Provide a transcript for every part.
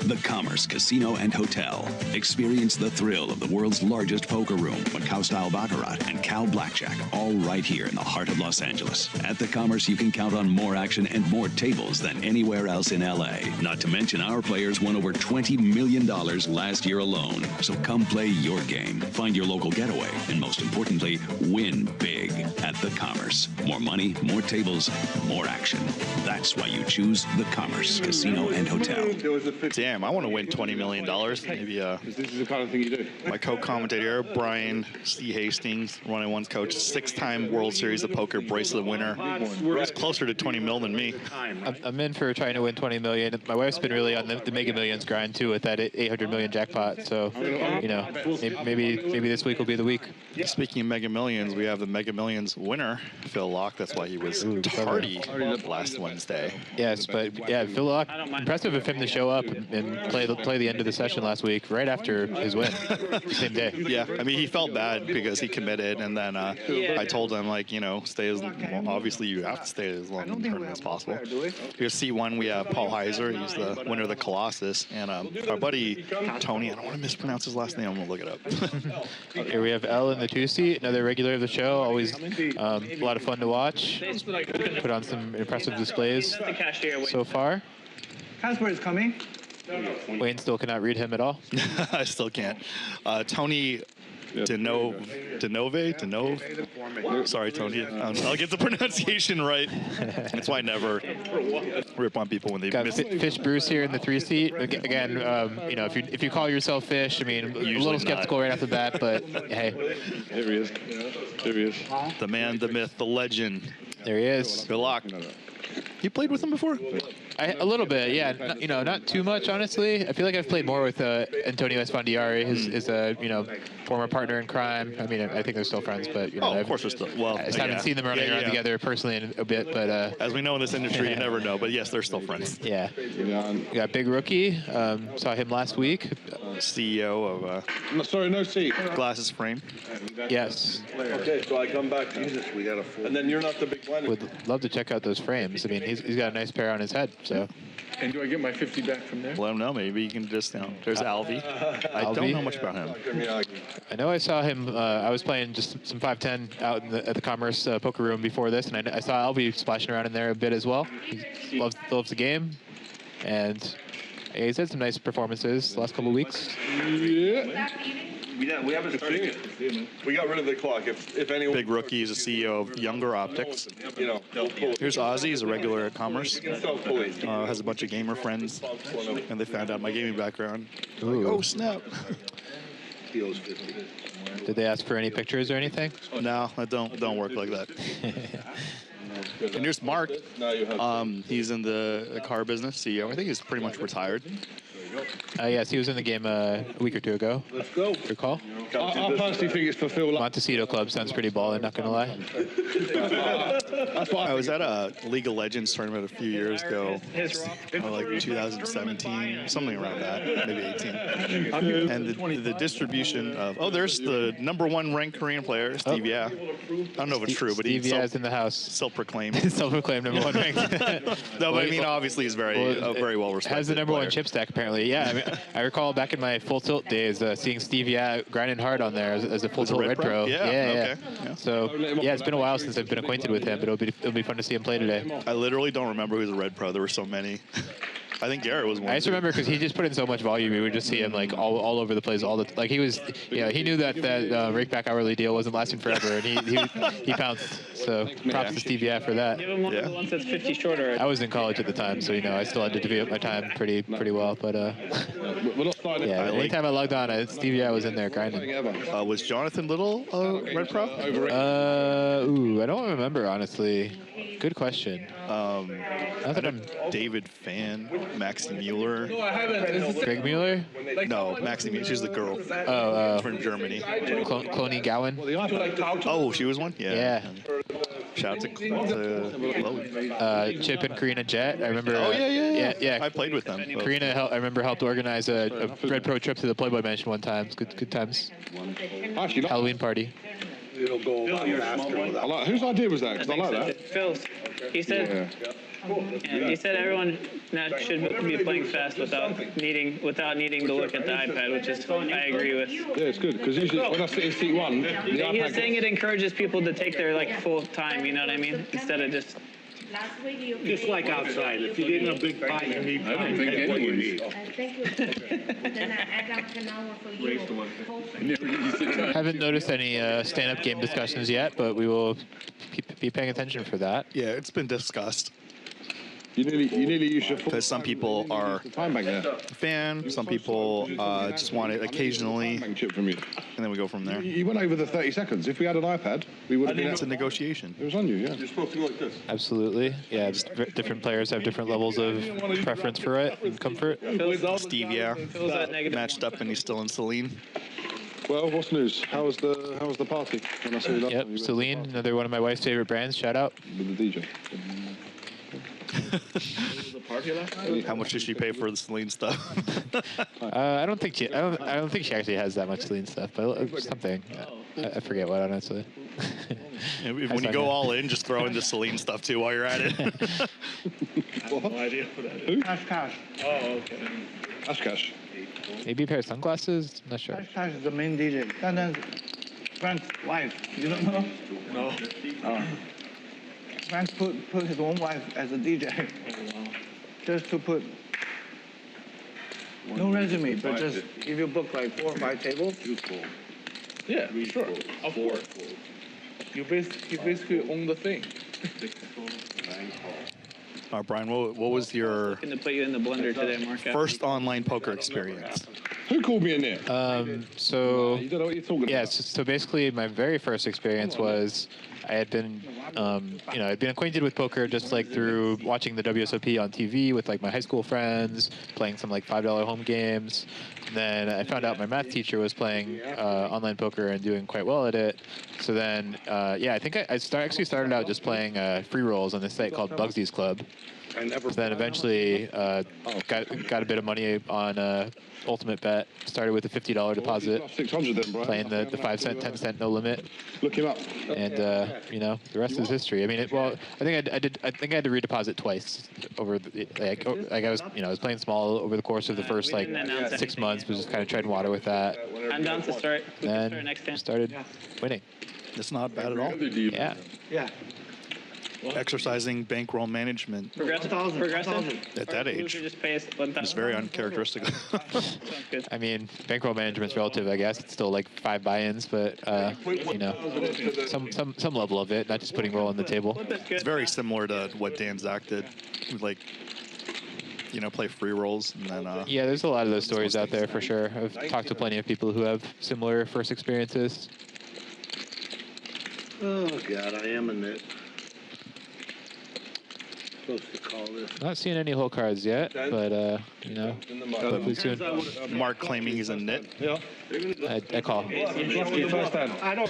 The Commerce Casino and Hotel. Experience the thrill of the world's largest poker room, Macau-style Baccarat, and Cal Blackjack, all right here in the heart of Los Angeles. At The Commerce, you can count on more action and more tables than anywhere else in LA. Not to mention, our players won over $20 million last year alone. So come play your game, find your local getaway, and most importantly, win big at The Commerce. More money, more tables, more action. That's why you choose The Commerce Casino and Hotel. Damn, I want to win $20 million. Maybe this is the kind of thing you do. My co-commentator, Brian C. Hastings, 1-on-1's coach, 6-time World Series of Poker bracelet winner. He's closer to 20 mil than me. I'm in for trying to win 20 million. My wife's been really on the Mega Millions grind too with that 800 million jackpot. So, you know, maybe this week will be the week. Speaking of Mega Millions, we have the Mega Millions winner, Phil Locke. That's why he was tardy last Wednesday. Yes, but yeah, Phil Locke, impressive of him to show up and play the end of the session last week, right after his win, same day. Yeah, I mean, he felt bad because he committed, and then I told him, like, you know, stay as obviously you have to stay as long in the tournament as possible. Here's C1. We have Paul Heiser. He's the winner of the Colossus, and our buddy Tony. I don't want to mispronounce his last name. I'm gonna look it up. Here we have Elle in the 2-seat, another regular of the show. Always a lot of fun to watch. Put on some impressive displays so far. Passport is coming. Wayne still cannot read him at all. I still can't. Tony Denove. Sorry, Tony. I'll get the pronunciation right. That's why I never rip on people when they got miss. Fish Bruce here in the 3-seat. Again, you know, if you call yourself Fish, I mean, usually a little skeptical right off the bat, but hey. Here he is. Here he is. The man, the myth, the legend. There he is. Good luck. You played with him before? A little bit, yeah. You know, not too much, honestly. I feel like I've played more with Antonio Esfandiari, his you know, former partner in crime. I mean, I think they're still friends, but you know, of course they're still. Well, I just haven't seen them running around together personally in a bit, but as we know in this industry, you never know. But yes, they're still friends. Yeah. We got Big Rookie. Saw him last week. CEO of no seat. Glasses Frame. Yes. Okay, so I come back to you. We got a and then you're not the big blinder. Would love to check out those frames. I mean, he's got a nice pair on his head. So. And do I get my 50 back from there? Let him know. Maybe you can just, you know, there's Alvy. I don't know much about him. I know I saw him. I was playing just some 5-10 out in at the Commerce poker room before this, and I saw Alvy splashing around in there a bit as well. He loves the game, and he's had some nice performances the last couple of weeks. Yeah. We haven't started it. We got rid of the clock. If anyone. Big Rookie is the CEO of Younger Optics. You know, here's Ozzy. He's a regular at Commerce. Has a bunch of gamer friends, and they found out my gaming background. Like, oh snap! Did they ask for any pictures or anything? No, that don't work like that. And here's Mark. He's in the car business, CEO. I think he's pretty much retired. Yes, he was in the game a week or two ago. Let's go. Recall? I personally think it's for Phil. Montecito Club sounds pretty ballin', not gonna lie. I was at a League of Legends tournament a few years ago, like 2017, something around that, maybe 18. And the distribution of, there's the #1 ranked Korean player, Steve Yeah. I don't know if it's true, but Steve Yeah is in the house. Self-proclaimed. Self-proclaimed #1 ranked. No, but I mean, obviously he's very well respected. Has the #1 chip stack, apparently. Yeah, I mean, I recall back in my full tilt days seeing Steve Yeah grinding hard on there as a full tilt Red Pro. Yeah. So yeah, it's been a while since I've been acquainted with him, but it'll be fun to see him play today. I literally don't remember who was a Red Pro. There were so many. I think Garrett was one. I just remember because he just put in so much volume. We would just see him like all over the place. Like he was, you know, he knew that rakeback hourly deal wasn't lasting forever, and he pounced. So props to Steve Yeah for that. Give him one of the ones that's 50 shorter. I was in college at the time, so you know I still had to devote my time pretty well. But yeah, anytime I logged on, Steve Yeah was in there grinding. Was Jonathan Little Red Pro? I don't remember honestly. Good question. David Fan, Maxi Mueller. Greg Mueller? No, Maxi Mueller. She's the girl. From Germany. Cloney Gowan? Oh, she was one? Yeah. Shout out to Chip and Karina Jet. I remember. Yeah. I played with them. Karina I remember helped organize a Red Pro trip to the Playboy Mansion one time. Good times. Halloween party. It'll go faster. Whose idea was that? Because I like that. Phil's. He said. Yeah, he said everyone should be playing fast without needing to look at the iPad, which is I agree with. Yeah, it's good because usually when I sit in seat one, the He iPad was saying it encourages people to take their like full time. You know what I mean? Instead of just. Just like outside, if you didn't have a big pie, you need pie. Take what you need. Thank you. Then I add up an hour for you. Haven't noticed any stand-up game discussions yet, but we will be paying attention for that. Yeah, it's been discussed. You nearly use your full Because some people are time bank there. a fan, some people just want it occasionally, Bank chip from you. and then we go from there. You went over the 30 seconds. If we had an iPad, we would have been. It's a negotiation. It was on you, yeah. You're supposed to go like this. Absolutely. Yeah, different players have different levels of preference for it and comfort. Steve, yeah, Feels that negative. matched up, and he's still in Celine. Well, what's news? How was the party? When I saw you last time, you Yep, went Celine, to the another one of my wife's favorite brands. Shout out. party with the DJ. How much did she pay for the Celine stuff? I don't think she actually has that much Celine stuff, but something. I forget what, honestly. When you go all in, just throw in the Celine stuff too while you're at it. I have no idea what that is. Cash. Oh, okay. Ash Cash. Maybe a pair of sunglasses. Not sure. Cash is the main DJ. And then Frank's wife. You don't know? No. Oh. Frank put his own wife as a DJ. Just to put no resume, but just if you book like 4 or 5 tables. Yeah, sure. Of course. You basically own the thing. Brian, what was your Going to put you in the blender today, Mark. first online poker experience? Who called me in there? So You don't know what you're talking yeah, about. so basically my very first experience was I had been, I'd been acquainted with poker just like through watching the WSOP on TV with like my high school friends, playing some like $5 home games. And then I found out my math teacher was playing online poker and doing quite well at it. So then, I think I actually started out just playing free rolls on this site called Bugsy's Club. So then eventually got a bit of money on Ultimate Bet. Started with a $50 deposit, 600 then, Brian. playing the 5 cent, 10 cent no limit, Look him up. and the rest is history. I mean, I think I had to redeposit twice over I was playing small over the course of the first like 6 months, but just kind of treading water with that. I'm down to start. We can start Then next time. started winning. It's not bad at all. Yeah. Yeah. Exercising bankroll management Progressive. at that We age should just pay us 1,000. is very uncharacteristic. Sounds good. I mean, bankroll management's relative, I guess. It's still like 5 buy-ins, but some level of it, not just putting roll on the table. That's good. It's very similar to what Dan Zach did. Like, play free rolls and then. Yeah, there's a lot of those stories out there for sure. I've talked to plenty of people who have similar first experiences. Oh, God, I am in it. Supposed to call this. Not seeing any whole cards yet, but hopefully soon. Mark claiming he's a nit. Yeah. I call. I know.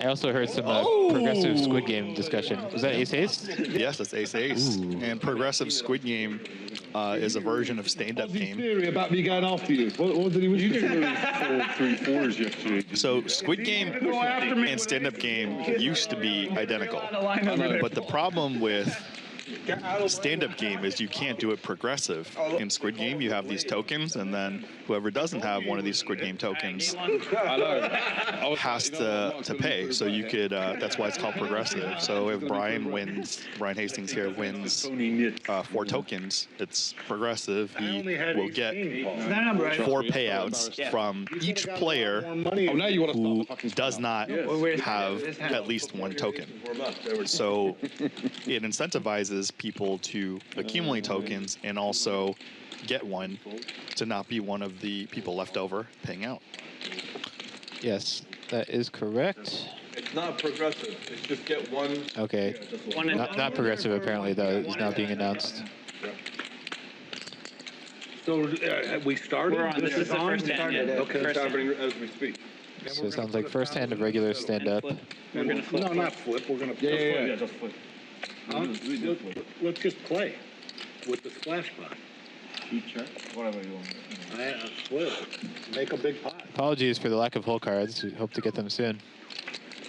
I also heard some progressive Squid Game discussion. Was that Ace Ace? Yes, it's Ace Ace. Ooh. And progressive Squid Game is a version of stand-up His game. theory about me going after you. What did he wish to do? 3 4s yesterday. So Squid Game and stand-up game used to be identical. But the problem with stand-up game is you can't do it progressive. In Squid Game, you have these tokens, and then whoever doesn't have one of these Squid Game tokens has to pay. So you could, that's why it's called progressive. So if Brian Hastings here wins 4 tokens, it's progressive. He will get 4 payouts from each player Now you want to who start the fucking does not have at least 1 token. So it incentivizes people to accumulate tokens and also get one to not be one of the people left over paying out. Yes, that is correct. It's not progressive. It's just get one. Okay. Not progressive, apparently, though, is now being announced. So we started? We're on. This is the first hand. Yeah. Okay, it's First hand. happening as we speak. So it sounds like first hand of regular stand-up. Flip. We're gonna flip. No, not flip. We're going to Yeah. just flip. Huh? Let's just play with the splash pot. Whatever you want. Flip. Make a big pot. Apologies for the lack of whole cards. We hope to get them soon.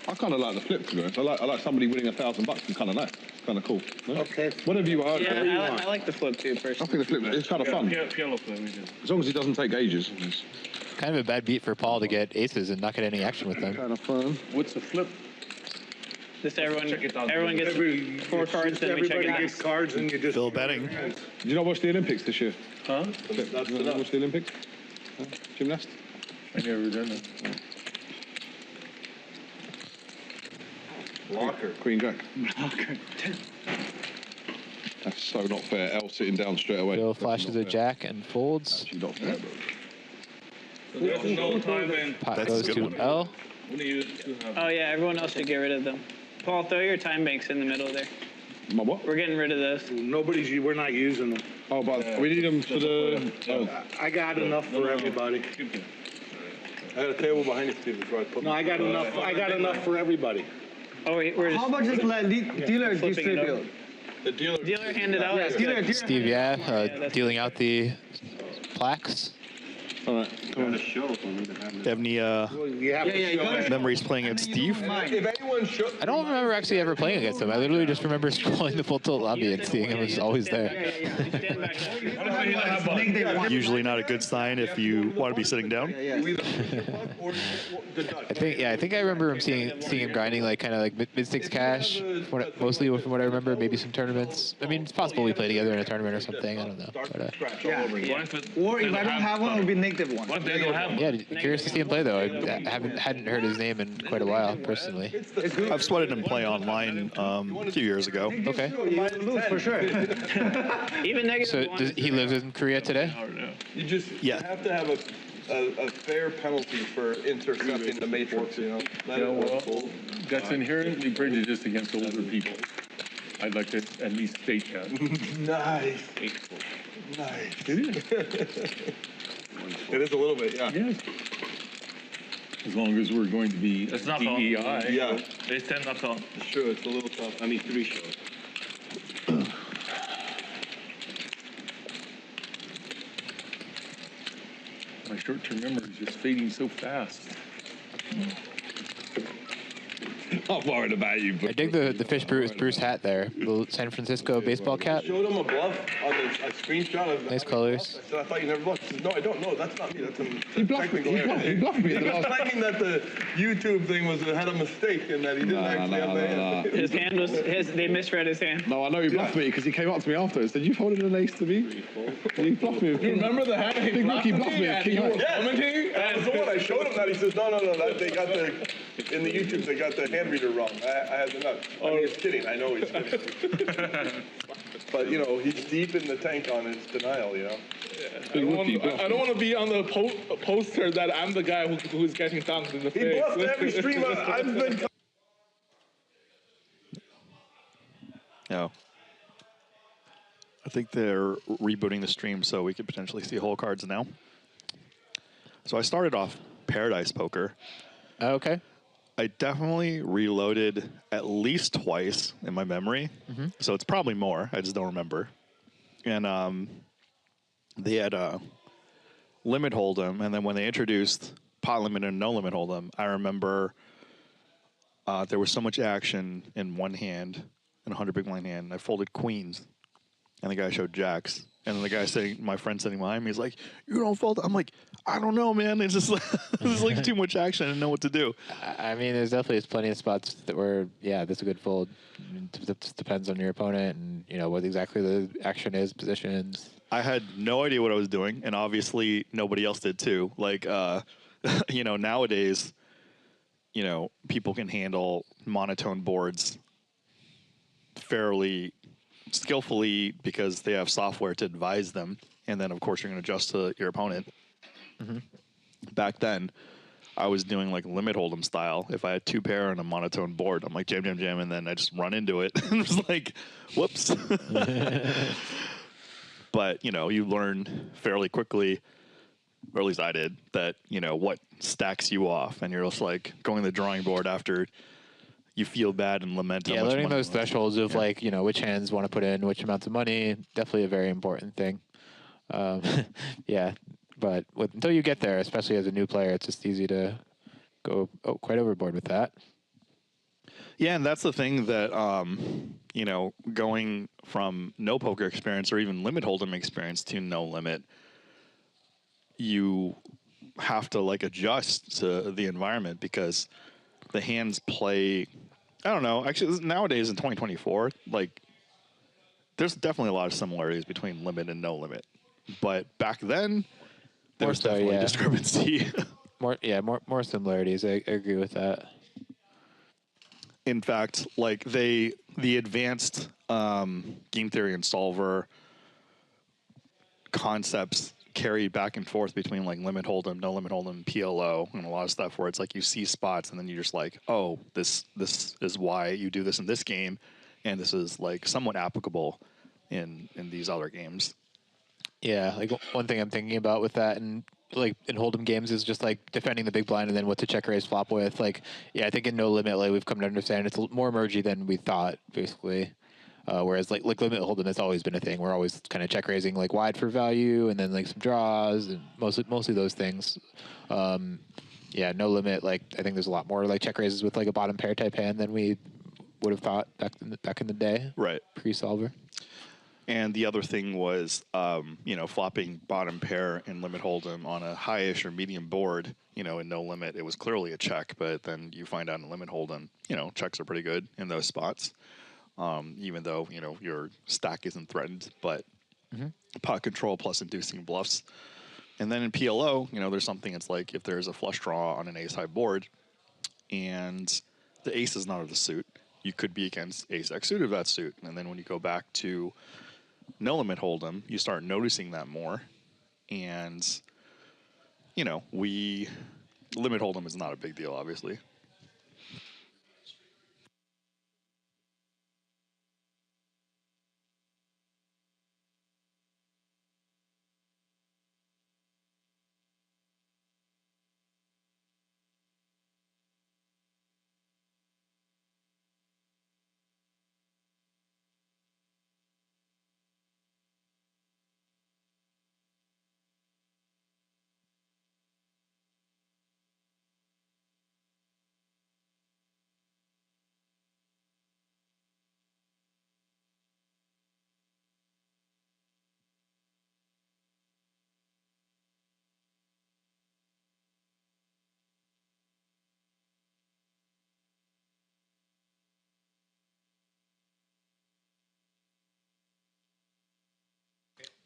I kind of like the flip, to be honest. I like somebody winning $1,000 and kind of nice. kind of cool. No? Okay. Whatever you are. Yeah, I like the flip too, I personally. think the flip is kind of fun. Piano flip, we did. As long as it doesn't take ages. It's Kind of a bad beat for Paul to get aces and not get any action with them. kind of fun. What's the flip? Just everyone Check it out. gets 4 cards, then we check Everybody it gets out. cards and you just... Bill betting. Did you not watch the Olympics this year? Huh? Did you not watch the Olympics? Huh? Gymnast? I never done that. Blocker. Queen Jack. That's so not fair. L sitting down straight away. Bill That's flashes not a fair. jack and folds. Actually not fair, bro. So there's no time and Pot That's goes a good to one. L. when you have. Oh yeah, everyone else should get rid of them. Paul, throw your time banks in the middle there. My what? We're getting rid of those. We're not using them. Oh, but we need them for the... Oh. I got enough for everybody. I had a table behind you, Steve, before I put No, I got enough for everybody. Oh wait, we're just How much is dealer flipping it over. distribute? The dealer... Dealer handed out. Yeah, dealer Steve, dealing out the plaques. All right, come on. You have any You have to show memories playing against Steve? If anyone should... I don't remember actually ever playing against him. I literally just remember scrolling the full tilt lobby and seeing him was always there. Stand back. Usually not a good sign if you want to be sitting down. I think I remember him seeing him grinding like kind of like mid stakes cash, mostly from what I remember. Maybe some tournaments. I mean, it's possible we play together in a tournament or something. I don't know. But, Or if I don't have one, it will be negative one. What if they don't have one? yeah, curious to see him play though. I hadn't heard his name in quite a while personally. I've sweated him play online a few years ago. Okay. You will lose for sure. Even negative So one. he lives in Korea today? You just Yeah. have to have a fair penalty for intercepting the matrix, you know? That Yeah, is well, cool. that's inherently prejudiced against older people. I'd like to at least state that. Nice. Nice. It is a little bit, yeah. Yes. As long as we're going to be It's not DEI. Yeah, It's 10 knockout. it's true. It's a little tough. I mean, 3 shows. My short-term memory is just fading so fast. I'm worried about you, I but dig the Fish Bruce hat there. The San Francisco baseball cap. showed him a bluff on a screenshot of Nice colors. I said, I thought you never bluffed. He says, no, I don't know. That's not me. That's a technical He error. bluffed me at the He was last. claiming that the YouTube thing had a mistake and that he didn't actually have the hand. His hand was they misread his hand. No, I know he bluffed me because he came up to me after and said, "You've holded an ace to me." And he bluffed me. You remember the hand? Big Mickey bluffed me. Yeah, King Hawk. commentating. That was the one. I showed him that. He says, no. That, they got in the YouTube, they got the hand reader wrong. I had the nut. I mean, he's kidding. I know he's kidding. But, you know, he's deep in the tank on his denial, you know. Big rookie bluff. I don't want to be on the poster that I'm the guy who's getting thumped in the He face. bluffed every stream I've been. No. I think they're rebooting the stream so we could potentially see whole cards now. So I started off Paradise Poker. Okay. I definitely reloaded at least twice in my memory. So it's probably more. I just don't remember. And they had limit hold'em, and then when they introduced pot limit and no limit hold'em, I remember there was so much action in one hand, in a 100 big blind hand. I folded queens, and the guy showed jacks. And then the guy my friend sitting behind me, is like, "You don't fold." I'm like, "I don't know, man. It's just there's like too much action. I didn't know what to do." I mean, there's definitely plenty of spots that where, yeah, that's a good fold. It just depends on your opponent and, you know, what exactly the action is, positions. I had no idea what I was doing, and obviously nobody else did too. Like, you know, nowadays, you know, people can handle monotone boards fairly skillfully because they have software to advise them, and then of course you're going to adjust to your opponent. Back then, I was doing like limit hold'em style. If I had 2 pair on a monotone board, I'm like jam, and then I just run into it. It was like, whoops. But you know, you learn fairly quickly, or at least I did, that you know what stacks you off, and you're just like going to the drawing board after you feel bad and lament. Yeah, how much learning money those thresholds of like, you know, which hands want to put in which amounts of money, definitely a very important thing. Yeah, but until you get there, especially as a new player, it's just easy to go quite overboard with that. Yeah, and that's the thing that you know, going from no poker experience or even limit hold'em experience to no limit, you have to like adjust to the environment because the hands play. I don't know. Actually, nowadays in 2024, like there's definitely a lot of similarities between limit and no limit. But back then, there More was so, definitely yeah. discrepancy. More similarities. I agree with that. In fact, like the advanced game theory and solver concepts carried back and forth between like limit hold'em, no limit hold'em, PLO, and a lot of stuff where it's like you see spots and then you're just like, oh, this is why you do this in this game, and this is like somewhat applicable in these other games. Yeah, like one thing I'm thinking about with that and like in hold'em games is just like defending the big blind and then what to check raise flop with. Like, yeah, I think in no limit, like we've come to understand it's more mergy than we thought, basically. Whereas like limit hold'em has always been a thing. We're always kind of check raising like wide for value and then like some draws and mostly those things. Yeah, no limit. Like I think there's a lot more like check raises with like a bottom pair type hand than we would have thought back in the day. Right. Pre-solver. And the other thing was, you know, flopping bottom pair in limit hold'em on a high-ish or medium board, you know, in no limit, it was clearly a check, but then you find out in limit hold'em, you know, checks are pretty good in those spots, even though, you know, your stack isn't threatened, but pot control plus inducing bluffs. And then in PLO, you know, there's something, it's like if there's a flush draw on an ace-high board and the ace is not of the suit, you could be against ace-x suited of that suit. And then when you go back to no limit hold'em, you start noticing that more, and you know, limit hold'em is not a big deal, obviously.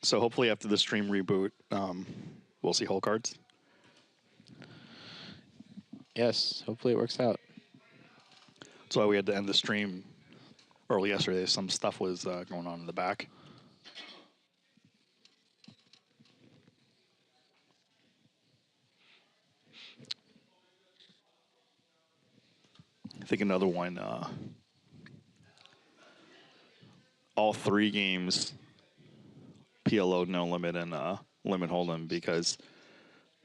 So hopefully after the stream reboot, we'll see whole cards. Yes, hopefully it works out. That's why we had to end the stream early yesterday. Some stuff was going on in the back. I think another one, all three games, PLO, no limit, and limit hold'em, because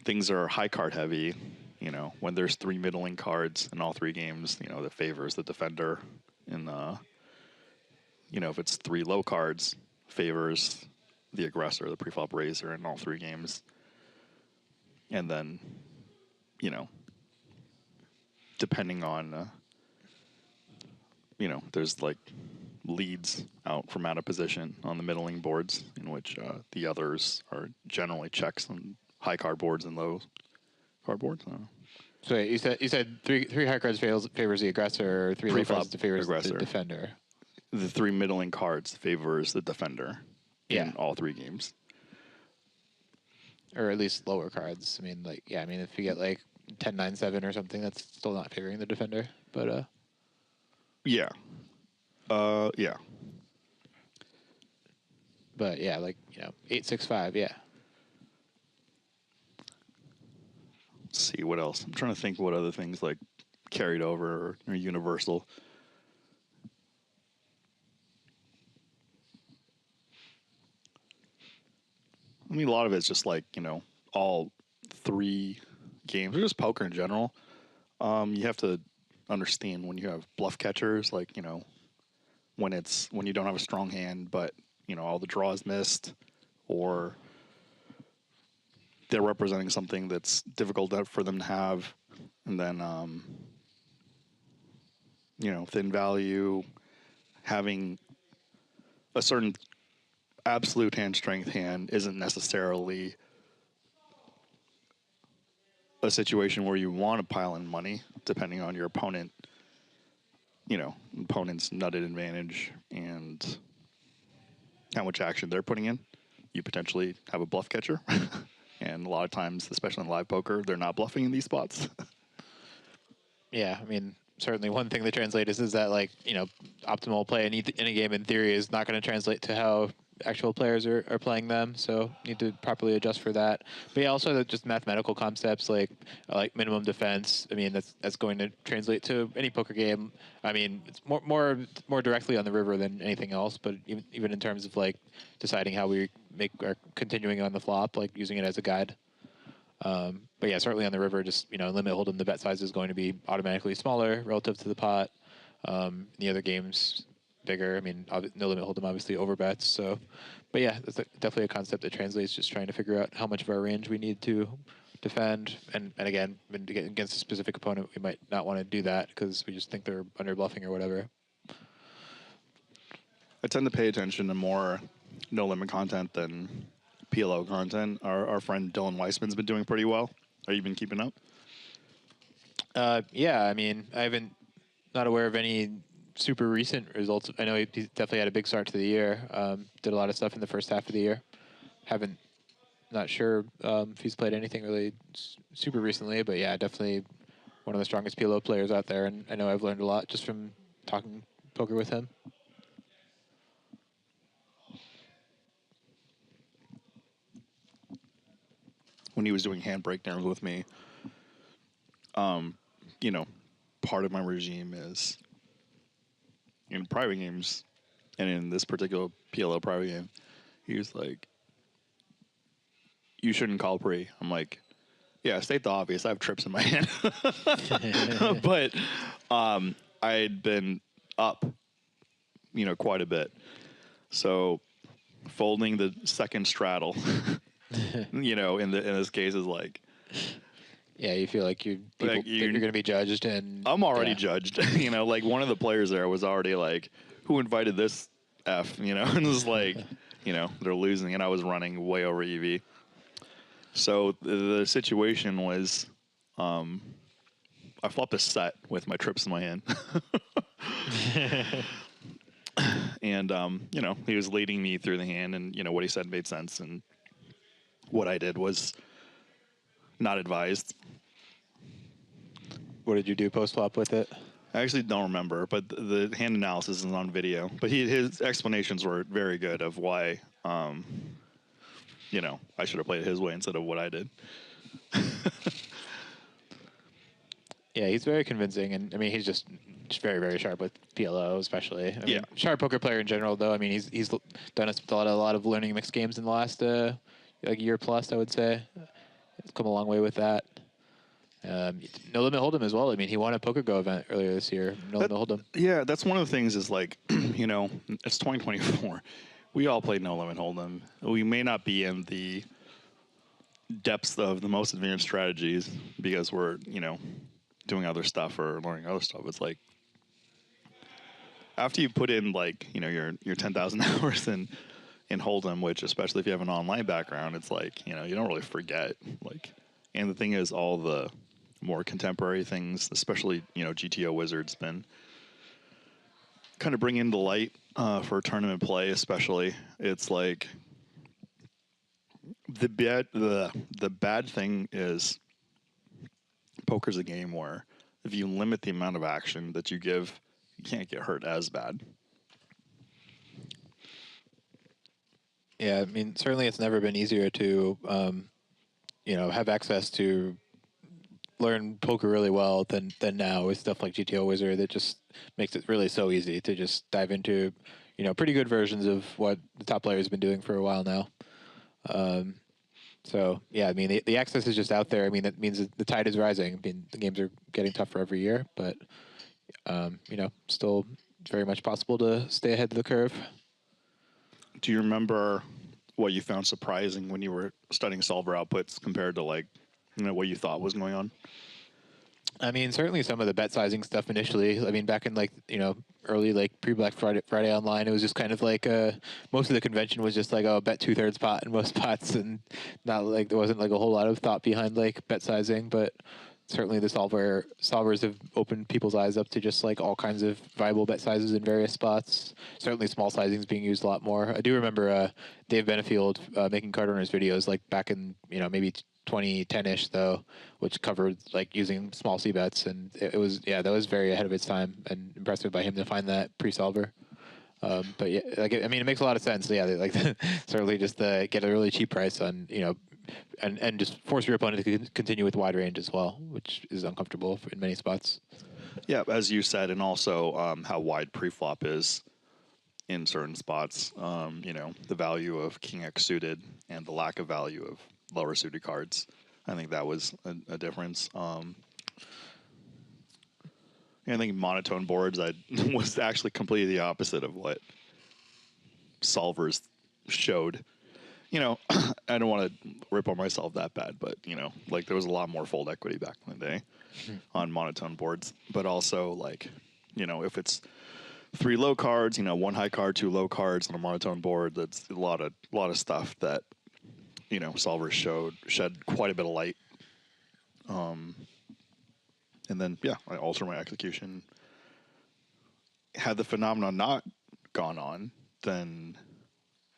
things are high card heavy. You know, when there's three middling cards in all three games, you know, that favors the defender. And, you know, if it's three low cards, favors the aggressor, the preflop raiser in all three games. And then, you know, depending on, you know, there's like leads out from out of position on the middling boards, in which the others are generally checks on high card boards and low card boards. I don't know. So wait, you said three high cards favors the aggressor, or three low cards favors the defender. The three middling cards favors the defender in all three games. Or at least lower cards. I mean, like, yeah, I mean, if you get like 10-9-7 or something, that's still not favoring the defender. But yeah. Yeah. But yeah, like, you know, 8-6-5, yeah. Let's see what else. I'm trying to think what other things like carried over or universal. I mean, a lot of it's just like, you know, all three games, or just poker in general. You have to understand when you have bluff catchers, like, you know, when you don't have a strong hand, but, you know, all the draws missed, or they're representing something that's difficult for them to have. And then, thin value, having a certain absolute hand strength hand isn't necessarily a situation where you want to pile in money, depending on your opponent's nutted advantage and how much action they're putting in. You potentially have a bluff catcher. And a lot of times, especially in live poker, they're not bluffing in these spots. Yeah, I mean, certainly one thing that translates is that, like, optimal play in a game in theory is not going to translate to how actual players are playing them, so need to properly adjust for that. But yeah, also just mathematical concepts like minimum defense. I mean, that's going to translate to any poker game. I mean, it's more directly on the river than anything else, but even in terms of like deciding how we make our continuing on the flop, like using it as a guide. But yeah, certainly on the river, just limit hold'em, the bet size is going to be automatically smaller relative to the pot. The other games bigger. I mean, no limit hold'em obviously over bets. So, but yeah, that's definitely a concept that translates. Just trying to figure out how much of our range we need to defend, and again, against a specific opponent, we might not want to do that because we just think they're under bluffing or whatever. I tend to pay attention to more no limit content than PLO content. Our friend Dylan Weissman's been doing pretty well. Are you been keeping up? Yeah, I mean, not aware of any super recent results. I know he definitely had a big start to the year. Did a lot of stuff in the first half of the year. Not sure if he's played anything really super recently, but yeah, definitely one of the strongest PLO players out there. And I know I've learned a lot just from talking poker with him. When he was doing hand breakdowns with me, part of my regime is in private games, and in this particular PLO private game, he was like, "You shouldn't call pre." I'm like, "Yeah, state the obvious. I have trips in my hand," but I'd been up, quite a bit, so folding the second straddle, in this case is like. Yeah, you feel like you're going to be judged, and I'm already judged. Like one of the players there was already like, "Who invited this F?" And it was like, they're losing, and I was running way over EV. So the situation was, I flopped a set with my trips in my hand, and he was leading me through the hand, and what he said made sense, and what I did was not advised. What did you do post-flop with it? I actually don't remember, but the hand analysis is on video. But his explanations were very good of why, I should have played it his way instead of what I did. Yeah, he's very convincing, and I mean, he's just very, very sharp with PLO, especially. I mean, sharp poker player in general, though. I mean, he's done a lot of learning mixed games in the last year plus, I would say. He's come a long way with that. No limit hold'em as well. I mean, he won a Poker Go event earlier this year. No limit hold'em. Yeah, that's one of the things is like, it's 2024. We all play no limit hold'em. We may not be in the depths of the most advanced strategies because we're, doing other stuff or learning other stuff. It's like after you put in like, your 10,000 hours in hold'em, which especially if you have an online background, it's like, you don't really forget. Like, and the thing is, all the more contemporary things, especially, GTO Wizard's been kind of bringing to light for tournament play, especially. It's like the bad thing is poker's a game where if you limit the amount of action that you give, you can't get hurt as bad. Yeah, I mean, certainly it's never been easier to, have access to learn poker really well than now with stuff like GTO Wizard that just makes it really so easy to just dive into, pretty good versions of what the top players have been doing for a while now. So, yeah, I mean, the access is just out there. I mean, that means that the tide is rising. I mean, the games are getting tougher every year, but, still very much possible to stay ahead of the curve. Do you remember what you found surprising when you were studying solver outputs compared to like, what you thought was going on? I mean, certainly some of the bet sizing stuff initially. I mean, back in like early like pre-Black Friday online, it was just kind of like most of the convention was just like, oh, bet 2/3 pot in most spots, and not like there wasn't like a whole lot of thought behind like bet sizing. But certainly the solvers have opened people's eyes up to just like all kinds of viable bet sizes in various spots. Certainly small sizing is being used a lot more. I do remember Dave Benefield making card runners videos like back in maybe 2010-ish though, which covered like using small C bets, and it was that was very ahead of its time and impressive by him to find that pre-solver. But yeah, like I mean, it makes a lot of sense. Yeah, like certainly just get a really cheap price on and just force your opponent to continue with wide range as well, which is uncomfortable in many spots. Yeah, as you said, and also how wide pre-flop is in certain spots. The value of King X suited and the lack of value of lower suited cards. I think that was a difference. I think monotone boards was actually completely the opposite of what solvers showed. I don't want to rip on myself that bad, but like there was a lot more fold equity back in the day on monotone boards. But also like, if it's 3 low cards, 1 high card, 2 low cards on a monotone board, that's a lot of stuff that solvers shed quite a bit of light. And then I alter my execution. Had the phenomenon not gone on, then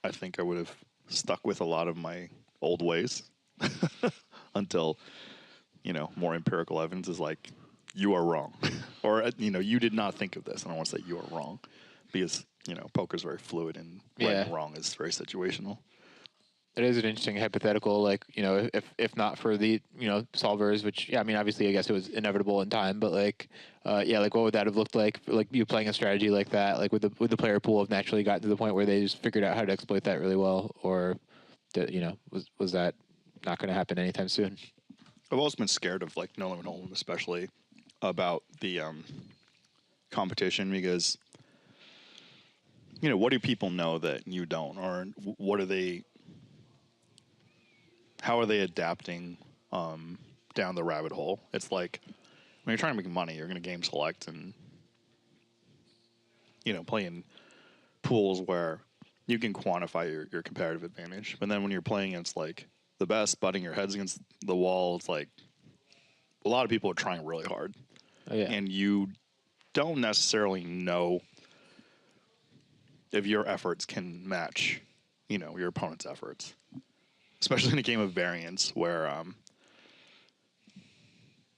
I think I would have stuck with a lot of my old ways until more empirical evidence is like, you are wrong, or you did not think of this. And I want to say you are wrong, because poker's very fluid and right and wrong is very situational. It is an interesting hypothetical, like, if not for the, solvers, which, I mean, obviously, I guess it was inevitable in time, but like, like what would that have looked like you playing a strategy like that, like would the player pool have naturally gotten to the point where they just figured out how to exploit that really well, or, was that not going to happen anytime soon? I've always been scared of like No Limit Hold'em, especially about the competition, because, what do people know that you don't, or what are they? How are they adapting down the rabbit hole? It's like when you're trying to make money, you're going to game select and play in pools where you can quantify your comparative advantage. But then when you're playing against like the best, butting your heads against the wall, it's like a lot of people are trying really hard, and you don't necessarily know if your efforts can match, your opponent's efforts. Especially in a game of variance where,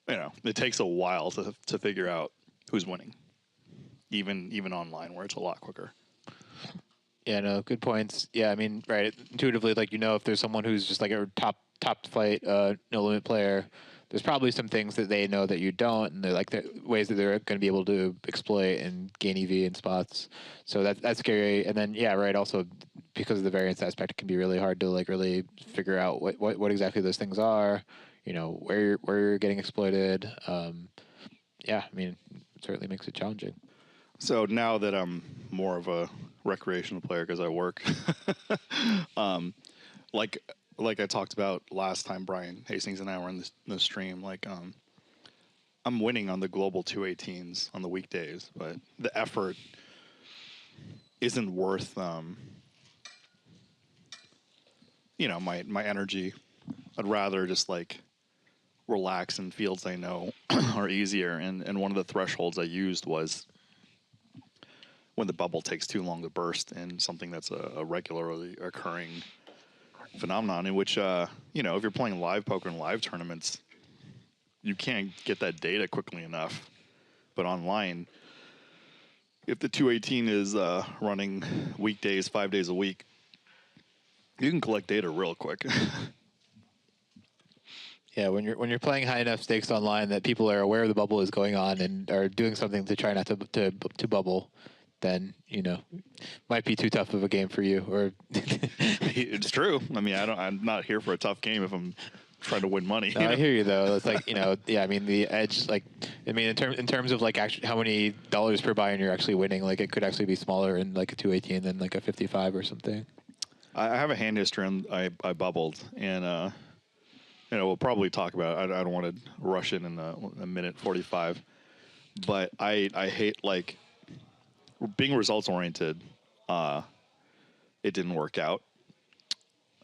it takes a while to figure out who's winning, even online where it's a lot quicker. Yeah, no, good points. Yeah, I mean, right, intuitively, like, if there's someone who's just like a top flight, no limit player, there's probably some things that they know that you don't, and they're like the ways that they're going to be able to exploit and gain EV in spots. So that's scary. And then, also because of the variance aspect, it can be really hard to like really figure out what exactly those things are, where you're getting exploited. I mean, it certainly makes it challenging. So now that I'm more of a recreational player because I work, like I talked about last time, Brian Hastings and I were in the stream, like I'm winning on the global 218s on the weekdays, but the effort isn't worth my energy. I'd rather just like relax in fields I know are easier. And one of the thresholds I used was when the bubble takes too long to burst in something that's a regularly occurring phenomenon, in which if you're playing live poker in live tournaments, you can't get that data quickly enough. But online, if the 218 is running weekdays 5 days a week, you can collect data real quick. Yeah, when you're playing high enough stakes online that people are aware the bubble is going on and are doing something to try not to bubble, then might be too tough of a game for you. Or it's true. I mean, I'm not here for a tough game if I'm trying to win money. No, I hear you though. It's like I mean the edge. Like I mean in terms of like actually how many dollars per buy-in you're actually winning. Like it could actually be smaller in like a 218 than like a 55 or something. I have a hand history and I bubbled, and we'll probably talk about it. I don't want to rush it in a minute 45, but I hate like being results oriented. It didn't work out.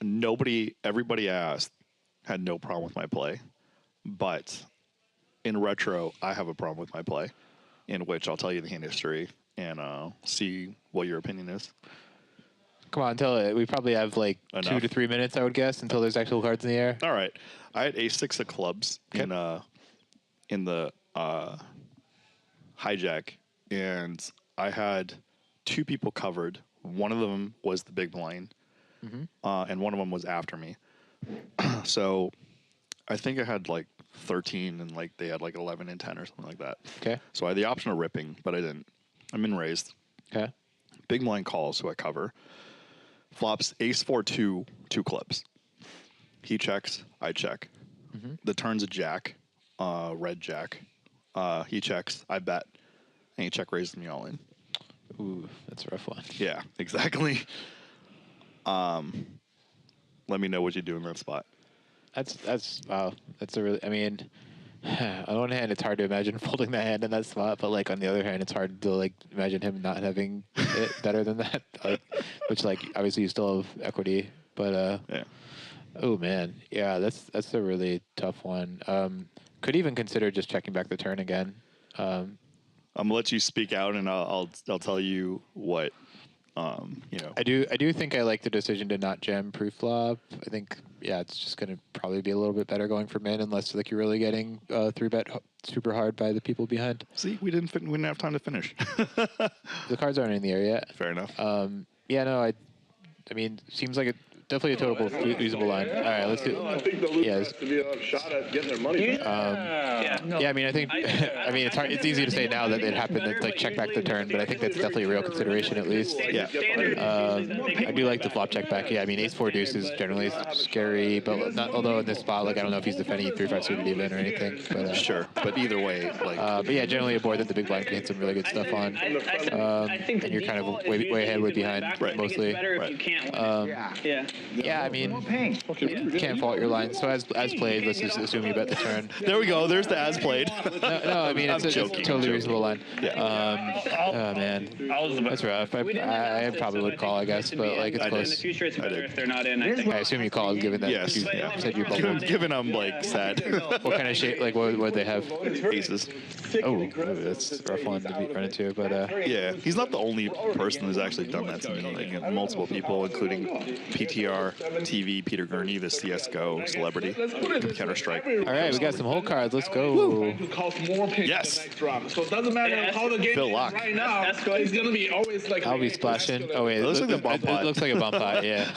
Everybody asked had no problem with my play, but in retro, I have a problem with my play, in which I'll tell you the hand history and see what your opinion is. Come on, tell it. We probably have like Enough. 2 to 3 minutes, I would guess, until there's actual cards in the air. All right, I had a 6 of clubs in the hijack, and I had 2 people covered. One of them was the big blind, and one of them was after me. So I think I had like 13, and like they had like 11 and 10 or something like that. Okay. So I had the option of ripping, but I didn't. I'm in raised. Okay. Big blind calls, so I cover. Flops ace 4-2, 2 clubs. He checks, I check. The turn's a jack, red jack. He checks, I bet, and he check raises me all in. Ooh, that's a rough one. Yeah, exactly. Let me know what you do in that spot. That's wow. That's a really. I mean, on one hand, it's hard to imagine folding that hand in that spot, but like on the other hand, it's hard to like imagine him not having it better than that. Like, which like obviously you still have equity, but Yeah. Oh man, yeah, that's a really tough one. Could even consider just checking back the turn again. I'm gonna let you speak out, and I'll tell you what. I do think I like the decision to not jam pre-flop. I think it's just gonna probably be a little bit better going for min, unless like you're really getting 3-bet super hard by the people behind. See, we didn't have time to finish. The cards aren't in the air yet. Fair enough. I mean, seems like definitely a total usable line. All right, let's do. I think the loser has to be a shot at getting their money back. I mean, I think, I mean, it's hard. It's easy to say now that it happened to like check back the turn, but I think that's definitely a real consideration at least. Yeah. I do like the flop check back. Yeah, I mean, ace 4 deuce is generally scary, but not. Although in this spot, like I don't know if he's defending 3-5 suited even or anything. But sure. But either way, like. But yeah, generally a board that the big blind can hit some really good stuff on. And you're kind of way ahead, way behind, mostly. Yeah, I mean, you can't fault your line. So as played, let's just assume you bet the turn. There we go. There's the as played. No, I mean, it's a totally reasonable line. Yeah. Oh, man. That's rough. I probably would call, I guess, but like it's close. In the future, it's better if they're not in. I assume you called, given that you said you bubbled. Given I'm like sad. What kind of shape? Like what would they have? Aces. Oh, that's a rough one to run into. But yeah, he's not the only person who's actually done that to me. Like multiple people, including PTR, TV, Peter Gurney, the CS:GO celebrity, Counter Strike. All right, we got some whole cards. Let's go. It costs more picks Yes. next round. So it doesn't matter how the game Phil is Lock. right now. It's gonna be always like. I'll be splashing. Oh wait, It looks like a bump pot. It looks like a bump pot. Yeah.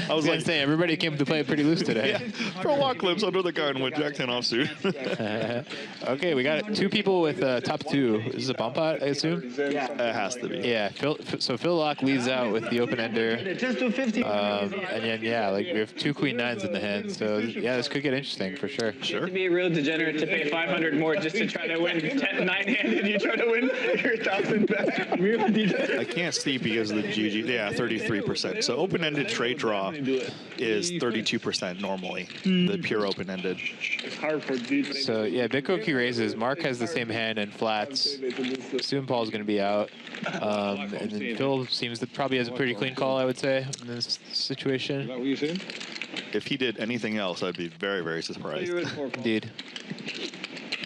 I was like- gonna say everybody came to play pretty loose today. Phil Lock lives under the gun with Jack 10 offsuit. Okay, we got 2 people with top 2. This is a bump pot, I assume. It has to be. Yeah. So Phil Lock leads out with the open ender. Just do 50. And then like we have 2 queen 9s in the hand. So yeah, this could get interesting for sure. Sure. To be a real degenerate to pay 500 more just to try to win 9-handed, you try to win your 1,000 back. Real degenerate. I can't see because of the GG. Yeah, 33%. So open-ended trade draw is 32% normally. The pure open-ended. It's hard for these. So yeah, Bitcoki raises. Mark has the same hand and flats. Soon Paul's going to be out. And then Phil seems to probably has a pretty clean call, I would say, in this situation. What were you saying? If he did anything else, I'd be very, very surprised. Indeed.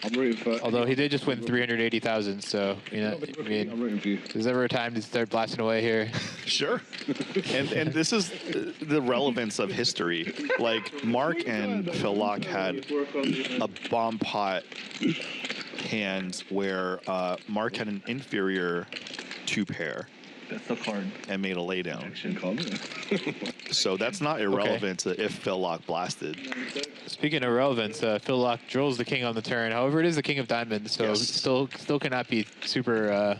I'm rooting for. Although he did just win 380,000, so I I'm mean, rooting for you. is there ever a time to start blasting away here? Sure. And this is the relevance of history. Like, Mark and Phil Lock had a bomb pot hand where Mark had an inferior 2-pair. That's the card. And made a laydown. Action card. So that's not irrelevant to if Phil Lock blasted. Speaking of relevance, Phil Lock drills the king on the turn. However, it is the king of diamonds, so Yes. still cannot be super,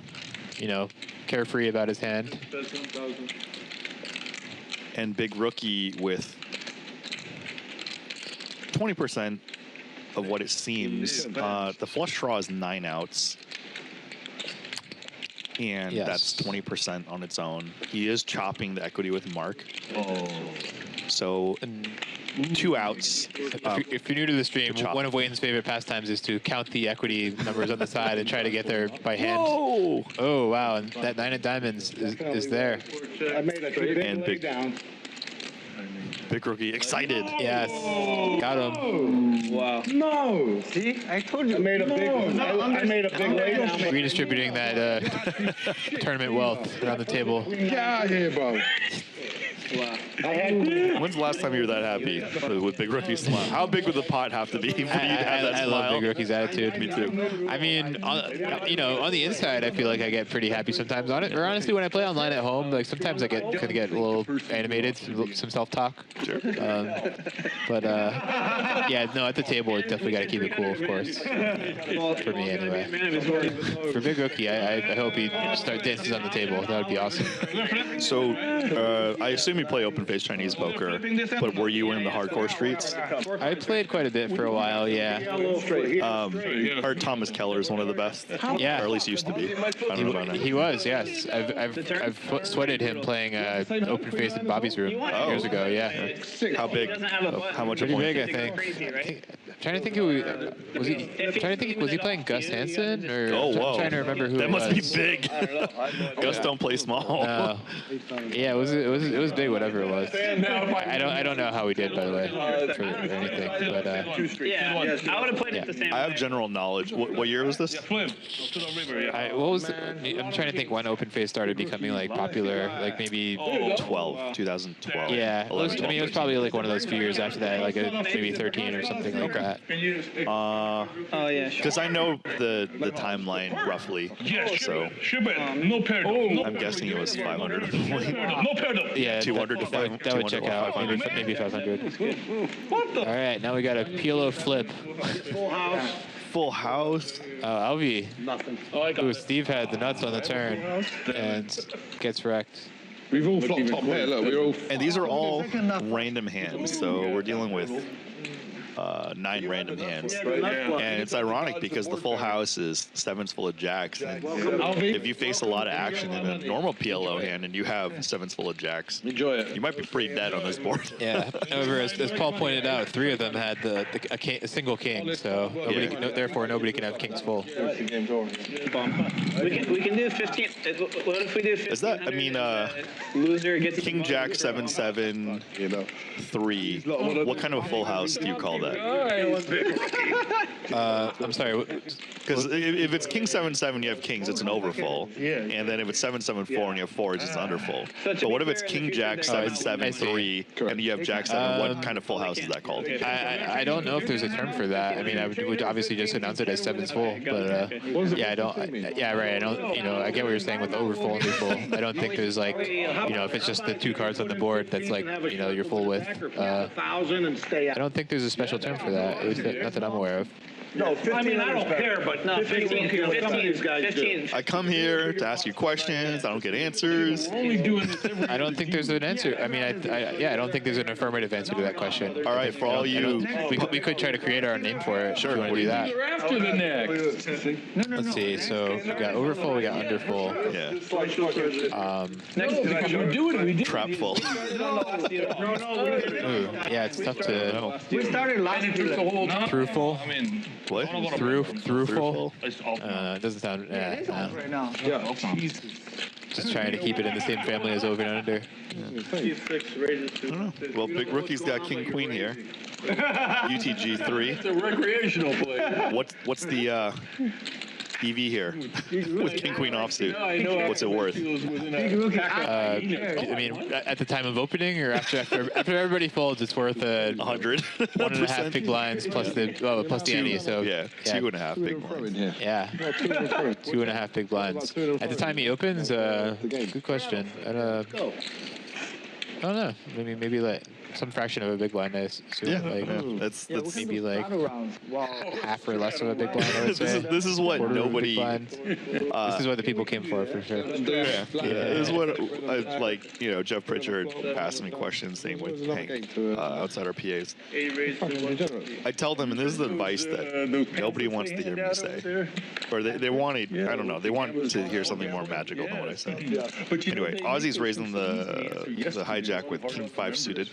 carefree about his hand. And big rookie with 20% of what it seems. The flush draw is 9 outs. And Yes. that's 20% on its own. He is chopping the equity with Mark. Oh. So 2 outs. If you're new to the stream, chop. one of Wayne's favorite pastimes is to count the equity numbers on the side and try to get there by hand. Whoa! Oh, wow. And that 9 of diamonds is there. I made a big And lay big- down. Big rookie, excited. Yes. Got him. Wow. No. See, I told you. I made a big one. I made a big lay down. Redistributing that tournament wealth around the table. Get out of here, bro. Wow. I had When's the last time you were that happy with Big Rookie's smile? How big would the pot have to be for you to have that I smile? love Big Rookie's attitude. Me too. I mean, on the inside, I feel like I get pretty happy sometimes on it. Or honestly, when I play online at home, like sometimes I could get a little animated, some self-talk. Sure. But yeah, no, at the table, it definitely got to keep it cool, of course. For me, anyway. For Big Rookie, I hope he start dances on the table. That would be awesome. So, I assume you play open-faced Chinese poker, but were you in the hardcore streets? I played quite a bit for a while, yeah. I heard Thomas Keller is one of the best. Yeah. Or at least used to be. I don't know about now. He was, yes. I've sweated him playing open face in Bobby's room years ago. Yeah, How big? How much a pretty point? big, I think. I'm trying to think who was he. I'm trying to think, was he playing Gus Hansen or? Oh, I'm whoa. trying to remember who. That it must be was. big. Gus don't play small. Yeah, it was big, whatever it was. I don't know how we did, by the way, or anything. But Yeah, I would have played it the same I have way. general knowledge. What year was this? I'm trying to think when open face started becoming like popular, like maybe 2012. Yeah, 11, it was probably like one of those few years after that, like maybe 13 or something like that. Oh, yeah, sure. Because I know the timeline roughly. So No paradox. I'm guessing it was 500 a point. No paradox. Yeah, 200 to 500. that would check out. Maybe 500. All right, now we got a Kiero flip. full house. Full house. Alvi. Nothing. Ooh, Steve had the nuts on the turn and gets wrecked. We've all flopped top pair. Look, we're all. And these are all random hands, so we're dealing with 9 random hands. And it's ironic because the full house is 7s full of jacks. And if you face a lot of action in a normal PLO hand and you have 7s full of jacks, Enjoy it. you might be pretty dead on this board. Yeah. However, as Paul pointed out, 3 of them had a single king, so therefore nobody can have kings full. We can do 15. What if we do 15? Is that, I mean, loser gets King Jack 7-7 3. What kind of a full house do you call that? I'm sorry. Because if it's King 7-7, you have kings, it's an overfull. And then if it's 7-7-4 and you have 4s, it's an underfull. But what if it's King Jack 7-7-3 and you have Jack 7? What kind of full house is that called? I don't know if there's a term for that. I mean, I would obviously just announce it as 7s full, but yeah, I don't. Yeah, right. I don't. I get what you're saying with overfull and underfull. I don't think there's like, if it's just the 2 cards on the board, that's like, you're full with. 1,000 and stay I out. don't think there's a special term for that. At least not that I'm aware of. No, 15 I mean, I don't care, but No, 15. 15. I come here to ask you questions. I don't get answers. only doing this every I don't think there's an answer. I mean, I don't think there's an affirmative answer to that question. All right, for all you, We could try to create our name for it. Sure. If you want to do that. after the next. Let's see. So we got overfull, we got underfull. yeah, We do it. We did. trap full. Ooh, yeah, it's tough to We started last year. through full. I mean, What? Through full. it's all. It doesn't sound. No. Right now. Just trying to keep it in the same family as over and under. Well, Big Rookie's got King Queen here. UTG 3. It's a recreational play. What's the EV here with King Queen offsuit? What's it worth? I mean, at the time of opening or after everybody folds, it's worth 100. 1.5 big blinds plus the ante. So Yeah, 2.5 big ones. Yeah, 2.5 big blinds. At the time he opens, good question. I don't know. Maybe like some fraction of a big blind, I assume. Yeah, Like, that's maybe like Wow. half or less of a big blind, I would say. this is what Quarter of a big nobody. blind. This is what the people came for sure. Yeah, this is what Jeff Pritchard asked me questions, same with Hank, outside our PAs. I tell them, and this is the advice that nobody wants to hear me say, or they want to. I don't know. They want to hear something more magical than what I say. Anyway, Ozzy's raising the hijack with King 5 suited.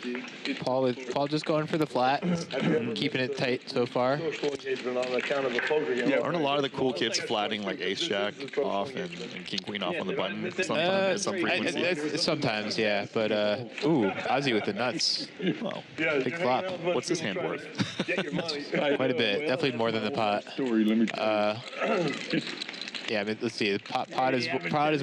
Paul just going for the flat, keeping it tight so far. Social engagement on account of a poker game. Yeah, aren't a lot of the cool kids flatting like ace jack off and king queen off on the button sometimes, some frequency? Sometimes, yeah. But ooh, Ozzy with the nuts. Well, big flop. What's his hand worth? Quite a bit. Definitely more than the pot. Yeah, I mean, let's see. Pot is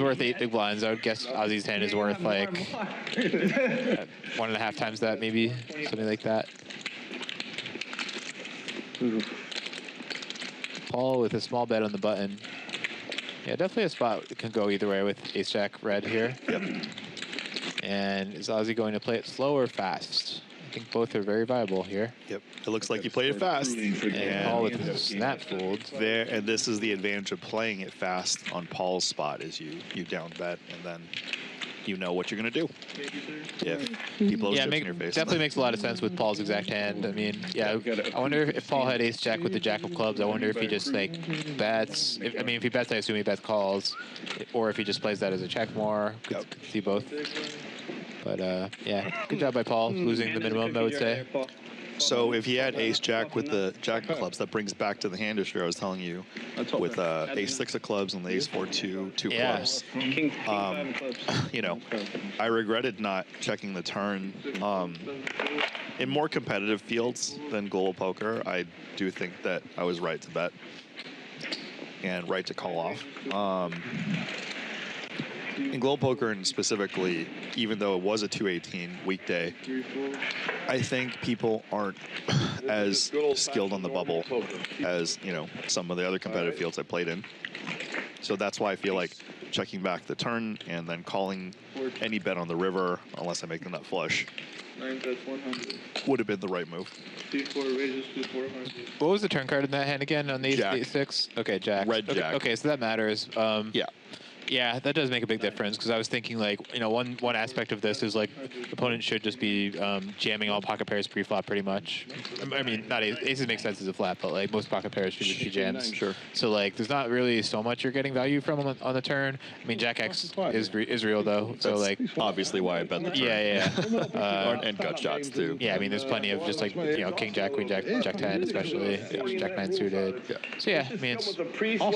worth 8 big blinds. I would guess Ozzy's hand is worth like 1.5 times that, maybe something like that. Paul with a small bet on the button. Yeah, definitely a spot that can go either way with ace jack red here. Yep. And is Ozzy going to play it slow or fast? I think both are very viable here. Yep. It looks like you played it fast. And Paul with his snap fold. There, and this is the advantage of playing it fast on Paul's spot is you down bet and then you know what you're gonna do. If he blows chips in your face. Definitely makes a lot of sense with Paul's exact hand. I mean, yeah, I wonder if Paul had ace jack with the jack of clubs. I wonder if he just like bets. If he bets, I assume he bets calls, or if he just plays that as a check more. Could see both. But yeah, good job by Paul, losing the minimum, I would say. So if he had ace jack with the jack of clubs, that brings back to the hand issue I was telling you, with ace 6 of clubs and the ace 4 two clubs. King 5 clubs. You know, I regretted not checking the turn. In more competitive fields than global poker, I do think that I was right to bet and right to call off. In global poker, and specifically, even though it was a 218 weekday, I think people aren't as skilled on the bubble as, you know, some of the other competitive fields I played in. So that's why I feel like checking back the turn and then calling any bet on the river, unless I make the nut flush, 9 bets 100. would have been the right move. C4 raises to 400. What was the turn card in that hand again on the Jack. ace 6? Okay, jack. Red okay, jack. Okay, so that matters. Yeah. Yeah, that does make a big difference because I was thinking like, you know, one aspect of this is like opponent should just be jamming all pocket pairs pre-flop pretty much. I mean, not aces make sense as a flat, but like most pocket pairs should just be jams. Sure. So like, there's not really so much you're getting value from on the turn. I mean, Jack X is real though. So That's like, obviously why I bet the turn. yeah. And gut shots too. Yeah, I mean, there's plenty of just like, you know, King Jack, Queen Jack, Jack 10 especially, Jack 9 suited. Yeah. So yeah, I mean, it's, I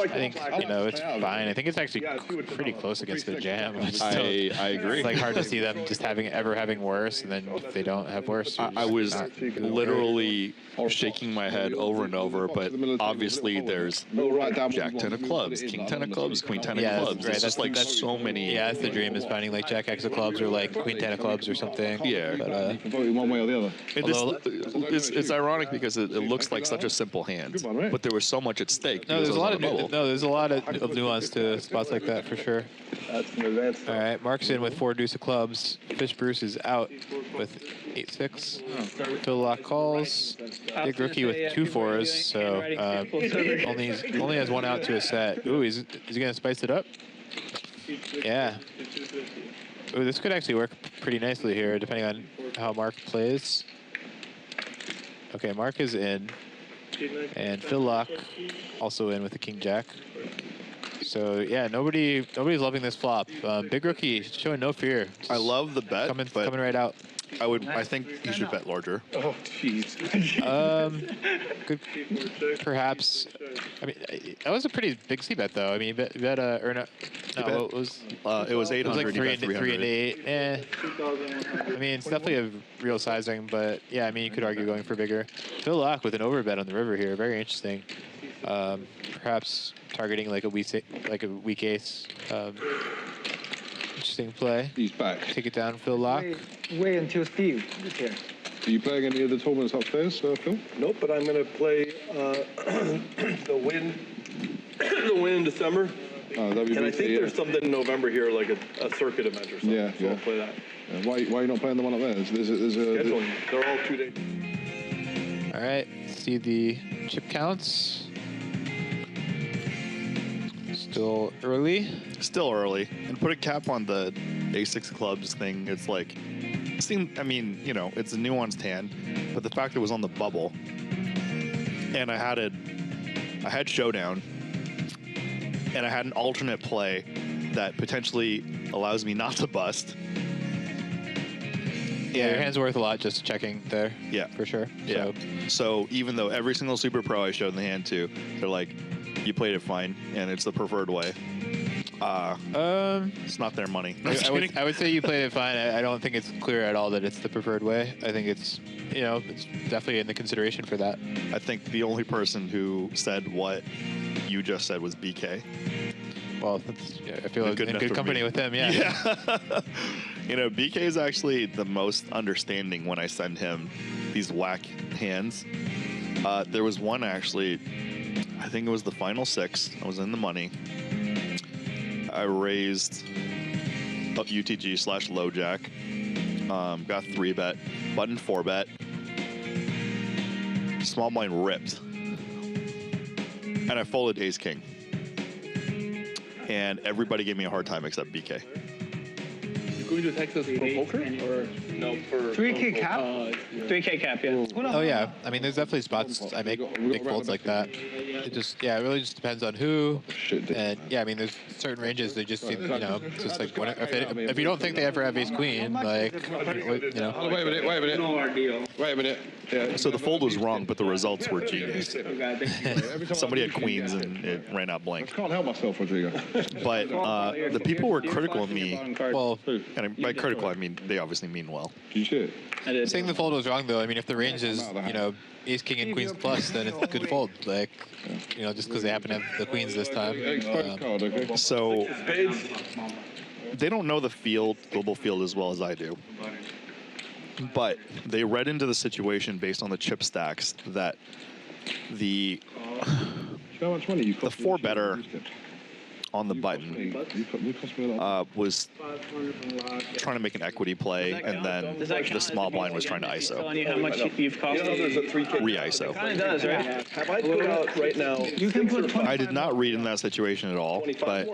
think, you know, it's fine. I think it's actually pretty close against the jam. I agree. It's like hard to see them just ever having worse, and then if they don't have worse. I was literally shaking my head over and over, but obviously there's Jack 10 of clubs, King 10 of clubs, Queen 10 of clubs. It's just like so many. Yeah, that's the dream, is finding like Jack X of clubs or like Queen 10 of clubs or something. Yeah. But, one way or the other. It's ironic because it looks like such a simple hand, but there was so much at stake. No, there's a lot of nuance to spots like that for sure. That's an advance. All right, Mark's in with 4 deuce of clubs. Fish Bruce is out with 8-6. Phil Lock calls. Big rookie with 2 4s, so only has 1 out to a set. Ooh, is he gonna spice it up? Yeah. Ooh, this could actually work pretty nicely here, depending on how Mark plays. Okay, Mark is in, and Phil Lock also in with the King Jack. So yeah, nobody's loving this flop. Big rookie showing no fear. I love the bet, coming right out. I think he should bet larger. Oh, jeez. Good, perhaps. I mean, that was a pretty big C bet though. I mean, bet or not? No, it was 800. It was 800. It was like 3 300. and 8. Eh. I mean, it's definitely a real sizing, but yeah, I mean, you could argue going for bigger. Phil Lock with an overbet on the river here. Very interesting. Perhaps targeting like a weak ace. Interesting play. He's back. Take it down, Phil Lock. Wait until Steve is here. Are you playing any of the tournaments upstairs, Phil? Nope, but I'm going to play the win in December. And I think there's something in November here, like a circuit event or something. Yeah, so I'll play that. Why are you not playing the one up there? Scheduling. They're all 2 days. All right, see the chip counts. Still early. Still early. And put a cap on the A6 clubs thing. It's like, I mean, you know, it's a nuanced hand, but the fact it was on the bubble, and I had showdown, and I had an alternate play that potentially allows me not to bust, Yeah, your hand's worth a lot just checking there. Yeah. For sure. Yeah. So even though every single Super Pro I showed in the hand to, they're like, you played it fine, and it's the preferred way. It's not their money. I would say you played it fine. I don't think it's clear at all that it's the preferred way. I think it's, it's definitely in the consideration for that. I think the only person who said what you just said was BK. Well, I feel like in good company with him, yeah. BK is actually the most understanding when I send him these whack hands. There was one actually, I think it was the final 6. I was in the money. I raised up UTG / low jack. Got 3-bet, button 4-bet. Small blind ripped. And I folded ace king. And everybody gave me a hard time except BK. You going to Texas for poker? Or No, for 3K cap? 3K cap, yeah. Oh yeah, I mean, there's definitely spots I make big folds like that. It just, it really just depends on who. And yeah, I mean, there's certain ranges they just, just like if you don't think they ever have ace queen, like, Wait a minute. Yeah. So the fold was wrong, but the results were genius. Somebody had queens and it ran out blank. I can't help myself, Rodrigo. But the people were critical of me. Well, And by critical, I mean they obviously mean well. You should. saying the fold was wrong though. I mean, if the range is, ace king and queens plus, then it's a good fold. Like, just because they happen to have the queens this time. So they don't know the global field as well as I do. But they read into the situation based on the chip stacks that the 4-better on the button was trying to make an equity play, and then the small blind was trying to ISO. Telling you how much you've cost. There's a 3K. Re-ISO. Kind of does, right? Have I put out right now? You can put I did not read in that situation at all, but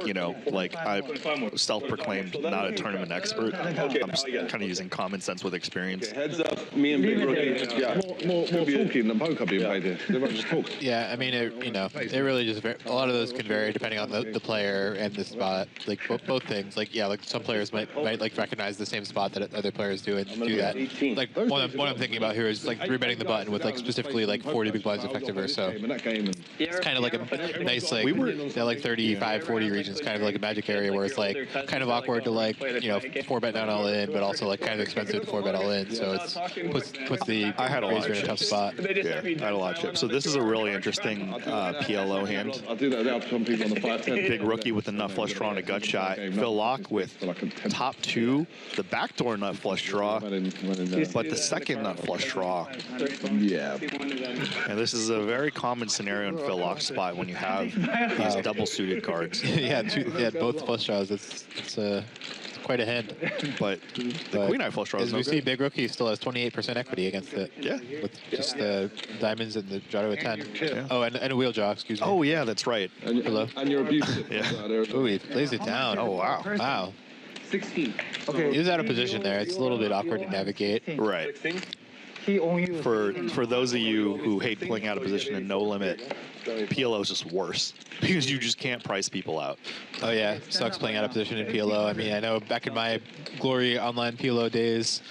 I'm self-proclaimed not a tournament expert. I'm just kind of using common sense with experience. Heads up, me and Big Rookie. Yeah. More talking than poker being played here. They won't just talk. Yeah, I mean, it really just a lot of those can vary depending on the player and the spot. Like both things. Like some players might like recognize the same spot that other players do and do that. Like one I'm thinking about here is like 3-betting the button with like specifically like 40 big blinds effective or so. It's kind of like a nice like that like 35, 40 regions, kind of like a magic area where it's like kind of awkward to like 4-bet down all in, but also like kind of expensive to 4-bet all in. So it's puts the razor in a tough spot. Yeah, I had a lot of chips. So this is a really interesting PLO hand. I'll do that now for some people on the 5-10. Big rookie with a nut flush draw and a gut shot. Phil Locke with top 2, the backdoor nut flush draw, but the second nut flush draw. Yeah. And this is a very common scenario in Phil Locke's spot when you have these double suited cards. Both flush draws. It's quite a hand. But the queen eye flush draw is as no we good. see, Big Rookie still has 28% equity against it. Yeah. With just the diamonds and the draw to a 10. Yeah. Oh, and a wheel draw, excuse me. Oh, yeah, that's right. Hello. And you're abusive. Yeah. Ooh, he lays it down. Oh, wow. Wow. 16. Okay. He was out of position there. It's a little bit awkward to navigate. Right. He only For those of you who hate pulling out of position and no limit, PLO is just worse because you just can't price people out. Oh yeah, sucks playing out of position in PLO. I mean, I know back in my glory online PLO days,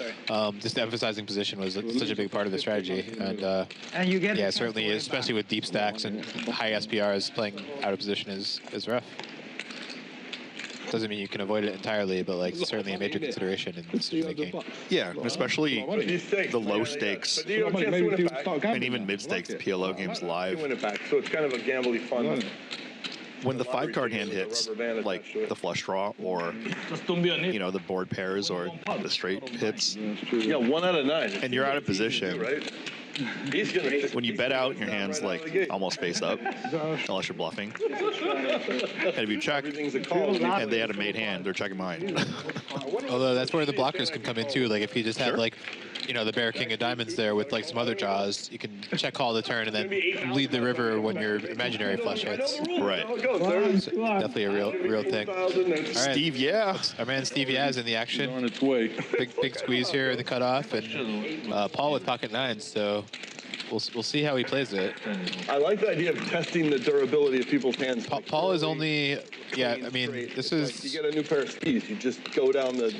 just emphasizing position was such a big part of the strategy. And you get certainly, especially with deep stacks and high SPRs, playing out of position is rough. Doesn't mean you can avoid it entirely, but like certainly a major consideration in decision making. Yeah, especially the low stakes and even mid stakes PLO games live. Win it back, so it's kind of a gambly fun. When the 5-card hand hits, like the flush draw or the board pairs or the straight hits. Yeah, 1 out of 9. And you're out of position. Right? He's gonna when you bet out, your hand's like almost face up, unless you're bluffing. And if you check, and they had a made hand, they're checking behind. Although that's where the blockers can come in too. Like if you just have like, the bear king of diamonds there with like some other draws, you can check call the turn and then lead the river when your imaginary flush hits. Right. So definitely a real thing. All right. Steve, yeah. Our man Steve is in the action. On its way. Big squeeze here in the cutoff, and Paul with pocket 9s. So we'll see how he plays it. I like the idea of testing the durability of people's hands. Paul is only, I mean, this is. Like you get a new pair of skis, you just go down the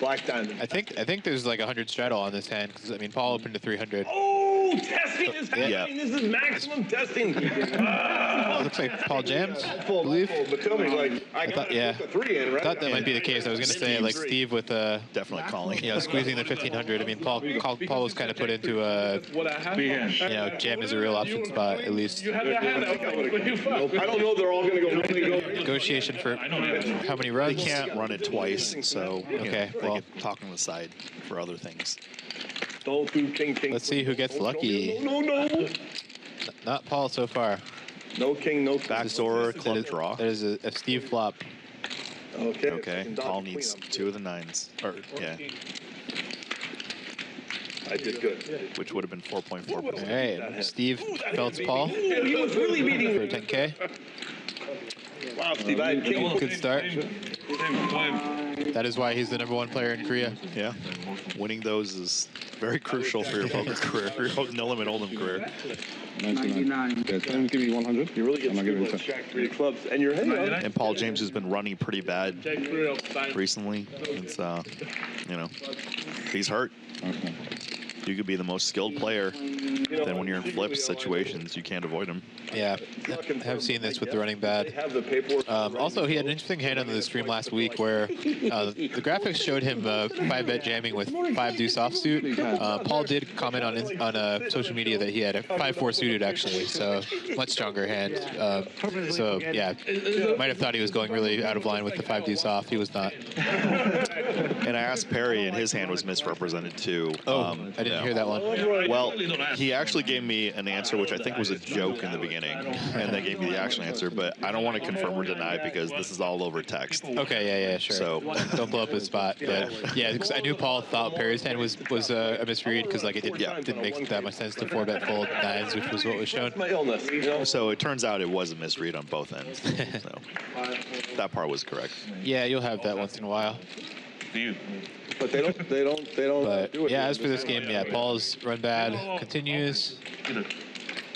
Black diamond. I think there's like 100 straddle on this hand because I mean Paul opened to 300. Oh, testing is happening. Yeah. This is maximum testing. Looks like Paul jams, I believe. But tell me, like, I thought, got yeah. the 3 in, right? I thought that might be the case. I was going to say like Steve with Definitely calling. you know, squeezing the 1500. I mean, Paul was kind of put into a, you know, jam is a real option spot at least. You had that hand out. I don't know they're all going to go. Negotiation for how many runs? They can't run it twice, so Okay, they well. get talk on the side for other things. Don't do king. Let's see who gets lucky. No. Not Paul so far. No king, no Backdoor club draw. That is a Steve flop. Okay. Okay, Paul needs 2 of the 9s. Or, yeah, I did good. which would have been 4.4%. All right, Steve belts Paul for He was really beating me. 10K. Wow, Steve, I had king. Good start. That is why he's the #1 player in Korea. Yeah, winning those is very crucial for your poker career, for your no limit hold'em career. 99. Okay, tell him to give me 100. You really get and I'll give him like 10. Jack 3 of clubs, and you're hitting on. And Paul James has been running pretty bad recently. It's you know, he's hurt. Okay. You could be the most skilled player. Then when you're in flip situations, you can't avoid him. Yeah, I have seen this with the running bad. Have the paperwork. Also, he had an interesting hand on the stream last week where the graphics showed him 5-bet jamming with 5 deuce offsuit. Paul did comment on social media that he had a 5-4 suited actually, so much stronger hand. So yeah, might have thought he was going really out of line with the 5 deuce off. He was not. And I asked Perry, and his hand was misrepresented too. I didn't hear that one. Well, he actually gave me an answer, which I think was a joke in the beginning, and they gave me the actual answer, but I don't want to confirm or deny because this is all over text. Okay, yeah, sure. So don't blow up his spot. But yeah, because I knew Paul thought Perry's hand was a misread because like it didn't make that much sense to 4-bet fold 9s, which was what was shown. My illness, you know? So it turns out it was a misread on both ends. So that part was correct. Yeah, you'll have that once in a while. But they don't But do it. yeah, as for this game, yeah, Paul's run bad continues.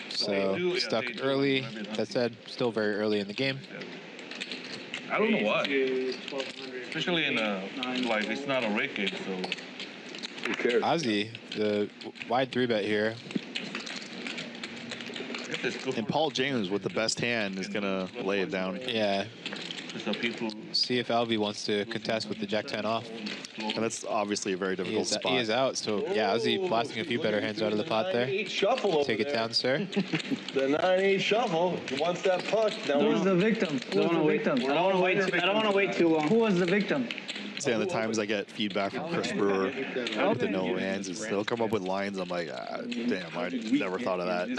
So stuck early. That said, still very early in the game. I don't know why. Especially in like it's not a rate game, so. Who cares? Ozzy, the wide 3-bet here. And Paul James with the best hand is gonna lay it down. Yeah. See if Alvey wants to contest with the Jack-10 off. And that's obviously a very difficult spot. He is out, so yeah, Ozzy blasting a few better hands out of the pot there. Shuffle Take it down, sir. The 9-8 shuffle. Wants that puck. Who was the victim? Who was the victim? I don't want to wait too long. Who was the victim? See, the times I get feedback from Chris Brewer with the no hands, is they'll come up with lines. I'm like, damn, I never thought of that.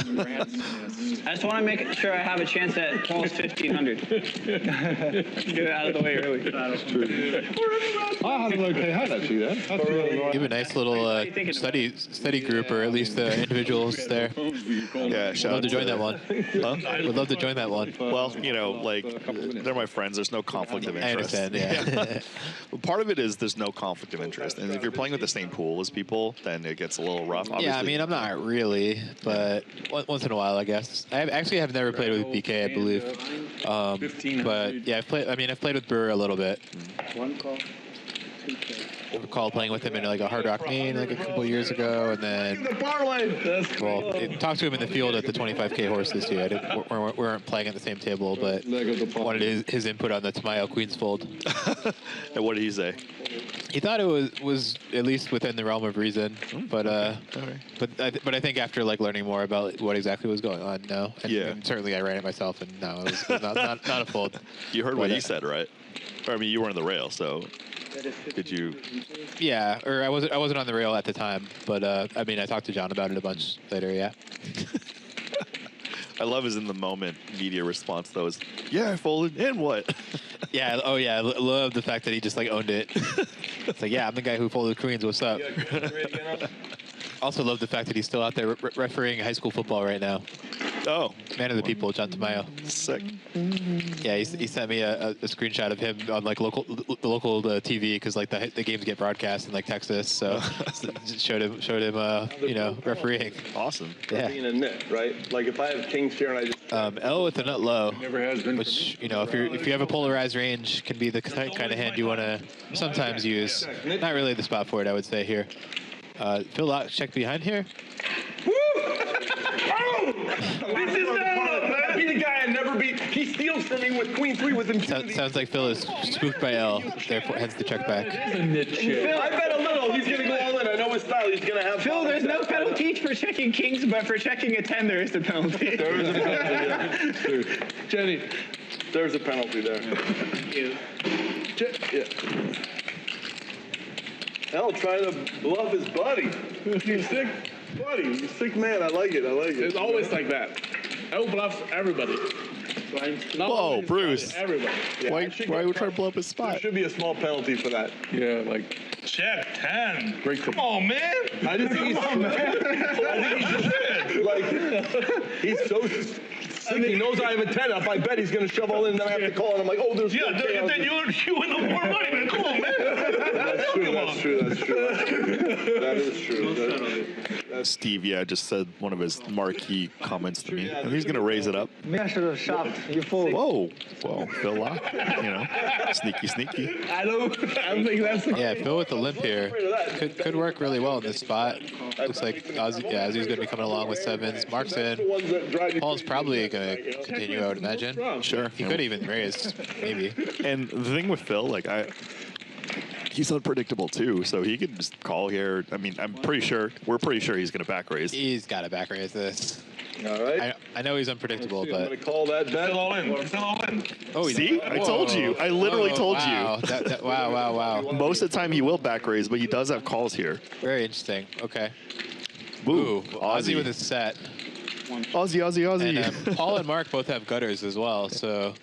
I just want to make sure I have a chance at Paul's 1500. Get it out of the way early. That's true. I had an okay hand actually there. You have a nice little study group, or at least individuals there. Yeah, Would love to join that one. Huh? Would love to join that one. Well, you know, like, they're my friends. There's no conflict of interest. I understand, yeah. Part of it is there's no conflict of interest. And if you're playing with the same pool as people, then it gets a little rough. Obviously. Yeah, I mean, I'm not really, but once in a while, I guess. I actually have never played with BK, I believe. But yeah, I've played with Brewer a little bit. One call. I recall playing with him in like a Hard Rock main like a couple years ago, and then talked to him in the field at the 25K horse this year. We weren't playing at the same table, but wanted his input on the Tamayo Queens fold. And what did he say? He thought it was at least within the realm of reason, but I think after like learning more about what exactly was going on, no. And certainly I ran it myself, and no, it was not a fold. You heard what he said, right? Or, I mean, you were in the rail, so did you? Yeah, or I wasn't on the rail at the time, but I mean, I talked to John about it a bunch later. Yeah. I love his in the moment media response though. Is yeah, I folded, and what? Yeah. Oh yeah. Love the fact that he just like owned it. It's like, yeah, I'm the guy who folded queens. What's up? Also love the fact that he's still out there refereeing high school football right now. Oh. Man of the people, John Tamayo. Sick. Yeah, he sent me a screenshot of him on like the local TV because like the games get broadcast in like Texas, so just showed him you know, refereeing. Awesome. Yeah. Being a nit, right? Like if I have kings here and I just L with the nut low, Never has been. which you know if you have a polarized range can be the kind of hand you want to sometimes use. Not really the spot for it, I would say here. Phil Lock check behind here. this is I beat a guy I never beat. He steals from me with queen 3 with impunity. Sounds like Phil is spooked by L, therefore hence the check back. Phil, I bet a little. He's gonna go all in. I know his style. He's gonna have. Phil, there's no penalty for checking kings, but for checking a 10, there is a penalty. There is a penalty. Yeah. Jenny, there's a penalty there. Thank you. Yeah. L trying to bluff his buddy. You sick, buddy? You sick man. I like it. I like it. It's always like that. L bluffs everybody. Not Whoa, only his Bruce. buddy, everybody. Yeah, Why I are we trying to blow up his There spot? should be a small penalty for that. Yeah, like Check 10. break the. Come on, man. I just think he's so sick. He knows I have a 10 up. I bet he's gonna shove all in, and then I have to call, and I'm like, oh, there's Yeah, no chaos. then you in the more money, man. Come on, man. That's true. That's true. That's true. That is true. That's Steve, yeah, just said one of his marquee comments to me. And he's going to raise it up. Me, I should have shopped. You fool. Whoa. Whoa. Phil Lock. You know, sneaky. I don't think that's. Yeah, Phil with the limp here could work really well in this spot. Looks like Ozzy's going to be coming along with sevens. Mark's in. Paul's probably going to continue, I would imagine. Sure. He could even raise, maybe. And the thing with Phil, like, he's unpredictable too, so he could just call here. I mean, we're pretty sure he's going to back raise. He's got to back raise this. all right. I know he's unpredictable, I'm but gonna call that bet. Still all in. Still all in. oh, See? I told you. I literally told wow. you. Wow. Most of the time he will back raise, but he does have calls here. Very interesting. Okay. Ooh, Ozzy with his set. Ozzy. And Paul and Mark both have gutters as well, so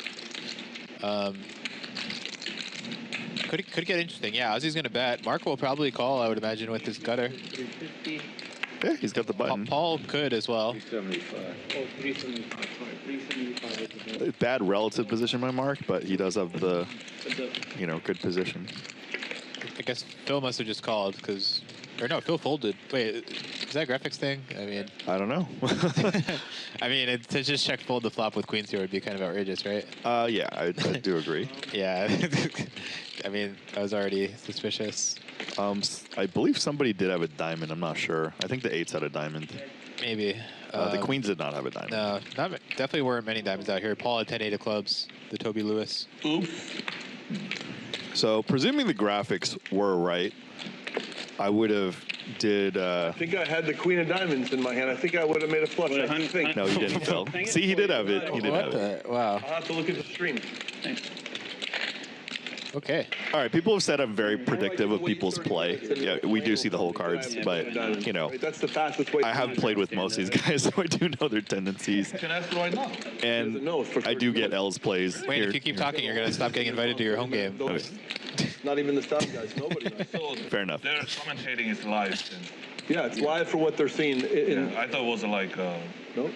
could get interesting. Yeah, Ozzy's going to bet. Mark will probably call, I would imagine, with his gutter. Yeah, he's got the button. Paul could as well. 375. Bad relative position by Mark, but he does have the, good position. I guess Phil must have just called because, or no, Phil folded. Wait, is that a graphics thing? I mean, I don't know. I mean, to just check fold the flop with queens here would be kind of outrageous, right? Yeah, I do agree. Yeah. I mean, that was already suspicious. I believe somebody did have a diamond. I'm not sure. I think the eights had a diamond. Maybe. The queens did not have a diamond. No, definitely weren't many diamonds out here. Paul had 10-8 of clubs, the Toby Lewis. Oops. So, presuming the graphics were right, I would have did. I think I had the queen of diamonds in my hand. I think I would have made a flush. I think. No, you didn't, Phil. See, he did have it. He did have it. Wow. I'll have to look at the stream. Okay. All right, people have said I'm very predictive of people's play. Yeah, we do see the whole cards, but, That's the fastest way. I have played with most of these guys, so I do know their tendencies. Can I ask what I know? And I do get L's plays. Wait, here. if you keep talking, you're going to stop getting invited to your home game. Okay. Not even the stop guys. Nobody knows. Fair enough. Their commentating is live. Yeah, it's live for what they're seeing. I thought it was like Nope.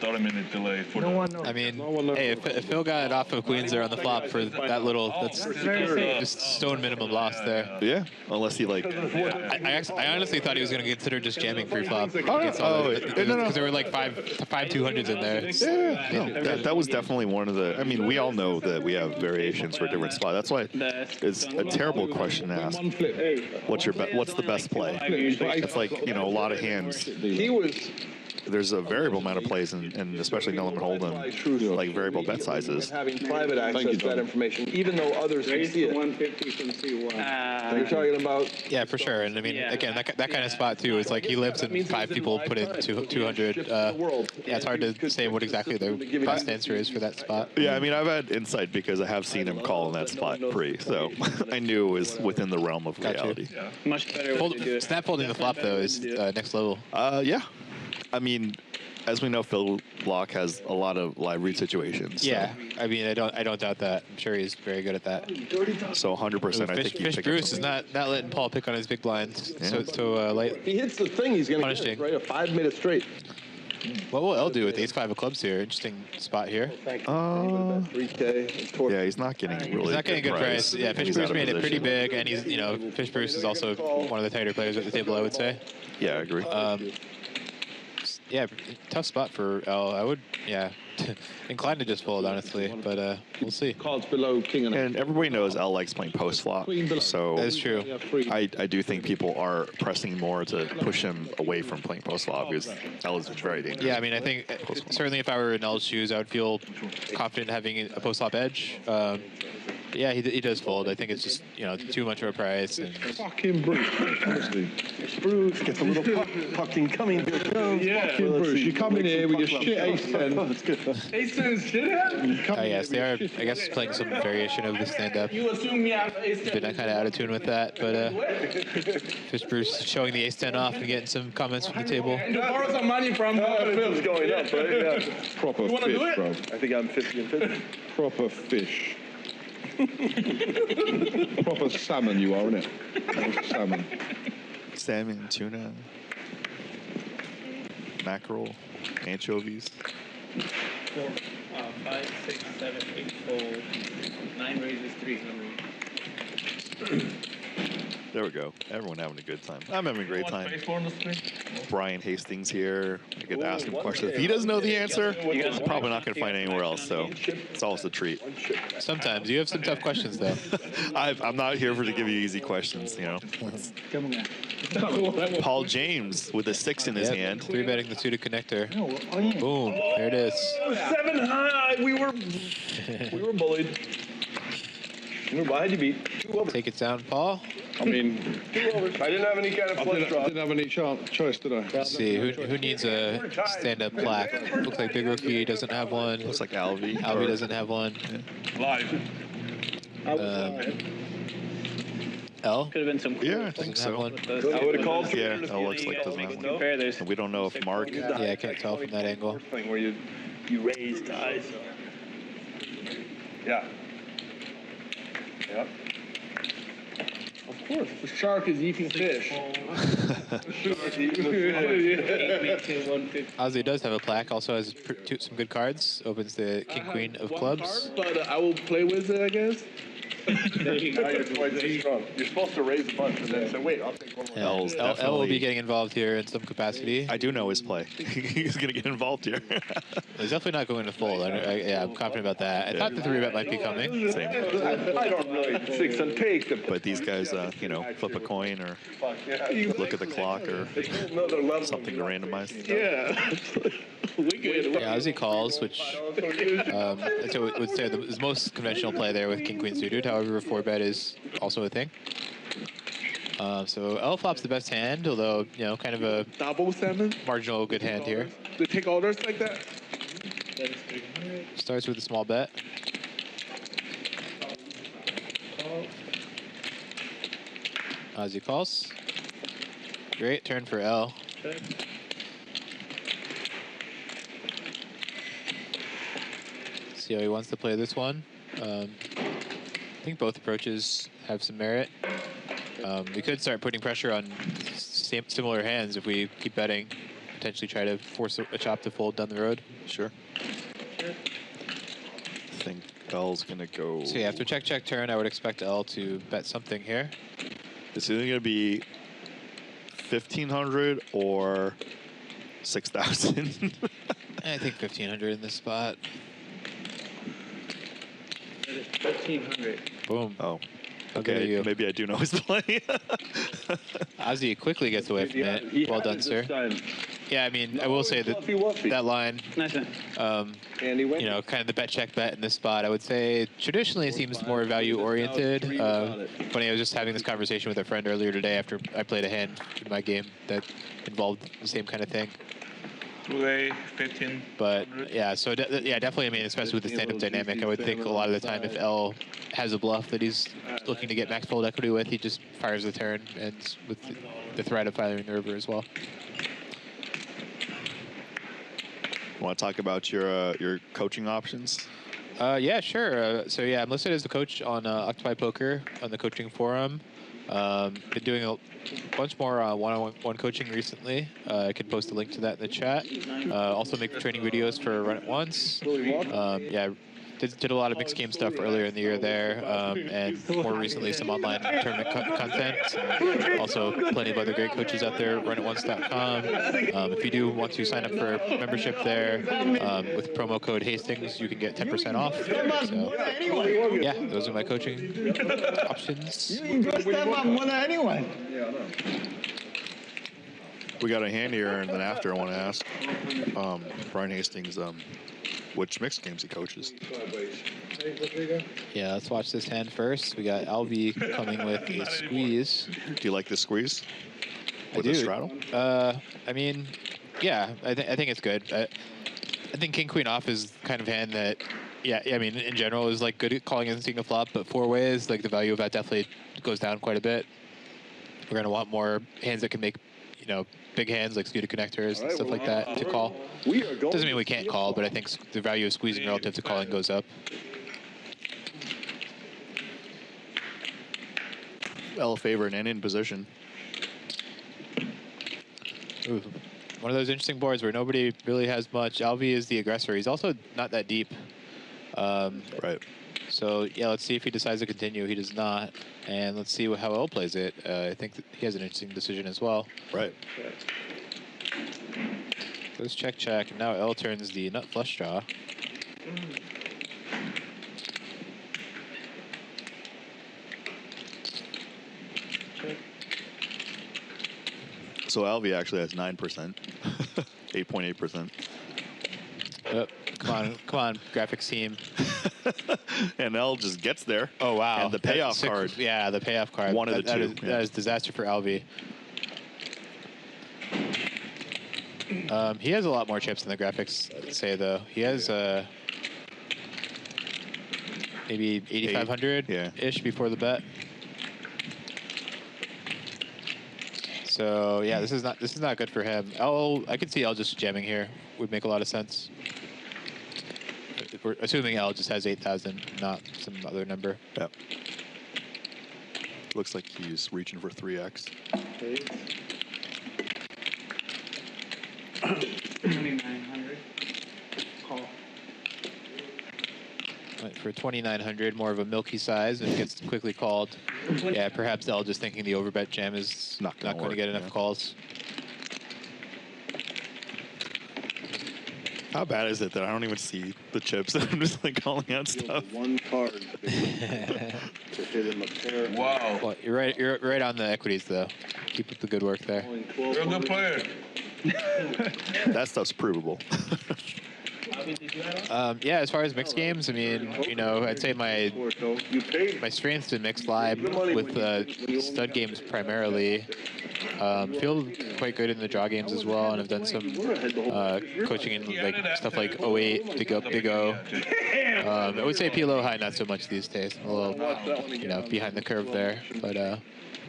30-minute delay for No one knows. I mean, hey, if Phil got it off of queens there on the flop for that little, that's just stone minimum loss there. Yeah, unless he like. I honestly thought he was going to consider just jamming pre-flop. No. Because there were like five 200s in there. Yeah, no, that was definitely one of the. I mean, we all know that we have variations for different spots. That's why it's a terrible question to ask. What's the best play? It's like a lot of hands. He was. There's a variable amount of plays, and especially no limit hold'em, like variable bet sizes. Having private access to that information, even though others can see it. 150 from C1. You're talking about. Yeah, for sure. And I mean, again, that kind of spot too is like he lives and 5 people put in 200. Yeah, it's hard to say what exactly the best answer is for that spot. Yeah, I mean, I've had insight because I have seen him call in that spot pre, so I knew it was within the realm of reality. Yeah. Much better way to do it. Snap folding the flop though is next level. Yeah. I mean, as we know, Phil Lock has a lot of live read situations. So. Yeah, I mean, I don't doubt that. I'm sure he's very good at that. So 100%, I think Fish Bruce is not letting Paul pick on his big blinds so late. If he hits the thing, he's going to get it, right? A 5-minute straight. What will L do with ace-5 of clubs here? Interesting spot here. 3K. Yeah, he's not getting really. He's not getting a good price. Yeah, Fish He's Bruce out of made it pretty position. big, and he's, Fish Bruce is also one of the tighter players at the table, I would say. Yeah, I agree. Yeah, tough spot for L. I would, inclined to just fold, honestly, but we'll see. Cards below king And everybody knows L likes playing post flop, so That is true. I do think people are pressing more to push him away from playing post flop because L is very dangerous. Yeah, I mean, I think certainly if I were in L's shoes, I would feel confident having a post flop edge. Yeah, he does fold. I think it's just too much of a price. And Fucking Bruce, honestly. Bruce gets a little fucking coming. Yeah. Fucking Bruce, you come in here with your shit ace-10. Ace-10 is shit out? Yes, they are, I guess, playing some variation of the stand-up. You assume me have ace-10. Been kind of out of tune with that, but Fish Bruce showing the ace-10 off and getting some comments from the table. And to borrow some money from Phil's going up, right? Yeah. Proper You wanna do fish, it? bro. I think I'm 50 and 50. Proper fish. Proper salmon you are, innit? Proper salmon. Salmon, tuna, mackerel, anchovies. 4, 5, 6, 7, 8 fold. 9 raises, 3 hundred. There we go. Everyone having a good time. I'm having a great time. Face on the screen? Brian Hastings here. I get to ask him questions. If he doesn't know the answer, he's probably not going to find it anywhere else. So it's always a treat. Sometimes. You have some tough questions, though. I'm not here to give you easy questions. Paul James with a 6 in his hand. 3-betting the suited connector. Boom. There it is. 7 high. We were bullied. We were behind you, beat. 2 over. Take it down, Paul. I mean, 2 over. I didn't have any kind of I flush draw. didn't have any choice, did I? Let's see, who needs a stand-up plaque? Looks like Big Rookie doesn't have one. Looks like Alvy. Alvy doesn't have one. Live. L? Could have been some. Yeah, I think Doesn't have so. one. I would have called. Yeah, it looks like doesn't have one. Compare, there's And we don't know if Mark. Yeah, I can't tell from that angle. Thing where you raised eyes. Yeah. Yep. Of course, the shark is eating fish. Ozzy does have a plaque, also has some good cards, opens the King Queen of clubs. But I will play with it, I guess. Now you're twice as strong. You're supposed to raise a bunch and then say, wait, I'll take one more. L's L will be definitely. getting involved here in some capacity. I do know his play. He's going to get involved here. He's definitely not going to fold. Yeah, I'm confident about that. I thought the 3-bet might be coming. Same. I don't really 6 and take them. But these guys, flip a coin or look at the clock or something to randomize. Yeah. Yeah, Ozzy calls, which I would say the most conventional play there with King Queen suited. However, a 4-bet is also a thing. So L flop's the best hand, although kind of a Double salmon? marginal good hand here. They take orders like that? Starts with a small bet. Ozzy calls. Great turn for L. See how he wants to play this one. I think both approaches have some merit. We could start putting pressure on similar hands if we keep betting. Potentially try to force a chop to fold down the road. Sure. I think L's going to go. So yeah, after check turn, I would expect L to bet something here. It's either going to be 1,500 or 6,000. I think 1,500 in this spot. 1,500. Boom. Oh. How good are Okay, you? maybe I do know his play. Ozzy quickly gets away from it. Well done, sir. Yeah, I mean, I will say that that line, Nice one. kind of the bet check bet in this spot, I would say traditionally it seems more value oriented. Funny, I was just having this conversation with a friend earlier today after I played a hand in my game that involved the same kind of thing. 2A, 15. But yeah, so definitely. I mean, especially with the stand-up dynamic, I would think a lot of the time if L has a bluff that he's looking to get max fold equity with, he just fires the turn and with the threat of firing the river as well. Want to talk about your coaching options? Yeah, sure. So yeah, I'm listed as the coach on Octopi Poker on the coaching forum. Been doing a bunch more one-on-one coaching recently. I can post a link to that in the chat. Also make training videos for Run It Once. Yeah, did a lot of mixed game stuff earlier in the year there, and more recently some online tournament content. And also plenty of other great coaches out there. RunItOnce.com. If you do want to sign up for membership there with promo code Hastings, you can get 10% off. So yeah, those are my coaching options. You enjoy step up more than anyone. We got a hand here, and then after I want to ask Brian Hastings which mixed games he coaches. Yeah, let's watch this hand first. We got Albi coming with a squeeze. Do you like this squeeze? With I do. a straddle? I mean, yeah, I think it's good. I think King Queen off is kind of hand that, yeah, I mean, in general is like good at calling and seeing a flop, but four ways, like the value of that definitely goes down quite a bit. We're gonna want more hands that can make, you know, big hands like suited connectors and stuff like that to call. Doesn't mean we can't call, but I think the value of squeezing relative to calling goes up. L favorite and in position. Ooh, one of those interesting boards where nobody really has much. Alvi is the aggressor. He's also not that deep. Right. So yeah, let's see if he decides to continue. He does not, and let's see how L plays it. I think he has an interesting decision as well. Right. Goes check, and now L turns the nut flush draw. So Alvi actually has 9%, 8.8%. Yep. Come on, graphics team. And L just gets there. Oh wow! And the payoff card. Yeah, the payoff card. One of the two. That is disaster for Alvi. He has a lot more chips than the graphics say, though. He has maybe 8,500-ish before the bet. So yeah, this is not good for him. I could see L just jamming here. Would make a lot of sense. If we're assuming L just has 8,000, not some other number. Yep. Looks like he's reaching for 3x. 2,900. Call. Went for 2,900, more of a milky size, and gets quickly called. Yeah, perhaps L just thinking the overbet jam is not going to get enough calls. How bad is it that I don't even see the chips? I'm just like calling out stuff. One card to hit him a pair. Wow. Well, you're right on the equities though. Keep up the good work there. You're a good player. That stuff's provable. Yeah, as far as mixed games, I mean, you know, I'd say my strengths in mixed lie with stud games primarily. Feel quite good in the draw games as well, and I've done some coaching in like stuff like 08, Big O. I would say PLO high not so much these days. I'm a little, you know, behind the curve there, but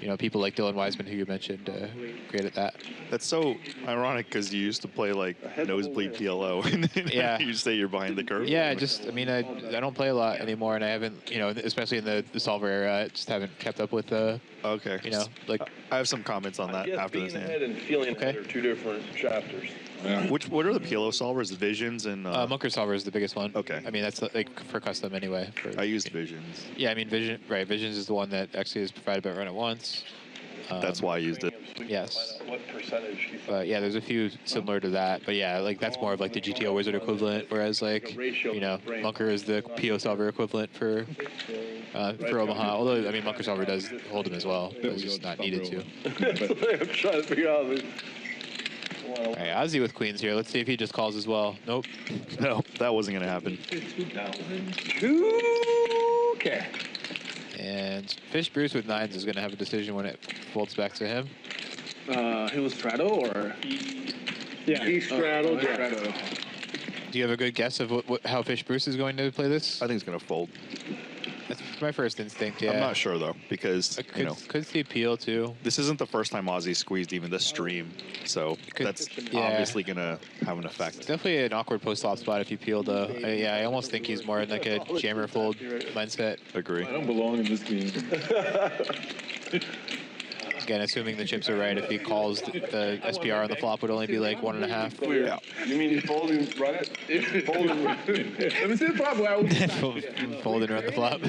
you know, people like Dylan Wiseman, who you mentioned, great at that. That's so ironic because you used to play like nosebleed PLO, and then yeah, you say you're behind the curve. Yeah, I mean, I don't play a lot anymore, and I haven't, you know, especially in the solver era, I just haven't kept up with the. Okay. You know, like I have some comments on that after this. Being ahead and feeling ahead are two different chapters. Yeah. What are the PLO solvers? Visions and Munker solver is the biggest one. Okay. I mean, that's like for custom anyway. I use Visions. Yeah, I mean Visions is the one that actually is provided by Run It Once. That's why I used it. Yes. What percentage? Yeah, there's a few similar to that, but yeah, like that's more of like the GTO Wizard equivalent, whereas like, you know, Munker is the PO solver equivalent for Omaha. Although I mean, Munker solver does hold him as well, but it's just not needed to. I'm trying to figure out. All right, Ozzy with queens here. Let's see if he just calls as well. Nope. No, that wasn't going to happen. 2K. And Fish Bruce with nines is going to have a decision when it folds back to him. He was straddle or? Yeah. He straddled. Straddle. Do you have a good guess of how Fish Bruce is going to play this? I think it's going to fold. That's my first instinct, yeah. I'm not sure, though, because, you know. Could see appeal, too. This isn't the first time Ozzy squeezed even this stream, so that's obviously going to have an effect. It's definitely an awkward post-flop spot if you peel, though. Yeah, I almost think he's more in like a jammer fold mindset. Agree. I don't belong in this game. Again, assuming the chips are right, if he calls the SPR on the flop would only be like 1.5. Yeah. You mean you fold and run it? Fold and run it. Let me see the flop. Fold and run the flop.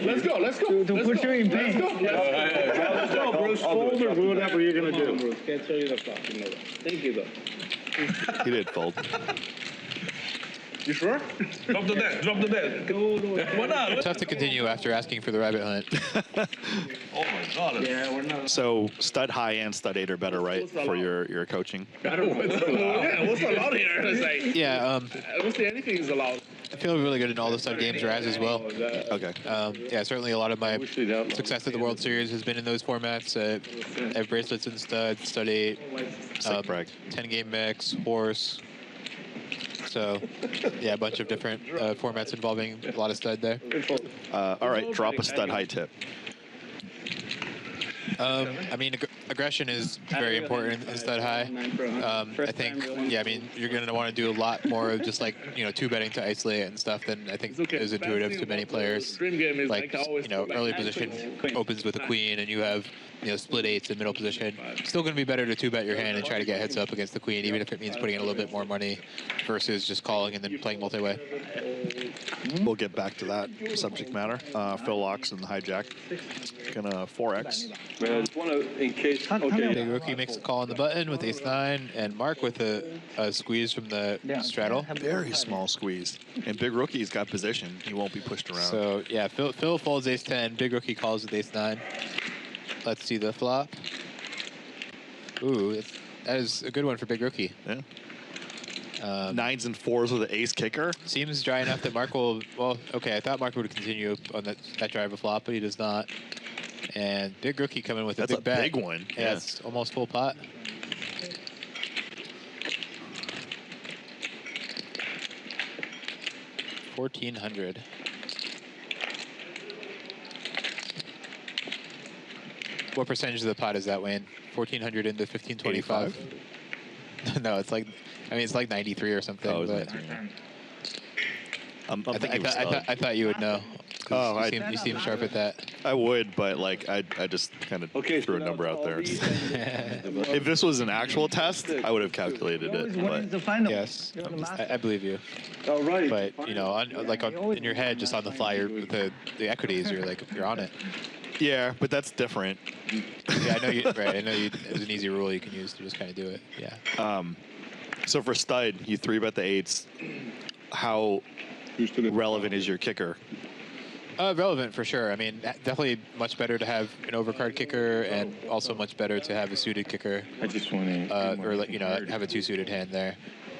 Let's go. Let's go. To put you in pain. Let's go, Bruce. Fold or whatever you're gonna do. Bruce, can't show you the flop. You know that. Thank you, though. He did fold. You sure? Drop the deck. Drop the deck. Why not? Tough to continue after asking for the rabbit hunt. Oh my God. Yeah, we're not. So stud high and stud 8 are better, right, for your coaching? Yeah, what's allowed here? It's like, Yeah, I don't see anything is allowed. I feel really good in all the stud games Raz as well. Okay. Yeah, certainly a lot of my success at the World Series has been in those formats. I have bracelets and studs, stud 8, 10-game mix, horse. So, yeah, a bunch of different formats involving a lot of stud there. All right, drop a stud high tip. I mean, aggression is very important in stud high. I think, yeah, I mean, you're going to want to do a lot more of just like, you know, 2-betting to isolate and stuff than I think is intuitive to many players. Like, you know, early position opens with a queen and you have, you know, split 8s in middle position. Still going to be better to 2-bet your hand and try to get heads up against the queen, even if it means putting in a little bit more money versus just calling and then playing multi-way. We'll get back to that subject matter. Phil locks and the hijack. Gonna 4x. Man, I just want to, in case. Okay. Big rookie makes a call on the button with ace-9, and Mark with a squeeze from the straddle. Very small squeeze. And big rookie's got position. He won't be pushed around. So, yeah, Phil folds ace-10. Big rookie calls with ace-9. Let's see the flop. Ooh, that is a good one for big rookie. Yeah. 9s and 4s with an ace kicker. Seems dry enough that Mark will, well, okay, I thought Mark would continue on that drive of flop, but he does not. And big rookie coming with a big bet. That's a big one. Yeah, it's almost full pot. $1,400. What percentage of the pot is that, Wayne? 1,400 into 1,525? No, it's like, I mean, it's like 93 or something. Oh, but I thought you would know. Oh, you seem sharp at that. I would, but like I just kind of threw a number out there. If this was an actual test, I would have calculated it. But yes, I believe you. All right. But you know, in your head, just on the fly, the equities, you're on it. Yeah, but that's different. Yeah, I know you. Right, I know you. It's an easy rule you can use to just kind of do it. Yeah. So for stud, you 3-bet the 8s. How relevant is your kicker? Relevant for sure. I mean, definitely much better to have an overcard kicker, and also much better to have a suited kicker. I just want to, or you know, have a 2-suited hand there.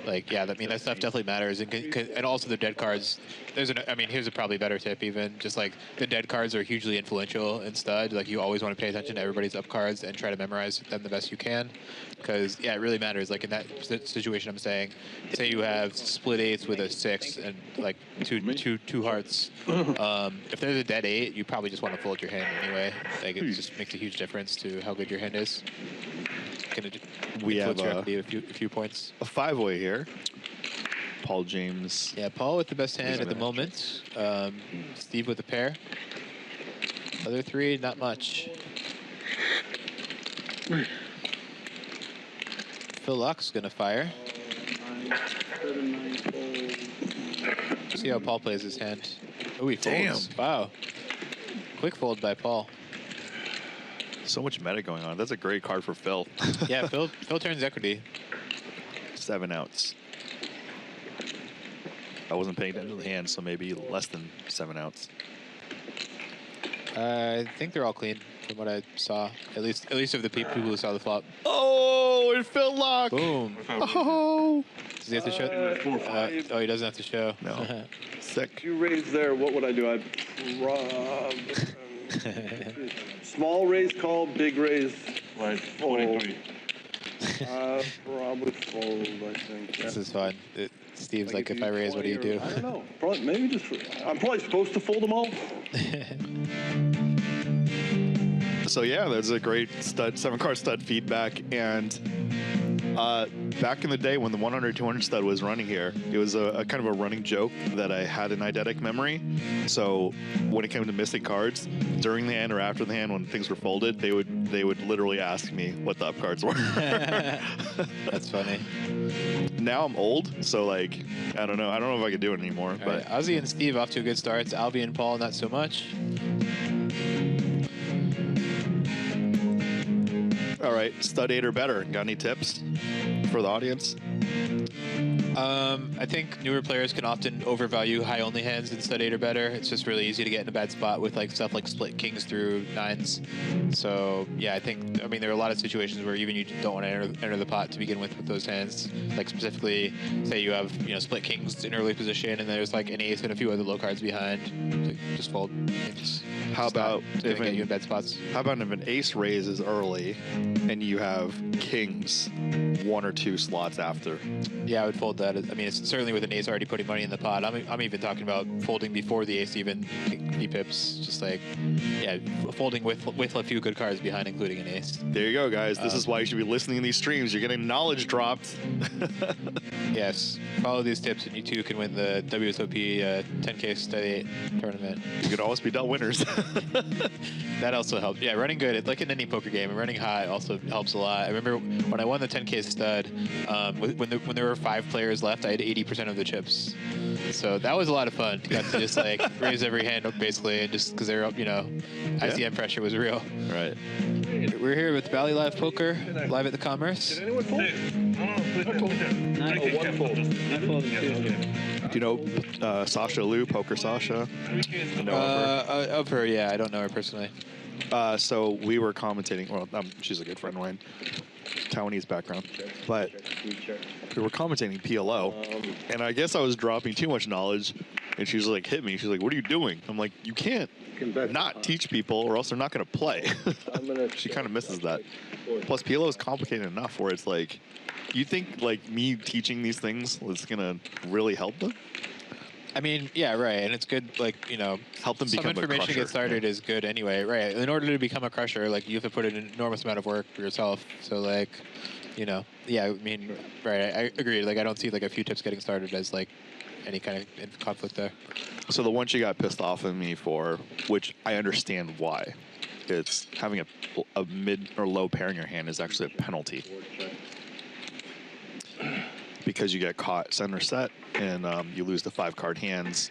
Like, yeah, I mean, that stuff definitely matters, and also the dead cards. I mean, here's a probably better tip. Even just like the dead cards are hugely influential in stud. Like, you always want to pay attention to everybody's up cards and try to memorize them the best you can, because yeah, it really matters. Like in that situation, I'm saying, say you have split 8s with a 6 and like two hearts. If there's a dead 8, you probably just want to fold your hand anyway. Like, it just makes a huge difference to how good your hand is. We have a few points. A 5-way here. Paul James. Yeah, Paul with the best hand at the moment. Steve with a pair. Other 3, not much. Phil Locke's gonna fire. See how Paul plays his hand. Oh, he folds. Damn. Wow. Quick fold by Paul. So much meta going on. That's a great card for Phil. Yeah, Phil turns equity. 7 outs. I wasn't paying attention to the hand, so maybe less than 7 outs. I think they're all clean from what I saw. At least of the people who saw the flop. Oh, and Phil Lock. Boom. Oh. Does he have to show? Oh, he doesn't have to show. No. Sick. If you raise there, what would I do? I'd small raise call, big raise. Like 23. Probably fold, I think. This is fun. Steve's like, if I raise, what do you do? I don't know. Probably, maybe just. I'm probably supposed to fold them all. So yeah, there's a great 7-card stud feedback, and Back in the day when the 100, 200 stud was running here, it was a kind of a running joke that I had an eidetic memory. So when it came to missing cards, during the hand or after the hand when things were folded, they would literally ask me what the up cards were. That's funny. Now I'm old, so like I don't know if I could do it anymore. All But right, Ozzy and Steve off to a good start. Albie and Paul not so much. all right, stud 8 or better. Got any tips for the audience? I think newer players can often overvalue high only hands in stud 8 or better. It's just really easy to get in a bad spot with like stuff like split kings through 9s. So yeah, I mean there are a lot of situations where even you don't want to enter the pot to begin with those hands. Like specifically, say you have split kings in early position and there's like an ace and a few other low cards behind. So just fold. How about if get you in bad spots? How about if an ace raises early and you have kings 1 or 2 slots after? Yeah, I would fold that. I mean, it's certainly with an ace already putting money in the pot. I'm even talking about folding before the ace even pips. Just like, yeah, folding with a few good cards behind, including an ace. There you go, guys. This is why you should be listening to these streams. You're getting knowledge dropped. Yes. Follow these tips and you too can win the WSOP 10K Study 8 tournament. You could always be dealt winners. That also helps. Yeah, running good, like in any poker game, running high also helps a lot. I remember when I won the 10K stud, when there were 5 players left, I had 80% of the chips. So that was a lot of fun. Got to just like raise every hand up basically, and just because they're up, ICM pressure was real. Right. We're here with Bally Live Poker, live at the Commerce. Did anyone fold? One fold. Do you know Sasha Liu, Poker Sasha? You know Of her, yeah. I don't know her personally. So we were commentating. Well, she's a good friend of mine. Taiwanese background. But we were commentating PLO. And I guess I was dropping too much knowledge. And she was like, hit me. She's like, what are you doing? I'm like, you can't not teach people or else they're not going to play. She kind of misses that. Plus, PLO is complicated enough where it's like, you think like me teaching these things is going to really help them? I mean, yeah, right, and it's good, like, help them become a crusher. Some information to get started is good anyway, right? In order to become a crusher, like, you have to put in an enormous amount of work for yourself. So, like, yeah, I mean, right, I agree. Like, I don't see, like, a few tips getting started as, like, any kind of conflict there. So the one she got pissed off at me for, which I understand why, it's having a mid or low pair in your hand is actually a penalty. Because you get caught center set and you lose the 5-card hands.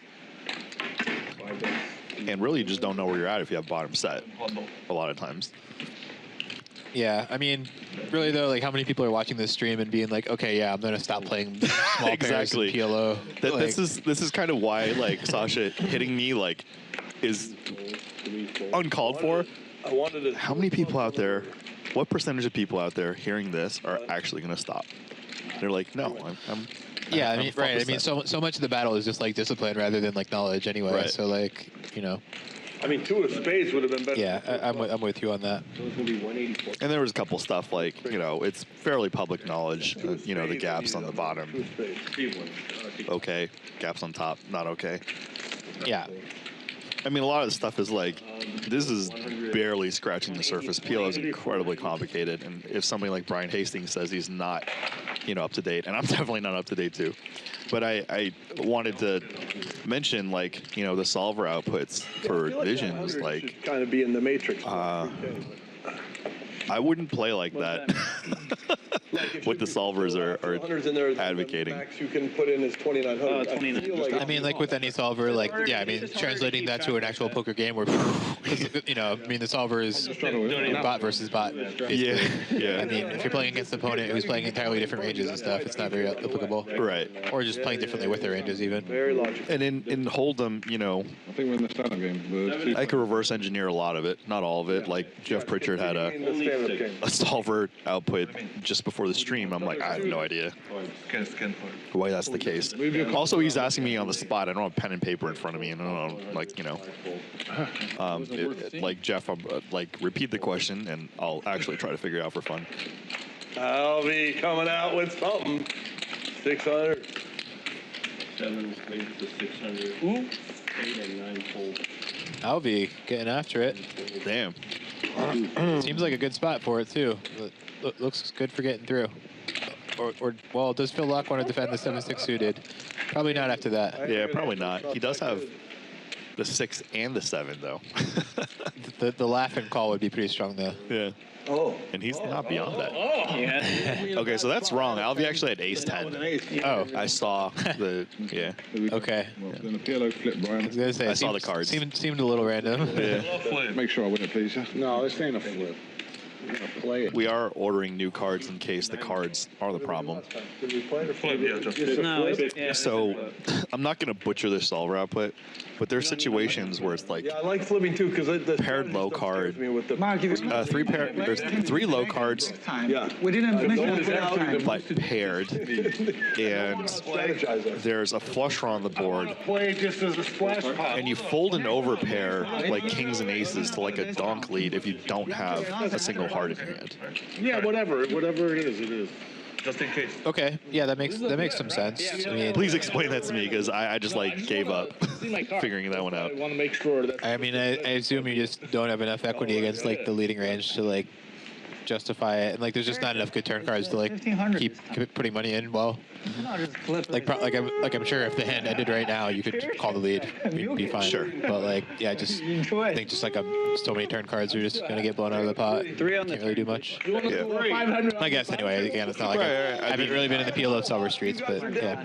And really you just don't know where you're at if you have bottom set a lot of times. Yeah, I mean, really though, like how many people are watching this stream and being like, okay, yeah, I'm gonna stop playing small pairs in PLO. This is kind of why like Sasha hitting me like is uncalled for. How many people out there, what percentage of people out there hearing this are actually gonna stop? They're like, no, I'm yeah, I mean, right. I mean, so much of the battle is just like discipline rather than like knowledge anyway. Right. So like, I mean, 2 of spades would have been better. Yeah, I'm with you on that. And there was a couple stuff like, it's fairly public knowledge, the gaps on the bottom. Okay, gaps on top, not okay. Yeah. I mean, a lot of the stuff is like, this is barely scratching the surface. PLO is incredibly complicated, and if somebody like Brian Hastings says he's not, up to date, and I'm definitely not up to date too, but I wanted to mention like, the solver outputs for visions, like kind of be in the matrix. I wouldn't play like that. What the solvers are advocating. Max you can put in is 2900. I mean, like with any solver, like, yeah, I mean, translating that to an actual poker game where, I mean, the solver is bot versus bot. Basically. Yeah. I mean, if you're playing against an opponent who's playing entirely different ranges and stuff, it's not very applicable. Right. Or just playing differently with their ranges even. Very logical. And in Hold'em, I think we're in the stand-up game. I could reverse engineer a lot of it, not all of it. Like Jeff Pritchard had a solver output just before the stream. I'm like, I have no idea why that's the case. Also, he's asking me on the spot. I don't have pen and paper in front of me, and I don't like, like Jeff, like repeat the question, and I'll actually try to figure it out for fun. I'll be coming out with something. 600. 7 maybe to 600. 8 and 9 fold. I'll be getting after it. Damn. Seems like a good spot for it too. Looks good for getting through. or well, does Phil Lock want to defend the 7-6 suited? Probably not after that. Yeah, probably not. He does have the 6 and the 7 though. The laugh and call would be pretty strong though. Yeah. Oh. And he's not beyond that. Yeah. Okay, so that's wrong. Alvy actually had ace 10. Oh, I saw the, yeah. okay. Then a PLO flip, I Brian. was gonna say I saw the cards. Seemed a little random. Yeah. Make sure I win it, please. Yeah? No, this ain't a flip. We're gonna play it. We are ordering new cards in case the cards are the problem. Did we play it or Flip, yeah, just No, yeah. So I'm not going to butcher the solver output, but there's situations where it's like Yeah, I like flipping too because the paired low card. with the Mark, if There's 3 low cards, Yeah. we didn't mention Don't it put last out time. but paired, and strategize us. there's a flush draw on the board, Play just as a splash pop. and you fold an overpair like kings and aces to like a donk lead if you don't have a single heart in your hand. Yeah, whatever it is, it is. just in case. Okay, yeah, that makes some sense. I mean, Please explain that to me because I just like gave up figuring that one out. I want to make sure that. I mean, I assume you just don't have enough equity against like the leading range to like justify it, and like there's just not enough good turn cards to like 1500. keep putting money in. Well, No, just flip like I'm sure if the hand ended right now, you could call the lead, we'd be fine. Sure. But like, yeah, just I think just like so many turn cards are just gonna get blown out of the pot. 3 on the Can't really do much. Yeah. I guess anyway. Again, it's not like I haven't really been in the PLO solver streets, but yeah.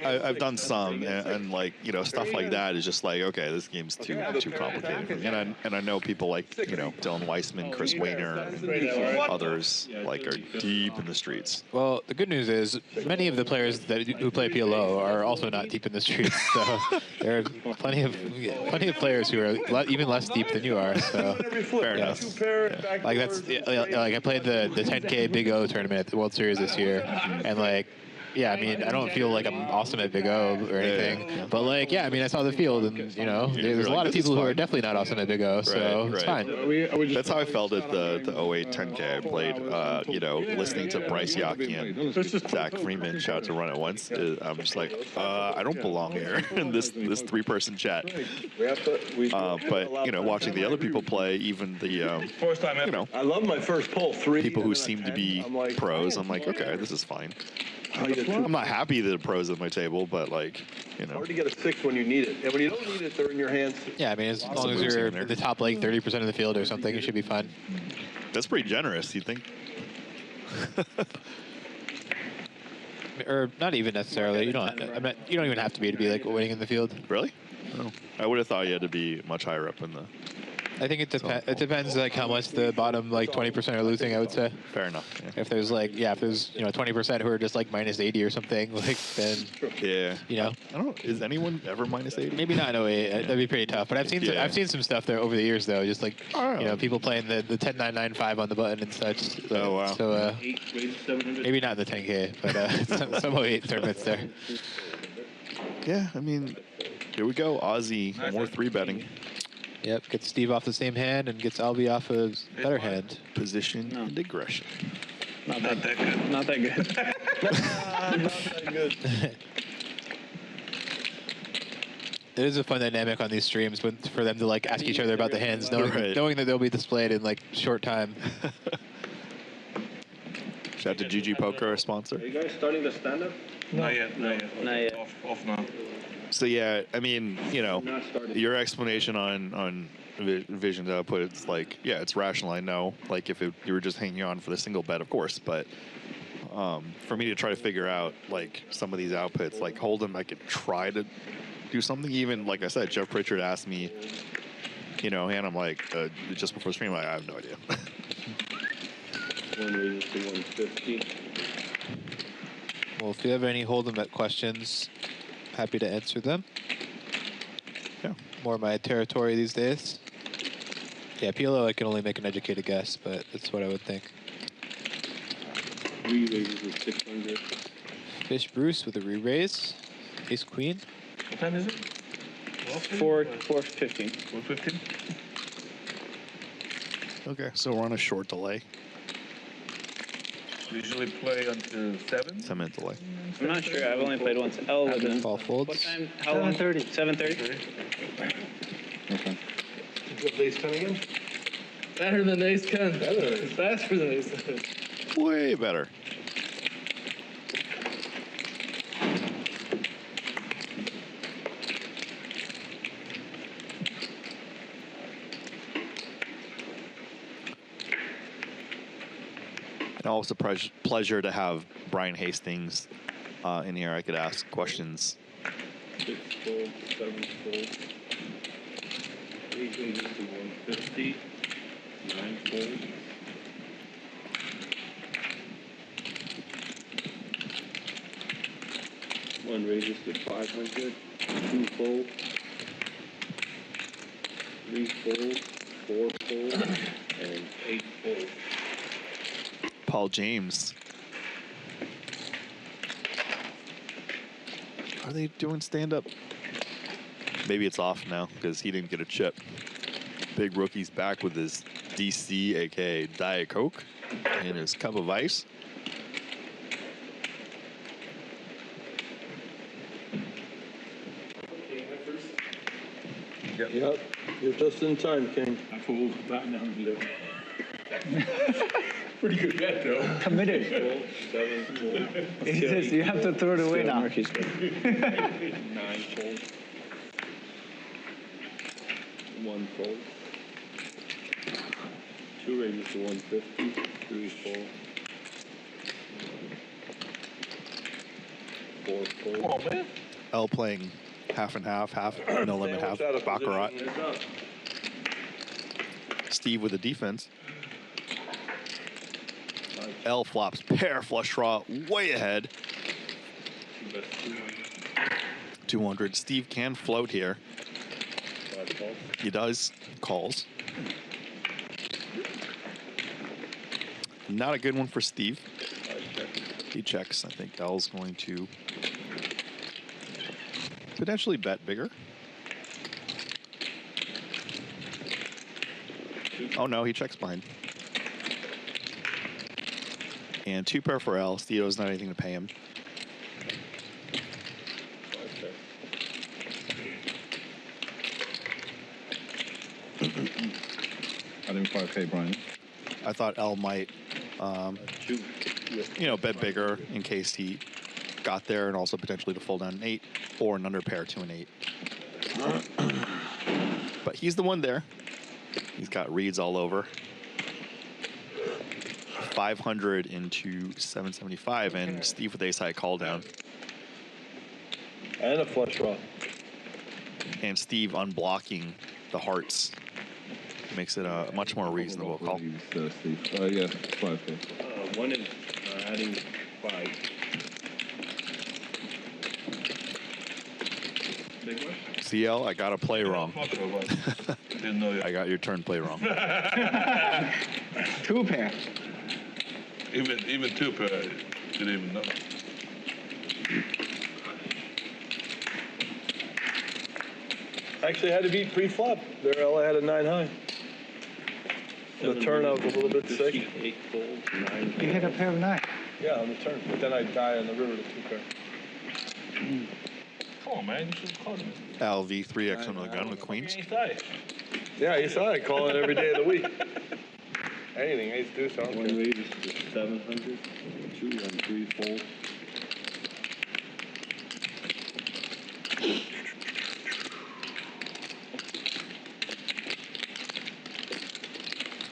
I've done some, and like stuff like that is just like, okay, this game's too complicated for me. And I know people like Dylan Weissman, Chris Wayner, and others like are deep in the streets. Well, the good news is many of the players who play PLO are also not deep in the streets. So there are plenty of players who are even less deep than you are. So Fair enough. like that's like I played the 10K Big O tournament at the World Series this year, and like. Yeah, I mean, I don't feel like I'm awesome at Big O or anything, but like, yeah, I mean, I saw the field, and there's a lot of people who are definitely not awesome at Big O, so it's fine. That's how I felt at the 08 10K. I played, listening to Bryce Yaki and Zach Freeman shout to Run It Once. I'm just like, I don't belong here in this 3-person chat. But watching the other people play, even the First time ever. I love my first pull, 3. people who seem to be pros, I'm like, okay, this is fine. I'm not happy that the pros at my table, but like, Hard to get a 6 when you need it, and when you don't need it, they're in your hands. Yeah, I mean, as long as you're in the top like 30% of the field or something, you should be fine. That's pretty generous, you think? Or not even necessarily. You don't even have to be like winning in the field. Really? Oh. I would have thought you had to be much higher up in the. I think it depends. It depends like how much the bottom like 20% are losing. I would say. Fair enough. Yeah. If there's 20% who are just like minus 80 or something, like then yeah. I don't. Is anyone ever minus 80? Maybe not in 08. That'd be pretty tough. But I've seen some stuff there over the years though. Just like people playing the 10-9-9-5 on the button and such. So, oh wow. So maybe not in the 10K, but some 08 tournaments there. Yeah, I mean, here we go. Aussie, more 3-betting. Yep, gets Steve off the same hand and gets Albie off a better hand. Position and aggression. Not that good. Not that good. Not that good. It is a fun dynamic on these streams for them to like ask each other about the hands, knowing that they'll be displayed in like short time. Shout out to Ggpoker, our sponsor. Are you guys starting the stand-up? Not yet. Not yet. Off now. So yeah, I mean, your explanation on Vision's output, it's like, yeah, it's rational. I know, like if you were just hanging on for the single bet, of course, but for me to try to figure out like some of these outputs, like Hold'em, I could try to do something. Even like I said, Jeff Pritchard asked me, and I'm like, just before the stream, I have no idea. 1 raises to 150. Well, if you have any Hold'em bet questions, happy to answer them. Yeah. More my territory these days. Yeah, PLO, I can only make an educated guess, but that's what I would think. 3 raises to 600. Fish Bruce with a re-raise. Ace Queen. What time is it? 4:15. 4:15. Okay, so we're on a short delay. Usually play until 7. 10-minute delay. I'm not sure. I've only played once. Fall folds. What time? How long? 7:30. 7:30. Okay. Did you have ace 10 again? Better than ace 10. Faster than ace 10. Way better. Always a pleasure to have Brian Hastings in here. I could ask questions. 6 fold, 7 fold, 8 raises to 150, 9 fold. 1 raises to 500, 2 fold, 3 fold, 4 fold, and 8 fold. Paul James. Are they doing stand-up? Maybe it's off now because he didn't get a chip. Big Rookie's back with his DC, aka Diet Coke, and his cup of ice. Yep. You're just in time, King. I fold that now and live. Pretty good bet, though. Committed. 7 fold, He says you have to throw it away now. 9 fold, 1 fold, 2 raises to 150, 3 fold, 4 fold. Come on, man. L playing half and half, no limit, half baccarat. Steve with the defense. L flops pair flush draw way ahead. 200. Steve can float here. He does. Calls. Not a good one for Steve. He checks. I think L's going to potentially bet bigger. Oh no, he checks behind. And 2 pair for L. Theo's not anything to pay him. I didn't 5K, Brian. I thought L might, bet bigger in case he got there, and also potentially to fold down an 8 or an under pair to an 8. But he's the one there. He's got reads all over. 500 into 775, and Steve with ace high call down. And a flush draw. And Steve unblocking the hearts makes it a much more reasonable call. Steve. Yeah, 5K. One is adding 5. Big one? CL, I got to play wrong. Didn't know I got your turn play wrong. 2 pair. Even 2 pair, didn't even know. Actually, had to beat pre-flop. There, Ella had a 9 high. The turn, I was a little bit sick. 8 fold, 9 You hit a pair of 9. Yeah, on the turn. But then I die on the river to 2 pair. Come on, man. You should have called him. LV 3x on the gun with queens. Yeah, you saw I call it every day of the week. Anything, ace deuce, I don't 1 care. raises to 700, 2 and 3 fold.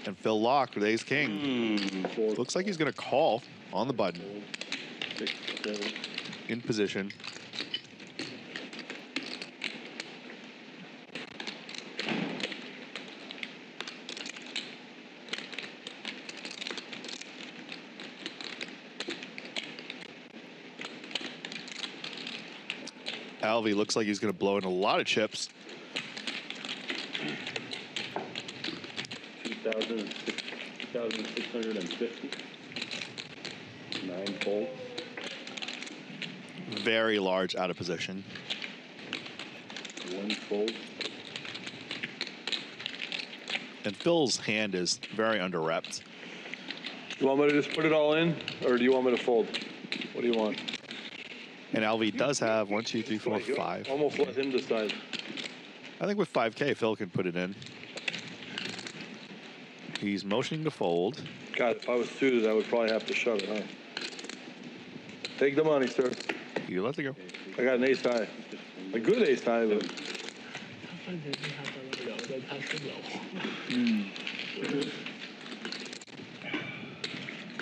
And Phil locked with ace king. Looks like he's going to call on the button. 6, 7. In position. Alvy looks like he's going to blow in a lot of chips. 2,650. 9 fold. Very large out of position. 1 fold. And Phil's hand is very under-repped. You want me to just put it all in, or do you want me to fold? What do you want? And Alvy does have 1, 2, 3, 4, 5. Almost let him decide. I think with 5K, Phil can put it in. He's motioning to fold. God, if I was suited, I would probably have to shove it, huh? Take the money, sir. You let it go. I got an ace high. A good ace high, but...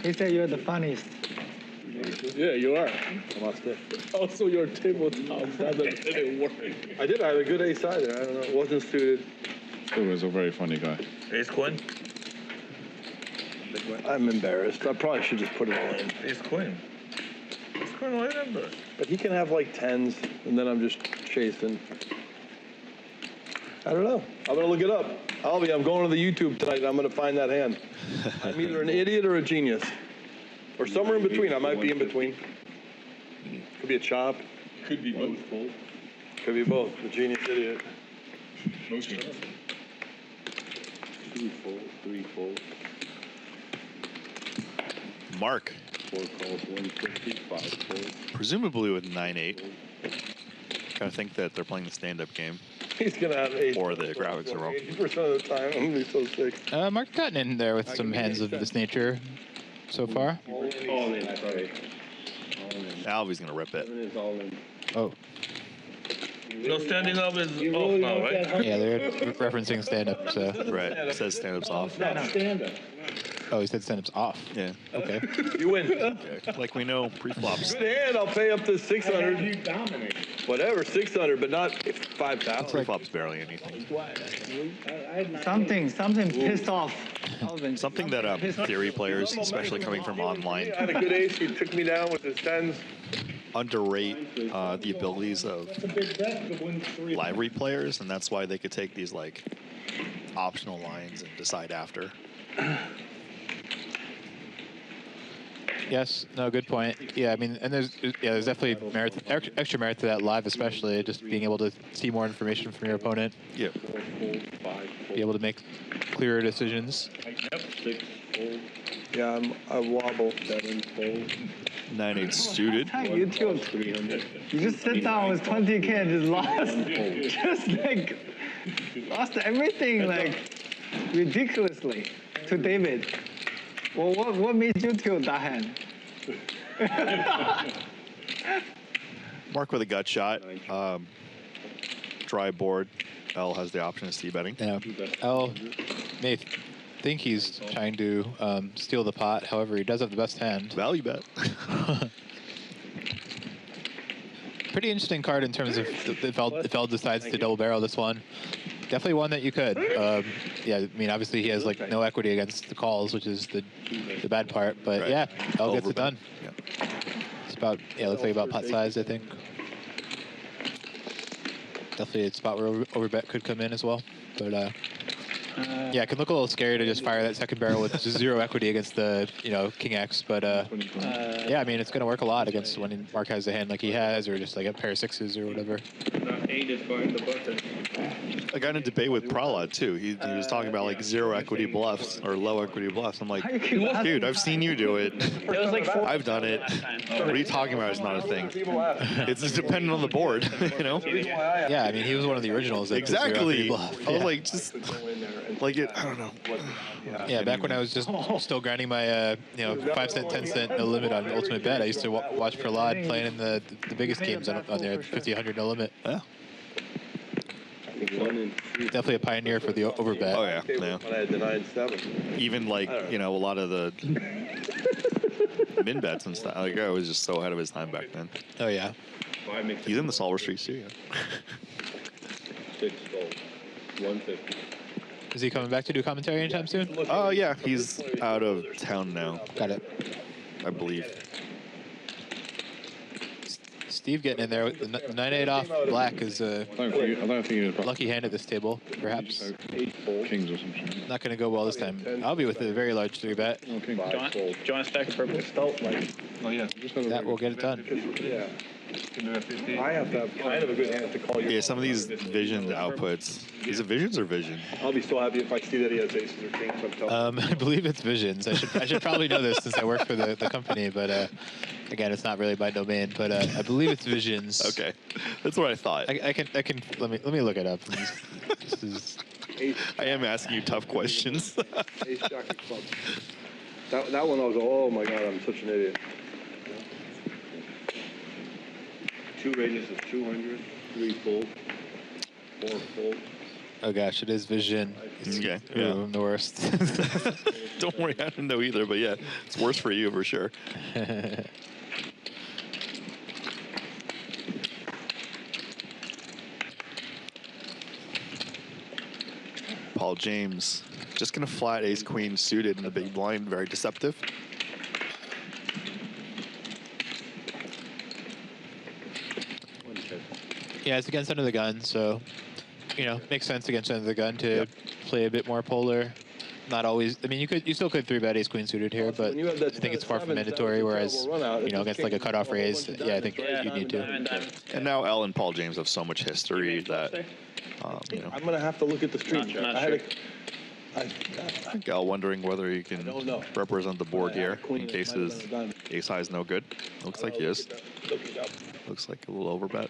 He said you're the funniest. Yeah, you are. Also, your tabletop didn't work. I did. I had a good ace side there. I don't know. It wasn't suited. Still is a very funny guy. Ace queen. I'm embarrassed. I probably should just put it all in. Ace queen. Ace queen, why number? But he can have like 10s, and then I'm just chasing. I don't know. I'm gonna look it up. I'm going to the YouTube tonight, and I'm gonna find that hand. I'm either an idiot or a genius, or somewhere in between. I might be in between. Could be a chop. Could be both, fold. Could be both. The genius idiot. Most of them. 2 fold, 3 fold. Mark. 4 calls, 150, 5 fold. Presumably with 9-8. Kind of think that they're playing the stand-up game. He's gonna have 8. Or the graphics are wrong. 80% of the time, I'm gonna be so sick. Mark gotten in there with some hands of this nature so far. All in, that's right. All in. Alvy's gonna rip it. 7 is all in. Oh. No, standing up is off now, right? Yeah, they're referencing stand-up, so. Right. It says stand-up's off. Stand-up. Oh, he said stand-up's off. Yeah. Okay. You win. Like we know pre-flops. Good hand. I'll pay up to 600. You dominate. Whatever, 600, but not 5,000. Pre-flops barely anything. Something pissed off Alvin. Something that theory players, especially coming from online, I had a good ace. He took me down with his 10s. underrate the abilities of library players, and that's why they could take these like optional lines and decide after. Yes. No. Good point. Yeah. I mean, and there's definitely merit, extra merit to that live, especially just being able to see more information from your opponent. Yeah. 4 fold, 5 fold. Be able to make clearer decisions. 6 fold, Yeah, I wobble. 7 fold. 9-8 suited. You tilt. 300. You just sit down with 20K and just lost. Just like lost everything like ridiculously to David. Well, what made you tilt that hand? Mark with a gut shot. Dry board. L has the option of c-betting. Yeah. L may think he's trying to steal the pot. However, he does have the best hand. Value bet. Pretty interesting card in terms of if L decides to double barrel this one. Definitely one that you could. Yeah, I mean, obviously he has like no equity against the calls, which is the bad part. But Right. yeah, L gets it done. Yeah. It's about looks like about pot size, I think. Definitely a spot where overbet could come in as well. But yeah, it can look a little scary to just fire that second barrel with just 0 equity against the King X. But yeah, I mean, it's gonna work a lot against when Mark has a hand like he has, or just like a pair of 6s or whatever. 8 is going to button. I got in a debate with Prahlad too. He was talking about like 0 equity bluffs or low equity bluffs. I'm like, dude, I've seen you do it. It was like 4. I've done it. What are you talking about? It's not a thing. It's just dependent on the board, you know? Yeah, I mean, he was one of the originals. That did 0 equity Exactly. bluff. I was Yeah. like, just like it. I don't know. Yeah, back when I was just still grinding my 5 cent, 10 cent no limit on Ultimate Bet, I used to watch Prahlad playing in the biggest games on there, 50, 100 no limit. Yeah. Definitely a pioneer for the overbet. Oh yeah. When I had the 9-7. Even like a lot of the min bets and stuff. Like I was just so ahead of his time back then. Oh yeah. He's in the Solver Street studio. 6 fold, 150. Is he coming back to do commentary anytime soon? Oh yeah, he's out of town now. Got it. I believe. Steve getting in there with the 9-8 off black is a I don't think he was lucky hand at this table, perhaps. 8 fold. Kings or something. Not going to go well this time. I'll be with a very large 3-bet. Oh, king. 5 fold. Do you want to stack a purple? Oh, yeah. That will get it done. Yeah. I have to have kind of a good hand to call you. Yeah, some of these vision outputs. Is it visions or vision? I'll be so happy if I see that he has aces or kings. I'm telling I believe it's visions. I should probably know this since I work for the company, but again, it's not really my domain. But I believe it's visions. Okay, that's what I thought. I can let me look it up. This is I am asking you tough questions. Ace jack of clubs. That one I'll go, oh my god, I'm such an idiot. 2 radius is 200, 3 fold, 4 fold. oh gosh, it is vision. Okay. Ooh, I'm the worst. Don't worry, I don't know either, but yeah, it's worse for you for sure. Paul James just gonna flat ace queen suited in the big blind, very deceptive. Yeah, it's against under the gun, so makes sense against under the gun to play a bit more polar. Not always. I mean, you still could 3-bet ace queen suited here, but I think it's far from mandatory. Whereas against like a cutoff raise, yeah, I think you need to. And now Elle and Paul James have so much history that I'm gonna have to look at the stream. I think Elle wondering whether he can represent the board here in case his ace high is no good. Looks like he is. Looks like a little overbet.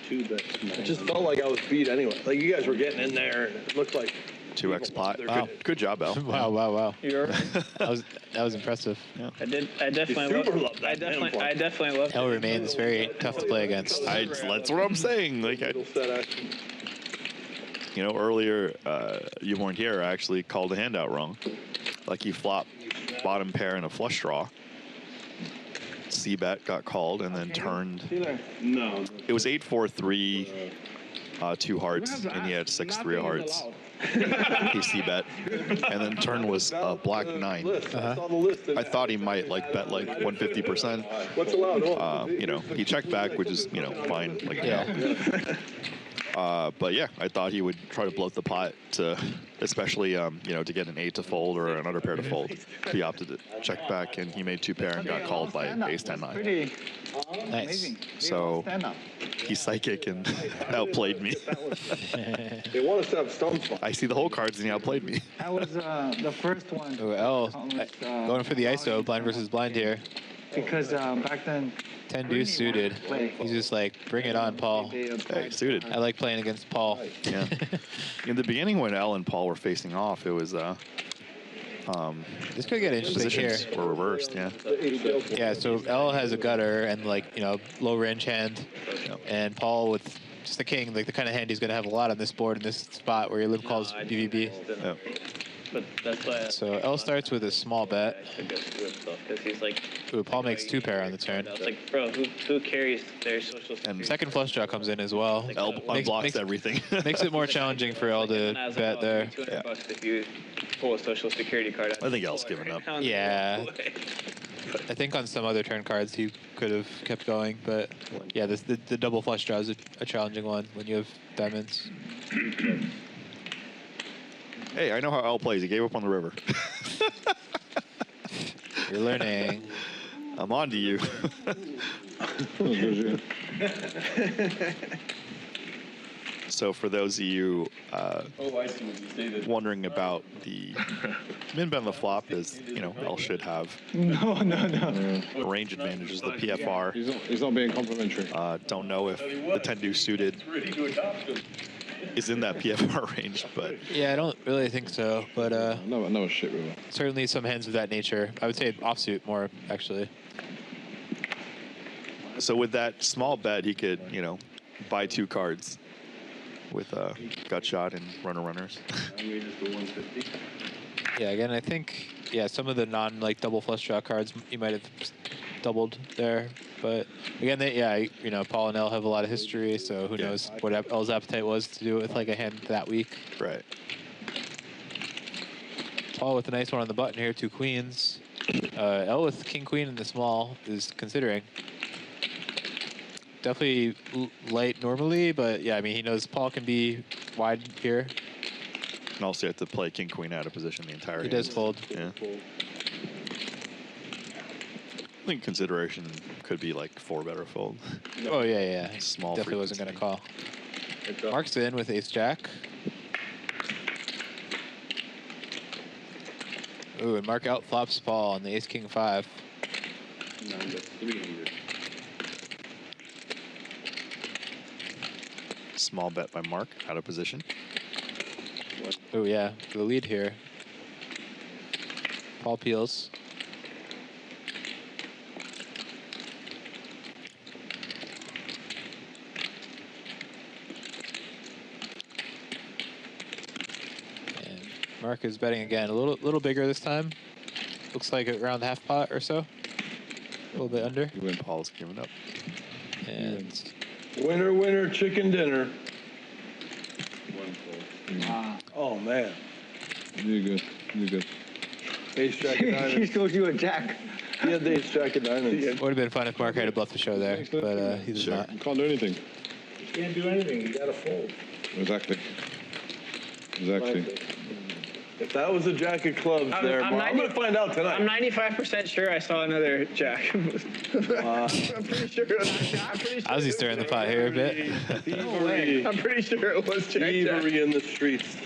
It just felt like I was beat anyway. Like you guys were getting in there, and it looked like 2x pot. Wow. Good job, Elle. Wow. that was impressive. Yeah. I definitely love that. I definitely love. Elle remains very tough to play against. That's what I'm saying. Like, earlier you weren't here. I actually called the handout wrong. Like he flopped bottom pair and a flush draw. C-bet got called and then turned. No. It was 8-4-3, 2 hearts, and he had 6-3 hearts. He C-bet, and then turn was black 9. I thought he might bet like 150%. What's allowed? He checked back, which is fine. Like but yeah, I thought he would try to bloat the pot to, especially to get an 8 to fold or an under pair to fold. He opted to check back, and he made 2 pair and got called by ace 10-9. Nice. So he's psychic and outplayed me. They want us to have stone spot. I see the whole cards and he outplayed me. That was the first one. Oh, Elle going for the ISO, blind versus blind here. Because back then. 10 deuce suited. He's just like, bring it on, Paul. Hey, suited. I like playing against Paul. Yeah. In the beginning, when Elle and Paul were facing off, it was this could get interesting here. Positions were reversed. Yeah. Yeah. So Elle has a gutter and low range hand, and Paul with just the king, like the kind of hand he's gonna have a lot on this board in this spot where your live calls BBB. Yeah. But that's why. So Elle starts with a small bet. Because he's like. Ooh, Paul makes 2 pair on the turn. It's like, bro, who carries their social security? And second flush draw comes in as well. Elle unblocks everything. Makes it more challenging for Elle to bet there. $200 if you pull a social security card. I think Elle's given up. Yeah. I think on some other turn cards he could have kept going, but yeah, the double flush draw is a challenging one when you have diamonds. Hey, I know how Elle plays. He gave up on the river. You're learning. I'm on to you. So for those of you wondering about the min bet on the flop, is Elle should have range advantages. The PFR. He's not being complimentary. Don't know if the 10 deuce suited is in that PFR range, but yeah, I don't really think so. But no shit, really. Certainly some hands of that nature. I would say offsuit more actually. So with that small bet, he could buy 2 cards with gut shot and runners. Yeah, again, I think some of the non double flush draw cards you might have doubled there, but again, Paul and Elle have a lot of history, so who knows what Elle's appetite was to do it with like a hand that week. Right. Paul with a nice one on the button here, 2 queens. Elle with king queen in the small is considering. Definitely light normally, but yeah, I mean, he knows Paul can be wide here. And also you have to play king queen out of position the entire He hand. does fold. Yeah. I think consideration could be like 4-bet or fold. Oh yeah. Small. Definitely wasn't gonna call. Mark's in with ace jack. Ooh, and Mark out flops Paul on the ace king 5. Small bet by Mark, out of position. Oh yeah, the lead here. Paul peels. Mark is betting again, a little bigger this time. Looks like around the half pot or so. A little bit under. You win. Paul's giving up. And Winner, winner, chicken dinner. Oh, man. You're good. You're good. Ace, jack, and He diamonds. showed you a jack. He had the ace, jack, and diamonds. would have been fun if Mark had a bluff the show there, but he does not. You can't do anything. You can't do anything. You gotta fold. Exactly. Exactly. If that was a jack of clubs there, I'm going to find out tonight. I'm 95% sure I saw another jack. I'm pretty sure. Ozzy's stirring the pot here a bit. Thievery. I'm pretty sure it was jack. Thievery in the streets.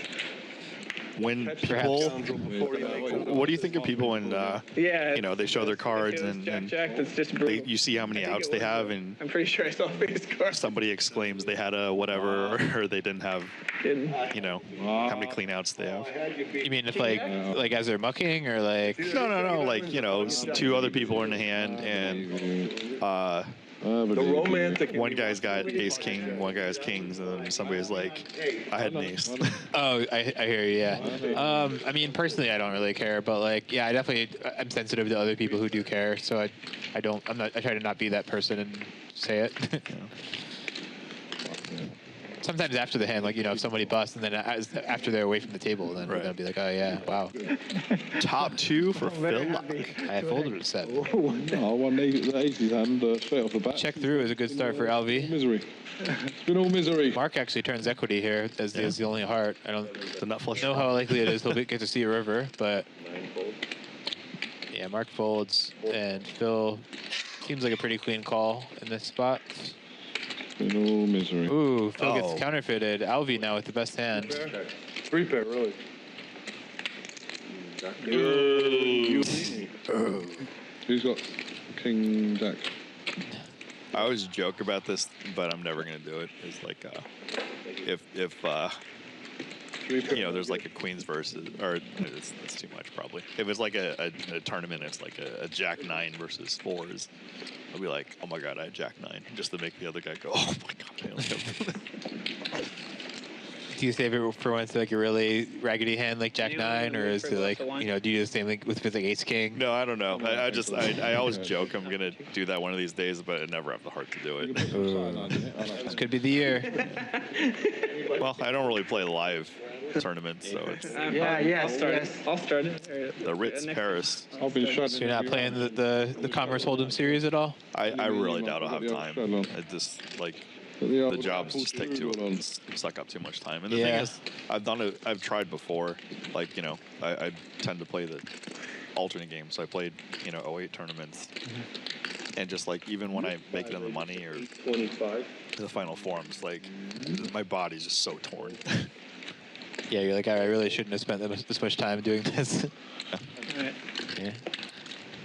When people, what do you think of people when you know, they show their cards and That's just you see how many outs they have, and I'm pretty sure I saw face card. somebody exclaims they had a whatever, or they didn't have, you know, how many clean outs they have. You mean if like as they're mucking or like? No, like, you know, two other people are in the hand, and The romantic. one guy's got ace king, one guy has kings, and then somebody's like, I had an ace. Oh, I hear you. Yeah. I mean, personally, I don't really care, but like, yeah, I'm sensitive to other people who do care, so I try to not be that person and say it. Sometimes after the hand, like, you know, if somebody busts and then after they're away from the table, then we're gonna be like, oh yeah, wow. Top two for Phil Luck. I folded a set. No, I won the aces hand straight off the bat. Check through is a good start for Alvy. Misery. It's been all misery. Mark actually turns equity here as the only heart. I don't The nut flush. know how likely it is he'll get to see a river, but yeah, Mark folds and Phil seems like a pretty clean call in this spot. It's been all misery. Ooh, Phil gets counterfeited. Alvy now with the best hand. Three pair, really. Who's got king jack? I always joke about this, but I'm never gonna do it. It's like, if you know, there's like a queens versus, or it's too much probably. If it's like a tournament, it's like a jack 9 versus 4s. I'll be like, oh my god, I had jack 9, just to make the other guy go, oh my god, I only have. Do you save it for when it's like a really raggedy hand like jack 9, or is it like, you know, do you do the same thing with like ace king? No, I don't know. I always joke I'm gonna do that one of these days, but I never have the heart to do it. This could be the year. Well, I don't really play live tournaments, so it's I'll start it. the Ritz Paris. I've been shut. So you're not playing the Commerce Hold'em series at all? I really doubt I'll have time. I just like the jobs just take suck up too much time. And the thing is, I've tried before. Like, you know, I tend to play the alternate games. So I played, you know, 08 tournaments, and just like even when I make it in the money or 25. the final forms, like my body's just so torn. Yeah, you're like, I really shouldn't have spent this much time doing this. Yeah.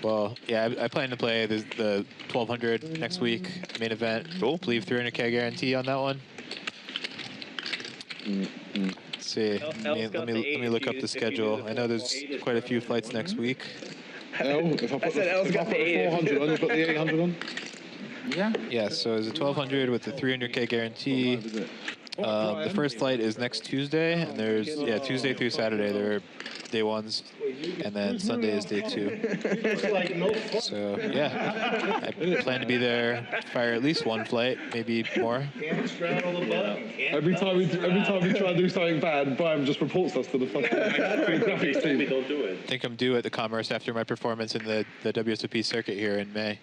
Well, yeah, I plan to play the 1200 next week, main event. Cool. I believe 300K guarantee on that one. Let's see. Let me look up the schedule. I know there's quite a few flights next week. If I put the 400 on, you put the 800 on? Yeah. Yeah, so there's a 1200 with the 300K guarantee. The first flight is next Tuesday, and there's Tuesday through Saturday there are day ones, and then Sunday is day 2. So yeah, I plan to be there for at least one flight, maybe more. Every time we try to do something bad, Brian just reports us to the fucking graphics team. Don't do it. I think I'm due at the Commerce after my performance in the WSOP circuit here in May.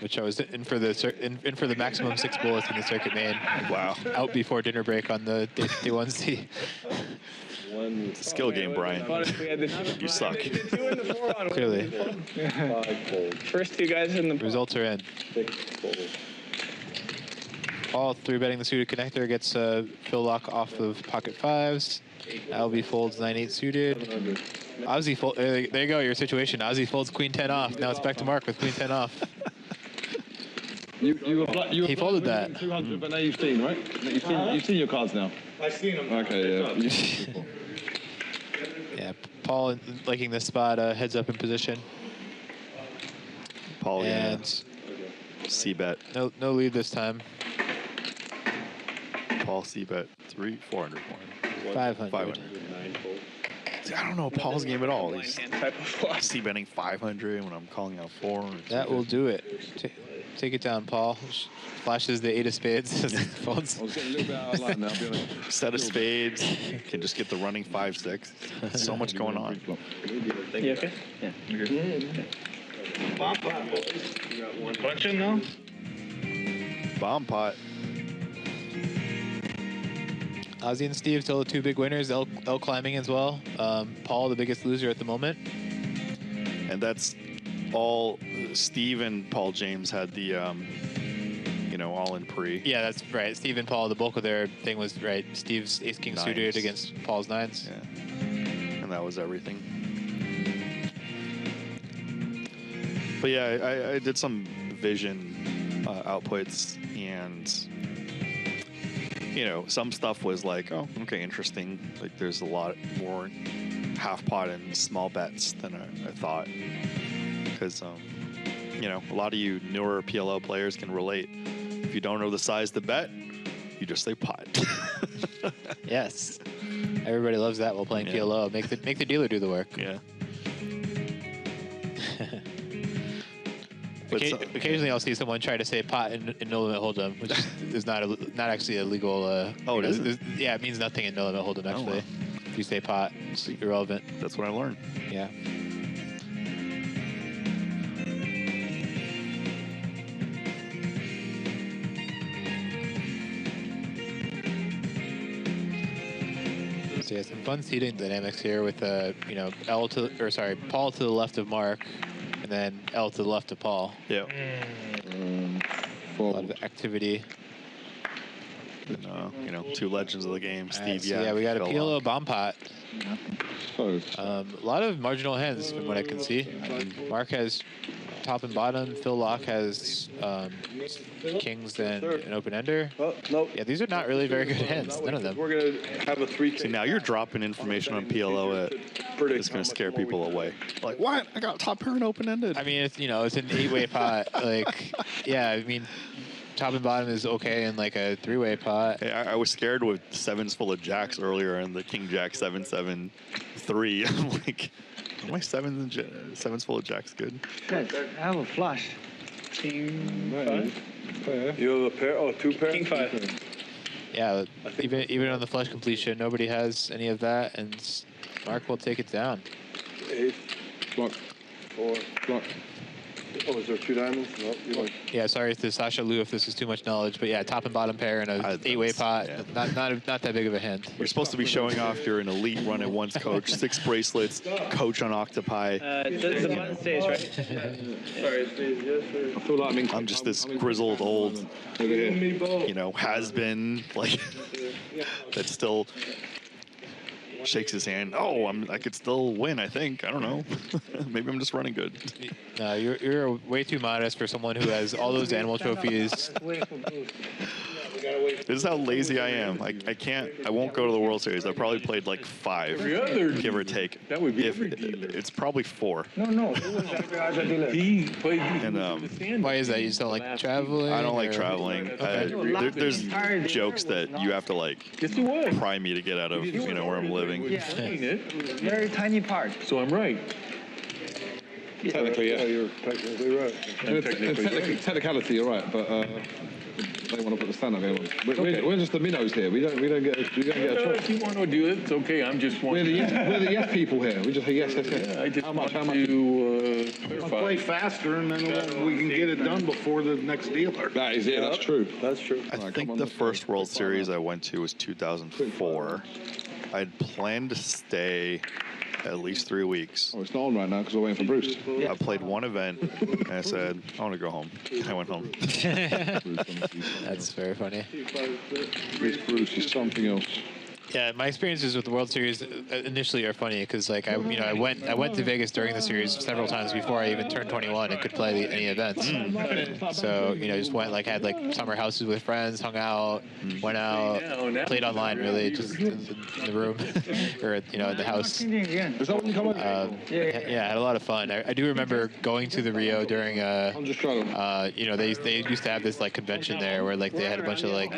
Which I was in for the maximum 6 bullets in the circuit main. Wow. Out before dinner break on the day 1C. It's a skill game, Brian. You suck. Clearly. First two guys in the Results are in. Paul 3-betting the suited connector gets Phil Lock off of pocket 5s. Alvy folds 9-8 suited. Ozzy fold. There you go. Your situation. Ozzy folds queen 10 off. Now it's back to Mark with queen 10 off. You He folded that. 200, but now you've seen, right? You've seen your cards now. I've seen them. Okay, yeah. Yeah, Paul liking this spot, heads up in position. Paul, and C-bet. No lead this time. Paul C-bet 400. 500. 500. I don't know Paul's game at all. He's c-betting 500 when I'm calling out 4. That will do it. Take it down, Paul. Flashes the 8 of spades. Phones. I was getting a little bit out of line now, I'll be honest. Set of spades. Can just get the running 5-6. So much going on. You okay? Yeah. You're good. Punching now? Bomb pot. Ozzy and Steve still the 2 big winners. L climbing as well. Paul, the biggest loser at the moment. And that's all. Steve and Paul James had the, you know, all in pre. Yeah, that's right. Steve and Paul, the bulk of their thing was right. Steve's ace king suited against Paul's 9s. Yeah. And that was everything. But yeah, I did some vision outputs, and you know, some stuff was like, oh, okay, interesting. Like, there's a lot more half pot and small bets than I thought. Because, you know, a lot of you newer PLO players can relate. If you don't know the size to bet, you just say pot. Yes. Everybody loves that while playing PLO. Make the dealer do the work. Yeah. Occasionally, I'll see someone try to say pot in no limit hold'em, which is not actually a legal. Oh, it isn't? Yeah, it means nothing in no limit hold'em actually. Wow. If you say pot, it's irrelevant. That's what I learned. Yeah. So yeah, some fun seating dynamics here with you know, Paul to the left of Mark, and then L to the left of Paul. Yeah. A lot of activity. And, you know, 2 legends of the game, Steve. Right, so yeah, we got a PLO bomb pot. A lot of marginal hands from what I can see. Mark has top and bottom. Phil Locke has kings and an open ender. Oh, nope. Yeah, these are not really very good hands. None of them. We're going to have a 3K. See, now you're dropping information on PLO it's going to scare people away. Like, what? I got top pair and open-ended. I mean, it's, you know, it's an 8-way pot. Like, yeah, I mean, top and bottom is okay in like a 3-way pot. Hey, I was scared with 7s full of jacks earlier and the king jack 7-7-3. I'm like, are my 7s full of jacks good? Good. I have a flush. King 5. You have a pair? Oh, 2 pairs? King 5. Yeah, even on the flush completion, nobody has any of that, and Mark will take it down. 8. Block. 4. Block. Oh, is there 2 diamonds? No, you don't. Yeah, sorry to Sasha Liu if this is too much knowledge, but yeah, top and bottom pair and a 8-way pot. Yeah. Not that big of a hand. You're supposed to be showing off you're an elite run at once coach, 6 bracelets, coach on Octopi. The button stays, right? Sorry, please. Yes, sir. I feel like I'm just this grizzled old, you know, has been like that still shakes his hand. Oh, I could still win. I think. I don't know. Maybe I'm just running good. No, you're way too modest for someone who has all those animal trophies. This is how lazy I am. I can't. I won't go to the World Series. I probably played like 5, give or take. That would be If every dealer. it's probably 4. No. It was every other dealer. He played. And Why is that? You just don't like traveling? I don't like or- traveling. There's jokes that you have to like Yes, he was. pry me to get out of, you know, where I'm living. Yeah. Playing it. Very tiny part. So I'm right. technically, yeah. You're technically right. Technicality, you're right, but they want to put the stand-up game on. We're just the minnows here. We don't get a choice. If you want to do it, it's okay. I'm just We're wanting. the yes people here. We just say yes. I just How much? to clarify. Play faster, and then we can get it done before the next dealer. That is it. That's true. That's true. I think the first World Series I went to was 2004. I'd planned to stay at least 3 weeks. Oh, it's not on right now because we're waiting for Bruce. I played one event, and I said, I want to go home. I went home. That's very funny. This Bruce is something else. Yeah, my experiences with the World Series initially are funny because, like, I went to Vegas during the series several times before I even turned 21 and could play any events. So just went, like, had like summer houses with friends, hung out, went out, played online, really, just in the room or in the house. Is that when you come on? Yeah, I had a lot of fun. I do remember going to the Rio during I'm just trying to. they used to have this like convention there where like they had a bunch of like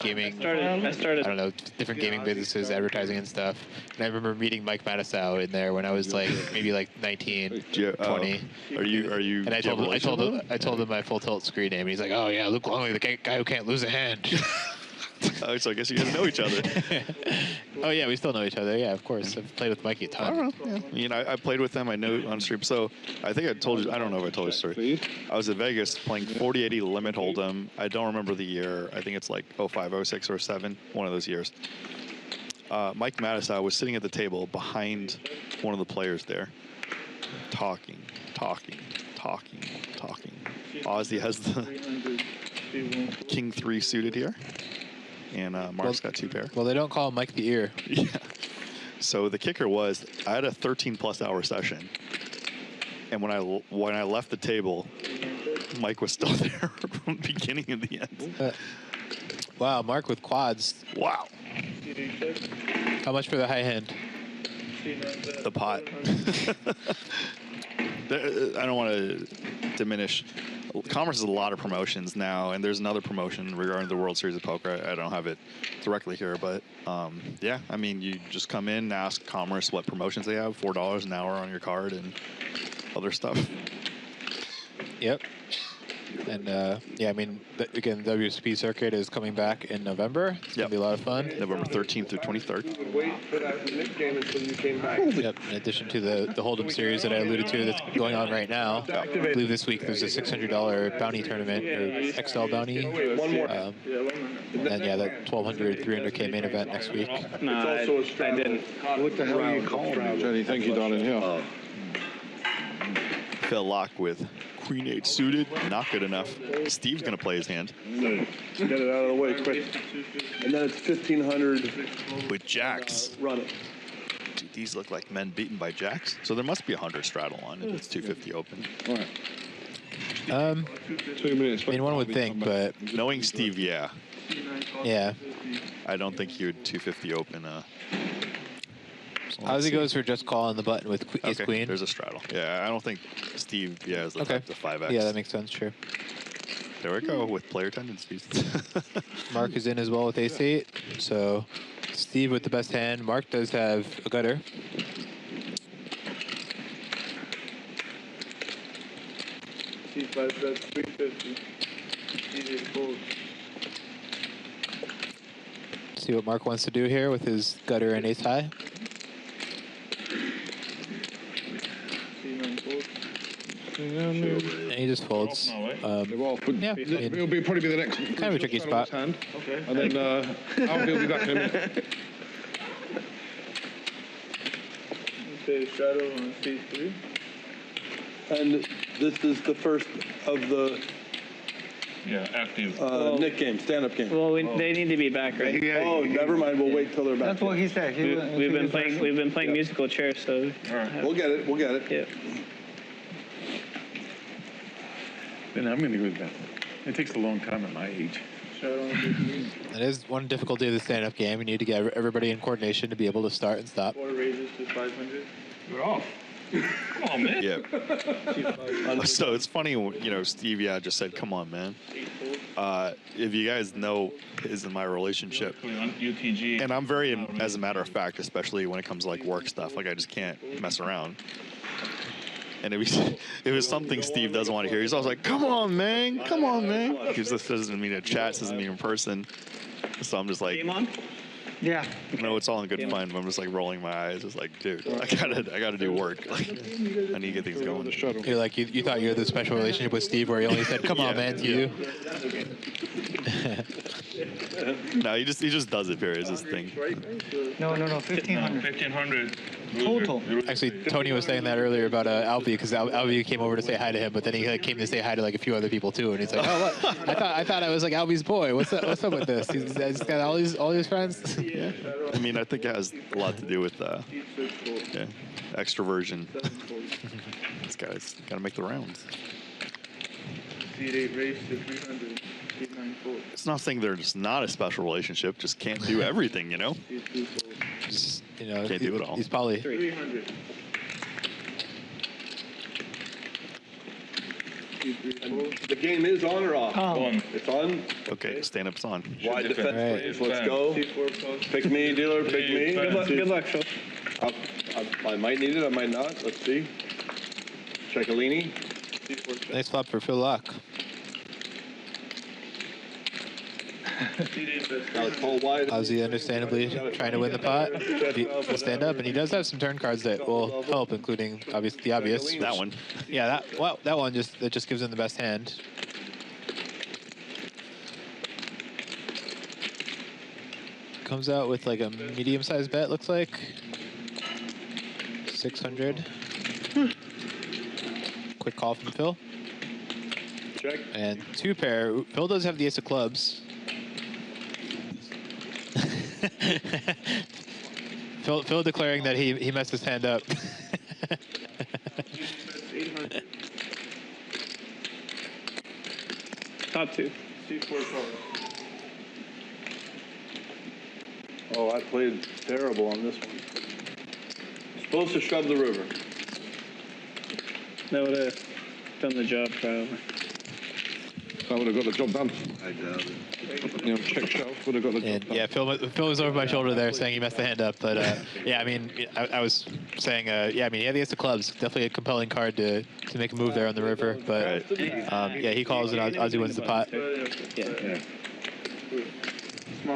gaming. I started. I don't know, different gaming businesses, advertising and stuff. And I remember meeting Mike Matasow in there when I was like maybe like 19, 20. Are you? And I told him my full tilt screen name. And he's like, "Oh yeah, Luke Longley, the guy who can't lose a hand." So I guess you guys know each other. Oh yeah, we still know each other. Yeah, of course. I've played with Mikey a ton. I played with them. I know on stream. So I think I told you. I don't know if I told you the story. I was in Vegas playing 40-80 limit hold'em. I don't remember the year. I think it's like 05, 06, or 07. One of those years. Mike Matasow was sitting at the table behind one of the players there, talking. Ozzy has the King 3 suited here. And Mark's got 2 pair. Well, they don't call him Mike the Ear. Yeah. So the kicker was I had a 13+ hour session, and when I left the table, Mike was still there from the beginning to the end. Wow, Mark with quads. Wow. How much for the high hand? The pot. I don't want to diminish. Commerce has a lot of promotions now, and there's another promotion regarding the World Series of Poker. I don't have it directly here, but yeah, I mean, you just come in and ask Commerce what promotions they have, $4 an hour on your card and other stuff. Yep. And yeah, I mean, again, the WSP circuit is coming back in November. It's going to be a lot of fun. November 13th through 23rd. Wait for that Nick game until you came back. Yep. In addition to the Hold'em series that I alluded to that's going on right now, I believe this week there's a $600 bounty tournament, or XL bounty. One more. And yeah, that 1,200, 300K main event next week. No, I didn't. What the hell are you calling me? Jenny, thank you, darling. Here. Phil Lock with Queen 8 suited, not good enough. Steve's gonna play his hand. Get it out of the way quick. And then it's 1,500 with jacks. Run it. Dude, these look like men beaten by jacks. So there must be 100 straddle on it. It's 250 open. All right. 2 minutes. I mean, one would think, but knowing Steve, yeah. Yeah. I don't think he would 250 open. Ozzy goes for just call on the button with ace queen. There's a straddle. Yeah, I don't think Steve is the type to 5x. Yeah, that makes sense, sure. There we go with player tendencies. Mark is in as well with ace 8. So Steve with the best hand. Mark does have a gutter. C5 bets 350. Easy fold. See what Mark wants to do here with his gutter and ace high. And he just folds. Yeah, it'll probably be the next. Kind of a tricky spot. Hand. Okay. And then Alfie will be back in a minute. Okay, shadow on C3. And this is the first of the active Nick game, stand-up game. Well, they need to be back, right? Oh, never mind. We'll wait till they're back. That's what he said. We've been playing musical chairs, so. All right. We'll get it. We'll get it. Yeah. Then I'm going to go with that. It takes a long time at my age. That is one difficulty of the stand-up game. You need to get everybody in coordination to be able to start and stop. 4 raises to 500. We're off. Come on, man. Yeah. So it's funny, Steve, just said, come on, man. If you guys know his and my relationship, UTG. and I'm very, as a matter of fact, especially when it comes to like work stuff, like I just can't mess around. And if it was something Steve doesn't want to hear, he's always like, come on, man. Come on, man. Because this doesn't mean a chat, doesn't mean in person. So I'm just like, Game on? Yeah. No, it's all in good fun, but I'm just like rolling my eyes. It's like, dude, I gotta do work. Like, I need to get things going. You're like, you thought you had this special relationship with Steve where he only said, come on, man, to you. No, he just does it, period. It's his thing. No, 1,500. 1,500. Total. Actually, Tony was saying that earlier about Alvy, because Alvy came over to say hi to him, but then he came to say hi to like a few other people too, and he's like, oh, what? I thought I was like Alvy's boy. What's up with this? He's got all these friends. Yeah. I mean, I think it has a lot to do with extroversion. This guy's got to make the rounds. C8 raise to 300. It's not saying there's not a special relationship, just can't do everything, Just, can't do it all. He's probably 300. And the game is on or off? On. It's on. Okay, stand-up's on. Wide defense Right. raise. Let's go. Pick me, dealer. Pick me. Good luck, Phil. I might need it. I might not. Let's see. Ceccolini. Nice flop for Phil Lock. Got a call wide. Ozzy understandably trying to win the pot. He'll stand up, and he does have some turn cards that will help, including the obvious. That one. Yeah, that one just gives him the best hand. Comes out with like a medium-sized bet, looks like. 600. Quick call from Phil. Check. And 2 pair. Phil does have the ace of clubs. Phil declaring that he messed his hand up. Top 2. Oh, I played terrible on this one. Supposed to shove the river. That would have done the job, probably. That would have got the job done. I doubt it. You know, check shelf would have got the job And done. yeah, Phil was over my shoulder there saying he messed the hand up. But yeah, I mean, I was saying, yeah, I mean, he had the ace of clubs. Definitely a compelling card to make a move there on the river. But yeah, he calls and Ozzy wins the pot. Yeah.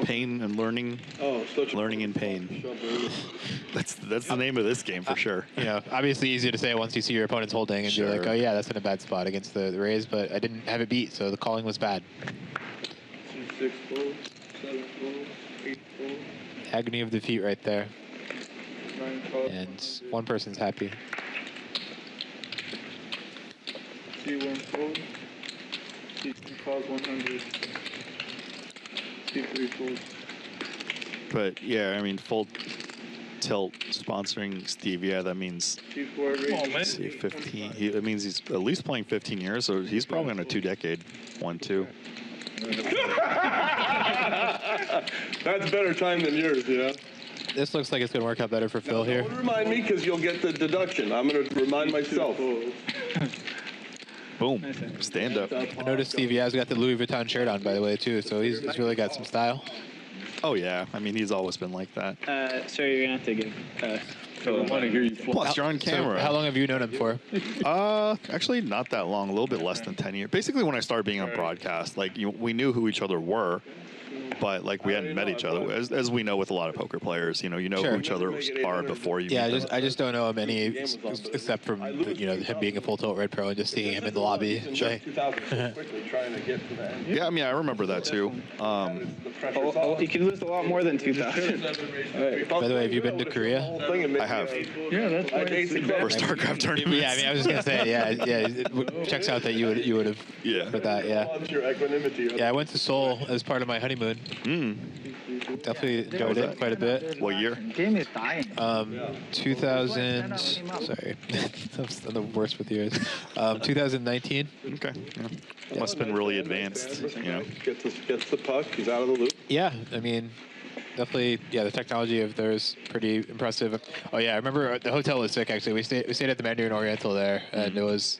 Pain and learning. Oh, such a Learning in pain. That's the name of this game for sure. You know, obviously easy to say once you see your opponent's holding and you're like, oh yeah, that's in a bad spot against the raise, but I didn't have it beat, so the calling was bad. 6 4, 7 4, 8 4, Agony of defeat right there. 9 4, And one person's happy. 3 1 4, 3 calls 100, 3 3 4. But yeah, I mean, full tilt sponsoring Steve. Yeah, that means 3 4 raise. see 15. It means he's at least playing 15 years, so he's probably on a 2-decade 1-2. That's better time than yours, you know? This looks like it's going to work out better for Phil here. Don't remind me because you'll get the deduction. I'm going to remind myself. Boom. Stand up. I noticed Steve Yaz's got the Louis Vuitton shirt on, by the way, too, so he's really got some style. Oh yeah, I mean, he's always been like that. Sir, you're going to have to give Phil I want to hear you. Plus, you're on camera. So how long have you known him for? Actually, not that long. A little bit less than 10 years. Basically, when I started being on broadcast, like we knew who each other were, but like we hadn't met each other. As we know with a lot of poker players, you know Sure. who each other are before you. Yeah, meet them. I just don't know him any except from him being a full tilt red pro and just seeing him in the lobby. Play. 2006 quickly trying to get to the end. Yeah, I mean, I remember that too. You can lose a lot more than 2,000. By the way, have you been to Korea? I have. Yeah, that's why For StarCraft tournaments. Yeah, I mean, I was just gonna say, yeah. It checks out that you would have for that, yeah. Your equanimity. Yeah, I went to Seoul as part of my honeymoon. Definitely enjoyed it quite a bit. What year? Game is dying. 2000. Sorry, I'm the worst with years. 2019. Okay. Yeah. Must have been really advanced. You know. Gets the puck. He's out of the loop. Yeah, I mean, definitely. Yeah, the technology of theirs pretty impressive. Oh yeah, I remember the hotel was sick. Actually, we stayed at the Mandarin Oriental there, and it was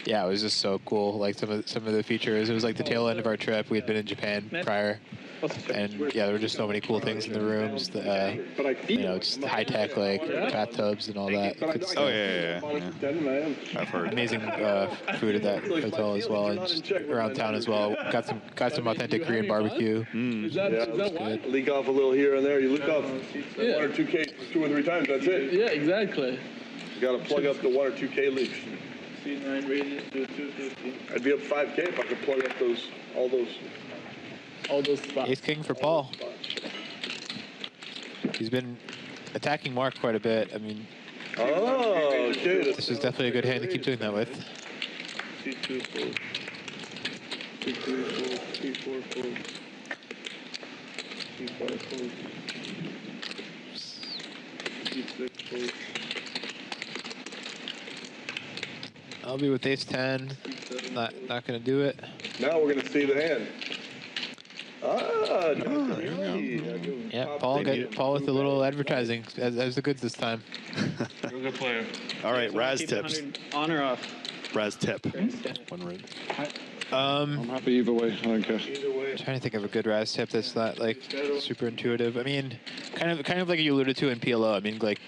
just so cool. Like some of the features. It was like the tail end of our trip. We had been in Japan prior. And yeah, there were just so many cool things in the rooms. Just high tech like bathtubs and all that. Oh yeah. I've heard. Amazing food at that hotel as well, and just around town as well. Got some authentic Korean barbecue. Good. Leak off a little here and there. You leak off 1 or 2K 2 or 3 times. That's it. Yeah, exactly. You got to plug up the 1 or 2K leaks. C9 raises to 250. I'd be up 5K if I could plug up all those spots. Ace King for Paul. He's been attacking Mark quite a bit. I mean, okay. This is definitely a good hand to keep doing that with. C2 fold. C3 fold. C4 fold. C5 fold. C6 fold. I'll be with Ace 10. Not gonna do it. Now we're gonna see the hand. Yeah, Paul with a little advertising as the goods this time. You're a good player. All right, Raz tips. On or off? Raz tip. One red. I'm happy either way. I don't care. Trying to think of a good Raz tip that's not like super intuitive. I mean, kind of like you alluded to in PLO. I mean, like,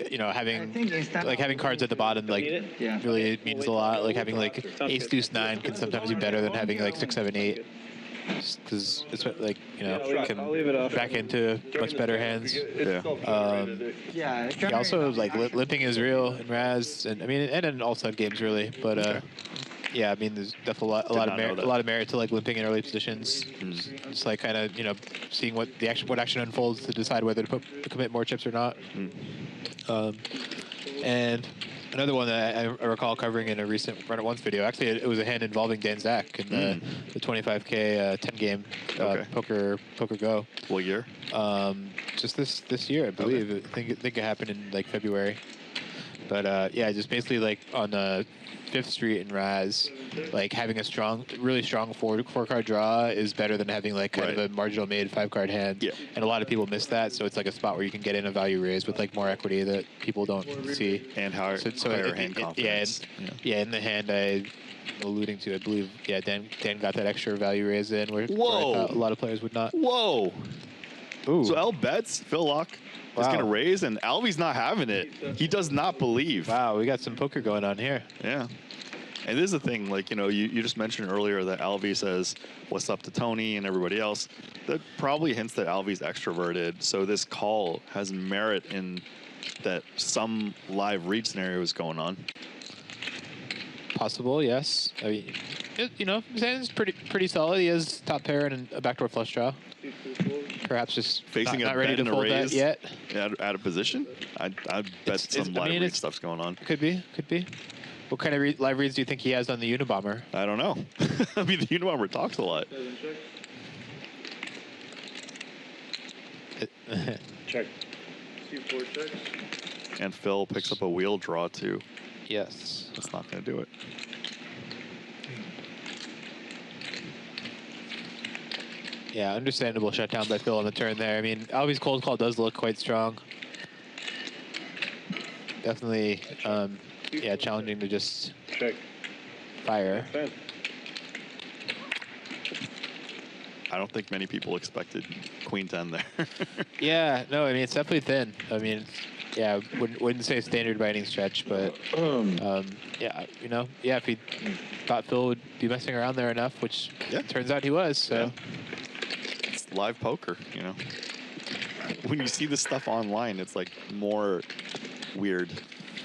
you know, having cards at the bottom like really means a lot. Like having like ace deuce 9 can sometimes be better than having like 6 7 8. Because it's like, you know, can back into much better hands. He also like limping is real in Raz, and I mean, and in all side games really. But yeah, I mean, there's definitely a lot of merit to like limping in early positions. Just like kind of, you know, seeing what action unfolds to decide whether to commit more chips or not. And another one that I recall covering in a recent Run It Once video. Actually, it was a hand involving Dan Zach in the 25K 10 game poker go. What year? Just this year, I believe. I think it happened in like February. But yeah, just basically like on the 5th Street in Raz, like having a really strong four card draw is better than having like kind of a marginal made 5-card hand. And a lot of people miss that, so it's like a spot where you can get in a value raise with like more equity that people don't see. And higher hand confidence. In the hand I alluding to, I believe, Dan got that extra value raise in where I thought a lot of players would not. Whoa. Ooh. So L bets, Phil Lock is going to raise, and Alvy's not having it. He does not believe. Wow, we got some poker going on here. Yeah. And this is the thing, like, you know, you just mentioned earlier that Alvy says, what's up to Tony and everybody else. That probably hints that Alvy's extroverted. So this call has merit in that some live read scenario is going on. Possible, yes. I mean, you know, his hand's pretty solid. He has top pair and a backdoor flush draw. Perhaps just facing not ready to fold that yet. Out of position? I'd bet some live read stuff's going on. Could be. What kind of live reads do you think he has on the Unabomber? I don't know. I mean, the Unabomber talks a lot. Check. C4 checks. And Phil picks up a wheel draw, too. Yes. That's not going to do it. Yeah, understandable shutdown by Phil on the turn there. I mean, Alvy's cold call does look quite strong. Definitely, yeah, challenging to just fire. I don't think many people expected Queen 10 there. Yeah, no, I mean, it's definitely thin. I mean, yeah, wouldn't say standard by any stretch, but yeah, you know, yeah, if he thought Phil would be messing around there enough, which turns out he was, so. It's live poker, you know. When you see this stuff online, it's like more weird.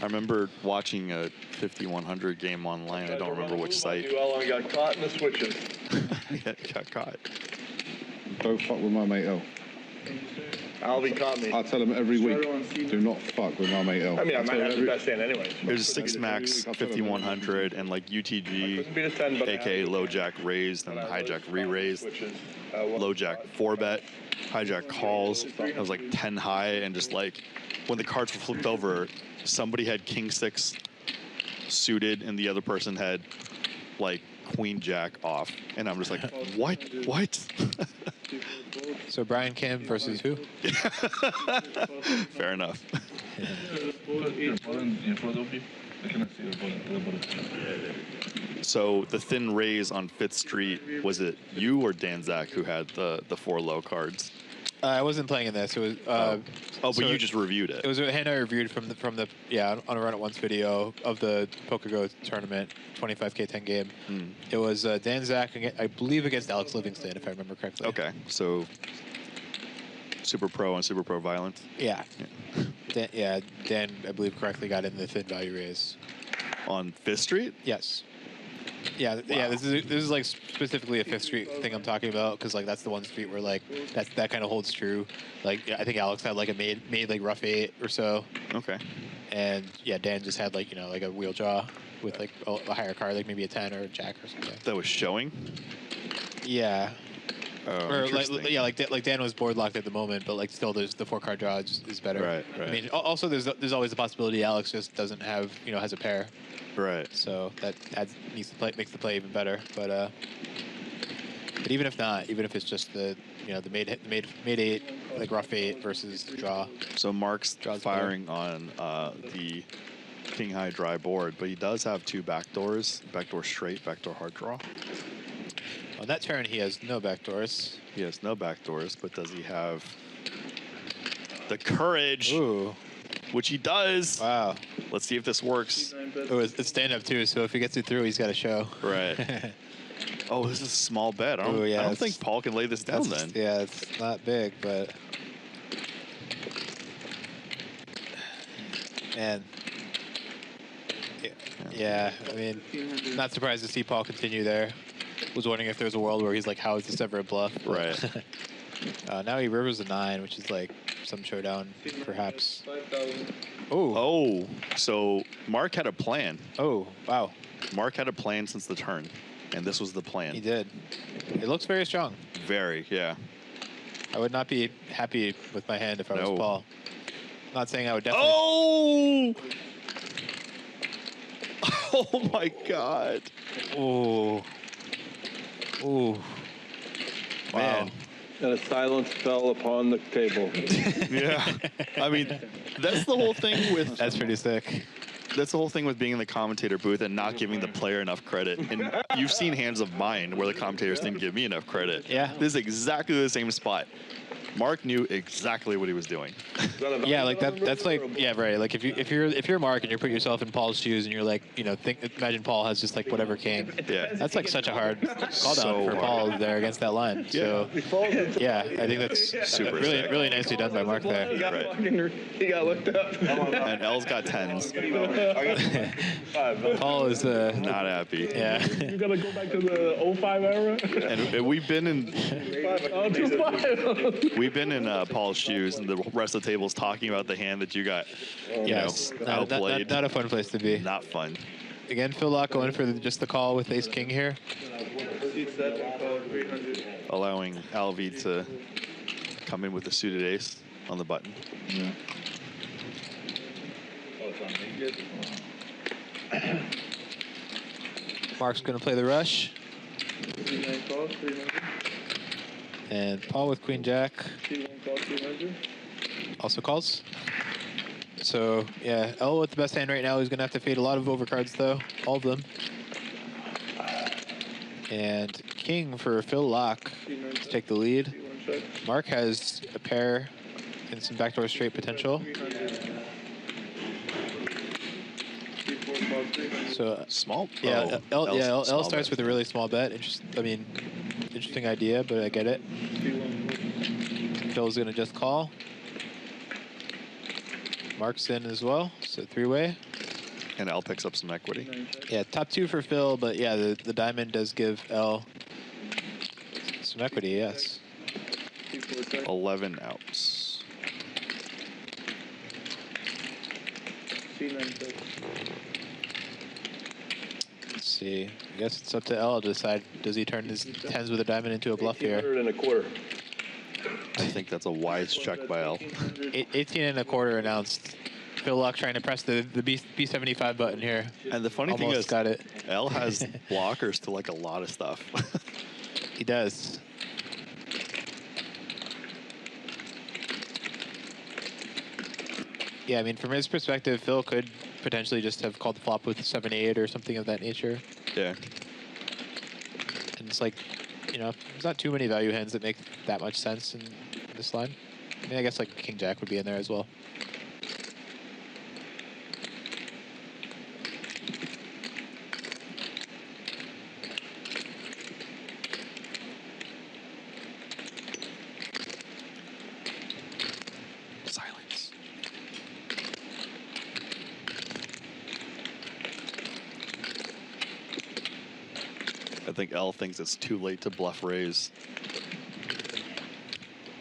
I remember watching a 5100 game online. I don't remember which site. I got caught in the switches. Yeah, got caught. Don't fuck with my mate L. Alvy caught me. I tell him every week, do not fuck with my mate L. I mean, I might have the best hand anyway. There's 6 max, 5100, and like UTG, aka low jack raised and hijack re-raised. Low jack 4-bet, hijack calls. It was like 10 high, and just like when the cards were flipped over, somebody had king 6 suited, and the other person had like queen jack off, and I'm just like, what? So Brian Kim versus who? Fair enough. So the thin raise on 5th Street, was it you or Dan Zach who had the 4 low cards? I wasn't playing in this. It was. But you just reviewed it. It was a hand I reviewed from the on a Run It Once video of the Poker Go tournament, 25K 10 game. It was Dan Zach, I believe, against Alex Livingston, if I remember correctly. Okay, so Super Pro and Super Pro Violence. Yeah. Dan, I believe, correctly got in the thin value raise. On 5th Street? Yes. Yeah, yeah. This is like specifically a 5th Street thing I'm talking about, because like that's the one street where like that kind of holds true. Like I think Alex had like a made like rough 8 or so. Okay. And yeah, Dan just had like, you know, like a wheel draw with like a higher card, like maybe a 10 or a jack or something. That was showing. Yeah. Oh, or like Dan was board locked at the moment, but like still the 4-card draw is better. Right. I mean, also there's always the possibility Alex just doesn't have, you know, has a pair. Right. So that makes the play even better. But even if not, even if it's just the, you know, the made 8, like rough 8 versus draw. So Mark's firing on the king high dry board, but he does have 2 backdoors, backdoor straight, backdoor hard draw. On that turn, he has no backdoors. He has no backdoors, but does he have the courage? Ooh. Which he does. Wow. Let's see if this works. Oh, it's stand-up, too, so if he gets it through, he's got a show. Right. Oh, this is a small bet. I don't think Paul can lay this down then. Yeah, it's not big, but... Man. Yeah, I mean, not surprised to see Paul continue there. Was wondering if there's a world where he's like, how is this ever a bluff? Right. Now he rivers a 9, which is like some showdown, perhaps. Oh, so Mark had a plan. Oh, wow. Mark had a plan since the turn, and this was the plan. He did. It looks very strong. Very, yeah. I would not be happy with my hand if I was Paul. Not saying I would definitely... Oh! Oh, my God. Oh. Ooh. Man. And a silence fell upon the table. Yeah. I mean, that's the whole thing with... That's pretty sick. That's the whole thing with being in the commentator booth and not giving the player enough credit. And you've seen hands of mine where the commentators didn't give me enough credit. Yeah. This is exactly the same spot. Mark knew exactly what he was doing. Yeah, like that's like, yeah, right. Like if you're Mark and you put yourself in Paul's shoes and you're like, you know, imagine Paul has just like whatever king. Yeah. That's like such a hard call down for Paul there against that line. So yeah, I think that's super really nicely done by Mark there. He got looked up. And L's got 10s. Paul is not happy. Yeah. You gotta go back to the 05 era. And we've been in Paul's shoes, and the rest of the table's talking about the hand that you got. Yes, outplayed. Not a fun place to be. Not fun. Again, Phil Lock going for just the call with ace king here. Allowing Alvy to come in with a suited ace on the button. Yeah. Mark's going to play the rush. And Paul with queen jack also calls. So yeah, L with the best hand right now. He's going to have to fade a lot of overcards though, all of them. And king for Phil Lock to take the lead. Mark has a pair and some backdoor straight potential. So small. Yeah, L starts with a really small bet. Interesting idea, but I get it. Phil's gonna just call. Mark's in as well, so 3-way. And L picks up some equity. Yeah, top 2 for Phil, but yeah, the diamond does give L some equity, yes. 11 outs. Let's see. I guess it's up to L to decide, does he turn his 10s with a diamond into a bluff here? 18.25. I think that's a wise check by L. 18.25 announced. Phil Lock trying to press the B75 button here. And the funny thing is, got it. L has blockers to like a lot of stuff. He does. Yeah, I mean, from his perspective, Phil could potentially just have called the flop with 7-8 or something of that nature. Yeah. And it's like, you know, there's not too many value hands that make that much sense in this line. I mean, I guess like King Jack would be in there as well. Silence. I think L thinks it's too late to bluff raise.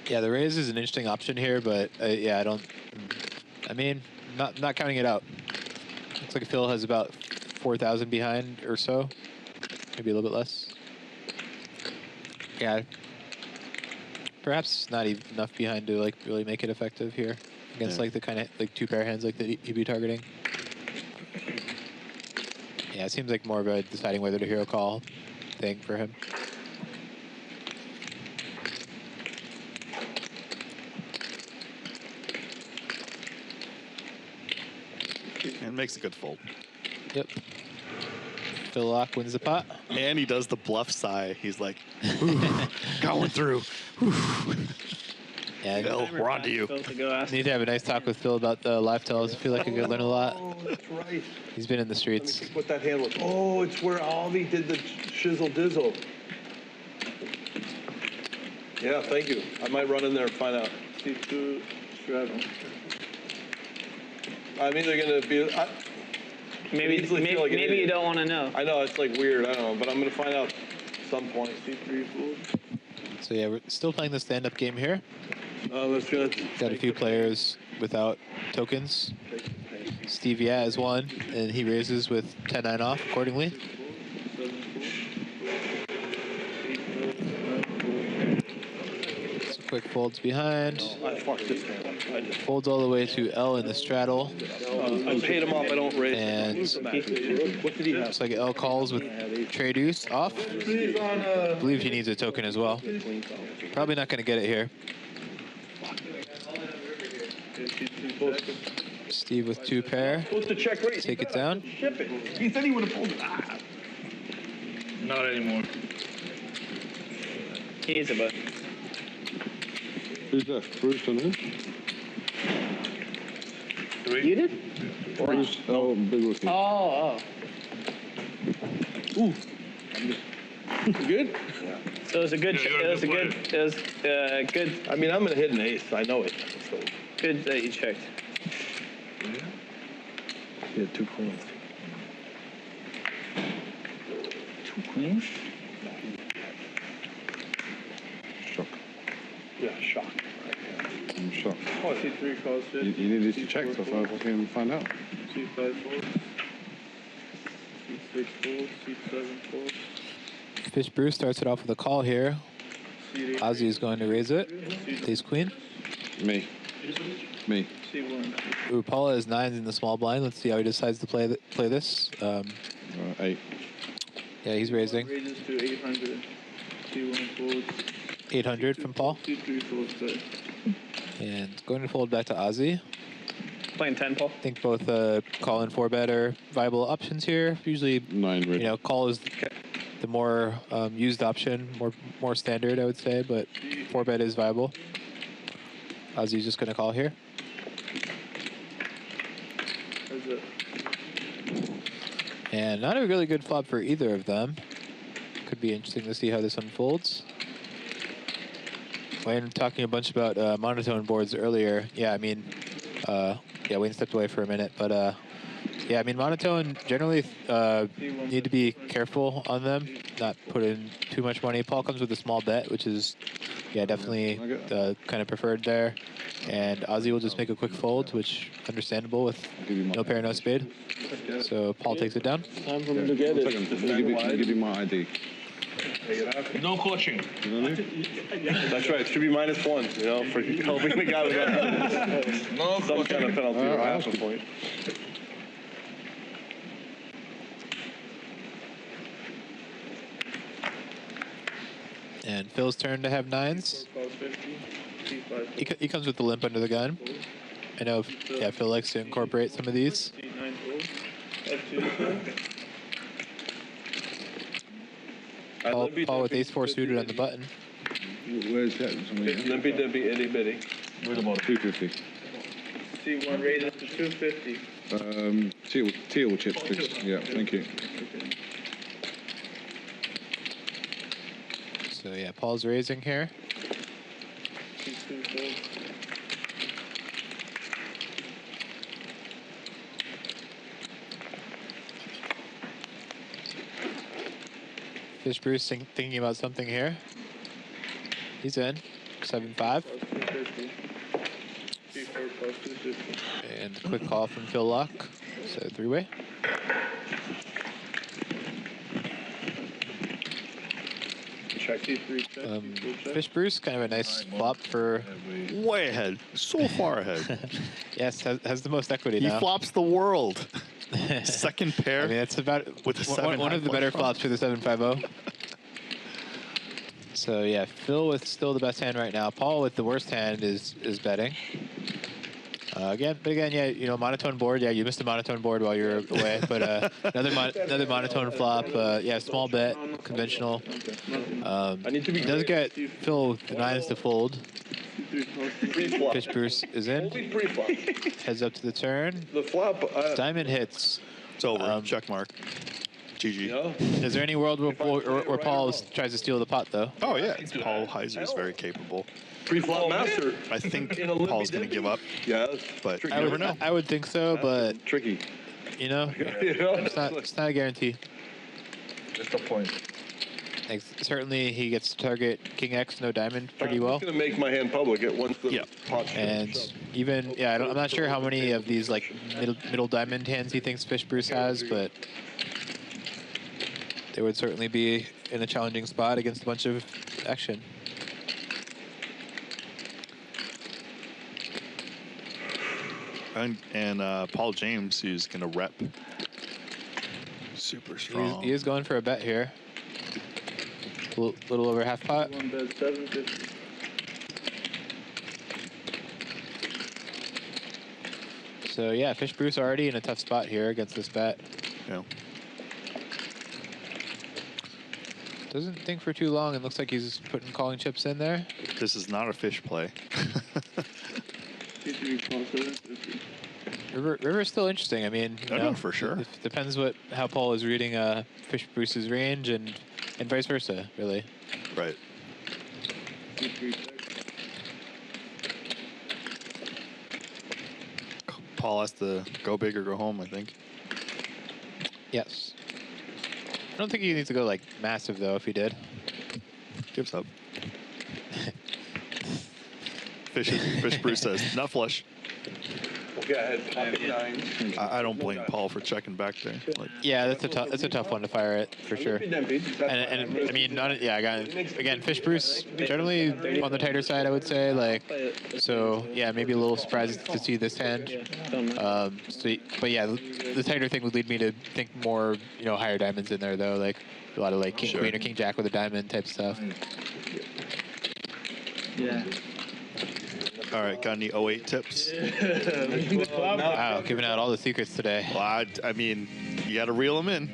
Yeah, the raise is an interesting option here, but yeah, I mean, not counting it out. Looks like Phil has about 4,000 behind or so, maybe a little bit less. Yeah, perhaps not even enough behind to like really make it effective here against like the kind of like 2 pair hands like that he'd be targeting. Yeah, it seems like more of a deciding whether to hero call thing for him. And makes a good fold. Yep. Phil Lock wins the pot. And he does the bluff sigh. He's like, "Ooh, going through. Ooh." Yeah, Phil, we're on to you. Need to have a nice talk with Phil about the live tells. I feel like I could learn a lot. Oh, that's right. He's been in the streets. Let me see what that hand was. Oh, it's where Alvy did the shizzle dizzle. Yeah, thank you. I might run in there and find out. C2, 7. I'm either going to be... Maybe you don't want to know. I know, it's like weird. I don't know, but I'm going to find out at some point. C3 fold. So yeah, we're still playing the stand-up game here. Oh, that's good. Got a few players without tokens. Steve Yeah is one, and he raises with 10-9 off accordingly. Some quick folds behind. I fucked this hand. Folds all the way to L in the straddle. I paid him off. I don't raise. And What did he have? looks like L calls with trade deuce off. I believe he needs a token as well. Probably not going to get it here. Steve with 2 pair. Supposed to check raise. Take it down. Ship it. He said he would have pulled it. Ah. Not anymore. He needs a button. Who's left? Bruce and who? You did? Bruce, oh, Big Rookie. Oh. Ooh. You good? So it was a good. Good. I mean, I'm gonna hit an ace. I know it. So. Good that you checked. Yeah, 2 queens. 2 queens? Shock. Yeah, shock. I'm shocked. Oh, C3 calls You it. needed to check so far I can find out. C5 fold. C6 fold. C7 fold. Fish Bruce starts it off with a call here. Ozzy is going to raise it. Ace Queen. Me. C1. Ooh, Paula has 9s in the small blind. Let's see how he decides to play this. 8. Yeah, he's raising. Raises to 800. C1 folds. 800 from Paul. C3 folds back. And going to fold back to Ozzy. Playing 10, Paul. I think both call and 4-bet are viable options here. Usually, 9 red. you know, call is the more used option, more standard, I would say, but 4-bet is viable. Ozzy's just going to call here. And not a really good flop for either of them. Could be interesting to see how this unfolds. Wayne talking a bunch about monotone boards earlier. Yeah, I mean, yeah, Wayne stepped away for a minute, but yeah, I mean, monotone generally need to be careful on them, not put in too much money. Paul comes with a small bet, which is, yeah, definitely kind of preferred there. And Ozzy will just make a quick fold, which understandable with no pair, no spade. So Paul takes it down. Time for him to get it. Give you my ID. No coaching. That's right. It should be -1, you know, for helping the guy with some kind of penalty or half a point. And Phil's turn to have 9s. He comes with the limp under the gun. I know, yeah, Phil likes to incorporate some of these. Paul with ace-4 suited on the button. Where's that? Limpy dippy, itty bitty. Where's about 250? C1 raises to 250. Teal chips, please. Yeah, thank you. So yeah, Paul's raising here. C2 fold. Fish Bruce thinking about something here. He's in. 7-5. And a quick call from Phil Lock. So 3-way. Fish Bruce, kind of a nice flop for... Way ahead. So far ahead. Yes, has the most equity He now. flops the world. Second pair. I mean, that's about with a one of the better flops for the 7-5-0. So yeah, Phil with still the best hand right now. Paul with the worst hand is betting. But again, yeah, you know, monotone board. Yeah, you missed a monotone board while you were away, but another monotone flop. Yeah, small bet, conventional. It does get Phil with the nines to fold. Fish Bruce is in. Heads up to the turn. The flop. Diamond hits. It's over. Check mark. GG. Is there any world where Paul tries to steal the pot, though? Oh, yeah. Paul Heiser is very capable. Pre-flop master. I think Paul's going to give up. Yeah, but you never know. I would think so, but tricky. You know, it's not a guarantee. That's the point. Certainly, he gets to target King X, no diamond, pretty well. I'm going to make my hand public at once the pot. And even, I'm not sure how many of these like middle diamond hands he thinks Fish Bruce has, but they would certainly be in a challenging spot against a bunch of action. And Paul James, who's going to rep super strong. He is going for a bet here. A little over half pot. One bet 750. So yeah, Fish Bruce already in a tough spot here against this bet. Yeah. Doesn't think for too long, and looks like he's putting calling chips in there. This is not a fish play. River's still interesting. I mean, you know, for sure. It depends how Paul is reading Fish Bruce's range and vice versa, really. Right. Paul has to go big or go home, I think. Yes. I don't think he needs to go like massive though. If he did, gives up. Fish Bruce says not flush. Yeah, I don't blame Paul for checking back there. Like, yeah, that's a tough one to fire it for sure. And I mean, again, Fish Bruce generally on the tighter side, I would say. Like, so yeah, maybe a little surprised to see this hand. But yeah, the tighter thing would lead me to think more, higher diamonds in there though, like a lot of like King Queen or King Jack with a diamond type stuff. Yeah. All right, got any 08 tips? Wow, giving out all the secrets today. Well, I mean, you got to reel them in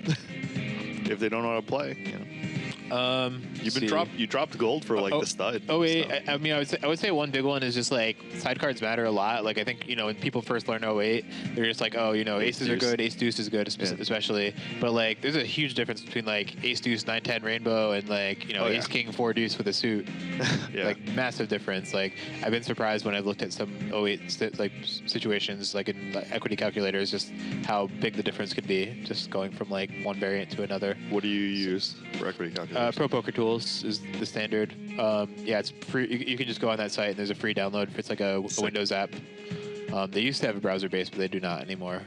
if they don't know how to play. You dropped gold for like the stud. Oh wait, I mean, I would say one big one is just like side cards matter a lot. Like I think when people first learn 08, they're just like, oh, aces are good, ace deuce is good, especially. But like, there's a huge difference between like ace deuce 9-10 rainbow and like ace king 4 deuce with a suit. Like massive difference. Like I've been surprised when I've looked at some 08 like situations like in equity calculators, just how big the difference could be just going from like one variant to another. What do you use for equity calculators? Pro Poker Tools is the standard. Yeah, it's free. You can just go on that site and there's a free download. It's like a Windows app. They used to have a browser base, but they do not anymore.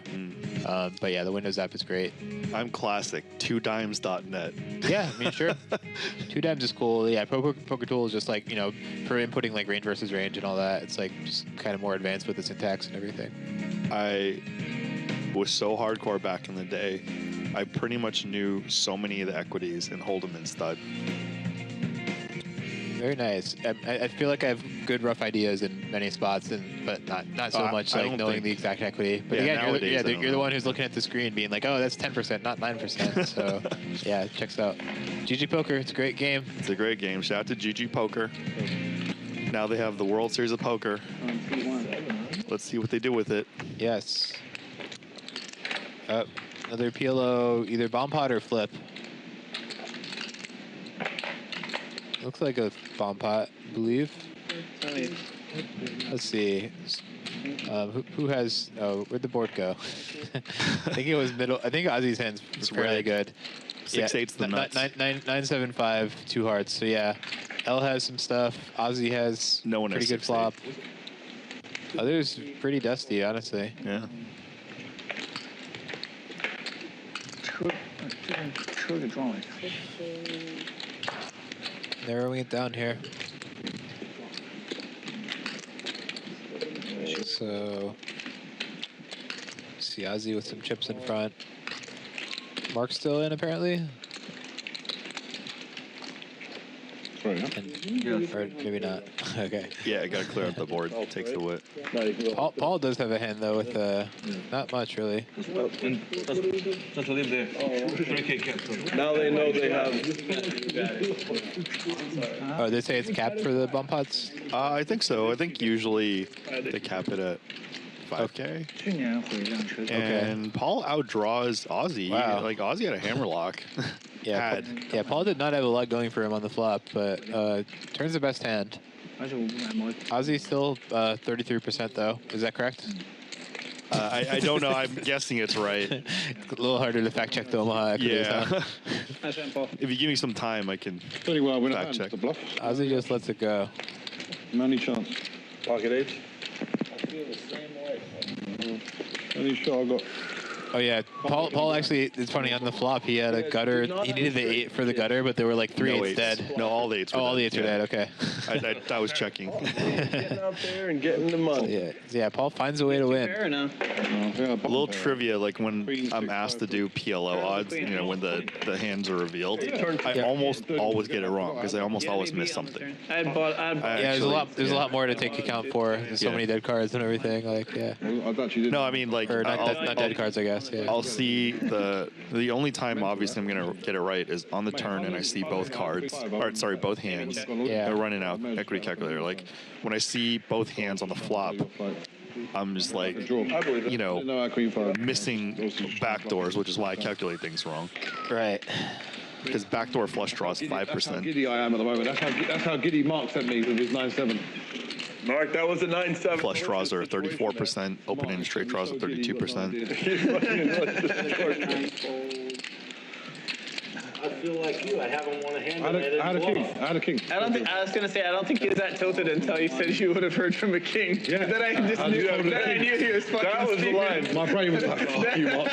But yeah, the Windows app is great. I'm classic. 2dimes.net. Yeah, I mean, sure. 2dimes is cool. Yeah, Pro Poker Tool is just like, for inputting like range versus range and all that. It's like just kind of more advanced with the syntax and everything. I was so hardcore back in the day. I pretty much knew so many of the equities in Hold'em and Stud. Very nice. I feel like I have good rough ideas in many spots, but not so much like knowing the exact equity. But again, you're the one who's looking at the screen being like, oh, that's 10%, not 9%. So yeah, checks out. Ggpoker, it's a great game. It's a great game. Shout out to Ggpoker. Now they have the World Series of Poker. Let's see what they do with it. Yes. Another PLO, either bomb pot or flip. Looks like a bomb pot, I believe. Let's see. Who has? Oh, where'd the board go? I think it was middle. I think Ozzy's hands were fairly good. 6-8's the nuts. 9-7-5, 2 hearts. So yeah, L has some stuff. Ozzy has pretty good flop. Others pretty dusty, honestly. Yeah. Narrowing it down here. So, see Ozzy with some chips in front. Mark's still in, apparently. Sorry, huh? Or maybe not. Okay. Yeah, I gotta clear out the board. Takes the wit. Paul does have a hand though with not much really. Just leave there. 3K cap. Now they know they have. Oh, they say it's capped for the bump pots. I think so. I think usually they cap it at 5K. And Paul outdraws Ozzy. Wow. Like Ozzy had a hammerlock. Yeah, Paul did not have a lot going for him on the flop, but turns the best hand. Ozzy still 33% though. Is that correct? I don't know. I'm guessing it's right. It's a little harder to fact check the Omaha equities, huh? If you give me some time, I can fact check. The bluff. Ozzy just lets it go. Any chance? Pocket eight. Any shot I got? Oh yeah, Paul actually, it's funny, on the flop he had a gutter. He needed the 8 for the gutter, but there were like 3 eights dead. No, all the 8s were all dead. the 8s were dead, okay. I was checking. Getting out there and getting the money. Yeah, Paul finds a way to win. Fair enough. A little trivia, like when I'm asked to do PLO odds, you know, when the hands are revealed, I almost always get it wrong because I almost always miss something. There's a lot more to take account for. There's so many dead cards and everything. Like, yeah. No, I mean like or not dead cards, I guess. Yeah. I'll see the only time obviously I'm gonna get it right is on the turn and I see both cards, or sorry, both hands. Yeah. They're running out equity calculator. Like when I see both hands on the flop, I'm just like, you know, missing backdoors, which is why I calculate things wrong. Right. Because backdoor flush draws 5%. That's how giddy I am at the moment. That's how giddy Mark sent me with his 9-7. Mark, that was a 9-7. Flush draws are 34%. Open-ended straight draws are 32%. I feel like you. I haven't won a hand. I had a king. I was gonna say I don't think he was that tilted until you said you would have heard from a king. Yeah. Then I just knew. Then I knew he was fucking. That was the line. My brain was like, fuck you, Mark.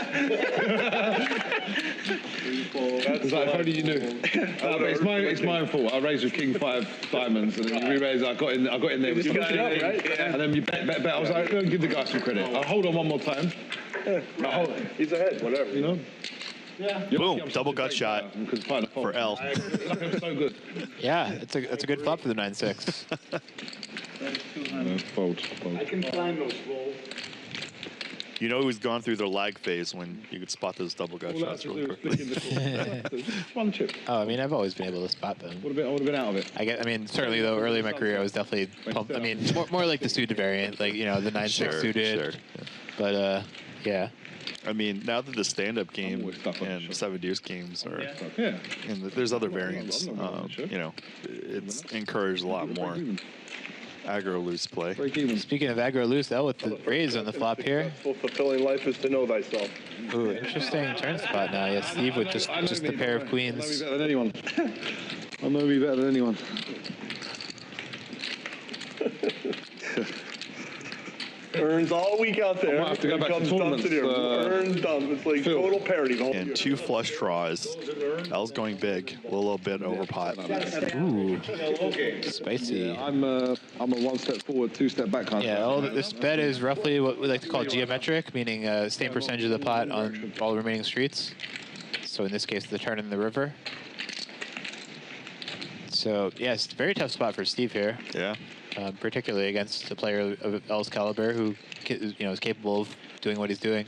It's like, if only you knew. It's my fault. I raised with King 5 diamonds, and then you re-raised. I got in there with some shit, right? And then you bet. I was like, give the guy some credit. I'll hold on one more time. He's ahead, whatever. You know? Yeah. Boom! Double gut shot for L. So good. Yeah, it's a good flop for the 9-6. Fold. I can find those rolls. You know who's gone through their lag phase when you could spot those double gut shots really quickly. One chip. Oh, I mean, I've always been able to spot them. I would have been out of it. I mean, certainly though, early in my career, I was definitely pumped. I mean, more like the suited variant, like, you know, the 9-6 suited. Sure. But yeah. I mean, now that the stand-up game and 7 deuce games are, and there's other variants, you know, it's encouraged a lot more aggro loose play. Speaking of aggro loose, L with the raise on the flop here. Fulfilling life is to know thyself. Ooh, interesting turn spot now. Yeah, Steve with just the pair of queens. I'm going to be better than anyone. Earns all week out there. I might have to go back to tournaments. Earn dump. It's like total parity. The whole And 2 flush draws. L's going big, a little bit over pot. Ooh, spicy. Yeah, I'm a 1 step forward, 2 step back kind of. Yeah, this bet is roughly what we like to call geometric, meaning same percentage of the pot on all the remaining streets. So in this case, the turn in the river. So yes, yeah, very tough spot for Steve here. Yeah. Particularly against a player of L's caliber who, you know, is capable of doing what he's doing.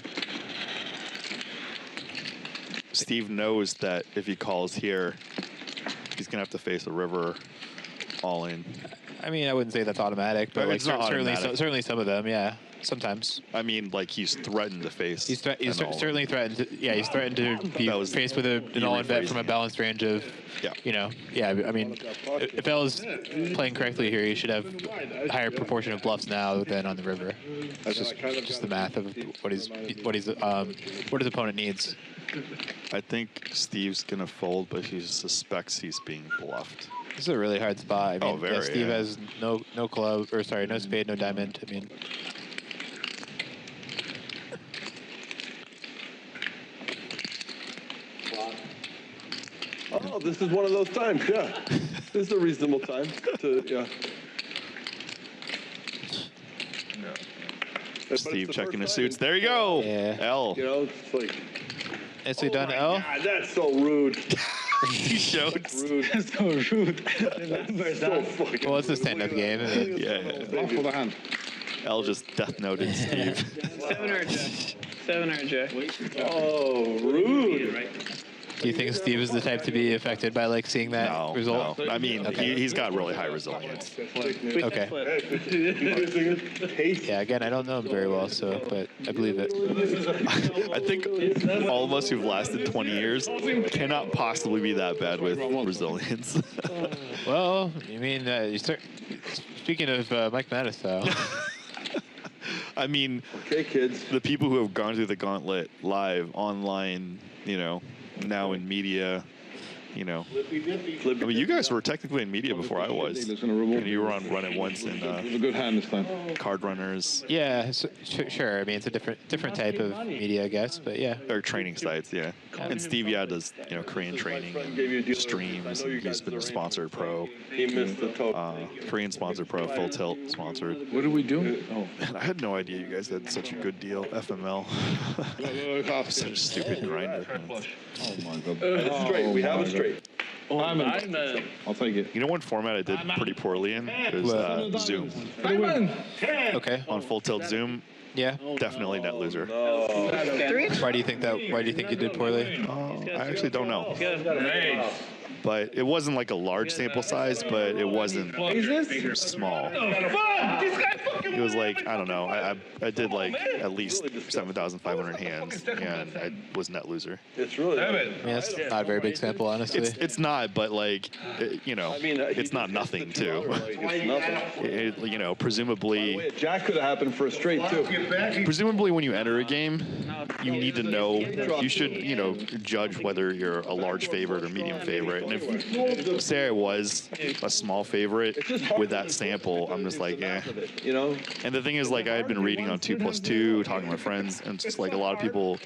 Steve knows that if he calls here, he's gonna have to face a river all in. I mean, I wouldn't say that's automatic, but like certainly some of them, yeah. Sometimes. I mean, like he's threatened to face. He's certainly threatened. He's threatened to be faced with an all-in bet from a balanced range of. Yeah. You know. Yeah. I mean, if L is playing correctly here, he should have a higher proportion of bluffs now than on the river. That's just the math of what his opponent needs. I think Steve's gonna fold, but he suspects he's being bluffed. This is a really hard spot. I mean, Steve has no club, or sorry, no spade, no diamond. I mean. Oh, this is one of those times, yeah. This is a reasonable time to, yeah. Steve checking the suits. There you go. Yeah. L. You know, it's like. Nicely done, L. God, that's so rude. He showed. That's so rude. The numbers, huh? Well, it's a stand-up game. Yeah. For the hand. L just death noted Steve. 7 RJ. 7 RJ. Oh, rude. Do you think Steve is the type to be affected by like seeing that result? No. I mean, he's got really high resilience. Okay. Yeah, again, I don't know him very well, but I believe it. I think all of us who've lasted 20 years cannot possibly be that bad with resilience. Well, you mean, speaking of Mike Mattis, though. I mean, okay, kids. The people who have gone through the gauntlet live, online, now in media, I mean, you guys were technically in media before I was. And you were on Run It Once and a good hand this time. Card Runners. Yeah, sure. I mean, it's a different type of media, I guess, but yeah. Or training sites, yeah. And Steve, does Korean training and streams. And he's been a sponsored pro. He missed the toe. Korean sponsored pro, Full Tilt sponsored. What are we doing? Oh, man, I had no idea you guys had such a good deal. FML. Such a stupid grinder. Oh my God. Straight. We have it straight. Diamond. I'll take it. You know what format I did pretty poorly in? It was Zoom. Okay. On Full Tilt Zoom. Yeah. Definitely net loser. Why do you think you did poorly? I actually don't know. But it wasn't like a large sample size, but it wasn't small. It was like, I don't know, I did like at least 7,500 hands, and I was net loser. It's really. I mean, that's not a very big sample, honestly. It's not, but like, it's not nothing too. Presumably. Jack could have happened for a straight too. Presumably, when you enter a game, you need to know. You should, judge whether you're a large favorite or medium favorite. And if say I was a small favorite with that sample, I'm just like, eh. And the thing is, like, I had been reading on 2+2, talking to my friends, and just like a lot of people,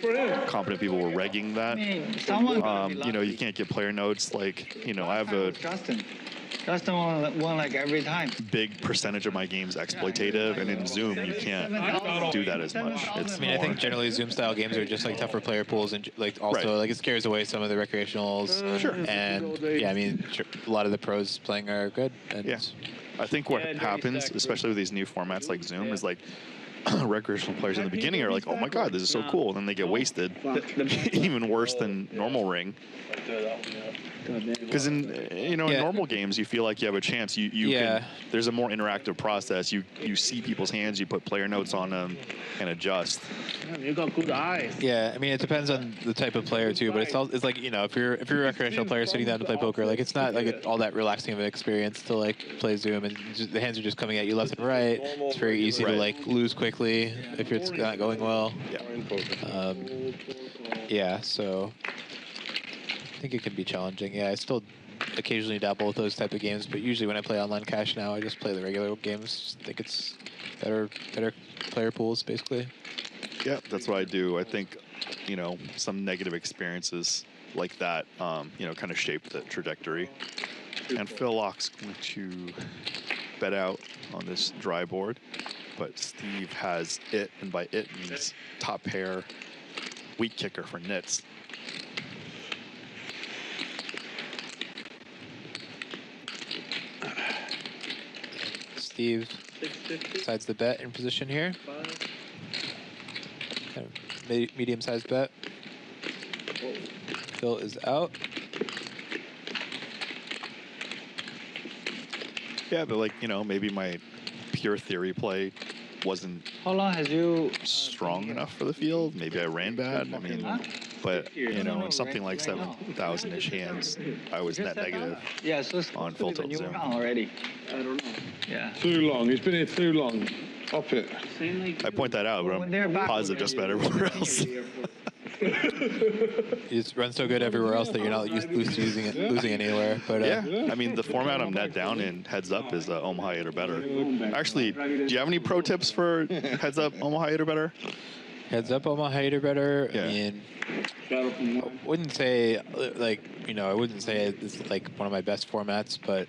competent people, were regging that. You can't get player notes. Like, I have a Justin won like every time. big percentage of my games exploitative, and in Zoom you can't do that as much. I think generally Zoom style games are just like tougher player pools, and like also like it scares away some of the recreationals. Sure. And yeah, I mean, a lot of the pros playing are good. And yeah. I think what happens, especially with these new formats like Zoom, is like recreational players in the beginning are like, oh my God, this is so cool. And then they get wasted. Even worse than normal ring. Because in normal games, you feel like you have a chance. You can, there's a more interactive process. You see people's hands, you put player notes on them, and adjust. You got good eyes. Yeah, I mean, it depends on the type of player too. But it's like, if you're a recreational player sitting down to play poker, like it's not like all that relaxing of an experience to like play Zoom, and the hands are just coming at you left and right. It's very easy to like lose quickly if it's not going well. Yeah. So I think it can be challenging. Yeah, I still occasionally dabble with those type of games, but usually when I play online cash now, I just play the regular games. I think it's better player pools, basically. Yeah, that's what I do. I think, some negative experiences like that, kind of shape the trajectory. And Phil Locke's going to bet out on this dry board, but Steve has it, and by it means top pair, weak kicker for nits. Steve decides the bet in position here. Kind of medium-sized bet. Phil is out. Yeah, but like, maybe my pure theory play wasn't strong enough for the field. Maybe I ran bad. I mean, but, in something like 7,000-ish hands, I was net negative on Full Tilt Zoom. Already. I don't know. Yeah. Too long. He's been here too long. Up it. I point that out, but I'm positive just about everywhere else. You just run so good everywhere else that you're not losing anywhere. But yeah, I mean, the format I'm net down in heads up is Omaha 8 or better. Actually, do you have any pro tips for heads up Omaha 8 or better? Heads up Omaha 8 or better. Yeah. I mean, I wouldn't say I wouldn't say it's like one of my best formats, but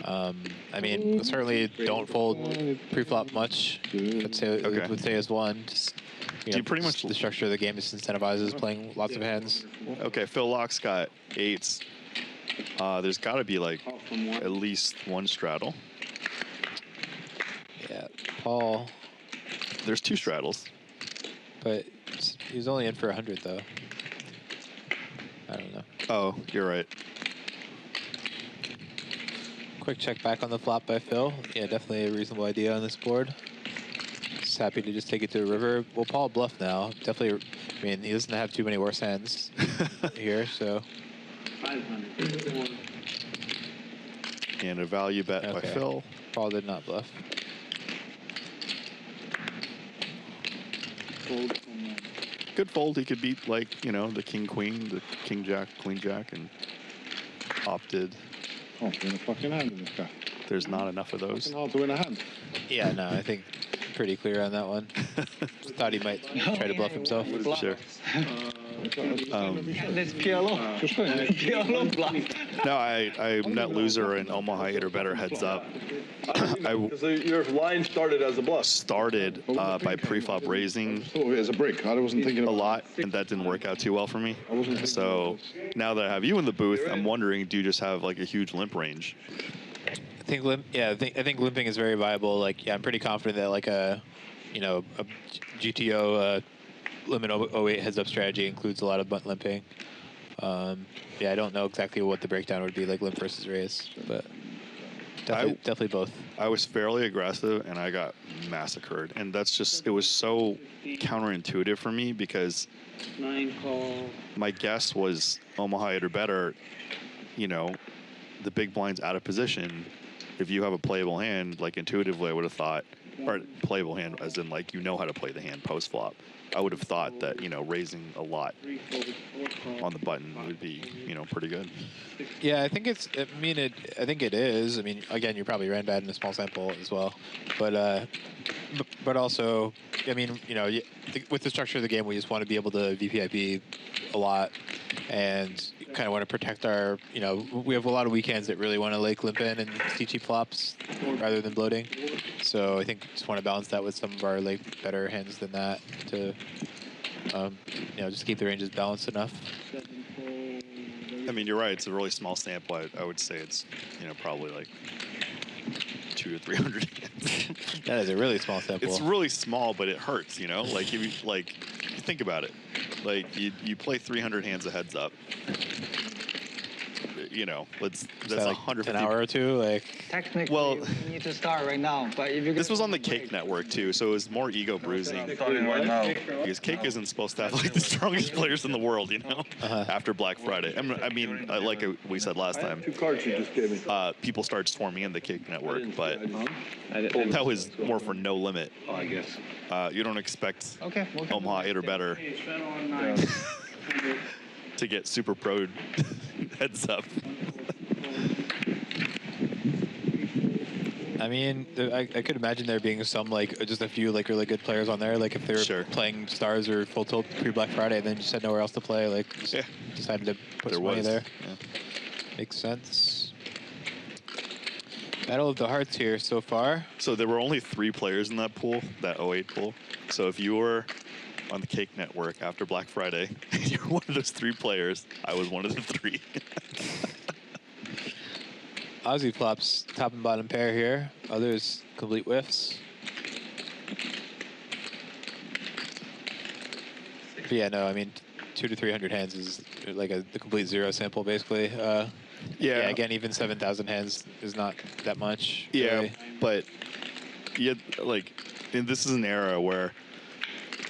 I mean, certainly don't fold pre-flop much. Would say as one. Just, you pretty much the structure of the game just incentivizes playing lots of hands. Okay, Phil Locke's got 8s, There's got to be like at least one straddle. Yeah, Paul. There's 2 straddles. But he's only in for 100 though. I don't know. Oh, you're right. Quick check back on the flop by Phil. Yeah, definitely a reasonable idea on this board. Just happy to just take it to a river. Well, Paul bluff now. Definitely, I mean, he doesn't have too many worse hands here, so. 500. And a value bet by Phil. Paul did not bluff. Good fold. He could beat, like, you know, the king queen, the king jack, queen jack, and opted. Oh, win a fucking hand in this guy. There's not enough of those. It's hard to win a hand. Yeah, no, I think pretty clear on that one. Thought he might try to bluff himself. Sure. This Kiero. Kiero bluff. No, I'm net loser in Omaha 8 or better heads up. So your line started as a bluff. Started by pre-flop raising. Thought of it as a brick. I wasn't thinking a lot, and that didn't work out too well for me. So now that I have you in the booth, I'm wondering, do you just have like a huge limp range? I think I think limping is very viable. Like, yeah, I'm pretty confident that like a GTO limit 08 heads up strategy includes a lot of bunt limping. Yeah, I don't know exactly what the breakdown would be like limp versus raise, but definitely both. I was fairly aggressive and I got massacred, and that's just, it was so counterintuitive for me because 9 call. my guess was Omaha 8 or better, you know, the big blind's out of position. If you have a playable hand, like intuitively I would have thought, or playable hand as in like you know how to play the hand post flop, I would have thought that, you know, raising a lot on the button would be, you know, pretty good. Yeah, I think it's, I think it is. I mean, again, you probably ran bad in a small sample as well. But also, I mean, you know, with the structure of the game, we just want to be able to VPIP a lot and kind of want to protect our, you know, we have a lot of weekends that really want to like limp in and see cheap flops rather than bloating. So I think just want to balance that with some of our like better hands than that to, you know, just keep the ranges balanced enough. I mean, you're right. It's a really small sample. I would say it's, you know, probably like 200 to 300 hands. That is a really small sample. It's really small, but it hurts, you know? Like, if you think about it. Like, you play 300 hands of heads up. You know, that's like 150. An hour or two, like. Technically, well, we need to start right now. But if you this was on the Cake Network too, so it was more ego bruising. Starting right now. Because Cake isn't supposed to have like the strongest players in the world, you know. After Black Friday, I mean, like we said last time. 2 cards you just gave me. People started swarming in the Cake Network, but that was more for no limit. I guess. You don't expect Omaha 8 or better to get super pro heads up. I mean, I could imagine there being some, like, just a few, like, really good players on there. Like, if they were playing stars or full tilt pre-Black Friday and then just had nowhere else to play, like, just decided to put some money there. Yeah. Makes sense. Battle of the Hearts here so far. So there were only 3 players in that pool, that 08 pool. So if you were on the Cake Network after Black Friday, you were one of those 3 players. I was one of the 3. Aussie flops top and bottom pair here. Others complete whiffs. But yeah, no, I mean, 200 to 300 hands is like the complete zero sample, basically. Yeah, again, even 7,000 hands is not that much. Yeah, really. but like, and this is an era where,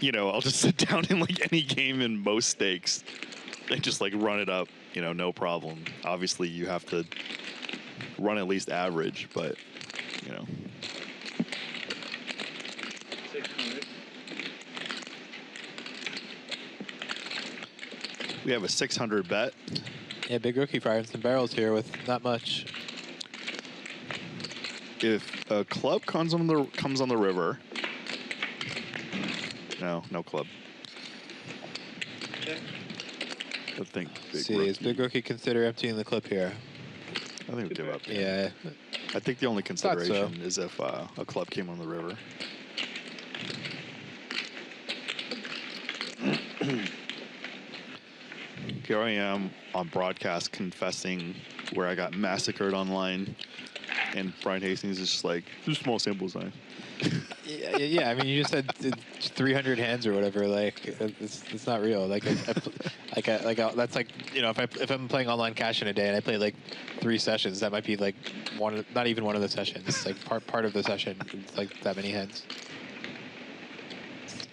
you know, I'll just sit down in like any game in most stakes and just like run it up, you know, no problem. Obviously, you have to run at least average, but, you know. 600. We have a 600 bet. Yeah, big rookie firing some barrels here with not much. If a club comes on the river, no club. I think big See, rookie. is big rookie consider emptying the clip here? I think we'll give up. Yeah. I think the only consideration is if a club came on the river. here I am on broadcast confessing where I got massacred online, and Brian Hastings is just like, "This is small sample size." Yeah, I mean, you just said 300 hands or whatever. Like, it's not real. Like, that's like, you know, if I'm playing online cash in a day and I play like 3 sessions, that might be like not even one of the sessions. It's like part of the session. It's like that many hands.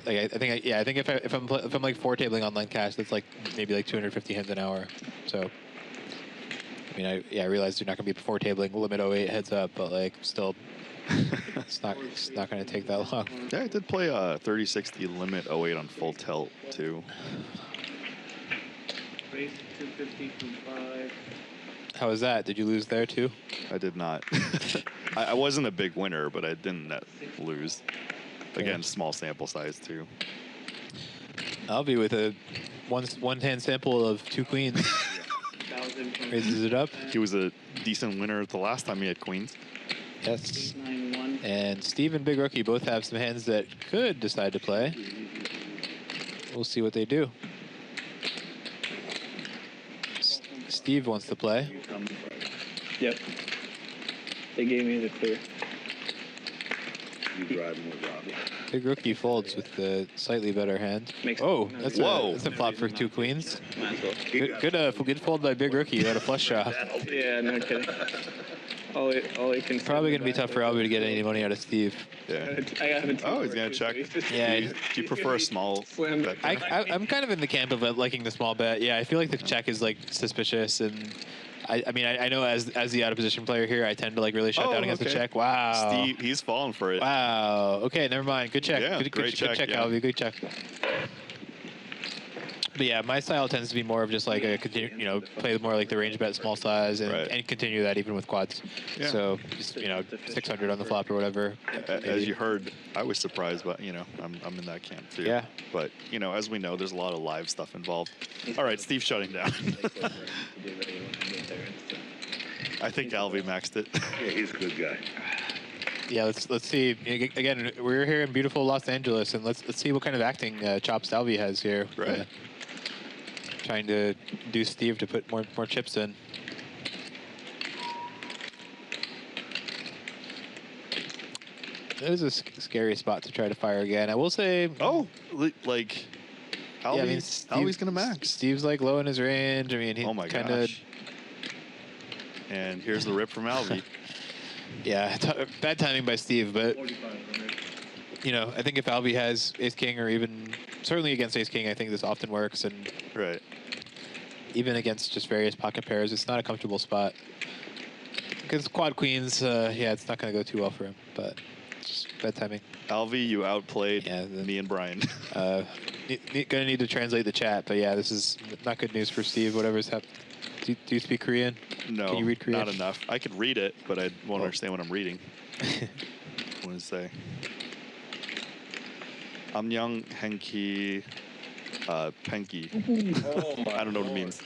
Like, I think if I'm like 4 tabling online cash, that's like maybe like 250 hands an hour. So, I mean, I realize you're not gonna be 4 tabling limit 08 heads up, but like still. It's not going to take that long. Yeah, I did play 3060 limit 08 on full tilt too. Race 250 from 5. How was that? Did you lose there too? I did not. I wasn't a big winner, but I didn't lose. Again, small sample size too. I'll be with a one hand sample of 2 queens. Raises it up. He was a decent winner the last time he had queens. Yes. And Steve and Big Rookie both have some hands that could decide to play. We'll see what they do. Steve wants to play. Yep. They gave me the clear. You drive more, Robbie. Big Rookie folds with the slightly better hand. That's a flop for 2 queens. Good fold by Big Rookie. You had a flush draw. Yeah, no kidding. All he can. Probably going to be tough for Albie to get any money out of Steve. Yeah. He's going to check. Yeah. Do you prefer a small bet? I'm kind of in the camp of liking the small bet. Yeah, I feel like the check is like suspicious, and I mean I know as the out of position player here, I tend to like really shut down against the check. Wow. Steve, he's falling for it. Wow. Okay, never mind. Good check. Yeah, good check, yeah. Albie. Good check. But yeah, my style tends to be more of just like play more like the range bet small size and continue that even with quads. Yeah. So just 600 on the flop or whatever. As you heard, I was surprised, but I'm in that camp too. Yeah. But as we know, there's a lot of live stuff involved. All right, Steve's shutting down. I think Albie maxed it. Yeah, he's a good guy. Yeah, let's see. Again, we're here in beautiful Los Angeles, and let's see what kind of acting chops Albie has here. Right. Trying to do Steve to put more chips in. It is a scary spot to try to fire again. I will say. Oh, like. Albie's gonna max. Steve's like low in his range. I mean, he kind of. And here's the rip from Albie. Yeah, bad timing by Steve, but I think if Albie has Ace King or even certainly against Ace King, I think this often works, and even against just various pocket pairs, it's not a comfortable spot. Because quad queens, it's not going to go too well for him, but just bad timing. Albie, you outplayed me and Brian. Going to need to translate the chat, but yeah, this is not good news for Steve. Whatever's happened. Do you speak Korean? No, Can you read Korean? Not enough. I could read it, but I won't understand what I'm reading. What does it say? Amnyang Henki Penki. I don't know what it means.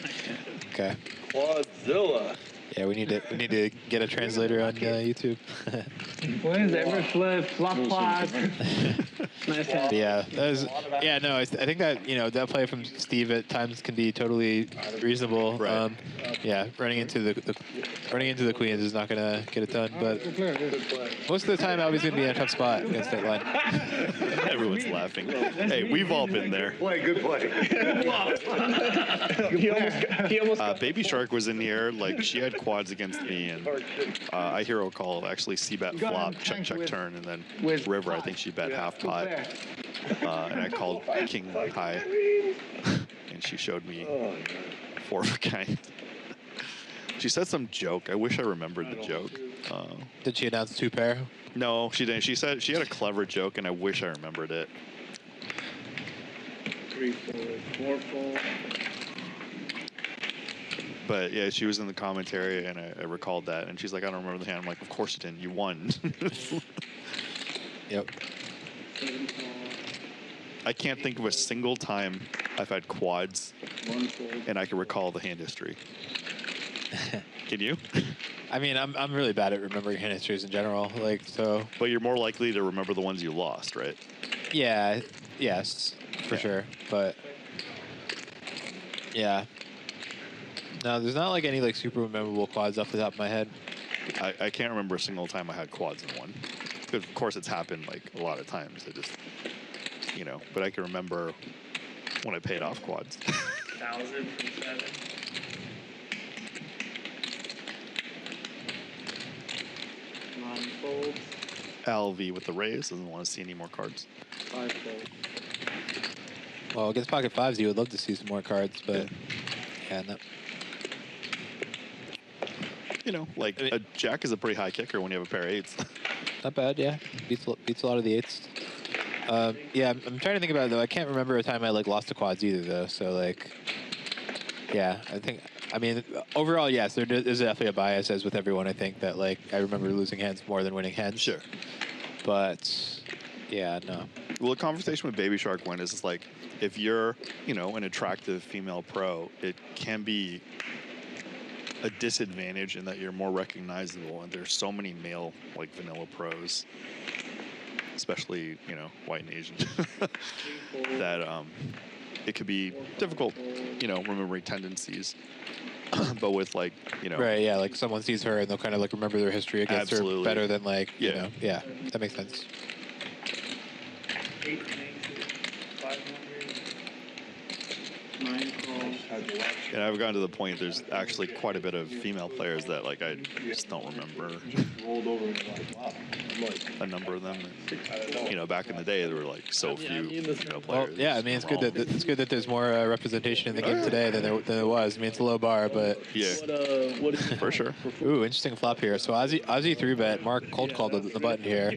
Okay. Quadzilla. Yeah, we need to get a translator on YouTube. What is ever flip, flop, flop? Yeah, I think that that play from Steve at times can be totally reasonable. Right. Running into the queens is not gonna get it done, but most of the time Albie's gonna be in a tough spot against that line. Everyone's laughing. Hey, we've all been there. Good play. He almost Baby Shark was in here, like she had quads against me, and I hero call actually c-bet flop, check turn, and then river. I think she bet half pot, and I called king high, and she showed me 4 of a kind. She said some joke. I wish I remembered the joke. Did she announce 2 pair? No, she didn't. She said she had a clever joke, and I wish I remembered it. 3 4 4 4. But yeah, she was in the commentary, and I recalled that, and she's like, "I don't remember the hand." I'm like, "Of course you didn't. You won." Yep. I can't think of a single time I've had quads, and I can recall the hand history. Can you? I mean, I'm really bad at remembering hand histories in general, like so. But you're more likely to remember the ones you lost, right? Yeah. Yes, for sure. But yeah. No, there's not like any like super memorable quads off the top of my head. I can't remember a single time I had quads in one. Because of course it's happened like a lot of times. It just, you know, but I can remember when I paid off quads. 1,000 from 7. Nine folds. LV with the raise doesn't want to see any more cards. 5 folds. Well, against pocket fives, you would love to see some more cards, but yeah, no. You know, like a jack is a pretty high kicker when you have a pair of eights. Not bad, yeah. Beats a lot of the eights. Yeah, I'm trying to think about it though. I can't remember a time I like lost to quads either though. So like, yeah, I mean, overall, yes, there is definitely a bias as with everyone. I think that like I remember losing hands more than winning hands. Sure. But yeah, no. Well, the conversation with Baby Shark went is like, if you're, you know, an attractive female pro, it can be a disadvantage in that you're more recognizable, and there's so many male like vanilla pros, especially, you know, white and Asian, that it could be difficult, you know, remembering tendencies. But with like, you know, Right, yeah, like someone sees her and they'll kind of like remember their history against her Absolutely. better than like, you Yeah. know, yeah, that makes sense. 8 aces. 500. 9 calls. and I've gotten to the point there's actually quite a bit of female players that like I just don't remember Rolled over and like, wow. I'm like, a number of them. And, you know, back in the day there were like so few female Well, players. yeah, I mean, it's good that there's more representation in the game today than there was. I mean, it's a low bar, but Yeah, What is for sure. ooh, interesting flop here. So Ozzy 3-bet, Mark cold called the button here,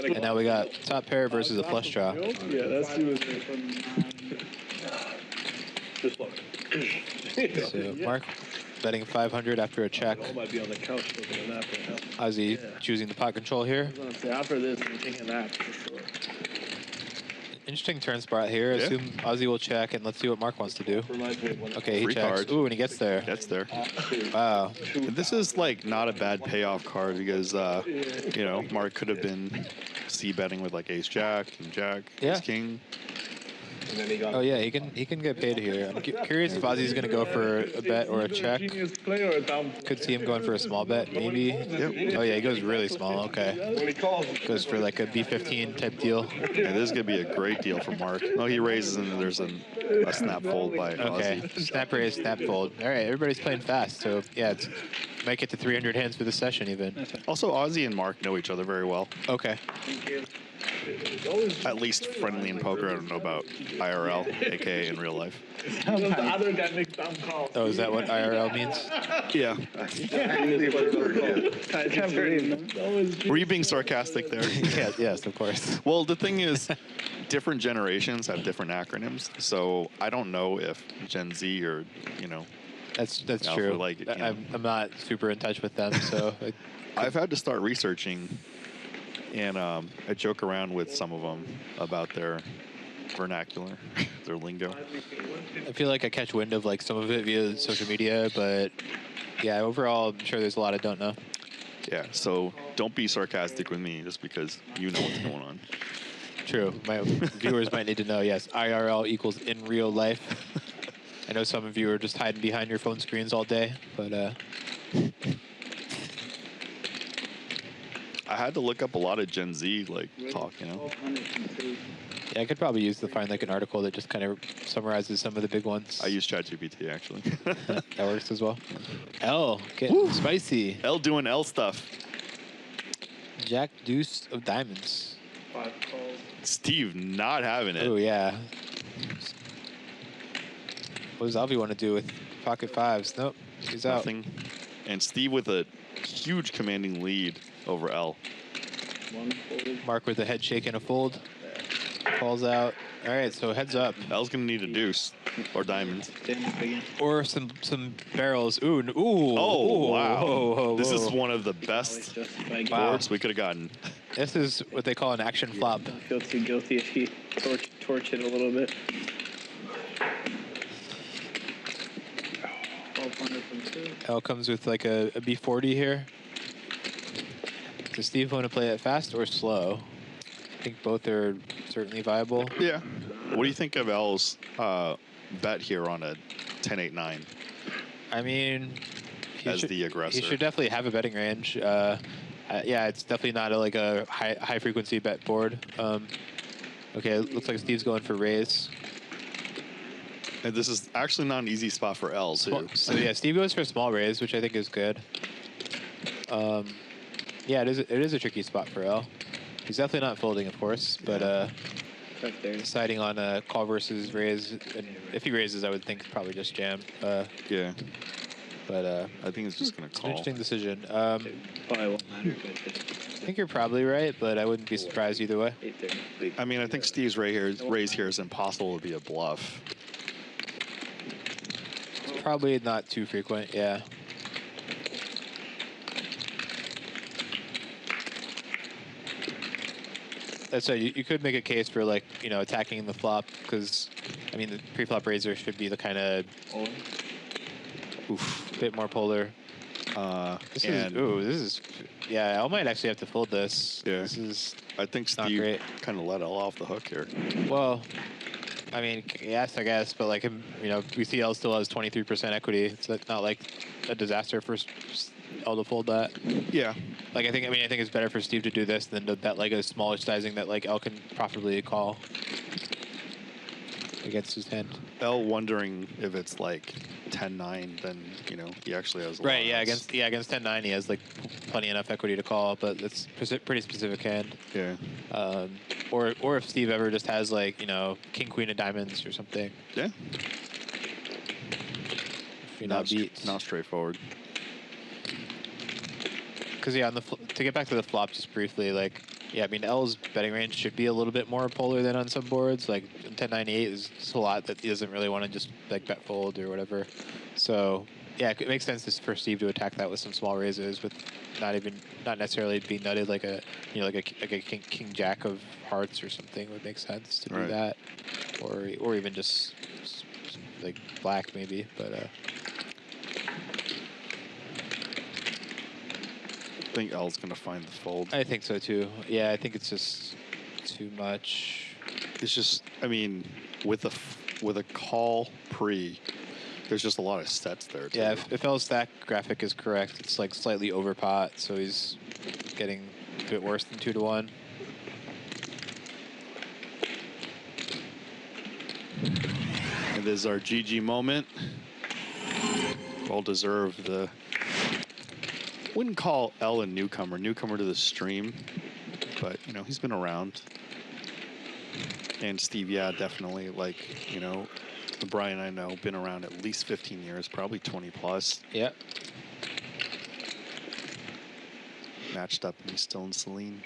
and now we got top pair versus a flush draw. Yeah, that's from. just look. So Mark betting 500 after a check. I might be on the couch looking at that right now. Ozzy choosing the pot control here. I was gonna say, after this, I'm taking that for sure. Interesting turn spot here. Yeah. Assume Ozzy will check, and let's see what Mark wants to do. Reminds me of when Okay, he Free checks. card. Ooh, and he gets there. That's there. Wow. And this is like not a bad payoff card because you know, Mark could have been c-betting with like ace jack, king jack, Yeah. ace king. and then he got Oh yeah, he can get paid here. I'm curious if Ozzy's gonna go for a bet or a check. Genius player or a dumb. Could see him going for a small bet, maybe. Yep. Oh yeah, he goes really small. Okay, when he calls. goes for like a B15 type deal. Yeah, this is gonna be a great deal for Mark. Oh, he raises and there's a snap fold by Okay, Ozzy. snap raise, snap fold. All right, everybody's playing fast, so yeah, it's might get to 300 hands for the session even. Also, Ozzy and Mark know each other very well. Okay. At least friendly in poker. I don't know about IRL, aka in real life. The other guy makes dumb calls. Oh, is that what IRL means? Yeah. I can't believe. Were you being sarcastic there? Yeah, yes, of course. Well, the thing is, different generations have different acronyms. So I don't know if Gen Z or, you know, That's Alpha, true. like, you know. I'm not super in touch with them, so I've had to start researching, and I joke around with some of them about their vernacular, their lingo. I feel like I catch wind of like some of it via social media, but yeah, overall, I'm sure there's a lot I don't know. Yeah, so don't be sarcastic with me just because you know what's going on. True. My viewers might need to know, yes, IRL equals in real life. I know some of you are just hiding behind your phone screens all day, but I had to look up a lot of Gen Z like talk, you know. yeah, I could probably find like an article that just kind of summarizes some of the big ones. I use ChatGPT actually. That works as well. L, getting spicy. L doing L stuff. Jack deuce of diamonds. 5 calls. Steve not having it. Oh yeah. What does Avi want to do with pocket fives? Nope, he's out. Nothing. And Steve with a huge commanding lead over L. 1 fold. Mark with a head shake and a fold. Falls out. All right, so heads up. L's gonna need a deuce or diamonds. Or some barrels. Ooh, ooh. Oh ooh, wow! whoa, whoa, This is whoa. one of the best Justified boards we could have gotten. This is what they call an action flop. I feel too guilty if he torch it a little bit. 1200 from 2. L comes with like a B40 here. Does Steve want to play it fast or slow? I think both are certainly viable. Yeah. What do you think of L's bet here on a 10-8-9? I mean, as the aggressor. He should definitely have a betting range. Yeah, it's definitely not like a high frequency bet board. Okay, it looks like Steve's going for raise. And this is actually not an easy spot for L, too. So yeah, Steve goes for a small raise, which I think is good. Yeah, it is a tricky spot for L. He's definitely not folding, of course, but deciding on a call versus raise. And if he raises, I would think probably just jam. Yeah. But I think it's just going to call. An interesting decision. Probably won't matter. I think you're probably right, but I wouldn't be surprised either way. I mean, I think Steve's raise here is impossible to be a bluff. It's probably not too frequent, yeah. That's right. You could make a case for, like, you know, attacking the flop because, I mean, the pre-flop raiser should be the kind of bit more polar. This is yeah. L might actually have to fold this. Yeah. This is I think Steve kind of let L off the hook here. Well, I mean, yes, I guess, but like, you know, we see L still has 23% equity. It's not like a disaster for L to fold that. Yeah. Like, I think it's better for Steve to do this than to bet like a smallish sizing that like L can profitably call against his hand. L wondering if it's like 10-9, then, you know, he actually has a right. lot. Yeah, against 10-9, he has like plenty enough equity to call, but it's pretty specific hand. Yeah. Or if Steve ever just has like, you know, king queen of diamonds or something. Yeah. If you're not beat. Not straightforward. Because yeah, to get back to the flop just briefly, like, yeah, I mean, L's betting range should be a little bit more polar than on some boards. Like 1098 is a lot that he doesn't really want to just like bet fold or whatever. So yeah, it makes sense for Steve to attack that with some small raises, with not necessarily being nutted like a, you know, like a king jack of hearts or something would make sense to do that, or even just like black maybe, but. I think L's going to find the fold. I think so too. Yeah, I think it's just too much. It's just, I mean, with a call pre, there's just a lot of sets there too. Yeah, if L's stack graphic is correct, it's like slightly over pot, so he's getting a bit worse than 2-1. And this is our GG moment. Well deserved. Wouldn't call L a newcomer to the stream, but, you know, he's been around. And Steve, yeah, definitely, like, you know, Brian, I know, been around at least 15 years, probably 20 plus. Yep. Matched up, and he's still in Celine.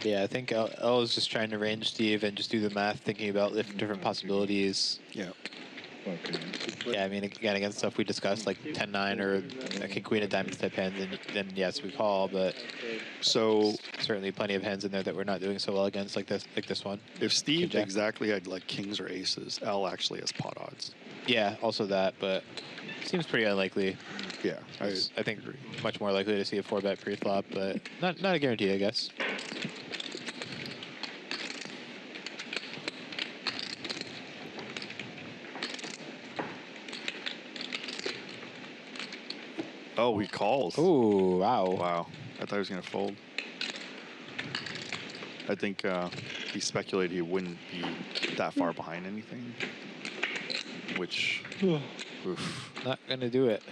Yeah, I think L is just trying to range Steve and just do the math, thinking about different possibilities. Yeah. Yeah, I mean, again, against stuff we discussed, like 10-9 or a king queen of diamonds type hand, then yes, we call. But so certainly plenty of hands in there that we're not doing so well against, like this one. If Steve exactly had like kings or aces, L actually has pot odds. Yeah, also that, but seems pretty unlikely. Yeah, I think much more likely to see a 4-bet pre-flop, but not a guarantee, I guess. Oh, he calls. Ooh, wow. Wow. I thought he was going to fold. I think he speculated he wouldn't be that far behind anything, which, oof. Not going to do it.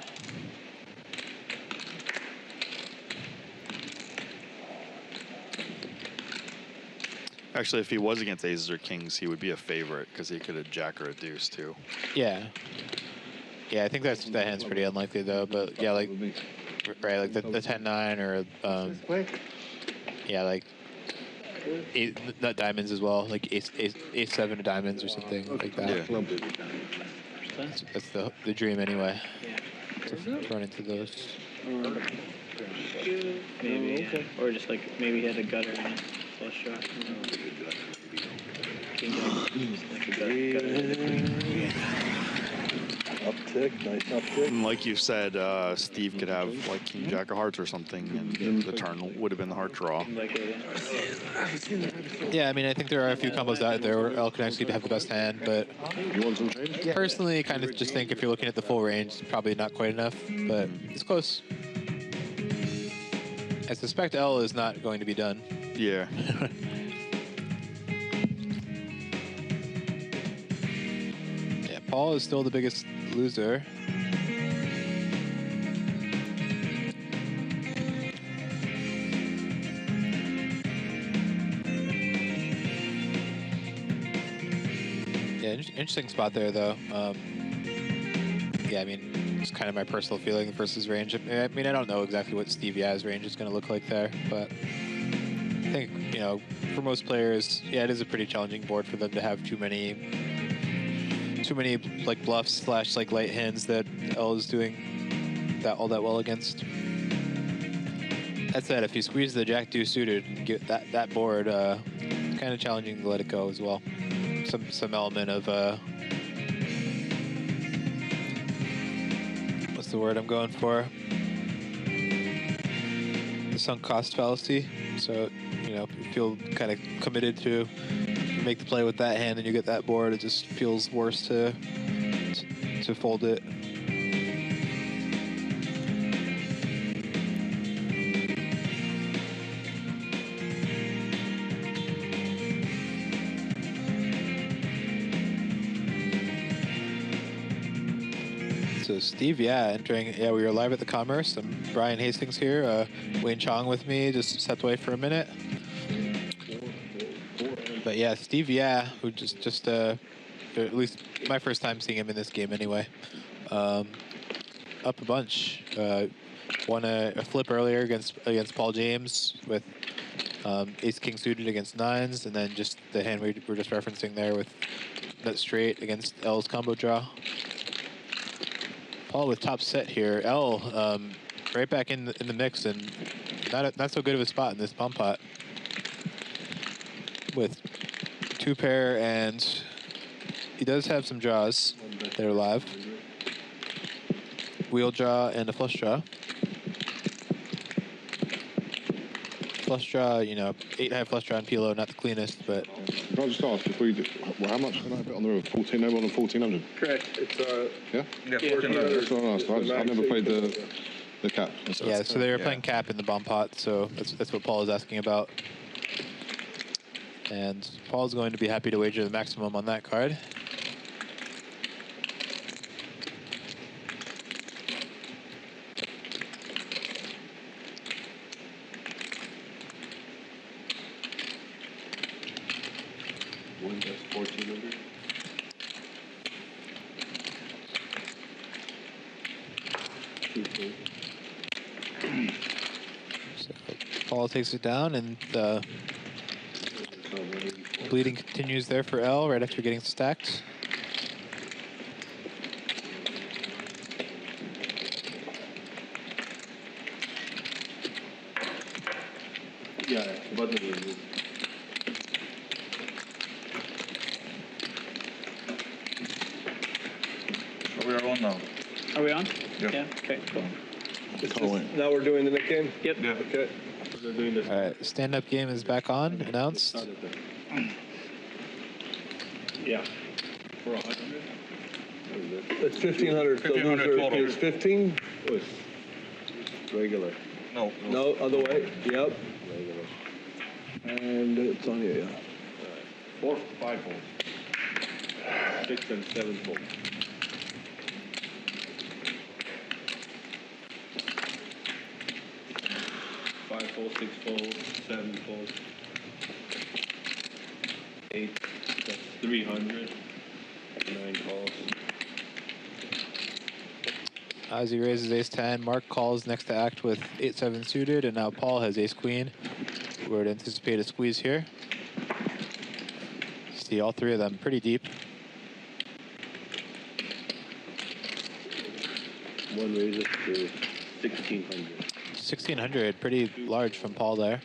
Actually, if he was against aces or kings, he would be a favorite because he could have jack or a deuce too. Yeah. Yeah, I think that hand's pretty unlikely though. But yeah, like like the 10-9 or yeah, like nut diamonds as well, like ace-7 of diamonds or something like that. Yeah. That's the dream anyway. To run into those. Maybe, yeah. Or just like maybe he had a gutter in his flush draw. King jack, like a gutter. six, nice uptick. And like you said, Steve could have like King Jack of Hearts or something, and the turn would have been the heart draw. Yeah, I mean, I think there are a few combos out there where El can actually have the best hand, but personally, kind of just think if you're looking at the full range, it's probably not quite enough, but it's close. I suspect L is not going to be done. Yeah. Yeah, Paul is still the biggest loser. Yeah, interesting spot there, though. Yeah, I mean, it's kind of my personal feeling versus range. I mean, I don't know exactly what Steve Yaz's range is going to look like there, but I think, you know, for most players, yeah, it is a pretty challenging board for them to have too many like bluffs / like light hands that L is doing all that well against. That said, if you squeeze the Jack Deuce suited and get that board, it's kind of challenging to let it go as well. Some element of what's the word I'm going for? The sunk cost fallacy. So, you know, if you feel kind of committed to make the play with that hand and you get that board, it just feels worse to fold it. So Steve, entering. Yeah, we were live at the Commerce. I'm Brian Hastings here. Wayne Chong with me. Just stepped away for a minute. But yeah, Steve, who just at least my first time seeing him in this game anyway. Up a bunch. Won a flip earlier against Paul James with Ace King suited against nines, and then just the hand we were just referencing there with nut straight against L's combo draw. Paul with top set here. L right back in the mix, and not so good of a spot in this bomb pot with two pair, and he does have some draws that are live. Wheel draw and a flush draw. Flush draw, you know, 8-high flush draw and PLO, not the cleanest, but. Can I just ask, before you do, how much can I bet on the river? 14, no more than 1400? Correct. It's yeah? Yeah, 1400. That's what I asked. I've never played the cap. Yeah, so they were playing cap in the bomb pot, so that's what Paul is asking about. And Paul's going to be happy to wager the maximum on that card. One that's 1400. So Paul takes it down, and the bleeding continues there for L right after getting stacked. Yeah, button is. We are on now. Are we on? Yeah. Okay, cool. Now we're doing the Nick game? Yep. Yeah. Okay. They're doing this. All right, stand-up game is back on, announced. Yeah. For 100? It's 1500. So 1500 loser total. pays 15? Regular. No. No, other way. Yep. Regular. And it's on here, yeah. 4, 5 holes. 6 and 7 holes. 5 holes, 6 holes, 7 holes. 8, that's 300. 9 holes. As he raises ace-10, Mark calls next to act with 8-7 suited, and now Paul has ace-queen. We would anticipate a squeeze here. See all three of them pretty deep. One raises to 1600. 1600, pretty large from Paul there.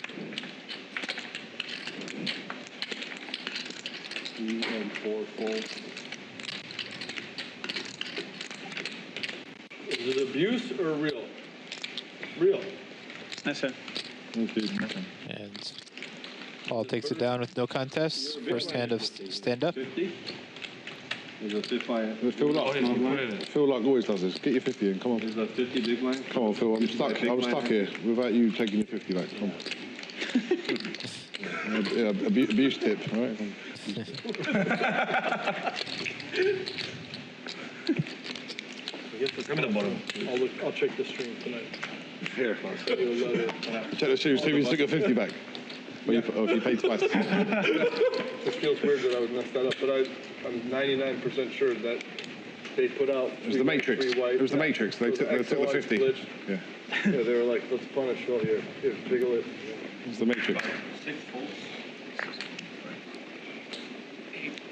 3 and 4 folds. Abuse or real? Real. Nice one. And Paul takes it down with no contest. First hand of stand-up. Phil like always does this. Get your 50 in, come on. Is that 50 big line? Come on, Phil, I'm stuck here without you taking your 50 back. Come on. Yeah, abuse tip, all right? I'll check the stream tonight. Here. Check the shoes, see if you stick your 50 back. Or if you pay twice. It just feels weird that I would mess that up, but I'm 99% sure that they put out. It was the Matrix. It was the Matrix. They took the 50. Yeah. Yeah, they were like, let's punish. Well, here, jiggle it. It was the Matrix. 6 folds.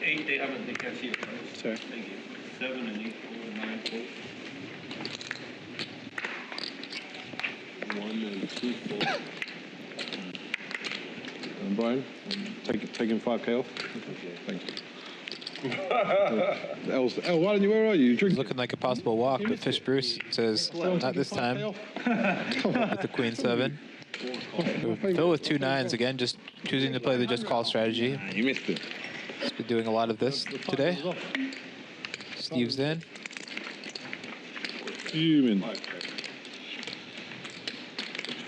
8, they haven't, they can't see it. Sorry. Thank you. 7 and 8 fold, 9 folds. 1 and 2 folds. And Brian, taking 5K off. Thank you. Where are you? It's looking like a possible walk, but Fish Bruce says not this time. With the Queen 7. Phil with 2 9s again, just choosing to play the just call strategy. You missed it. He's been doing a lot of this today. Steve's in.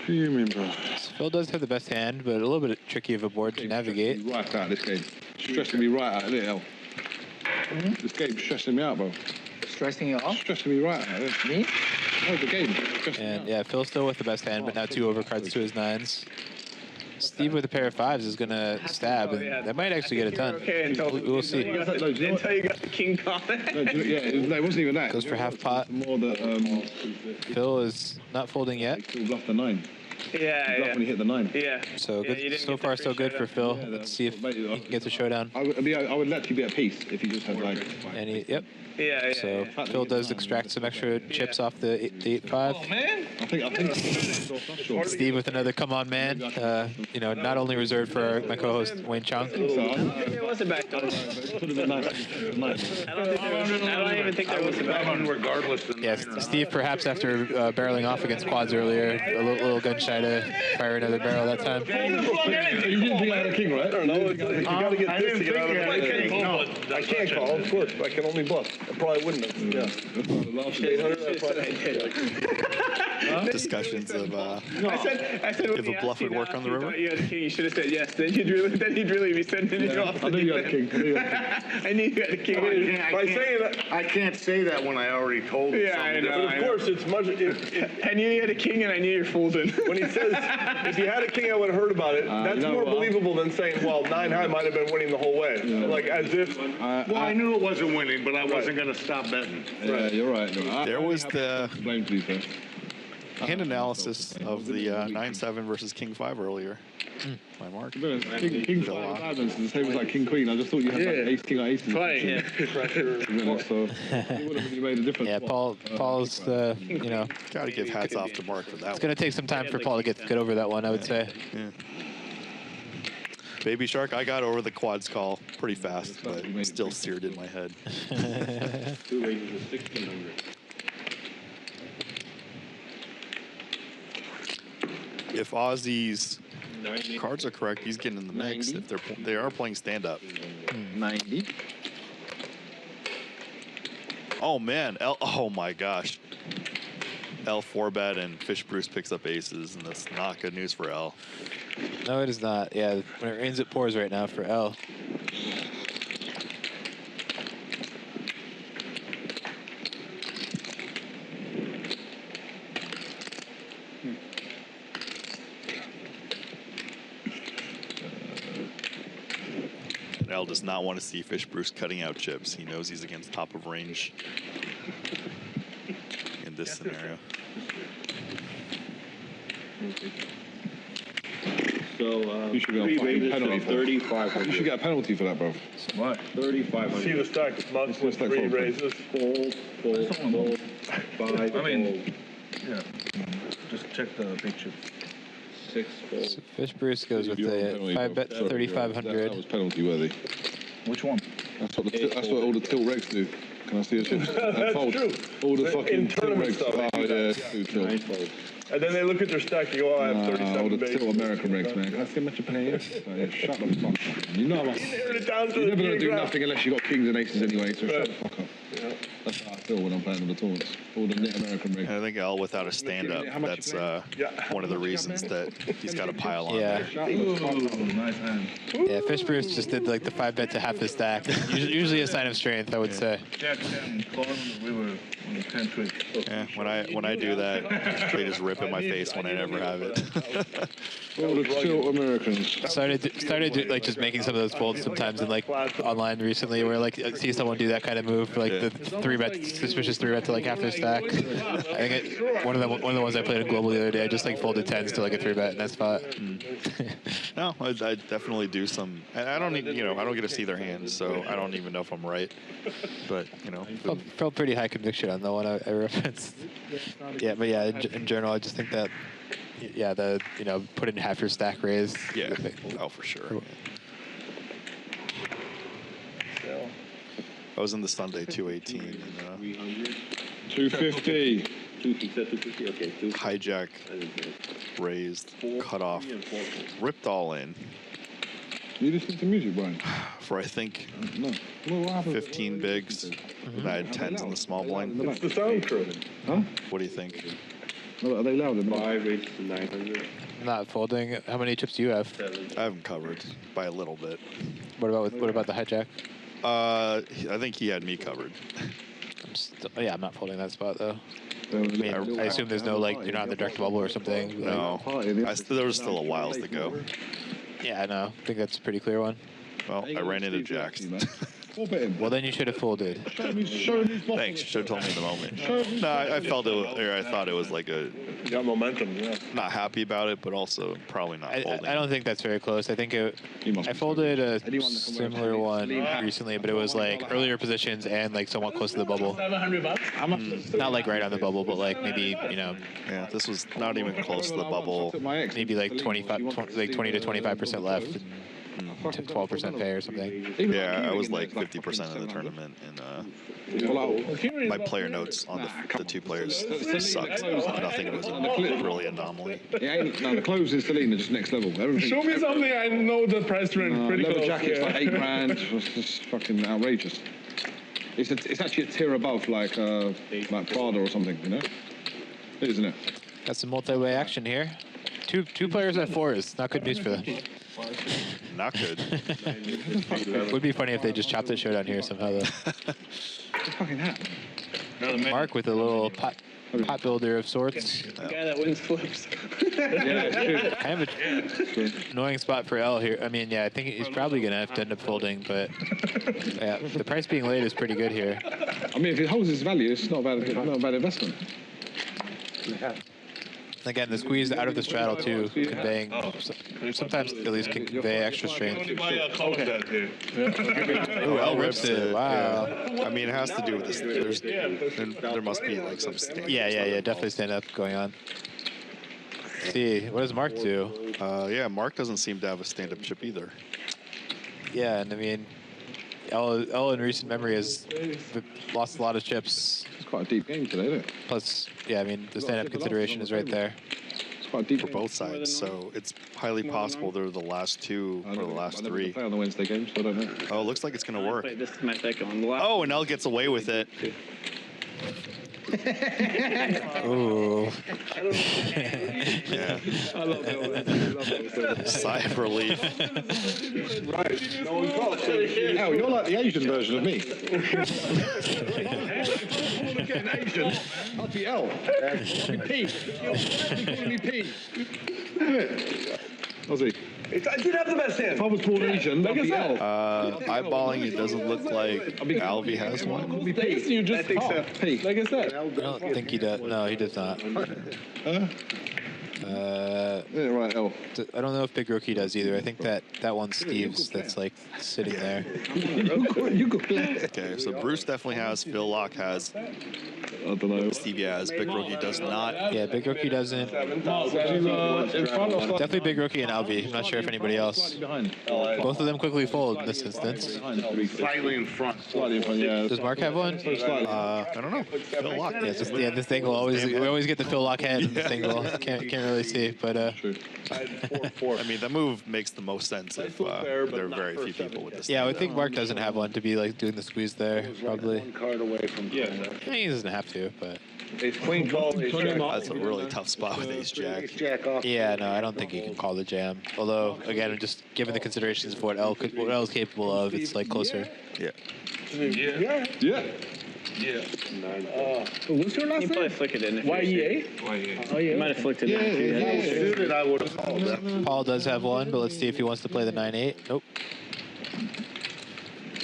Fuming, bro. Phil does have the best hand, but a little bit tricky of a board to navigate. Right out this game. Stressing me right out, isn't it, El? This game's stressing me out, bro. Stressing you off? Stressing me right out. Me? No, the game. And yeah, Phil's still with the best hand, but now 2 overcards to his 9s. Steve with a pair of 5s is going to stab, and that might actually get it done. We'll see. Until you got the king caught. It wasn't even that. Goes for half pot. More that Phil is not folding yet. Phil bluffed the 9. Yeah, When he hit the 9. Yeah. So good. So far, so good for Phil. Let's see if he can get the showdown. I would let you be at peace if he just had like. And he, yep. Yeah. So Phil does extract some extra chips off the 8-5. Oh man! I think. Steve with another come on man. You know, not only reserved for my co-host Wayne Chiang. There was a back door. I don't even think there was a back door. Regardless. Yes, Steve perhaps after barreling off against quads earlier, a little gun shy to fire another barrel that time. You didn't think I had a king, right? I don't know. You got to get this to get out of the way. I can't call, of course. I can only bluff. I probably wouldn't have. Yeah. 800. Discussions of I said if a bluff would work on the river. You had a king. You should have said yes. Then he'd really be sending you off. I knew you had a king. I knew you had a king. By saying that, I can't say that when I already told him something. But of course, it's much. I knew you had a king, and I knew you're folding. When he says, if you had a king, I would have heard about it. That's more believable than saying, well, 9 high might have been winning the whole way. Like as if. Well, I knew it wasn't winning, but I wasn't going to stop betting. Yeah, you're right. There was the blame to you first. hand analysis of the 9-7 versus King 5 earlier. My mark. King 5 diamonds is the same as like King Queen. I just thought you had like ace king or ace. Right. Yeah. Pressure. So it would have made a difference. Yeah, Paul's you know. Got to give hats off to Mark for that. It's going to take some time for Paul to get over that one, I would say. Yeah. Baby Shark, I got over the quads call pretty fast, but still seared in my head. 2 raises is 1,600. If Ozzy's cards are correct, he's getting in the mix. If they are playing stand up. 90. Oh man! Oh my gosh! L 4-bet and Fish Bruce picks up aces, and that's not good news for L. No, it is not. Yeah, when it rains, it pours right now for L. L does not want to see Fish Bruce cutting out chips. He knows he's against top of range in this scenario. So, you should get a penalty. 3,500. You should get a penalty for that, bro. What? 3,500. See the stack of months with 3 raises. Fold. 5. I mean, yeah. Just check the big chips. 6 fold. So Fish Bruce goes with a 5-bet 3,500. That was penalty worthy. Which one? That's what all the tilt regs do. Can I see your chips? That's Fold. true. All the In fucking tournament tilt stuff, regs. Oh, yeah, exactly. too chill. And then they look at their stack, they go, oh, I have All 37 the bases. tilt American regs, man. Can I see how much you're paying? Shut the fuck up. You know I'm Narrowed it down to You're the never going to do geographic. nothing unless you've got kings and aces anyway, so shut the fuck up. Yeah. That's how I feel when I'm playing with the taunts. All the net American regs. And I think L without a stand-up, that's one of the reasons that he's got a pile on Yeah. there. Nice hand. Yeah, Fish Bruce just did like the 5-bet to half the stack. Usually a sign of strength, I would say. Jack 10, call on the river on the 10 trick. Yeah, when I do that, they just rip in my face when I never have it. All the tilt Americans. Started like just making some of those folds sometimes in like online recently, where like I see someone do that kind of move, like the 3-bet, suspicious 3-bet to like half their stack. I think one of the ones I played in Global the other day, I just like folded 10s to like a 3-bet in that spot. No, I definitely do some. And I don't even, I don't get to see their hands, so I don't even know if I'm right. But Felt pretty high conviction on the one I referenced. Yeah, but yeah, in general, I just think that put in half your stack raise. Yeah. Oh, for sure. I was in the Sunday 218 and 250. Okay. hijack, raised, cut off, ripped all in. You listen to music, Brian? For I think No. Well, what happened? 15 bigs. And I had 10s in the small blind. It's the sound crew. Huh? What do you think? Are they louder? 5 raises to 900. Not folding. How many chips do you have? 7. I haven't covered by a little bit. What about the hijack? I think he had me covered. I'm not folding that spot though. I mean, I assume there's no like you're not in the direct bubble or something. No, there was still a whiles to go. Yeah, I know. I think that's a pretty clear one. Well, I ran into jacks. Well, then you should have folded. Thanks. Should have told me in the moment. No, I felt it. I thought it was like a. You got momentum, yeah. Not happy about it, but also probably not folding. I don't think that's very close. I think I folded a similar one recently, but it was like earlier positions and like somewhat close to the bubble. Not like right on the bubble, but like maybe Yeah, this was not even close to the bubble. maybe like 20 to 25% left. 12% pay or something. Yeah, I was like 50% of the tournament, and my player notes on the two players sucked. Nothing was really anomaly. No, the clothes in Selena just next level. Everything. Show me something I know the price range pretty leather close. jackets like $8 grand. It's just fucking outrageous. It's actually a tier above like Prada or something, isn't it? Got some multi-way action here. Two players at 4s. Not good news for them. Not good. Would be funny if they just chopped the showdown here somehow though. What fucking happened? Mark with a little pot builder of sorts. The guy that wins flips. Kind of an annoying spot for L here. I mean, yeah, I think he's probably going to have to end up folding, but yeah, the price being late is pretty good here. I mean, if it holds its value, it's not a bad investment. Again, the squeeze out of the straddle too, conveying, sometimes at least can convey extra strength. Ooh, L rips it. Wow. I mean, it has to do with this. There must be like some stand. Yeah, definitely stand up going on. Let's see, what does Mark do? Yeah, Mark doesn't seem to have a stand-up chip either. Yeah, and I mean, L in recent memory has lost a lot of chips. It's quite a deep game today, isn't it? Plus, yeah, I mean, the stand-up consideration is right there. It's quite deep for both sides, so it's highly possible they're the last two or the last three. Play on the Wednesday games, so I don't know. Oh, it looks like it's going to work. This is my second one. Oh, and L gets away with it. Ooh. Yeah. I love that. Sigh of relief. Right. No, we call it. Hell, you're like the Asian version of me. Look at an Asian. I'd be L. I'd be P. You're calling me P. Ozzy. I did have the best hand. If I was born Asian, I'd be L. Eyeballing, it doesn't look like Alvy has one. You just I think so. P. Like I said. I don't think he does. No, he does not. Yeah, right, L. I don't know if Big Rookie does either. I think that one's Steve's that's like sitting there. You go play. Okay, so Bruce definitely has. Phil Locke has. I don't know. Stevie has. Big Rookie does not. Yeah, Big Rookie doesn't. In front of Definitely Big Rookie and Alvi. I'm not sure if anybody else. Both of them quickly fold in this instance. Slightly in front. Slightly in front, yeah. Does Mark have one? I don't know. Phil Locke. Yeah, this thing will always. We always get the Phil Locke head. In this thing will can't really see, but I mean, that move makes the most sense if there are very few people with this. yeah, I would think Mark doesn't have one to be like doing the squeeze there. Probably. One card away from. I mean, he doesn't have to, but. Ace queen call, ace jack. That's a really tough spot with ace jack. Jack off. Yeah, no, I don't think he can call the jam. Although, again, just given the considerations of what L is capable of, it's like closer. Yeah. Yeah. Yeah. Yeah. What's your last You name? probably flick it in. If YEA? Oh, You yeah. might have flicked it in. if you had- Suited, I would have called that. Paul does have one, but let's see if he wants to play the 9-8. Nope.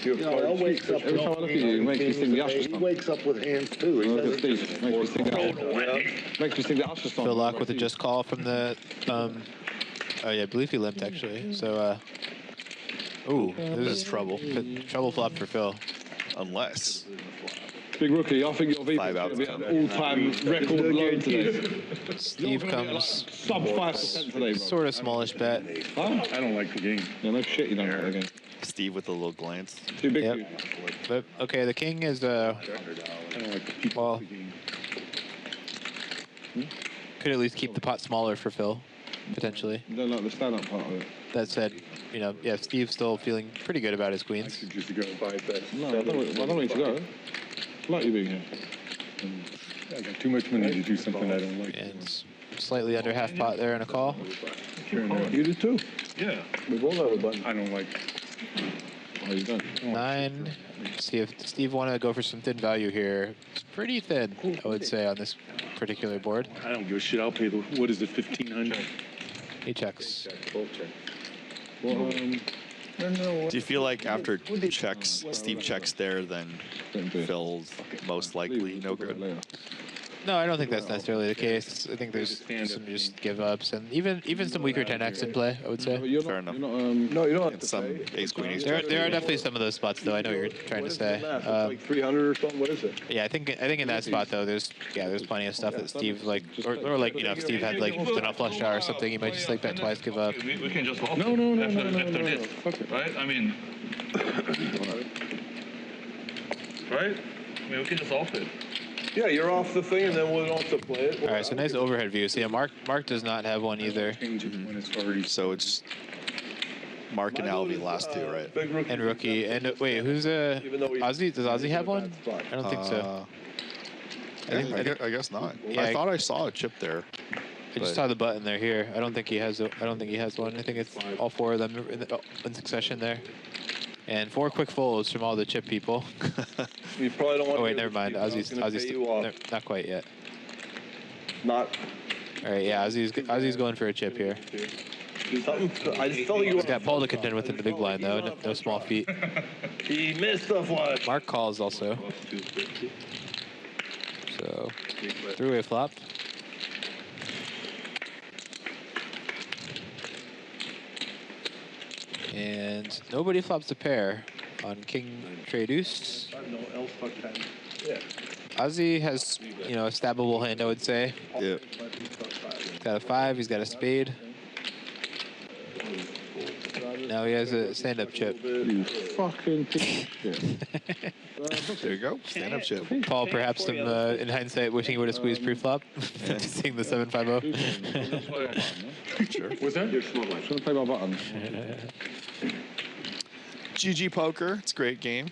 L wakes up. Every time I look at you, it makes me think the Usher He song. wakes up with hands too. He Look at doesn't Steve. Makes me think the Usher song. Phil Locke with a just call from the. Oh yeah, I believe he limped actually. So. Ooh, this is trouble. Trouble flop for Phil. Unless. Big Rookie, I think your VP Five out is of going to be an all-time record low today. Steve comes Sub 5% today, bro. sort of smallish bet. Huh? I don't like the game. Yeah, no shit, you don't like the game. Steve with a little glance. Too big Yep. for you. But okay, the king is I don't like the people well, of the game. could at least keep the pot smaller for Phil, potentially. You don't like the stand-up part of it. That said, yeah, Steve's still feeling pretty good about his queens. Just to go and buy that. No, I don't need to go. I like you being here. I got too much money to do something I don't like. And slightly under half pot there in a call. You do too. Yeah. We've all have a button. I don't like. Oh, you don't. 9. See if Steve want to go for some thin value here. It's pretty thin, I would say, on this particular board. I don't give a shit. I'll pay the. What is it? 1,500. He checks. Well, Do you feel like after Steve checks there, then Phil's most likely no good? No, I don't think that's necessarily the case. I think there's some just give ups and even some weaker 10x in play, I would say. Fair enough. No, you don't have It's to some pay. ace queen ace There jack. are definitely some of those spots though. I know what you're trying to say. It's like 300 or something. What is it? Yeah, I think in that spot though, there's plenty of stuff that Steve like or like if Steve had like enough flush draw or something, he might just like bet twice, give up. We can just off after this, right? I mean, right? I mean, we can just off it. Yeah, you're off the thing, and then we don't have to play it. All right, so nice overhead view. So yeah, Mark does not have one either. When it's already. So it's Mark and Alvy last two, right? Big rookie. And rookie. And wait, who's Ozzy? Does Ozzy have one? I don't think so. I guess not. Yeah, I thought I saw a chip there. I just saw the button there here. I don't think he has. I don't think he has one. I think it's all four of them in succession there. And 4 quick folds from all the chip people. You probably don't want. Oh wait, to never mind. Ozzy's no, not quite yet. Not. All right, yeah, Ozzy's going for a chip here. I just felt you. He's got Paul to contend with in the big blind though. No small feat. He missed the flush. Mark calls also. So 3-way flop. And nobody flops a pair on King Trey Deuce. Ozzy has, a stabbable hand, I would say. Yeah. He's got a 5, he's got a spade. Now he has a stand-up chip. You fucking piece of shit. There you go. Stand-up chip. Paul, perhaps in hindsight, wishing he would have squeezed pre-flop, seeing the 750. Sure. What's that? Just want to play my button. Ggpoker. It's a great game.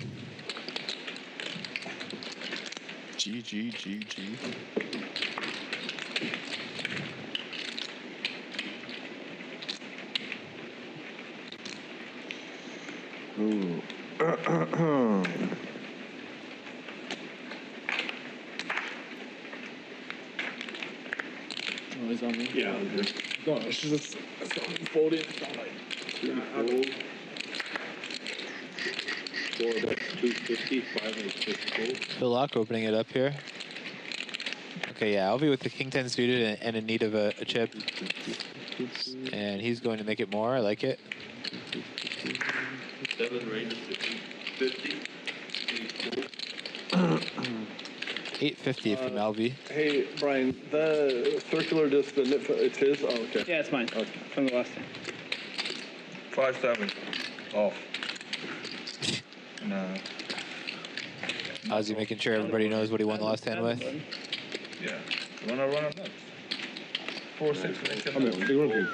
GG. Ooh. Oh, he's on me? Yeah. No, it's just fold in. Four, that's 250, 5 is 50. Phil Locke opening it up here. Okay, yeah, Alvy with the king 10 suited and in need of a chip. And he's going to make it more. I like it. 7 ranges to 50. 850 from Alvy. Hey, Brian, the circular disc, it's his? Oh, okay. Yeah, it's mine. Okay. From the last time. 5-7. Off. No. Ozzy making sure everybody knows what he won the last hand with. Yeah. Run a nuts. 4-6. I'm in. Big rookie.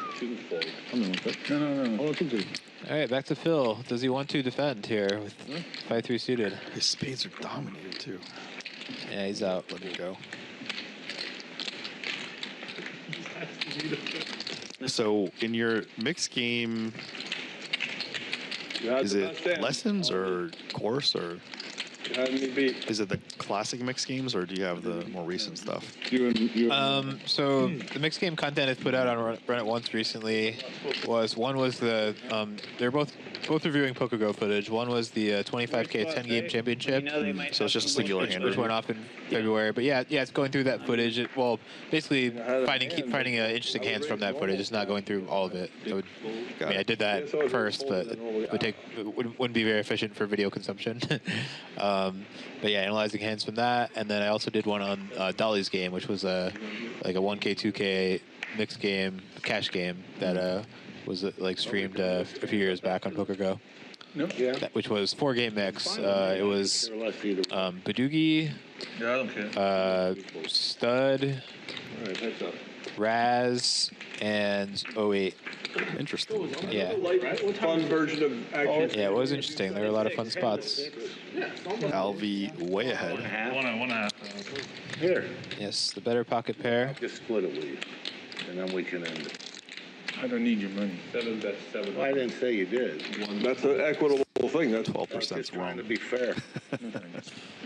I'm in. No. Oh, two. All right, back to Phil. Does he want to defend here with 5-3 suited? His spades are dominated too. Yeah, he's out. Let me go. So in your mixed game, is it lessons or course or is it the classic mixed games or do you have the more recent stuff? So the mixed game content I've put out on Run It Once recently was the they're both reviewing PokerGo footage. One was the 25K 10 game championship. So it's just a singular hand which went off in February. But yeah, it's going through that footage. Basically keep finding interesting hands from that footage. It's not going through all of it. I did that first, but it wouldn't be very efficient for video consumption. But yeah, analyzing hands from that, and then I also did one on Dolly's game, which was like a 1K 2K mixed game, cash game that was streamed a few years back on PokerGo. Nope. Which was 4-game mix. It was Badoogie, Yeah, I don't care. Stud, Raz, and 08. Interesting. Yeah. Fun version of action. Yeah, it was interesting. There were a lot of fun spots. Alvy way ahead. 1.5. Here. Yes, the better pocket pair. Just split it with you, and then we can end it. I don't need your money. 7 bets 7. Well, I didn't say you did. That's an equitable thing. That's 12% Just trying wrong. to be fair.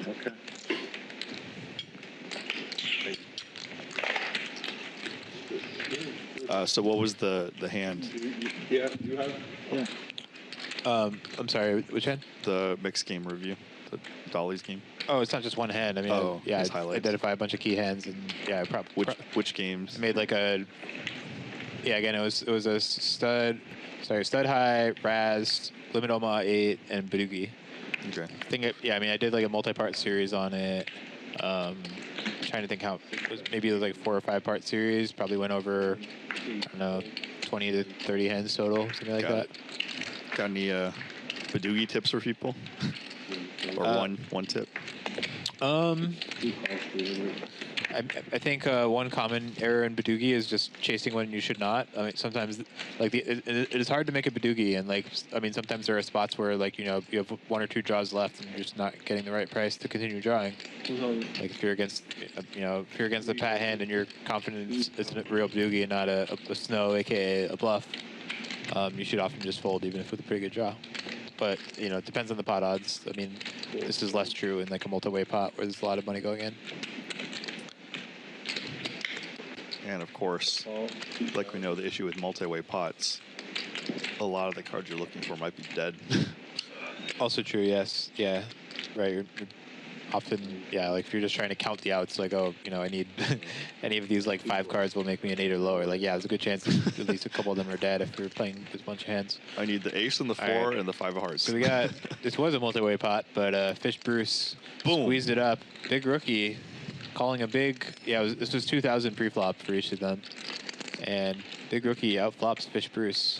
Okay. So what was the hand? Yeah, you have. Yeah. I'm sorry, which hand? The mixed game review, the Dolly's game. Oh, it's not just one hand. I mean, it's I highlights. identify a bunch of key hands, and yeah, Which games? I made like a. Yeah, again, it was a stud high, Raz, Limit Oma 8, and Badoogie. Okay. I did like a multi-part series on it. Trying to think how it was, maybe it was like 4 or 5 part series. Probably went over, I don't know, 20 to 30 hands total, something like that. Got any Badoogie tips for people? Or one tip? I think one common error in Badoogie is just chasing when you should not. I mean, sometimes it is hard to make a Badoogie, and sometimes there are spots where you have 1 or 2 draws left and you're just not getting the right price to continue drawing. Like if you're against the pat hand and you're confident it's a real Badoogie and not a snow, aka a bluff, you should often just fold even if with a pretty good draw. But it depends on the pot odds. I mean, this is less true in like a multi-way pot where there's a lot of money going in. And of course, like we know, the issue with multi-way pots, a lot of the cards you're looking for might be dead. Also true, yes. Yeah, right. You're often, like if you're just trying to count the outs, like, oh, I need any of these 5 cards will make me an 8 or lower. Like, yeah, there's a good chance at least a couple of them are dead if you're playing this bunch of hands. I need the ace and the 4 and the 5 of hearts. So we got, this was a multi-way pot, but Fish Bruce squeezed it up. Big rookie. Calling a big, this was 2,000 pre-flop for each of them. And Big Rookie outflops Fish Bruce.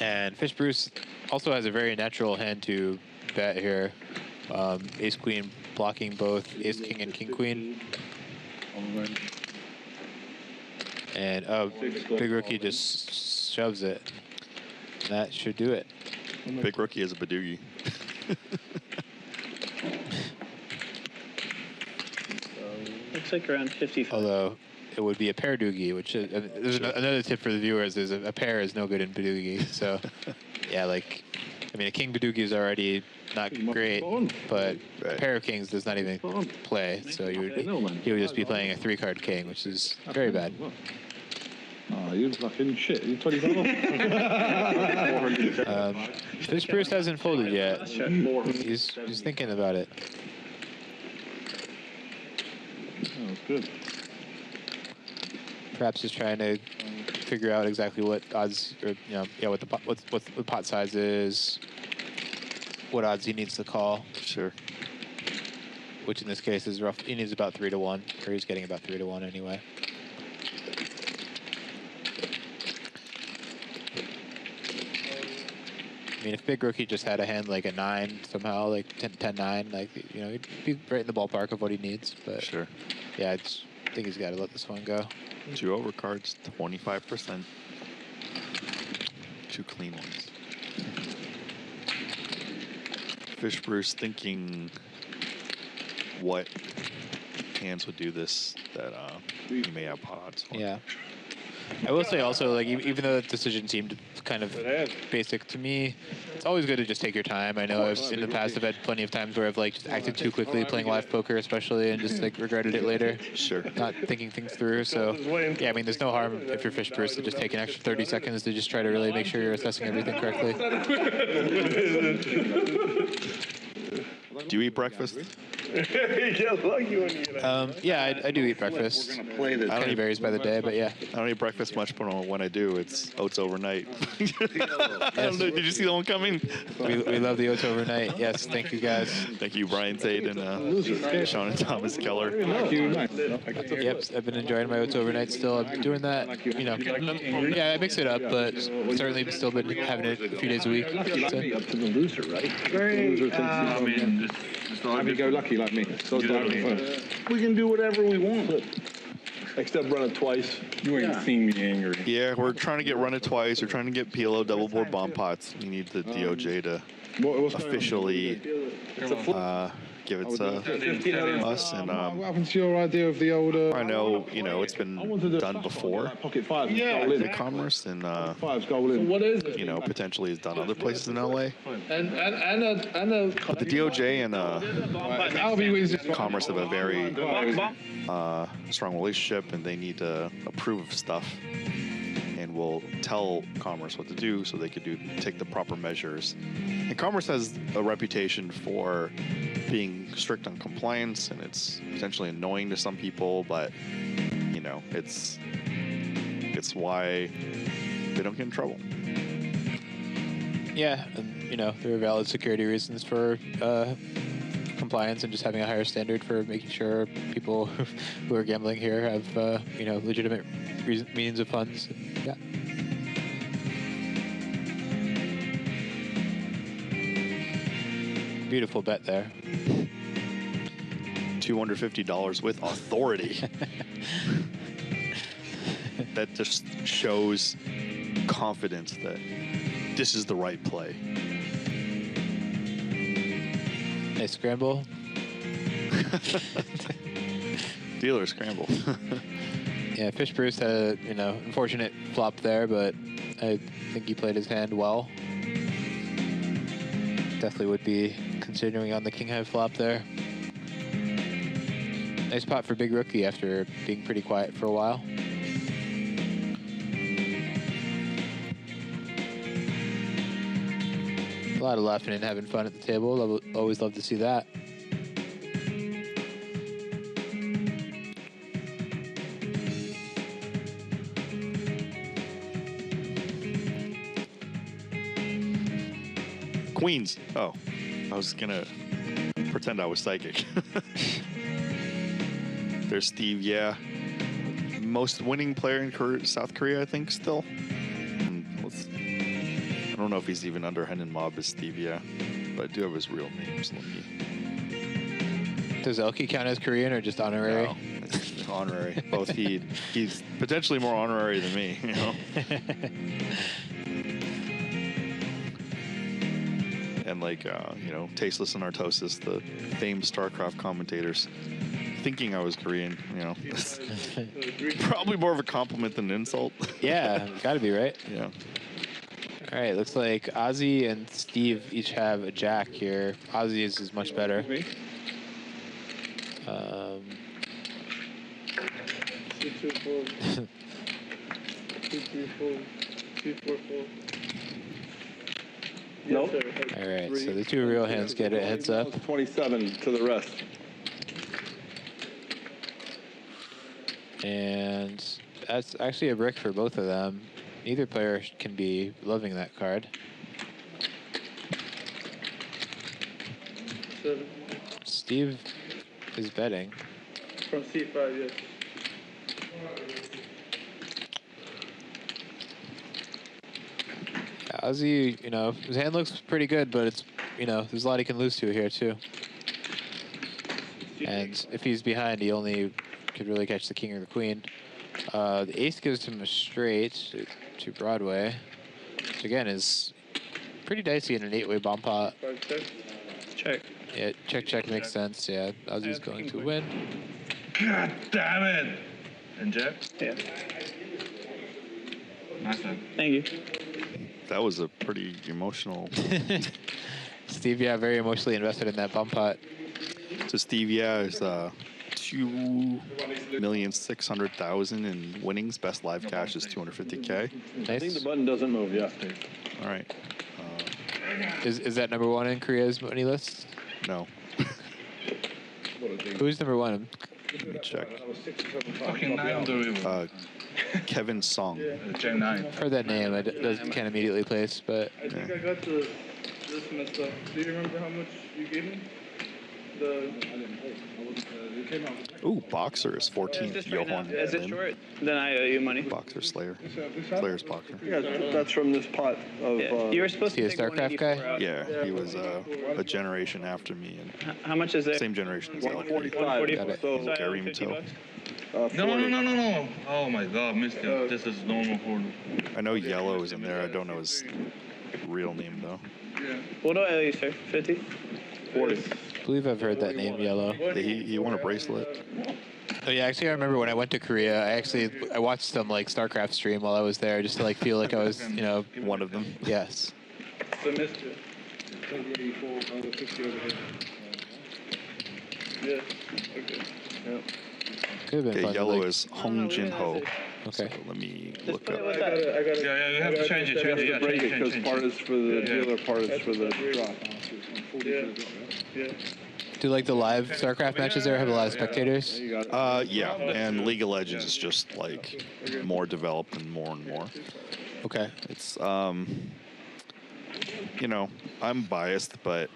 And Fish Bruce also has a very natural hand to bet here. Ace Queen blocking both Ace King and King Queen. And Big Rookie just shoves it. That should do it. Big Rookie is a Badoogie. Looks like around 55. Although it would be a pair doogie, which is there's another tip for the viewers: is a pair is no good in Badoogie. So, yeah, a king Badoogie is already not great, but a pair of kings does not even play. So he would just be playing a 3-card king, which is very bad. Oh, you fucking shit. You 25 Fish Bruce hasn't folded yet. He's thinking about it. Good. Perhaps just trying to figure out exactly what odds, or what the pot size is, what odds he needs to call. Sure. Which in this case is rough. He needs about 3 to 1, or he's getting about 3 to 1 anyway. I mean, if Big Rookie just had a hand like a 9 somehow, like 10-9, like, he'd be right in the ballpark of what he needs. But Sure. Yeah, I think he's got to let this one go. 2 overcards, 25%. 2 clean ones. Fish Bruce thinking what hands would do this that he may have pot odds for. Yeah. I will say also, like, even though that decision seemed kind of basic to me, it's always good to just take your time. I know in the past I've had plenty of times where I've like just acted too quickly playing live poker, especially, and just like regretted it later. Sure. Not thinking things through. So yeah, I mean, there's no harm if you're Fish Bruce to just take an extra 30 seconds to just try to really make sure you're assessing everything correctly. Do you eat breakfast? Yeah, I do eat breakfast. It kind of varies by the day, but yeah. I don't eat breakfast much, but when I do, it's oats overnight. I don't know, did you see that one coming? We love the oats overnight. Yes, thank you guys. Thank you, Brian Tate and Sean and Thomas Keller. Yep, I've been enjoying my oats overnight still. I'm doing that, yeah, I mix it up, but certainly still been having it a few days a week. Up to the loser, right? Happy-go-lucky like me. So we can do whatever we want. Except run it twice. You ain't seen me angry. Yeah, we're trying to get run it twice. We're trying to get PLO double board bomb pots. We need the DOJ to officially give it to us. And what happened to your idea of the old? I know, it's been done before. Pocket 5. The Commerce and What is it? potentially is done other places in LA. And But the DOJ and Commerce have a very strong relationship, and they need to approve stuff. And will tell Commerce what to do so they could take the proper measures. And Commerce has a reputation for being strict on compliance, and it's potentially annoying to some people, but it's why they don't get in trouble. Yeah, and there are valid security reasons for compliance and just having a higher standard for making sure people who are gambling here have legitimate means of funds. Yeah. Beautiful bet there. $250 with authority. That just shows confidence that this is the right play. Nice scramble. Dealer scramble. Yeah, Fish Bruce had a unfortunate flop there, but I think he played his hand well. Definitely would be considering on the king high flop there. Nice pot for Big Rookie after being pretty quiet for a while. A lot of laughing and having fun at the table. Always love to see that. Queens. Oh, I was gonna pretend I was psychic. There's Steve. Yeah, most winning player in South Korea, I think, still. I don't know if he's even under Henan Mob as Steve. Yeah, but I do have his real name. So Does Elkhouly count as Korean or just honorary? No, it's honorary. Both. He's potentially more honorary than me. And Tasteless and Artosis, the famed StarCraft commentators, thinking I was Korean, probably more of a compliment than an insult. Yeah, gotta be, right? Yeah. All right, looks like Ozzy and Steve each have a jack here. Ozzy's is much better. 2, 4. 2, 3, 4. 2, 4, 4. Nope. All right, so the two real hands get a heads up. 27 to the rest. And that's actually a brick for both of them. Neither player can be loving that card. Steve is betting. From C5, yes. Ozzy, you know, his hand looks pretty good, but it's, you know, there's a lot he can lose to here too. And if he's behind, he only could really catch the king or the queen. The ace gives him a straight to Broadway, which again is pretty dicey in an 8-way bomb pot. Check. Yeah, check makes sense. Yeah, Ozzy's going to win. God damn it! And Jeff? Yeah. Nice one. Thank you. That was a pretty emotional. Steve, yeah, very emotionally invested in that bomb pot. So Steve, yeah, is 2,600,000 in winnings. Best live cash is 250K. Nice. I think the button doesn't move. Yeah. All right. Is that number one in Korea's money list? No. Who's number one? Let me check. Fucking Kevin Song. Gen 9. Heard that name. I can't immediately place, but I think I got this messed up. Do you remember how much you gave me? Ooh, Boxer is 14th. Johan. Is it short? Then I owe you money. Boxer Slayer. Slayer's Boxer. Yeah, that's from this pot of. You were supposed to Is he a take StarCraft guy? 184 out. Yeah, he was a generation after me. And How much is it? same generation as Elkhouly. 145. So I owe Gary you 50 Mattel. bucks? No. Oh my god, missed it. This is normal for I know Yellow is in there. I don't know his real name, though. What do I owe you, sir? 50? 40. I believe I've heard that name, Yellow. He won a bracelet. Oh yeah, actually I remember when I went to Korea, I watched some like StarCraft stream while I was there just to like feel like I was, you know, One of them. yes. So missed it. Yeah. Okay. Could have been Okay, fun. Yellow like, is Hong Jin Ho. Okay. So let me Just look put it up. with that. Yeah, you have to change it. You have to break it because part is for the dealer, part is for the drop. Yeah. do like the live StarCraft matches there have a lot of spectators? Yeah, and League of Legends is just like more developed and more. Okay. It's you know, I'm biased, but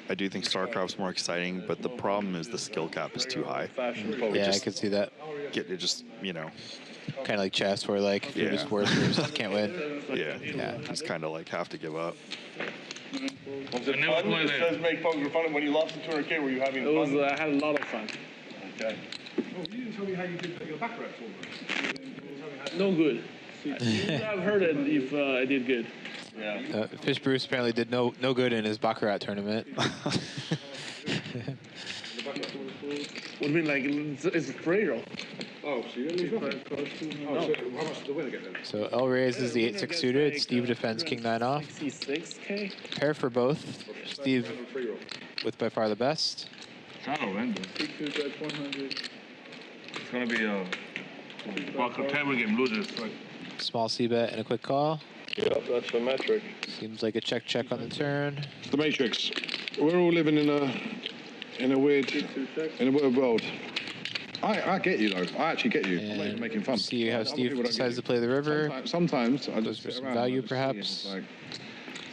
I do think StarCraft's more exciting. But the problem is the skill cap is too high. Yeah, I could see that. It just, you know. Kind of like chess, where like if you're Yeah. just worse, you just can't win. Yeah, it's kind of like have to give up. Was it fun? It says make poker fun. When you lost the 200K, were you having fun? I had a lot of fun. Okay. You didn't tell me how you did your baccarat tournament. No good. You would have heard it if I did good. Yeah. Fish Bruce apparently did no good in his baccarat tournament. What do you mean, like, it's frail? Oh, so you didn't lose nothing? Oh, so how much did the winner get then? So L raises the 8-6 suited. Steve defends King 9 off. 66K? Pair for both. Steve with by far the best. It's horrendous. 100. It's going to be a table game losers. Like, Small C bet and a quick call. Yep, that's the metric. Seems like a check on the turn. the Matrix. We're all living in a weird world. I get you though. I actually get you. I'm not even making fun. See how Other Steve people don't decides get to play the river. Sometimes I Goes just for sit some around value, and just see perhaps. and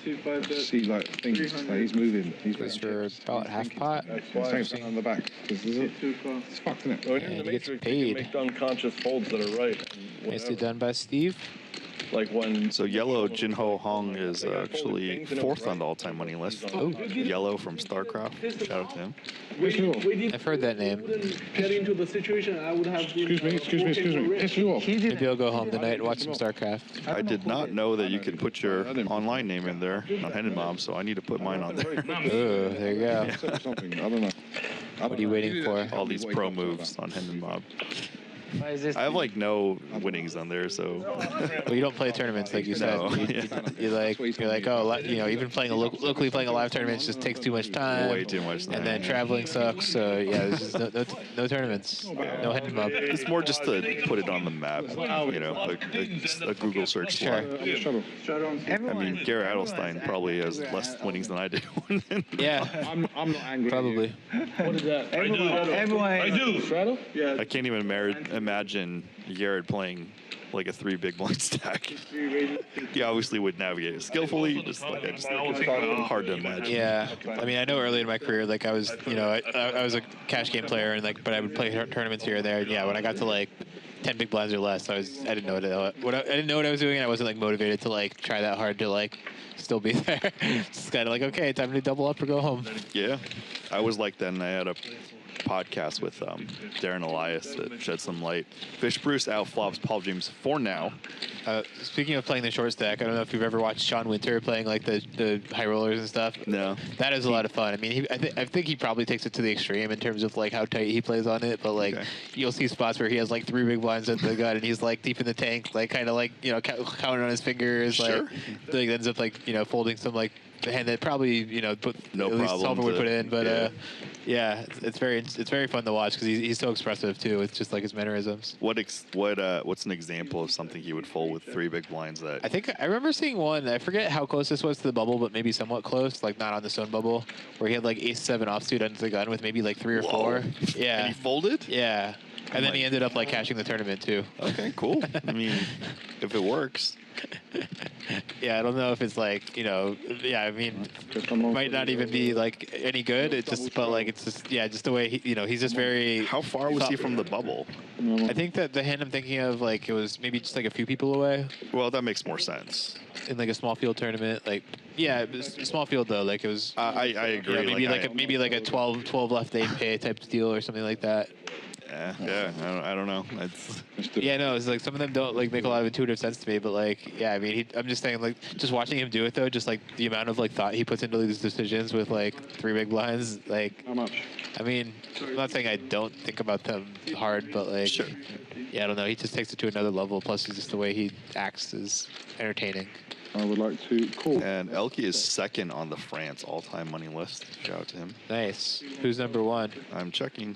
it's like, see like things like he's moving. He's Goes moving for chips. about He's half thinking pot. something. Same on the back. It's fucked, isn't Well, it? in And the he gets Matrix, paid. you can make unconscious folds that are right. Nicely done by Steve. Like when. So Yellow Jinho Hong is actually 4th on the all-time money list. Oh. Yellow from StarCraft. Shout out to him. I've heard that name. Get into the situation, I would have Excuse me. Piss you off. Maybe I'll go home tonight and watch some StarCraft. I did not know that you could put your online name in there on Hendon Mob, so I need to put mine on there. Oh, there you go. Something. I don't know. What are you waiting for? All these pro moves on Hendon Mob. I have like no winnings on there, so. Well, you don't play tournaments like you said. No. You're like, oh, you know, even playing locally playing a live tournament just takes too much time. Way too much time. And then traveling sucks. So yeah, there's just no tournaments, no head up. It's more just to put it on the map, you know, a Google search slot. Sure. I mean, Gary Adelstein probably has less winnings than I do. Yeah, I'm not angry. probably. What is that? Everyone. I do. Straddle? Yeah. I can't even imagine Jared playing like a 3 big blind stack. He obviously would navigate it skillfully, just hard to imagine. Yeah, I mean, I know early in my career, like I was, you know, I was a cash game player, and like, but I would play tournaments here and there. And yeah, when I got to like 10 big blinds or less, I didn't know I didn't know what I was doing, and I wasn't like motivated to like try that hard to like still be there. It's kind of like, okay, time to double up or go home. Yeah, I was like that, and I had a podcast with Darren Elias that shed some light. Fish Bruce outflops Paul James for now. Speaking of playing the short stack, I don't know if you've ever watched Sean Winter playing like the high rollers and stuff. No. That is a lot of fun. I mean, I think he probably takes it to the extreme in terms of like how tight he plays on it. But like you'll see spots where he has like 3 big blinds at the gun, and he's like deep in the tank, like kind of like, you know, counting on his fingers. Sure. Like ends up like, you know, folding some like the hand that probably, you know, at least Solver would put in. But yeah, it's very fun to watch because he's so expressive too. It's just like his mannerisms. What's an example of something he would fold with 3 big blinds? That I think I remember seeing one. I forget how close this was to the bubble, but maybe somewhat close, like not on the stone bubble, where he had like ace-7 offsuit under the gun with maybe like 3 or 4. Yeah. And he folded? Yeah. And then he ended up like cashing the tournament too. Okay, cool. I mean, if it works. Yeah, I don't know if it's like, you know, yeah, I mean, might not even be like any good. It's just, but like, it's just, yeah, just the way he, you know, he's just very. How far was he from the bubble? I think that the hand I'm thinking of, like, it was maybe just like a few people away. Well, that makes more sense. In like a small field tournament, like, yeah, it was a small field though, like it was. I agree. Yeah, maybe like a 12 left 8 pay type deal or something like that. Yeah, I don't know. Yeah, no, it's like some of them don't like make a lot of intuitive sense to me, but like, yeah, I mean, I'm just saying, like, just watching him do it though, just like the amount of like thought he puts into these decisions with like 3 big blinds, like. How much? I mean, I'm not saying I don't think about them hard, but like, sure. Yeah, I don't know. He just takes it to another level. Plus, just the way he acts is entertaining. I would like to call. And Elkhouly is second on the France all-time money list. Shout out to him. Nice. Who's number 1? I'm checking.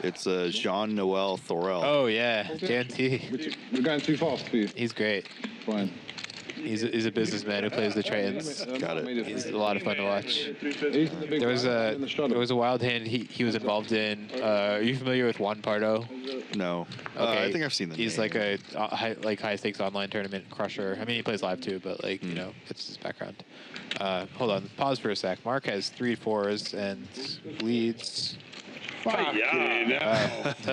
It's Jean-Noel Thorel. Oh, yeah. JNT. We're going too fast for you. He's great. Fine. He's a businessman who plays the Tritons. Got it. He's a lot of fun to watch. There was a wild hand he was involved in. Are you familiar with Juan Pardo? No. Okay. I think I've seen the He's name. like a high stakes online tournament crusher. I mean, he plays live too, but like you know, it's his background. Hold on, pause for a sec. Mark has 3 4s and leads. Yeah.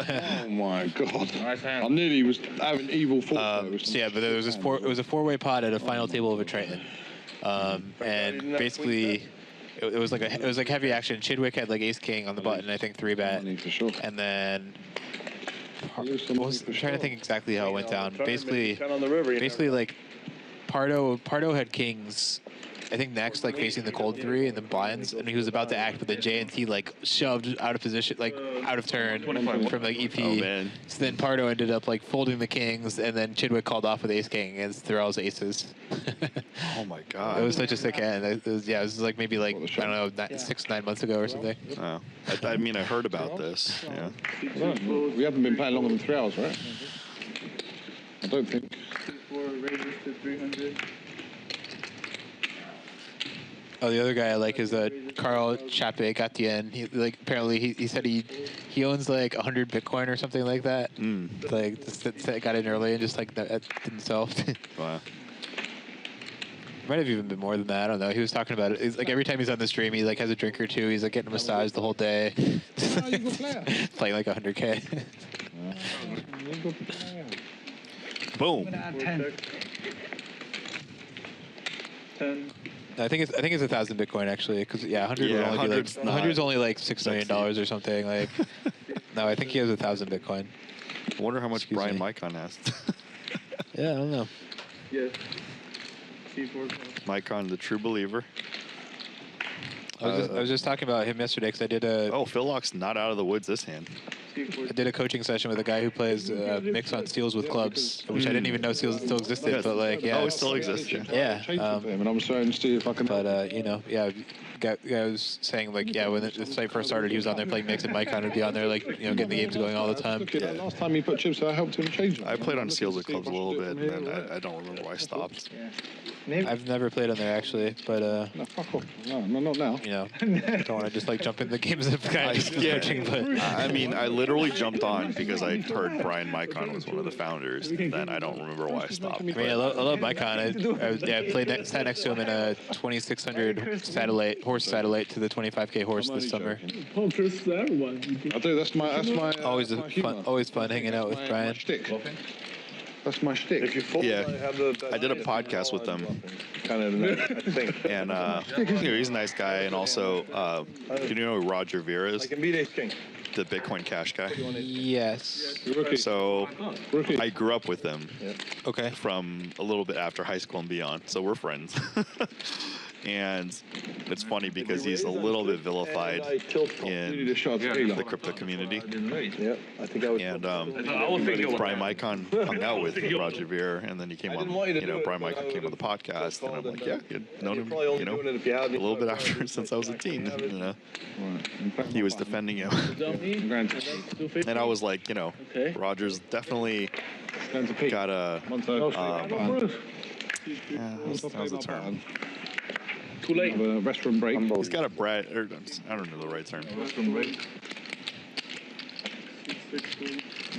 Oh my God! I nearly was having evil thoughts. So yeah, but there was it was a 4-way pot at a final table of a Triton, and basically. It was like heavy action. Chidwick had like ace king on the button, I think 3-bet, and then I'm trying to think exactly how it went down. Basically like Pardo had kings, I think next, like facing the cold 3 and the blinds, and he was about to act, but then JNT like shoved out of position, like out of turn from like EP. Oh man! So then Pardo ended up like folding the kings, and then Chidwick called off with ace king against Thorell's aces. Oh my God! It was such a sick hand. It was like maybe like I don't know 9 months ago or something. Oh, I mean I heard about this. Yeah. We haven't been playing longer than 3 hours, right? I don't think. 4 raises to 300. Oh, the other guy I like is Carl Chape Gatien. He like apparently he said he owns like 100 Bitcoin or something like that. Like just got in early and just like didn't sell. Wow. Might have even been more than that. I don't know. He was talking about it. It's like every time he's on the stream, he like has a drink or 2. He's like getting a massage the whole day. Playing like 100K. Boom. 10. I think it's 1,000 Bitcoin actually, because 100 would only be like 100's only like $6 million or something. Like, no, I think he has 1,000 Bitcoin. I wonder how much Brian Micon has. Yeah, I don't know. Yes. C4. Micon, the true believer. I was just talking about him yesterday because I did a. Oh, Phil Lock's not out of the woods this hand. I did a coaching session with a guy who plays mix on steals with clubs, which I didn't even know steals still existed. But like, yeah, Oh, it still exists. Yeah. And I'm trying to see if I can. But you know, yeah. Guy was saying like, yeah, when the site first started, he was on there playing mix, and Mike would be on there like, you know, getting the games going all the time. Yeah. Last time he put chips, I helped him change them. I played on steals with clubs a little bit, and then I don't remember why I stopped. I've never played on there actually, but no, fuck off. No, not now. You know, don't want to just like jump in the games of kind of just coaching, but I mean, I literally jumped on because I heard Brian Mycon was one of the founders. Then I don't remember why I stopped. I mean, I love Mycon. I played sat next to him in a 2600 satellite horse satellite to the 25K horse this summer. Oh, Chris, everyone. I do. That's my always fun hanging out with Brian. That's my shtick. Yeah, I did a podcast with them. Kind of, I think. And you know, he's a nice guy, and also, do you know who Roger Vera is? I can beat Ace King. The Bitcoin Cash guy. Yes. So I grew up with him. Okay. From a little bit after high school and beyond, so we're friends. And it's funny because he's a little bit vilified in the crypto community. Yeah, I think I was. And Brian Mycon hung out with Roger Ver, and then he came on. You know, Brian Mycon came on the podcast, and I'm like, yeah, you'd known him, you know, a little bit after since I was a teen. You know, he was defending him, and I was like, you know, Roger's definitely got a. How's the term? Too late. Restaurant break. He's got a Brad. Or, I don't know the right term. Restaurant break.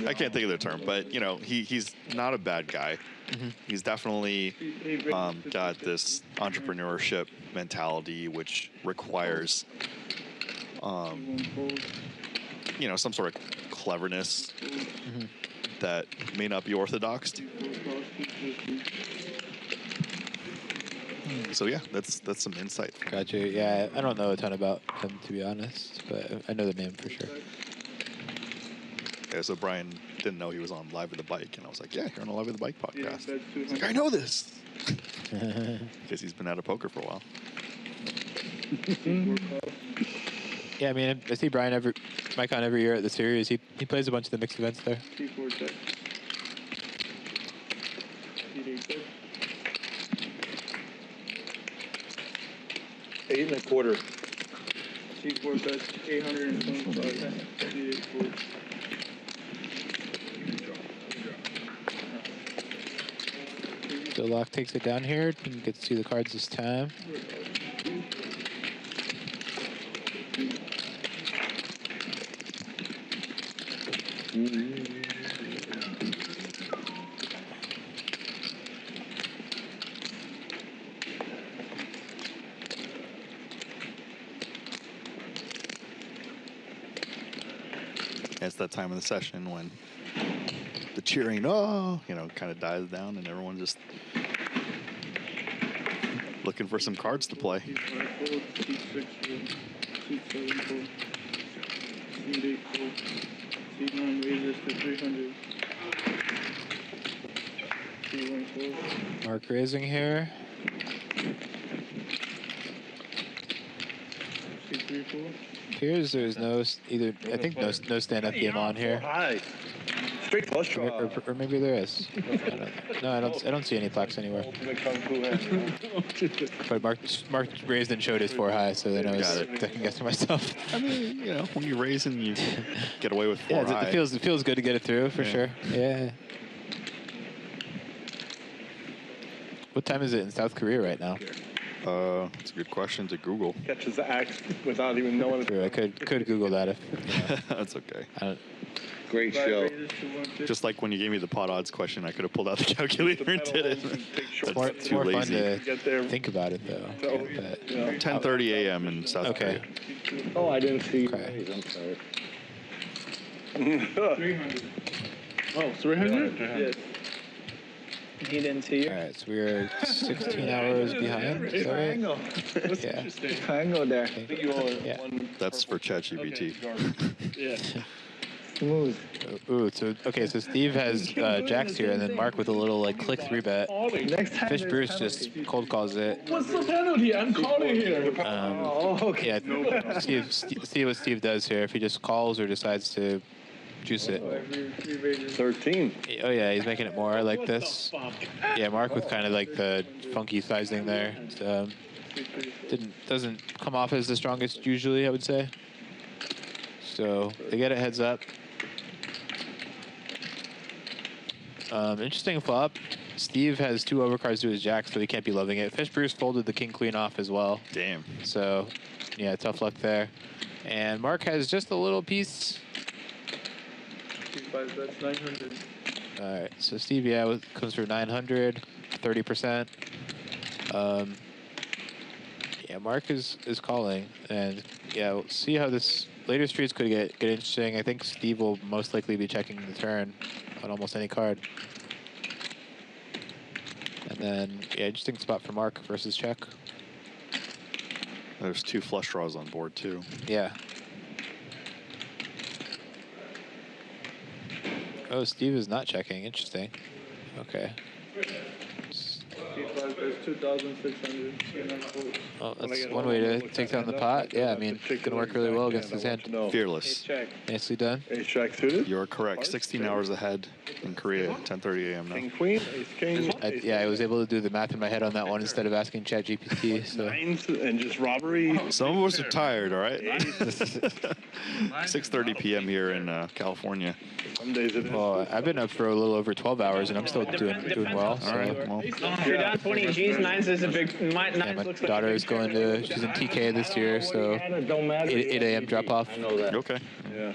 I can't think of the term, but you know, he's not a bad guy. He's definitely got this entrepreneurship mentality, which requires, you know, some sort of cleverness that may not be orthodox. So yeah, that's some insight. Gotcha. Yeah, I don't know a ton about him to be honest, but I know the name for sure. Yeah, so Brian didn't know he was on Live with the Bike, and I was like, yeah, you're on a Live with the Bike podcast. He's like, I know this. Because he's been out of poker for a while. Yeah, I mean, I see Brian Mycon every year at the series. He plays a bunch of the mixed events there. 8 1/4. C4 bets 825. So Locke takes it down here and gets to see the cards this time. It's that time of the session when the cheering, oh, you know, kind of dies down, and everyone's just looking for some cards to play. Mark raising here. Appears there's no either. I think no stand-up game on here. Straight flush draw. Or maybe there is. I don't see any plaques anywhere. But Mark raised and showed his 4 high, so then I was second guessing myself. I mean, you know, when you raise and you get away with 4 high. It feels good to get it through for sure. Yeah. What time is it in South Korea right now? It's a good question to Google. Catches the axe without even knowing. True, I could Google that if. That's okay. Great show. Just like when you gave me the pot odds question, I could have pulled out the calculator and did it. It's more fun to think about it though. 10:30 a.m. in South Korea. Oh, I didn't see. Okay. I'm sorry. 300. Oh, 300? Yes. He didn't see you. All right, so we're 16 hours behind. Is that right? Yeah. Triangle there. Yeah. That's for ChatGPT. Yeah. Smooth. Ooh, so Steve has jacks here, and then Mark with a little like click 3-bet. Next time. Fish Bruce just cold calls it. What's the penalty? I'm calling here. Okay. Yeah. See what Steve does here. If he just calls or decides to juice it. 13. Oh yeah, he's making it more like this. Yeah, Mark with kind of like the funky sizing there. Doesn't come off as the strongest usually, I would say. So they get a heads up. Interesting flop. Steve has 2 overcards to his jack, so he can't be loving it. Fish Bruce folded the king queen off as well. Damn. So yeah, tough luck there. And Mark has just a little piece. That's 900. All right, so Steve, yeah, comes for 900, 30%. Yeah, Mark is calling, and yeah, we'll see how this later streets could get interesting. I think Steve will most likely be checking the turn on almost any card. And then, yeah, interesting spot for Mark versus check. There's 2 flush draws on board too. Yeah. Oh, Steve is not checking. Interesting. Okay. There's 2,600. Well, that's one way to take down the pot. Yeah, I mean, it's going to work really well against his hand. Fearless. Nicely done. Ace jack suited. You're correct. 16 hours ahead in Korea, 10:30 a.m. now. King queen, ace king. Yeah, I was able to do the math in my head on that one instead of asking ChatGPT. So. Nines and just robbery. Some of us are tired, all right? 6:30 p.m. here in California. Some days it is. Well, I've been up for a little over 12 hours, and I'm still doing well. So. All right, well. If you're down 20 G's, 9s is a big. Yeah, my daughter is going to. She's in TK this year, so 8 a.m. drop off. Okay. Yeah.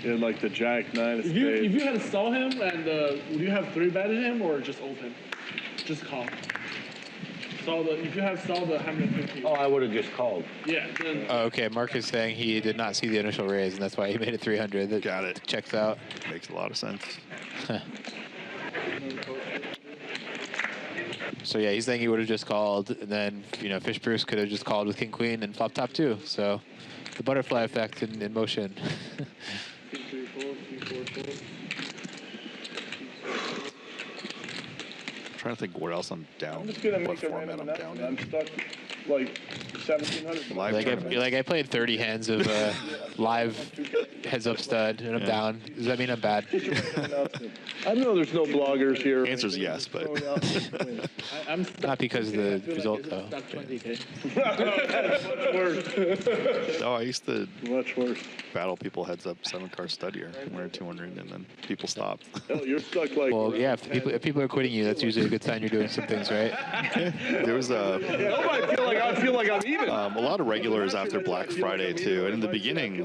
Yeah, like the jack, 9 of If you spades. had to stall him, and would you have 3-betted him or just open? Just call. If you have stalled the 150. Oh, I would have just called. Yeah. Then, Oh, okay, Mark is saying he did not see the initial raise, and that's why he made it 300. That Got it. checks out. Makes a lot of sense. So yeah, he's saying he would have just called, and then Fish Bruce could have just called with King Queen and flop top too. So the butterfly effect in motion. 2, 3, 4, 3, 4, 4. I'm trying to think what else I'm down. I'm just gonna what make a format random I'm down announcement. in. I'm stuck like 1,700. Live tournament. I played 30 hands of live heads up stud, and I'm down. Does that mean I'm bad? I know there's no bloggers here. The answer is yes, but I'm Not because of the result though. stuck 20K. Much worse. no, I used to Much worse. battle people heads up 7-card stud here. We're 200, and then people stopped. Hell, you're stuck like. Well, yeah, if people are quitting you, that's usually a good sign you're doing some things right. There was Yeah, I feel like I'm even. a lot of regulars after Black Friday too, and in the beginning, we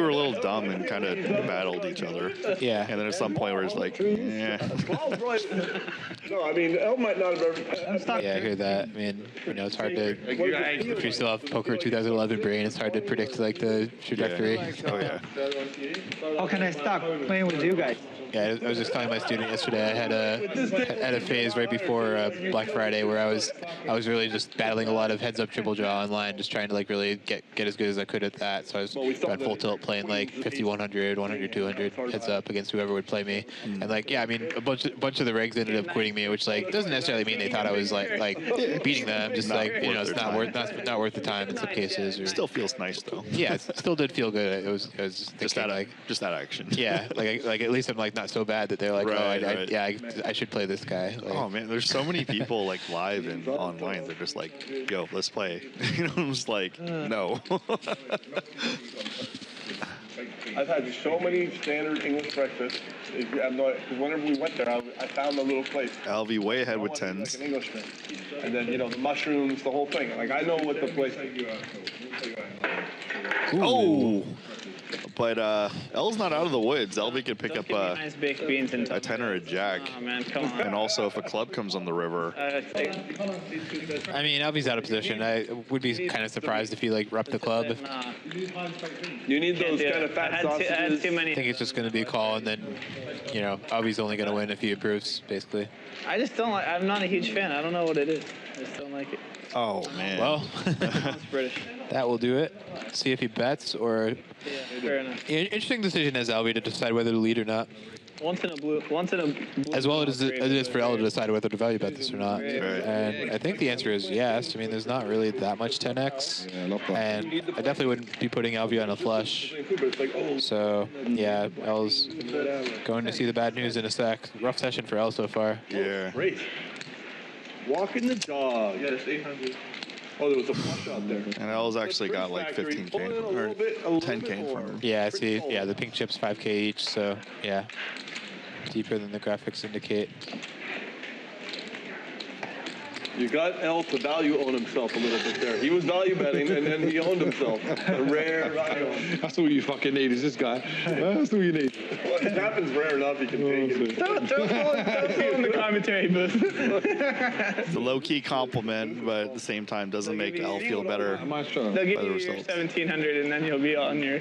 were a little dumb and kind of battled each other. Yeah. And then at some point, where it's like, yeah. No, I mean, El might not have ever. Yeah, I hear that. I mean, it's hard to, if you still have Poker 2011 brain, it's hard to predict like the trajectory. Oh yeah. How can I stop playing with you guys? Yeah, I was just telling my student yesterday. I had a phase right before Black Friday where I was really just battling a lot of heads up triple draw online, just trying to like really get as good as I could at that. So I was going full tilt playing like 50, 100, 100, 200 heads up against whoever would play me. And like, yeah, I mean, a bunch of the regs ended up quitting me, which like doesn't necessarily mean they thought I was like beating them. Just like it's not worth the time in some cases. Or, Still feels nice though. yeah, it still did feel good. I was Just thinking, that action. yeah, like at least I'm like not so bad that they're like, Right, oh, right. I should play this guy. Like, Oh man, there's so many people like live and online. They're just like, yo, let's play. I'm just like, no. I've had so many standard English breakfasts. Whenever we went there, I found a little place. I'll be way ahead with Like tens. an Englishman. And then, the mushrooms, the whole thing. Like, I know what the place is. Oh, but L's not out of the woods. LV could pick Those up could be nice baked beans and a 10 or a jack. Oh man, come on. And also, if a club comes on the river, I mean, Alvy's out of position. I would be kind of surprised if he like repped the club. Nah, You need can't those do kind it. of fat I had sausages. too many. I think it's just going to be a call, and then, Alvy's only going to win if he approves, basically. I just don't like. I'm not a huge fan. I don't know what it is. I just don't like it. oh man. Well, It's British. that will do it. See if he bets or. Yeah, fair enough. Interesting decision as Alvy to decide whether to lead or not. Once in a blue. As well as it is for L to player. decide whether to value bet this or not. Right. And I think the answer is yes. I mean, there's not really that much 10x. Yeah, I love that. And I definitely wouldn't be putting LV on a flush. So, yeah, L's going to see the bad news in a sec. Rough session for L so far. Yeah. Great. Walking the dog. Yeah, it's 800. Oh, there was a flush out there. And L's actually got like 15K or 10K from him. Yeah, I see. Yeah, the pink chips 5K each. So, yeah, deeper than the graphics indicate. You got L to value own himself a little bit there. He was value betting, and then he owned himself. A rare value. That's all you fucking need is this guy. That's all you need. Well, it happens rare enough, you can take it. Don't go in the commentary booth. It's a low-key compliment, but at the same time doesn't make L feel better My show. They'll give by the you your results. 1700 and then you'll be on your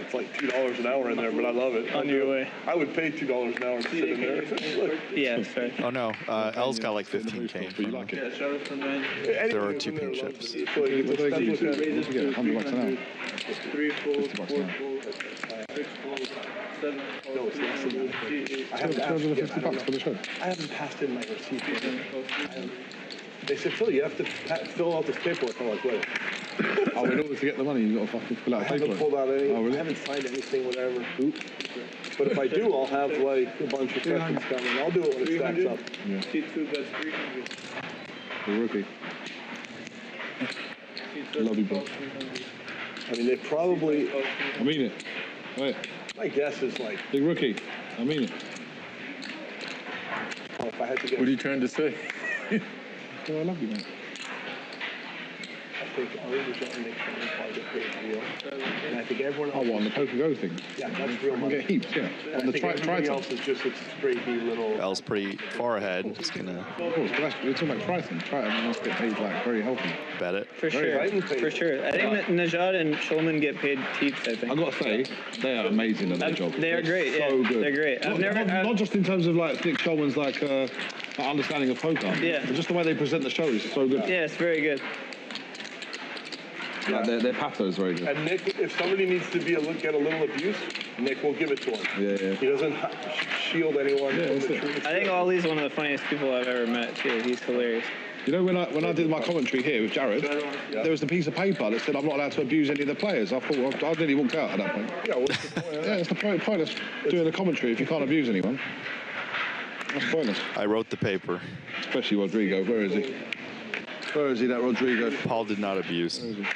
It's like $2 an hour in there, but I love it. on your way. I would pay $2 an hour to sit in there. Look, Yeah, sorry. Oh no, L's got like 15K. But you like it. There are two pink chips. What do they give you? What do you get? $100 an hour. 3 folds, 4 $50 an hour. folds, 6 folds, 7 folds. No, it's less than that. I haven't $250 for the show. I haven't passed in my receipt yet. They said, Phil, you have to fill out this paperwork. I'm like, wait. Oh, in order to get the money, you've got to fucking fill I out haven't paperwork. pulled out any. Oh, really? I haven't signed anything, whatever. But if I do, I'll have like a bunch of questions coming. I'll do it when it stacks up. Yeah. C2, that's 300. The rookie. Love you, bro. I mean, they probably, I mean it. Wait, my guess is like, big rookie. I mean it. if I had to get, What are you trying to say? Oh, I love you, man. I think I'll just let them make sure if I get paid real. And I think everyone Oh, else, what, on the Poker Go thing? yeah, that's real I can money. get heaps, yeah. And On I the think try everybody time. else is just a straighty little. L's pretty far ahead. Just gonna Of course, but that's, we're talking about Triton. Triton must get paid like very healthy. bet it. For Very sure. right. For sure. I think that Najad and Shulman get paid heaps, I think. I gotta say, they are amazing at their job. They are great, So yeah. good. They're great. I've never- not just in terms of like Nick Shulman's like understanding of poker. Yeah. But just the way they present the show is so good. Yeah, it's very good. Like their patter is very good. And Nick, if somebody needs to get a little abuse, Nick will give it to him. Yeah. He doesn't shield anyone Yeah, from that's the it. truth. I think Ollie's one of the funniest people I've ever met, too. He's hilarious. You know, when I did my commentary here with Jared, there was the piece of paper that said I'm not allowed to abuse any of the players. I thought I nearly walked out at that point. Yeah, what's the point of Yeah, that? it's the point of doing a commentary if you can't abuse anyone. That's pointless. I wrote the paper. Especially Rodrigo. Where is he? Where is he, that Rodrigo? Paul did not abuse. Where is he?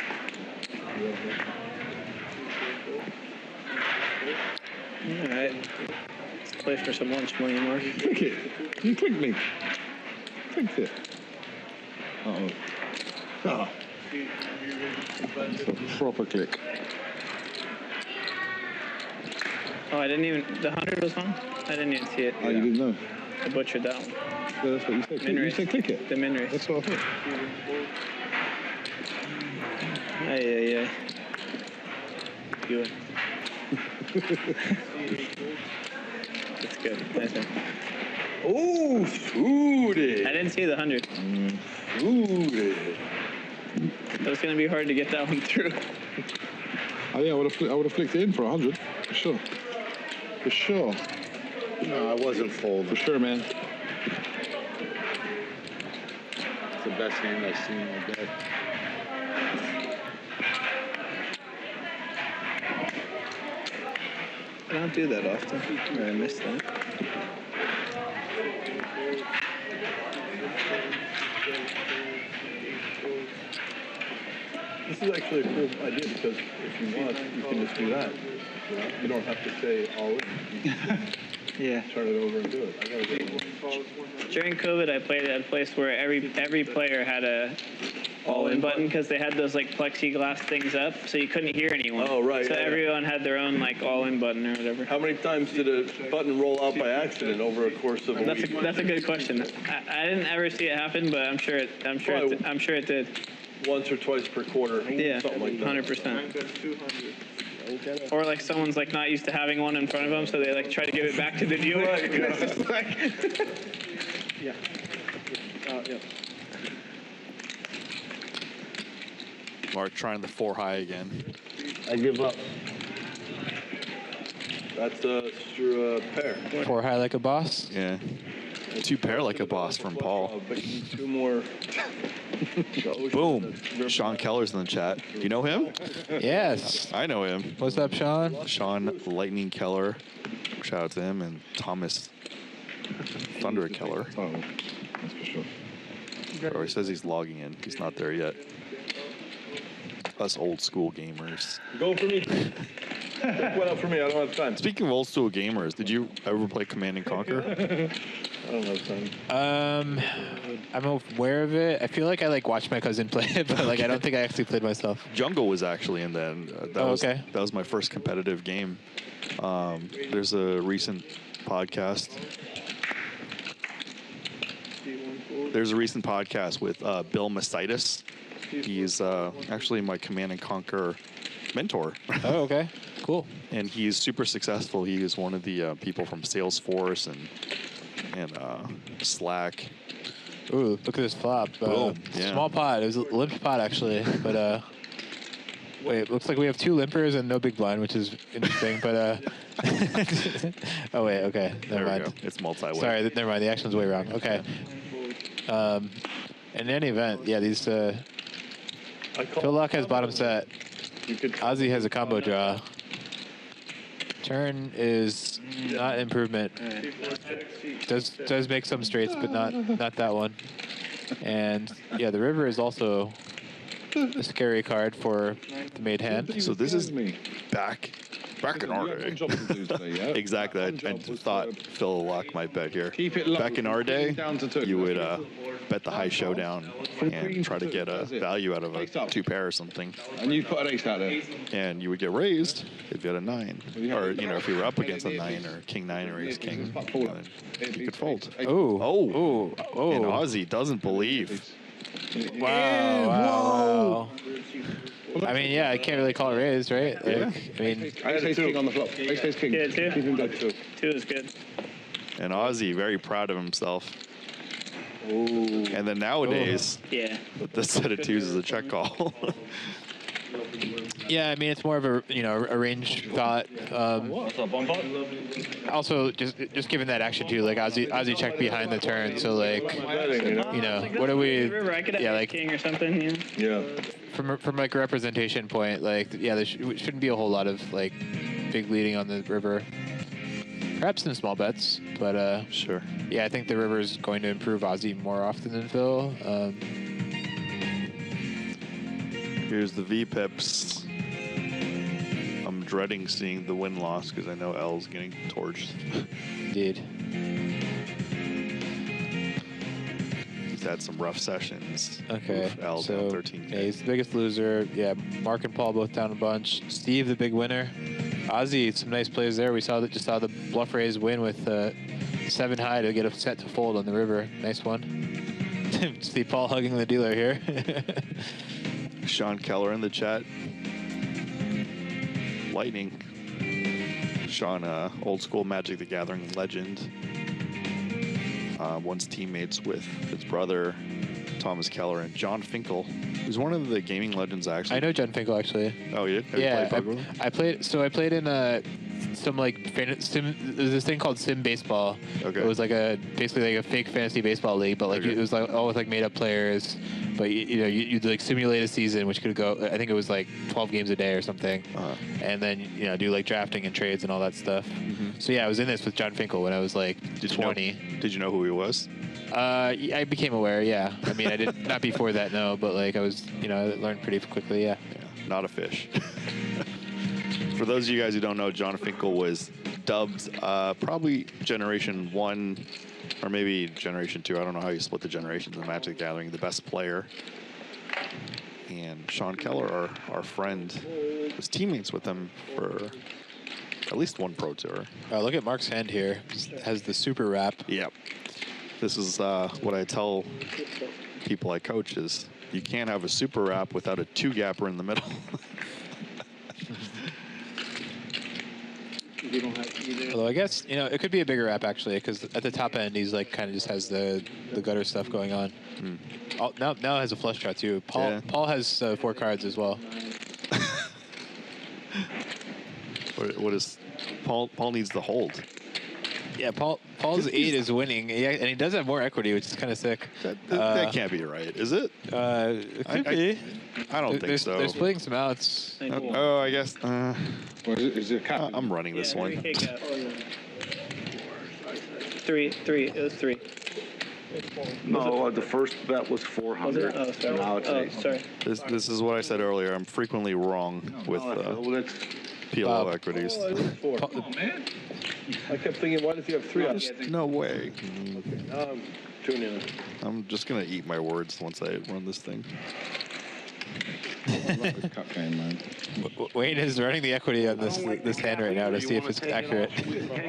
All right. Let's play for some lunch money, Mark. Click it. You clicked me. Clicked it. Uh-oh. Ah. It's a proper click. Oh, I didn't even... The 100 was on? I didn't even see it. Oh, you didn't know? I butchered that one. Yeah, that's what you said. Min You race. said click it. The min race. That's what I thought. Yeah. Good. That's good. Nice one. Ooh, fooded. I didn't see the 100. Fooded. It was going to be hard to get that one through. Oh, yeah, I would have flicked it in for 100. For sure. For sure. No, I wasn't folding. For sure, man. It's the best hand I've seen all day. I don't do that often. Or I missed that. This is actually a cool idea because if you want, you can just do that. You don't have to say all in. Yeah. Turn it over and do it. I gotta get one. During COVID, I played at a place where every player had a all-in button because they had those like plexiglass things up, so you couldn't hear anyone. Oh, right, So yeah, everyone had their own like all-in button or whatever. How many times did a button roll out by accident over a course of a week? That's a good question. I didn't ever see it happen, but I'm sure it did. Once or twice per quarter. Yeah, Something like that. 100%. That's 200. Or like someone's like not used to having one in front of them, so they like try to give it back to the dealer. Right, yeah. It's just like Yeah. Yeah. Mark trying the 4 high again. I give up. That's your pair. 4 high like a boss. Yeah. 2 pair like a boss from Paul. But you need 2 more. Boom. Sean Keller's in the chat. Do you know him? Yes. I know him. What's up, Sean? Sean Lightning Keller. Shout out to him. And Thomas Thunder Keller. Oh, that's for sure. Oh, he says he's logging in. He's not there yet. Us old school gamers. Go for me. Pick one up for me. I don't have time. Speaking of old school gamers, did you ever play Command and Conquer? I don't have time. I'm aware of it. I feel like I like watched my cousin play it, but like I don't think I actually played myself. Jungle was actually in that. Okay. That was my first competitive game. There's a recent podcast. There's a recent podcast with Bill Mastitis. He's actually my Command and Conquer mentor. Oh, okay. Cool. And he's super successful. He is one of the people from Salesforce and Slack. Ooh, look at this flop. Boom. Yeah. Small pot. It was a limp pot, actually. But, wait, looks like we have 2 limpers and no big blind, which is interesting. But, oh, wait, okay. Never mind. We go. It's multi-way. Sorry, never mind. The action's way wrong. Okay. In any event, yeah, these, Phil Lock has bottom set. Ozzy has a combo draw. Turn is not improvement. Does make some straights, but not that one. And yeah, the river is also a scary card for the made hand. So this is back in our day. Exactly. I thought Phil Lock might bet here. Back in our day, you would bet the high showdown and try to get a value out of a 2 pair or something. And you put an ace out there. And you would get raised if you had a 9. Or, if you were up against a 9 or king 9 or ace king, you could fold. Oh. And Ozzy doesn't believe. Wow. I mean, yeah, I can't really call it raised, right? Like, I mean, Ace king on the flop. Ace king. Yeah, 2. 2 is good. And Ozzy, very proud of himself. Ooh. And then nowadays, the set of 2s is a check call. Yeah, I mean, it's more of a a range thought. Also, just given that action too, like Ozzy checked behind the turn, so like what do we? I could have like king or something. Yeah. From like a representation point, like there shouldn't be a whole lot of like big leading on the river. Perhaps in small bets, but sure. Yeah, I think the river is going to improve Ozzy more often than Phil. Here's the V-pips. I'm dreading seeing the win-loss because I know L's getting torched. Indeed. He's had some rough sessions. Okay. L's so down 13K. Yeah, he's the biggest loser. Yeah, Mark and Paul both down a bunch. Steve, the big winner. Ozzy, some nice plays there. We just saw the bluff raise win with 7 high to get a set to fold on the river. Nice one. See Paul hugging the dealer here. Sean Keller in the chat. Lightning. Sean, old school Magic the Gathering legend. Once teammates with his brother, Thomas Keller, and John Finkel, who's one of the gaming legends, actually. I know John Finkel, actually. Oh, you did? Have yeah, you played poker with him? I played in some like there's this thing called Sim Baseball. Okay. It was like basically like a fake fantasy baseball league, but like it was like all with like made up players. But you'd like simulate a season, which could go. I think it was like 12 games a day or something, and then do like drafting and trades and all that stuff. Mm-hmm. So yeah, I was in this with John Finkel when I was like 20. Did you know who he was? I became aware. Yeah, I mean I did not before that, no, but like I was, I learned pretty quickly. Yeah. Not a fish. For those of you guys who don't know, John Finkel was dubbed probably Generation 1 or maybe Generation 2. I don't know how you split the generations in Magic the Gathering. The best player. And Sean Keller, our friend, was teammates with him for at least one Pro Tour. Look at Mark's hand here. It has the super wrap. Yep. This is what I tell people I coach is you can't have a super wrap without a 2-gapper in the middle. Although I guess it could be a bigger wrap actually, because at the top end he's like kind of just has the gutter stuff going on. Now has a flush draw too. Paul has 4 cards as well. What is Paul needs the hold. Yeah, Paul's 8 is winning, and he does have more equity, which is kind of sick. That can't be right, is it? It could be. I don't think so. They're splitting some outs. Oh, I guess. Is it a cap? I'm running this one. 3. It was 3. No, the first bet was 400. Oh, sorry. Now it's 8. Sorry. This is what I said earlier. I'm frequently wrong with PLO equities. Oh, man. I kept thinking, why does he have 3 outs? No way. Now I'm tuning in. I'm just gonna eat my words once I run this thing. I love this cup game, man. Wayne is running the equity on this hand right now to see if it's accurate.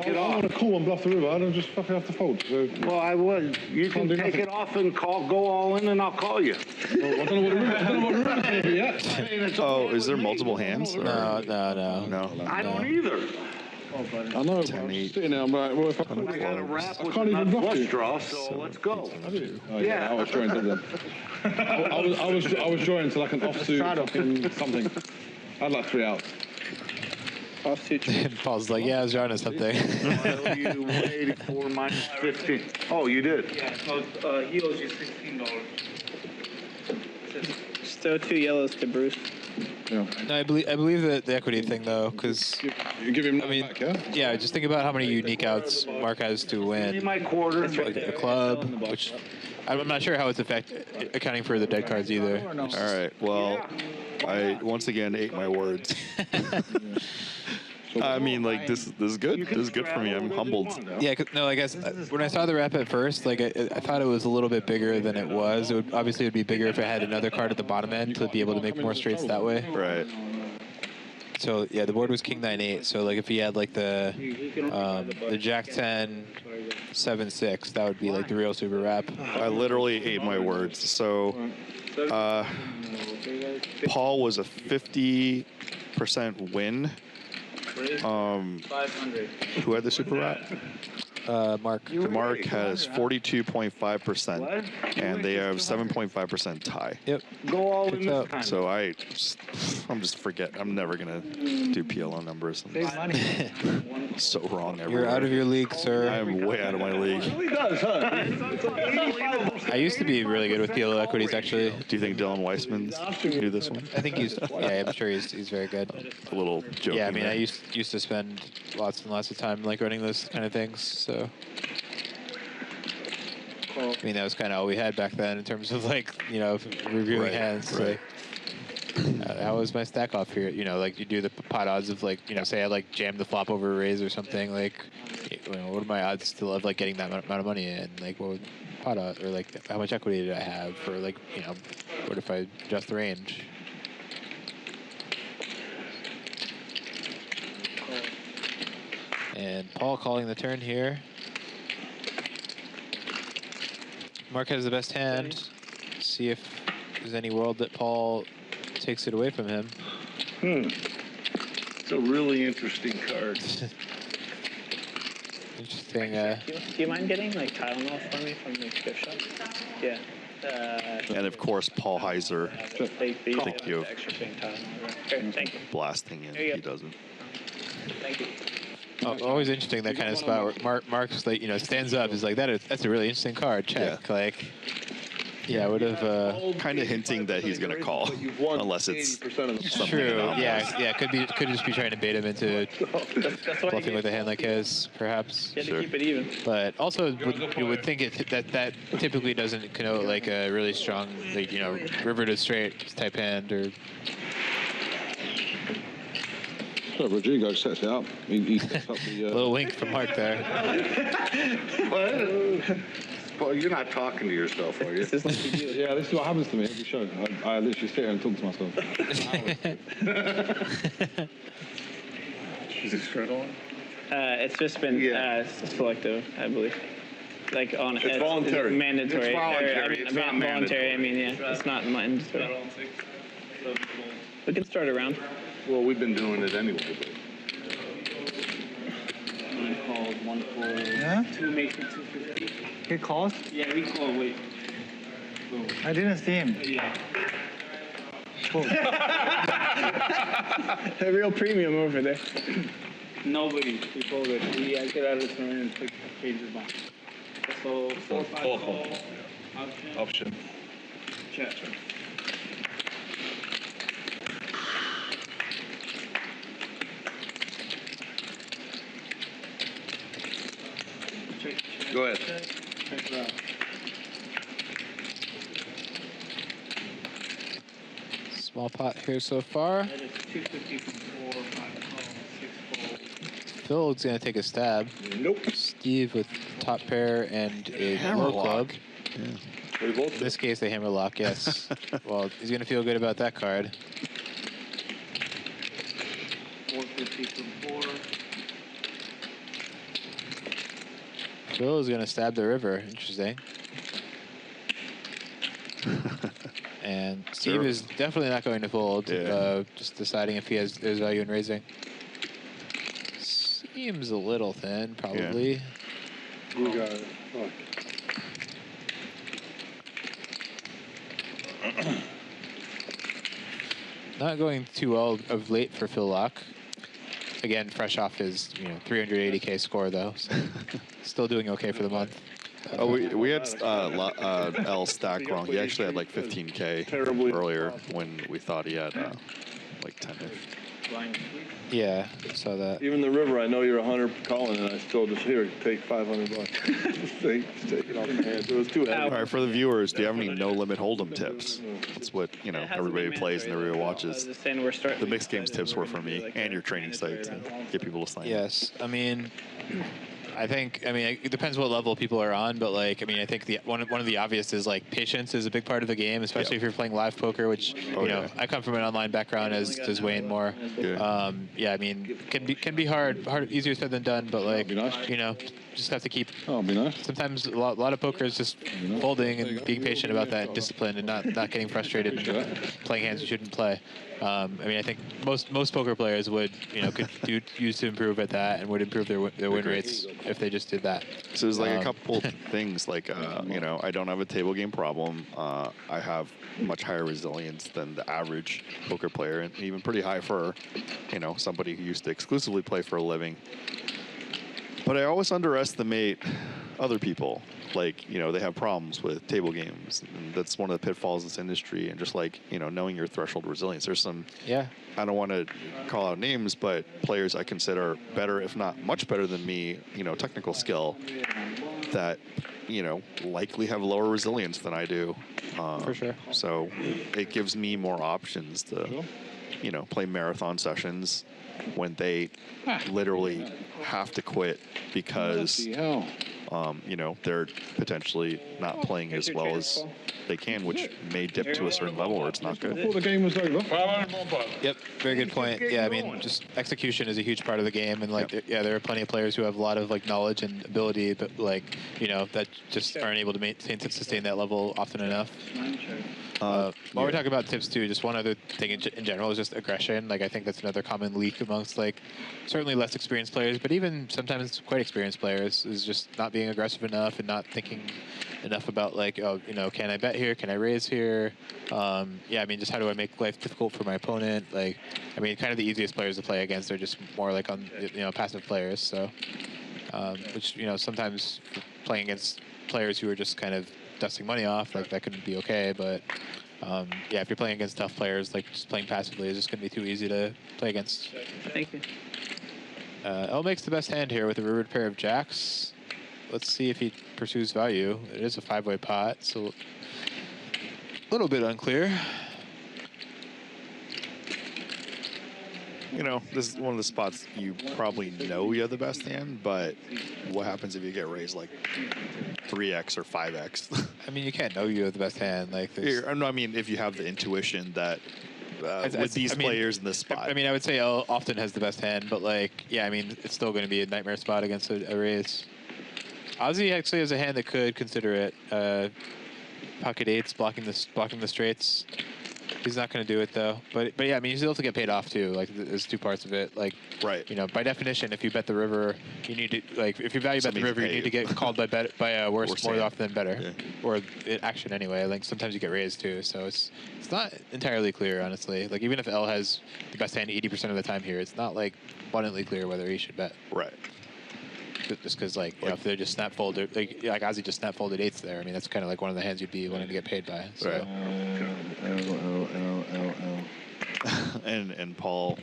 I want to call and bluff the river. I don't just fucking have to fold. So Well, I would. You can take it off and go all in, and I'll call you. well, I don't know what the river's going to be yet. Oh, is there multiple hands? Or? No. I don't either. I know. I'm 10, 8. sitting there. I'm like, well, if I We got a wrap I with can't a even bluff flush you. draw, so let's go. Oh, yeah, I was drawing to them. I was drawing to like an offsuit fucking something. I had like 3 outs. And Paul's like, yeah, I was drawing to something. You 84 minus 15. Oh, you did? Yeah, so he owes you $16. Just throw 2 yellows to Bruce. Yeah. No, I believe the equity thing though, because You give him back, yeah? yeah, just think about how many unique outs Mark has to win. My quarter. Like a club, which I'm not sure how it's accounting for the dead cards either. All right. Well, I once again ate my words. I mean, like this is good. This is good for me. I'm humbled. Yeah, no, I guess when I saw the wrap at first, like I thought it was a little bit bigger than it was. It would obviously be bigger if it had another card at the bottom end to be able to make more straights that way. Right. So yeah, the board was King 9-8. So like if he had like the Jack 10, 7-6, that would be like the real super wrap. I literally ate my words. So, Paul was a 50% win. 500. Who had the super wrap? Mark. Mark has 42.5%, and they have 7.5% tie. Yep. Go all in this time. So I'm never gonna do PLO numbers. Save money. So wrong everywhere. You're out of your league, sir. I'm way out of my league. He does, huh? I used to be really good with PLO equities, actually. Do you think Dylan Weissman's can do this one? I think I'm sure he's very good. A little joke. Yeah, I mean, I used to spend lots and lots of time like running those kind of things. So, I mean, that was kind of all we had back then in terms of like reviewing hands. Right. Like, how was my stack off here? Like you do the pot odds of like say I like jammed the flop over a raise or something. Like, what are my odds still of like getting that amount of money in? Like, what would pot odds or like how much equity did I have for like what if I adjust the range? And Paul calling the turn here. Mark has the best hand. See if there's any world that Paul takes it away from him. It's a really interesting card. Interesting. Do you mind getting like Tylenol for me from the gift shop? Yeah. And of course, Paul Heiser. Thank you. Extra Tylenol. Thank you. Blasting in. He doesn't. Thank you. Always interesting, that kind of spot where Mark's like, stands up. Is like, that's a really interesting card. Check. Yeah. Like, yeah, would have. Kind of hinting that he's gonna call, unless it's something. True. Yeah. Could just be trying to bait him into bluffing with a hand like his, perhaps. You had to keep it even. But also, you would think that typically doesn't connote like a really strong, like river to straight type hand or. So Rodrigo sets it up. He sets up the. Little wink from Mark there. Well, you're not talking to yourself, are you? Yeah, this is what happens to me every show. I literally sit here and talk to myself. Is this shirt on? It's just been selective, I believe. Like on It's voluntary. It's mandatory. It's voluntary. It's not voluntary. I mean, it's not mandatory. We can start a round. Well, we've been doing it anyway. One calls, one fold. Yeah? 2 makes it 250. He calls? Yeah, we call, wait. I didn't see him. Yeah. A real premium over there. Nobody. He folded. He acted out of the turn and took pages back. So 4-5 call. Option. Check. Go ahead. Check it out. Small pot here so far. That is 250 from 4, 5 call, 6 fold. Phil's gonna take a stab. Nope. Steve with top pair and a low club. We both In this case, the hammer lock, yes. Well, he's gonna feel good about that card. 450 from 4. Phil is gonna stab the river. Interesting. And Steve is definitely not going to fold. Just deciding if there's value in raising. Seems a little thin, probably. We got it. Fuck. Not going too well of late for Phil Lock. Again, fresh off his 380K score though, so still doing okay for the month. Oh, we had L stack wrong. He actually had like 15K earlier when we thought he had like 10-ish. Yeah, saw that. Even the river, I know you're 100 calling, and I still just here take 500 bucks. Just take it off my hands. It was too heavy. All right, for the viewers, do you have any no limit hold'em tips? That's what everybody plays and everybody watches. The mixed games tips were for me and your training site to get people to sign. Yes, I mean, it depends what level people are on, but I think one of the obvious is patience is a big part of the game, especially if you're playing live poker, which I come from an online background as does Wayne more. Can be hard, easier said than done, but just have to keep. Oh, it'd be nice. Sometimes a lot of poker is just folding and being patient about that discipline and not getting frustrated and playing hands you shouldn't play. I think most poker players could use to improve at that and would improve their win rates if they just did that. So there's a couple things I don't have a table game problem. I have much higher resilience than the average poker player, and even pretty high for somebody who used to exclusively play for a living. But I always underestimate other people. They have problems with table games, and that's one of the pitfalls in this industry. And just knowing your threshold resilience. There's some, I don't want to call out names, but players I consider better, if not much better than me, technical skill, that likely have lower resilience than I do. For sure. So it gives me more options to, play marathon sessions when they literally have to quit because they're potentially not playing as well as they can, which may dip to a certain level where it's not good. Before the game was over. Yep, very good point. Yeah, just execution is a huge part of the game, and there are plenty of players who have a lot of knowledge and ability, but that just aren't able to sustain that level often enough. While we're talking about tips too, just one other thing in general is just aggression. I think that's another common leak amongst certainly less experienced players, but even sometimes quite experienced players, is just not being aggressive enough and not thinking enough about can I bet here? Can I raise here? Just how do I make life difficult for my opponent? Kind of the easiest players to play against are just more on passive players. So, which sometimes playing against players who are just kind of dusting money off, that could be okay, but if you're playing against tough players, just playing passively is just going to be too easy to play against. Thank you. L makes the best hand here with a rumored pair of jacks. Let's see if he pursues value. It is a 5-way pot, so a little bit unclear. This is one of the spots you probably know you have the best hand, but what happens if you get raised 3x or 5x? You can't know you have the best hand. If you have the intuition that with these players in this spot. I would say L often has the best hand, but it's still going to be a nightmare spot against a raise. Ozzy actually has a hand that could consider it. Pocket eights blocking the straights. He's not going to do it though. But yeah, I mean, you still have to get paid off too. Like there's two parts of it. Like you know, by definition, if you bet the river, you need to like if you value bet the river, you need to get called by worse more often than better, or action anyway. Like sometimes you get raised too. So it's not entirely clear, honestly. Like even if L has the best hand 80% of the time here, it's not like abundantly clear whether he should bet. Right. Just because, like, you know, if they're just snap folded, like Ozzy just snap folded eights there. I mean, that's kind of like one of the hands you'd be wanting to get paid by. So. Right. And Paul.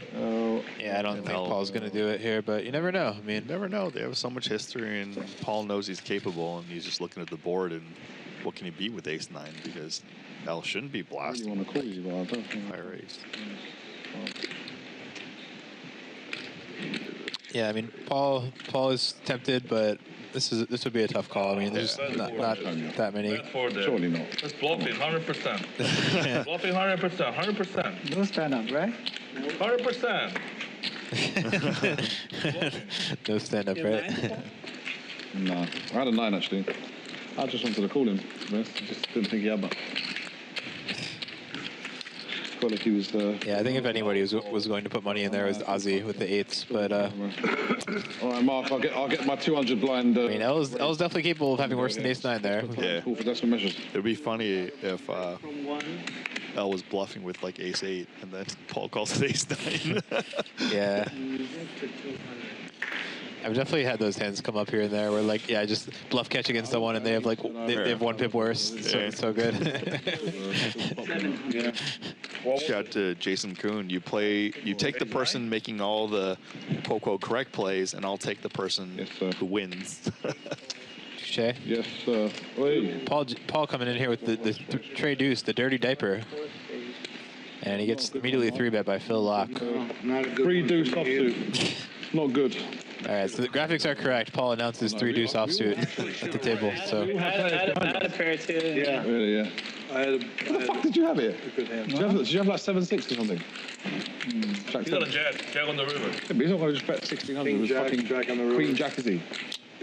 Yeah, I don't think Paul's going to do it here, but you never know. I mean, never know. They have so much history, and Paul knows he's capable, and he's just looking at the board and what can he beat with ace nine because L shouldn't be blasting. You want to call you, but I don't think. High raise. Yeah, I mean, Paul is tempted, but this would be a tough call. I mean, there's not that many. Surely not. It's bluffing 100%. Bluffing 100%. 100%. No stand up, right? 100%. No stand up, right? No, I had a 9 actually. I just wanted to call him. I just didn't think he had that. Felt like he was. Yeah, I think if anybody was going to put money in there, it was Ozzy with the eights. But all right, Mark, I'll get my 200 blind. I mean, L's definitely capable of having worse than ace nine there. Yeah. Cool for decimal measures. It'd be funny if L was bluffing with like ace eight, and then Paul calls it ace nine. Yeah. I've definitely had those hands come up here and there where, like, yeah, just bluff catch against someone and they have, like, they have one pip worse. It's so good. Shout out to Jason Kuhn. You take the person making all the quote correct plays, and I'll take the person who wins. Touché. Yes, sir. Paul coming in here with the tray deuce, the dirty diaper. And he gets immediately 3-bet by Phil Locke. 3 deuce offsuit. Not good. All right, so the graphics are correct. Paul announces 3 deuce offsuit at the table. So I had a pair too. Yeah. Really, yeah. What the fuck did you have here? Did you have like 7-6 or something? He's got a jack on the river. Yeah, but he's not going to just bet 1600 with fucking jack on the river. Queen jack, is he?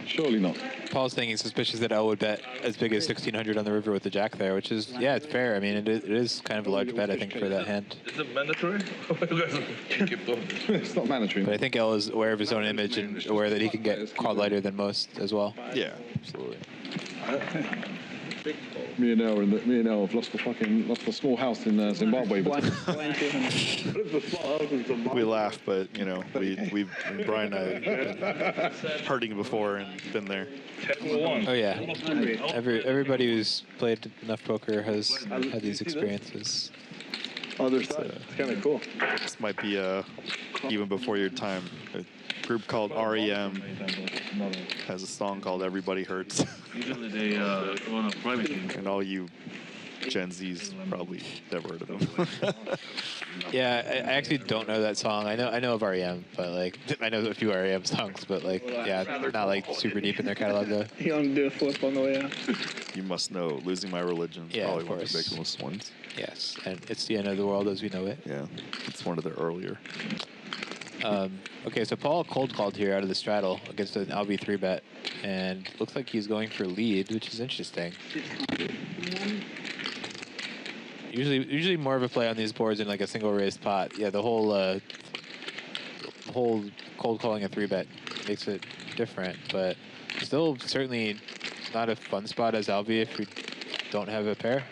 Surely not. Paul's thinking suspicious that L would bet as big as 1600 on the river with the jack there, which is, yeah, it's fair. I mean, it is kind of a large bet, I think, for that hand. Is it mandatory? It's not mandatory. But I think L is aware of his own image and aware that he can get called lighter than most as well. Yeah, absolutely. Me and Elle have lost the small house in Zimbabwe. We laugh, but you know, Brian and I have been hurting before and been there. Oh yeah, everybody who's played enough poker has had these experiences. Other side. It's kind of cool. This might be even before your time. A group called REM has a song called "Everybody Hurts." Usually they run a private team. And all you Gen Z's probably never heard of them. Yeah, I actually don't know that song. I know of REM, but like I know a few REM songs, but like yeah, not like super deep in their catalog though. You want to do a flip on the way out? You must know, "Losing My Religion" is Yeah, probably of one of the course. biggest ones. Yes, and it's the end of the world as we know it. Yeah, it's one of the earlier. Okay, so Paul cold called here out of the straddle against an LB 3-bet, and looks like he's going for lead, which is interesting. Usually more of a play on these boards in like a single raised pot. Yeah, the whole cold calling a 3-bet makes it different, but still certainly not a fun spot as LB if we don't have a pair.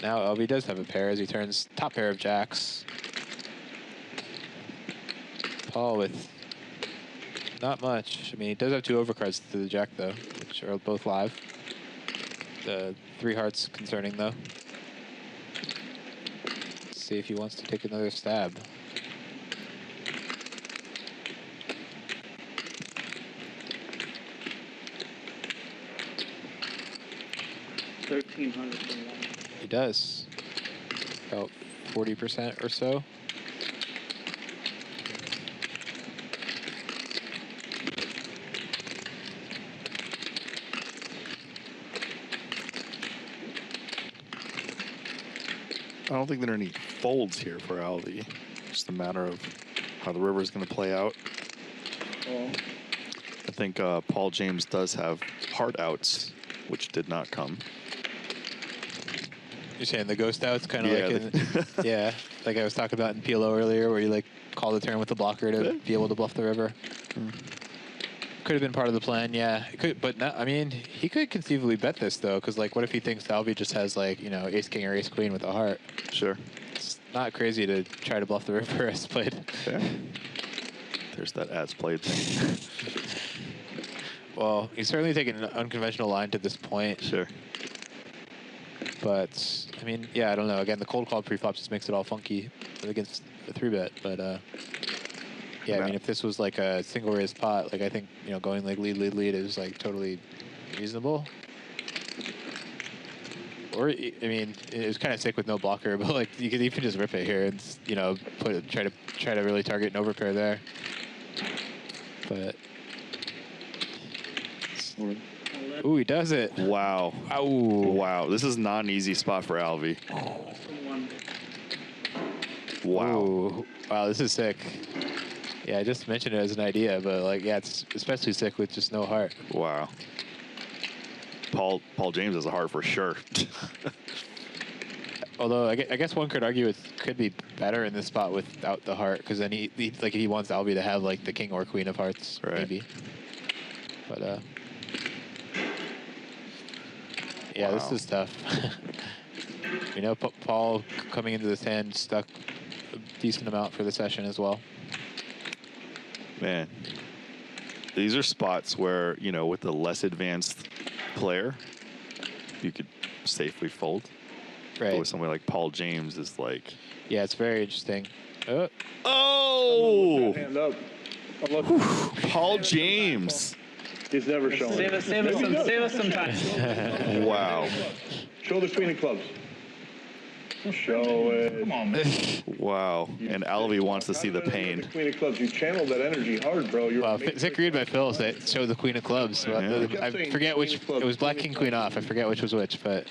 Now LB does have a pair as he turns top pair of jacks. Paul with not much. I mean, he does have 2 overcards to the jack, though, which are both live. The 3 hearts concerning, though. Let's see if he wants to take another stab. $1,300 for one. He does. About 40% or so. I don't think there are any folds here for Aldi. Just a matter of how the river is going to play out. I think Paul James does have heart outs, which did not come. You're saying the ghost outs, kind of Yeah, like yeah, like I was talking about in PLO earlier, where you like call the turn with the blocker to be able to bluff the river. Could have been part of the plan, yeah. It could, but not, I mean, he could conceivably bet this though, because like, what if he thinks Alvey just has like, you know, ace king or ace queen with a heart? Sure. It's not crazy to try to bluff the river as played. Fair. There's that as played thing. Well, he's certainly taken an unconventional line to this point. Sure. But I mean, yeah, I don't know. Again, the cold call pre-flop just makes it all funky against the 3-bet. But yeah, I mean, if this was like a single raise pot, like I think, you know, going like lead is like totally reasonable. Or I mean, it was kind of sick with no blocker, but like you could even just rip it here and, you know, try to really target an overpair there. But ooh, he does it. Wow. Ow. Wow. This is not an easy spot for Alvey. Wow. Ooh. Wow, this is sick. Yeah, I just mentioned it as an idea, but like, yeah, it's especially sick with just no heart. Wow. Paul James has a heart for sure. Although I guess one could argue it could be better in this spot without the heart, because then he wants Alvey to have like the king or queen of hearts, right. Maybe. But yeah, wow. This is tough. You know, Paul coming into this hand stuck a decent amount for the session as well. Man, these are spots where, you know, with a less advanced player, you could safely fold. Right. But with somebody like Paul James, is like. Yeah, it's very interesting. Oh! Hand up. Paul James. He's never shown it. Save us some time. Wow. Show the queen of clubs. Show it. Come on, man. Wow. And Alvey wants to see the pain. The queen of clubs. You channeled that energy hard, bro. Well, sick read by Phil that showed the queen of clubs. Yeah. I forget which. It was black king queen off. I forget which was which, but.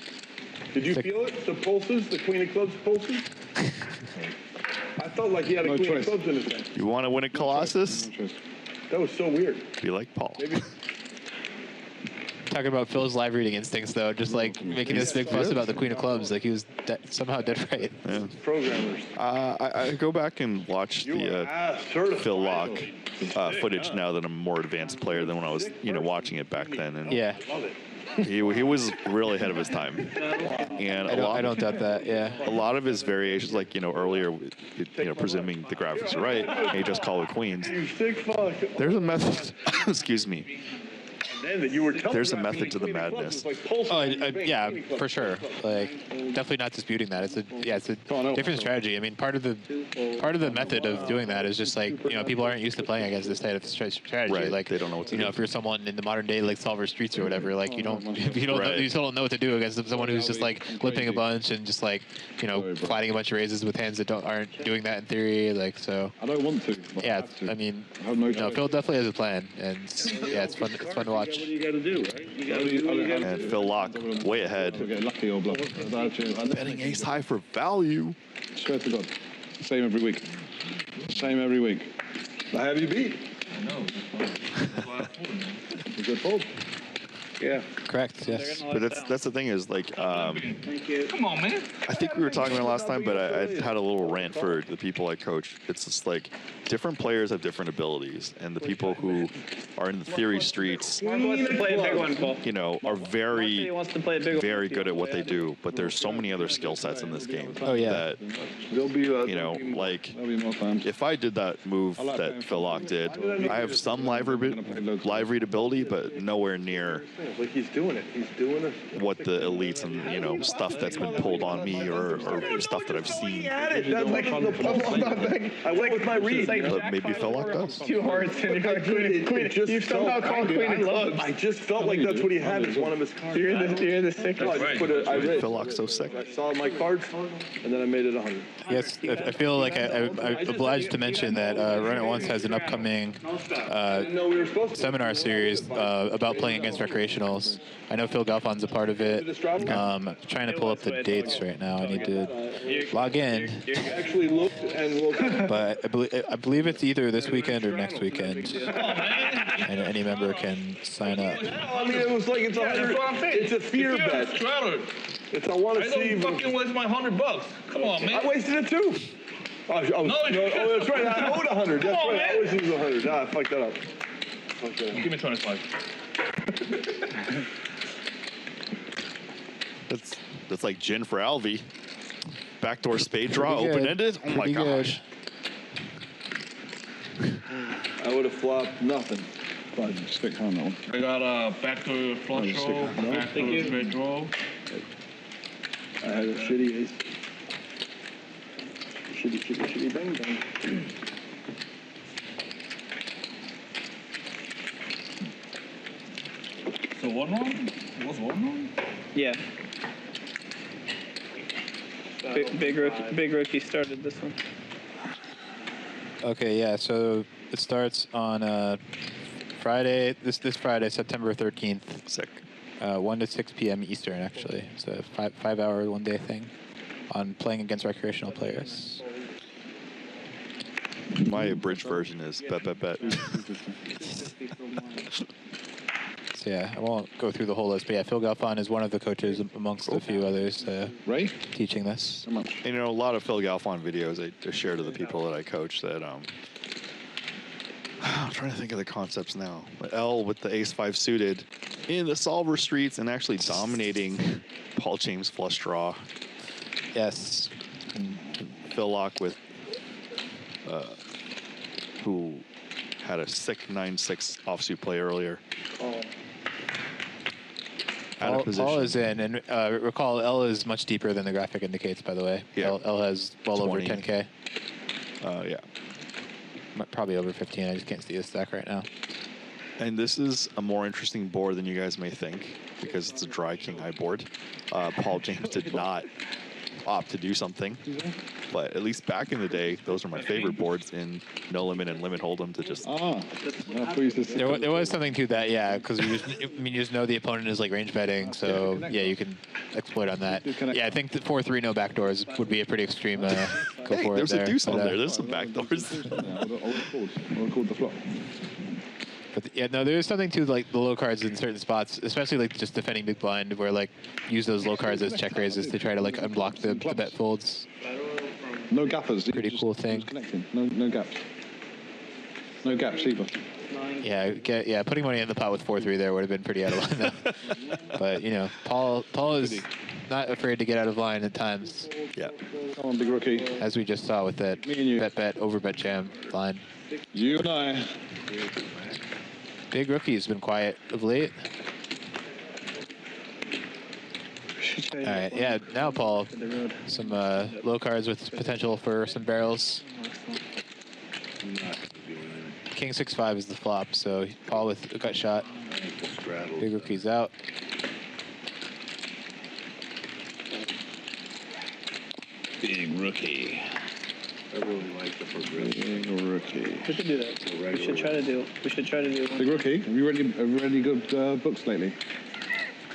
Did you feel it? The pulses? The queen of clubs pulses? I felt like he had a queen of clubs in his hand. You want to win at Colossus? That was so weird. Be like Paul. Maybe. Talking about Phil's live reading instincts, though, just like making this big fuss about the queen of clubs, like he was somehow dead right. Yeah. Programmers. I go back and watch the Phil Locke footage now that I'm a more advanced player than when I was, you know, watching it back then. And yeah. He was really ahead of his time. And I don't doubt that, yeah. A lot of his variations, like, you know, earlier, you know, presuming the graphics are right, he just called it queens. You sick fuck. There's a method, excuse me. There's a method to the madness. Yeah, for sure. Like, definitely not disputing that. It's a different strategy. I mean, part of the method of doing that is just like, you know, people aren't used to playing against this type of strategy. Right. Like, they don't know what to do. You know, if you're someone in the modern day like Solver Streets or whatever, like you still don't know what to do against someone who's just like lipping a bunch and just like, you know, flatting a bunch of raises with hands that aren't doing that in theory. Like, so. I don't want to. Yeah, I mean, no, Phil definitely has a plan, and yeah, it's fun to watch. What do you got to do, right? You got to do what you got to do. And Phil Locke, way ahead. Lucky or bluff. Betting ace high for value. Swear to God. Same every week. Same every week. I have you beat. I know. A good fold. Yeah. Correct. Yes. But that's the thing is like. Thank you. Come on, man. I think we were talking about it last time, but I had a little rant for the people I coach. It's just like different players have different abilities, and the people who are in the theory streets, Mark wants to play a big one, Paul. you know, are very, He wants to play a big one. very good at what they do. But there's so many other skill sets in this game Oh, yeah. that, There'll be you know, like There'll be more times. if I did that move that Phil Locke did, I have some live readability, but nowhere near like he's doing it. He's doing it. what the elites and, you know, stuff that's been pulled on me or stuff that I've seen. That's like the puzzle on that thing. I went with my read. But maybe Phil Locke does. Two hearts and you're like queen. You somehow called queen of clubs. I just felt like that's what he had as one of his cards. You're the sickest. I read. Phil Locke's so sick. I saw my cards, and then I made it 100. Yes, I feel like I'm obliged to mention that Run It Once has an upcoming seminar series about playing against recreationals. I know Phil Galfon's a part of it. I'm trying to pull up the dates right now. I need to log in. Actually looked and looked. But I believe it's either this weekend or next weekend. And any member can sign up. I mean, it was like it's a fear bet. It's I want to see. I don't fucking waste my $100. Come on, man. I wasted it too. Oh, that's right. I owed 100. That's right. I always use 100. I fucked that up. Give me 25. That's like gin for Alvy. Backdoor spade draw, open-ended. Oh my gosh. I would have flopped nothing. But stick on that one. I got a backdoor flush draw, backdoor spade draw. I had a shitty ace. Shitty bang bang. So 1 round? It was 1 round? Yeah. Big rookie started this one. Okay, yeah. So it starts on Friday. This Friday, September 13th. Sick. 1 to 6 p.m. Eastern, actually. It's a 5-hour 1-day thing on playing against recreational players. My abridged version is bet. So yeah, I won't go through the whole list, but yeah, Phil Galfond is one of the coaches amongst a few others teaching this. And, you know, a lot of Phil Galfond videos I share to the people that I coach that I'm trying to think of the concepts now. L with the ace-5 suited in the solver streets and actually dominating Paul James flush draw. Yes. And Phil Locke with who had a sick 9-6 offsuit play earlier. Out of position. L is in, and recall L is much deeper than the graphic indicates, by the way. Yeah. L has well 20. over 10K. Yeah. Probably over 15. I just can't see the stack right now. And this is a more interesting board than you guys may think because it's a dry king high board. Paul James did not opt to do something, but at least back in the day, those are my favorite boards in no limit and limit hold'em to just. There was something to that, yeah, because you just know the opponent is like range betting, so yeah, you can exploit on that. Yeah, I think the 4-3 no backdoors would be a pretty extreme go for it. There's there. a deuce on there. There's some backdoors. I'll call the flop. But yeah, no, there is something to like the low cards in certain spots, especially like just defending big blind, where like use those low cards as check raises to try to like unblock the bet folds. No gappers. Pretty cool thing. No gaps. No gaps either. Yeah, putting money in the pot with 4-3 there would have been pretty out of line though. But you know, Paul is not afraid to get out of line at times. Yeah. Come on, big rookie. As we just saw with that bet over bet jam line. You and I. Big rookie has been quiet of late. All right, yeah, now Paul, some low cards with potential for some barrels. King 6-5 is the flop, so Paul with a gut shot. Big rookie's out. Big rookie. I really like the progression. Big rookie. We should do that. We should try to do. Big rookie. Have you read any good books lately?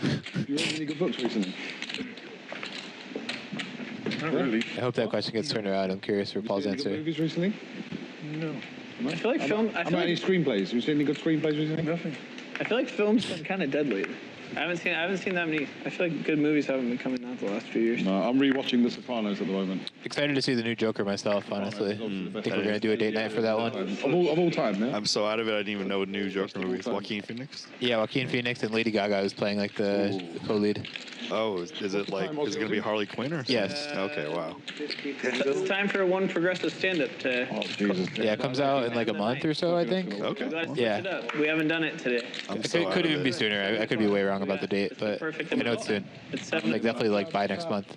Have you read any good books recently? Not really. I hope that question gets turned around. I'm curious for Paul's answer. Movies recently? No. I feel like film. How about any screenplays? Have you seen any good screenplays recently? Nothing. I feel like film's been kind of dead lately. I haven't seen that many. I feel like good movies haven't been coming out the last few years. No, I'm rewatching The Sopranos at the moment. Excited to see the new Joker myself, honestly. I think we're going to do a date night for that one. Of all time, yeah? I'm so out of it, I didn't even know new Joker movies. Joaquin Phoenix? Yeah, Joaquin Phoenix and Lady Gaga is playing like the co-lead. Oh, is it going to be Harley Quinn or something? Yes. Okay, wow. It's time for one progressive stand-up to. Oh, Jesus. Yeah, it comes out in like a month or so, I think. Okay. Yeah. We haven't done it today. It could even be sooner. I could be way wrong about the date, but Perfect. I know it's soon. It's 7. Like definitely like by next month.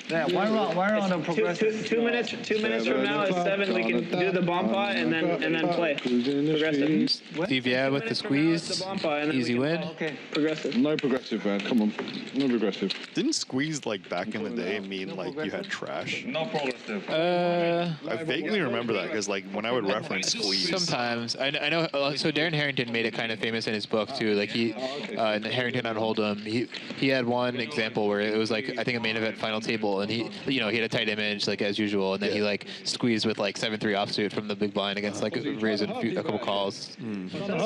Yeah, one round of progressive. 2 minutes. 2 minutes from now is 7. We can do the bomb pot and then play. Progressive. Steve, yeah, with the squeeze, The bomb pot and then easy we can win. Okay. Progressive. No progressive, man. Come on. No progressive. Didn't squeeze like back in the day mean like you had trash? No progressive. I vaguely remember that because like when I would reference squeeze. Sometimes I know. So Darren Harrington made it kind of famous in his book too. Like he, in Harrington on Hold'em, he had one example where it was like I think a main event final table, and he had a tight image like as usual, and then he like squeezed with like 7-3 offsuit from the big blind against like raising a couple calls.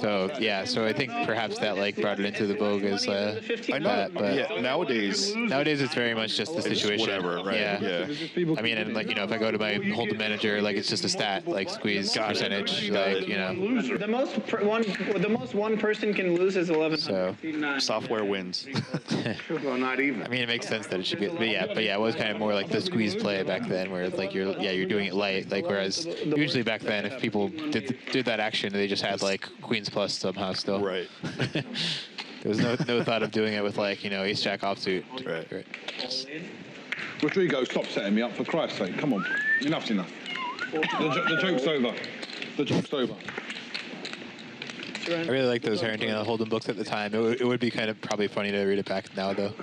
So yeah, so I think perhaps that like brought it into the vogue as I know, that, but yeah, nowadays it's very much just the situation. Whatever, right? Yeah. I mean, and like if I go to my Hold'em manager, like it's just a stat, like squeeze percentage, like The most one person can lose is 11. So software wins. Well, not even. I mean, it makes sense that it should be, but yeah, it was kind of more like the squeeze play back then, where like you're doing it light, like whereas usually back then if people did that action, they just had like queens plus somehow still. Right. There was no thought of doing it with like ace jack offsuit. Right. Rodrigo, stop setting me up for Christ's sake. Come on, enough's enough. The joke's over. The joke's over. I really like those parenting and Hold'em books at the time. It would be kind of probably funny to read it back now, though.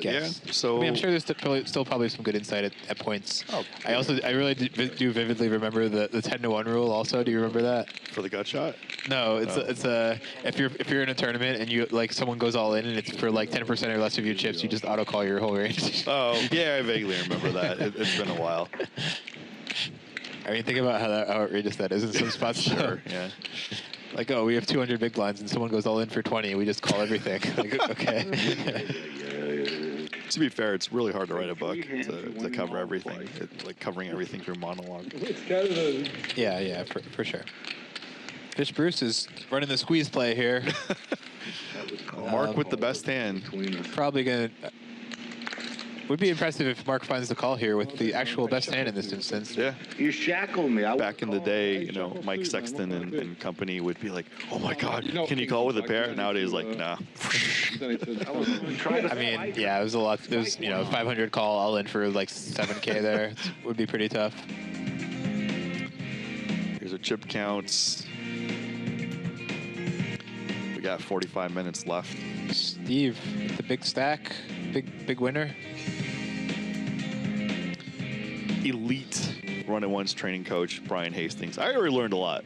Yeah. So I mean, I'm sure there's still probably some good insight at points. Oh, I really do vividly remember the 10-to-1 rule. Also, do you remember that? For the gut shot? No, it's if you're in a tournament and you like someone goes all in and it's for like 10% or less of your chips, you just auto call your whole range. Oh yeah, I vaguely remember that. It's been a while. I mean, think about how outrageous that is in some spots. Sure. Yeah. Like, oh, we have 200 big blinds and someone goes all in for 20. We just call everything. Like, okay. To be fair, it's really hard to write a book to cover everything, like covering everything through monologue. Yeah, for sure. Fish Bruce is running the squeeze play here. Mark with the best hand. Probably gonna. Would be impressive if Mark finds the call here with the actual best hand in this instance. Yeah. You shackled me. Back in the day, Mike Sexton and company would be like, "Oh my God, can you call with a pair?" Nowadays, like, nah. I mean, yeah, it was a lot. It was 500 call all in for like 7K there. It would be pretty tough. Here's our chip counts. We got 45 minutes left. Steve, the big stack, big winner. Elite run-at-once training coach Brian Hastings. I already learned a lot.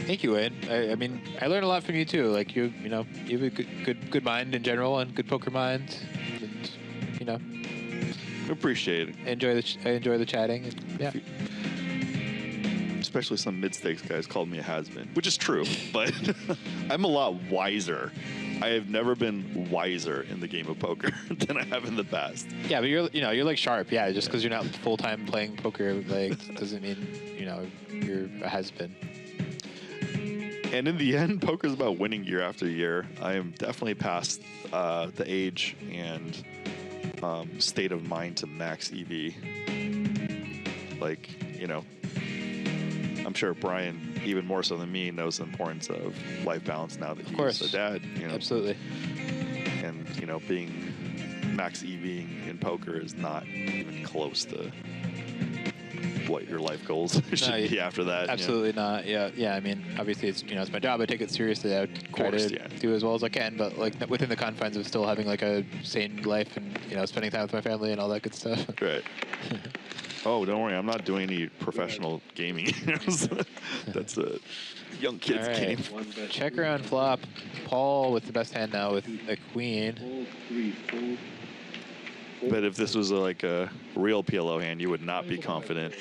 Thank you, Wayne. I mean, I learned a lot from you too. Like you have a good mind in general and good poker mind. And, appreciate it. I enjoy the chatting. And, yeah. Especially some mid-stakes guys called me a has-been, which is true, but I'm a lot wiser. I have never been wiser in the game of poker than I have in the past. Yeah, but you're like sharp. Yeah, just because you're not full-time playing poker, like doesn't mean you're a has-been. And in the end, poker's about winning year after year. I am definitely past the age and state of mind to max EV. Like, I'm sure Brian, even more so than me, knows the importance of life balance now that he's a dad. Absolutely. And being max EVing in poker is not even close to what your life goals should be after that. Absolutely not. Yeah. I mean, obviously it's it's my job. I take it seriously. I would try to do as well as I can, but like within the confines of still having like a sane life and spending time with my family and all that good stuff. Right. Oh, don't worry. I'm not doing any professional gaming. That's a young kid's game. Check around flop. Paul with the best hand now with a queen. But if this was like a real PLO hand, you would not be confident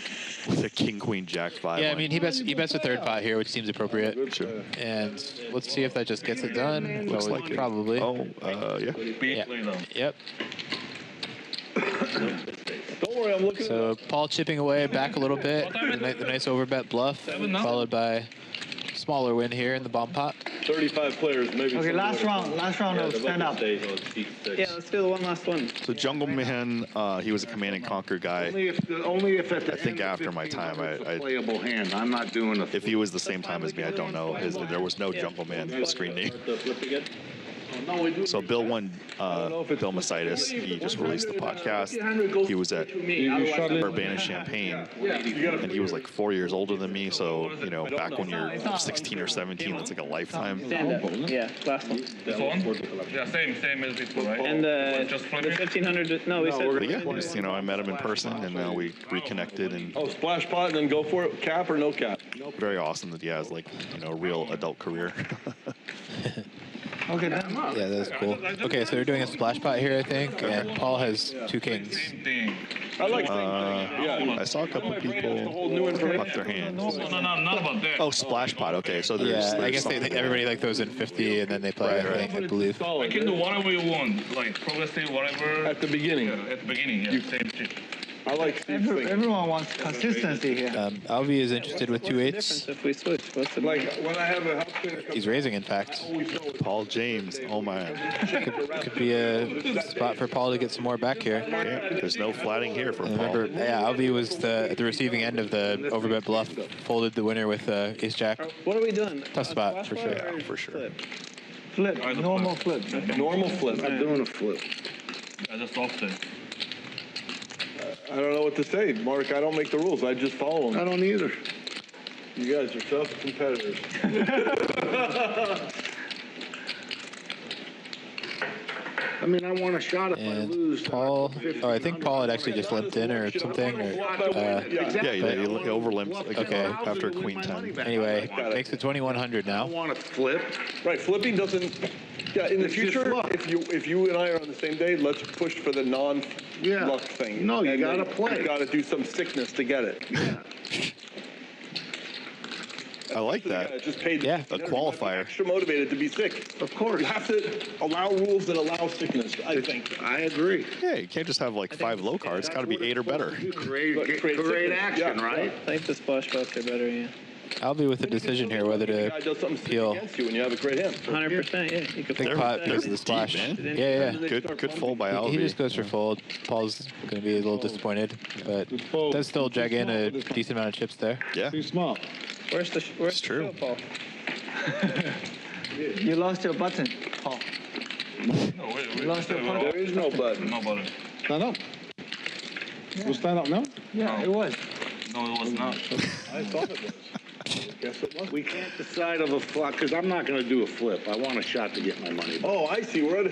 with a king, queen, jack, 5. Yeah, I mean, he bets a third pot here, which seems appropriate. Sure. And let's see if that just gets it done. Looks like probably. Yeah. Yep. Don't worry, I'm looking. So Paul chipping away back a little bit. The nice overbet bluff, followed by smaller win here in the bomb pot. 35 players, maybe. Okay, last round of stand up. Yeah, let's do the one last one. So Jungle Man, he was a Command and Conquer guy. Only if at the I think after my time, I playable hand. I'm not doing a. If he was the same time as me, I don't know. There was no Jungle Man screen name. So Bill Masitis, he just released the podcast. He was at Urbana-Champaign, and he was like 4 years older than me. So, back when you're 16 or 17, that's like a lifetime. Yeah, last one. This one? Yeah, same as before, right? And the 1500, no, we said. But yeah, just, I met him in person, and now we reconnected. And splash pot and then go for it. Cap or no cap? Very awesome that he has like, a real adult career. Okay, then. Yeah, that's cool. Okay, so they're doing a splash pot here, I think, and Paul has 2 kings. I like I saw a couple people lock their hands. No, not about that. Oh, splash pot. Okay, so there's. Yeah, I there's guess everybody like throws in 50 and then they play. I believe. I can do whatever you want, like progressive, whatever. At the beginning. Yeah, at the beginning, yeah, same shit. I like Steve's thing. Everyone wants consistency here. Alvi is interested with 2 8s. If we switch, what's the Like when I have a house cleaner come He's raising, in fact. Paul James. Oh my. Could be a spot for Paul to get some more back here. Yeah, there's no flatting here for And Paul. remember, yeah, Alvi was at the receiving end of the overbet bluff. Folded the winner with Ace Jack. What are we doing? Tough spot for sure. Yeah, for sure. Flip, normal flip. normal flip. I'm doing a flip. I just offset. I don't know what to say, Mark. I don't make the rules. I just follow them. I don't either. You guys are tough competitors. I mean, I want a shot if I And lose. Paul, I think Paul had actually just limped in or something. Yeah, he overlimped Okay. after Queen 10. Anyway, makes it 2100 I now. want to flip. Right, flipping doesn't. Yeah, in the It's just future, luck. if you and I are on the same day, let's push for the non-luck thing. No, you And gotta then play. You gotta do some sickness to get it. I like that. Just paid Yeah. A qualifier. extra motivated to be sick. Of course. You have to allow rules that allow sickness, I think. I agree. Yeah, you can't just have like 5 low cards. It's got to be 8 or better. Great sickness. action, Yeah, right? I think the splash pots are better, yeah. Alvi with the decision here whether The to guy does something sick peel. against you and you have a great hand. 100%, yeah. You could Big fold pot that. because of the splash. man. Yeah, yeah. Good fold by He just Alvi. goes for fold. Paul's going to be a little disappointed, but does still drag in a decent amount of chips there. Yeah. Too smart. Where's the true. show, Paul? You lost your button, Paul. No, wait. Lost your button. There is no button. No button. Stand up. We'll stand up now. Yeah, it was. No, it was not. I thought it was. Guess it was. We can't decide of a flop because I'm not going to do a flip. I want a shot to get my money back. Oh, I see. We're at a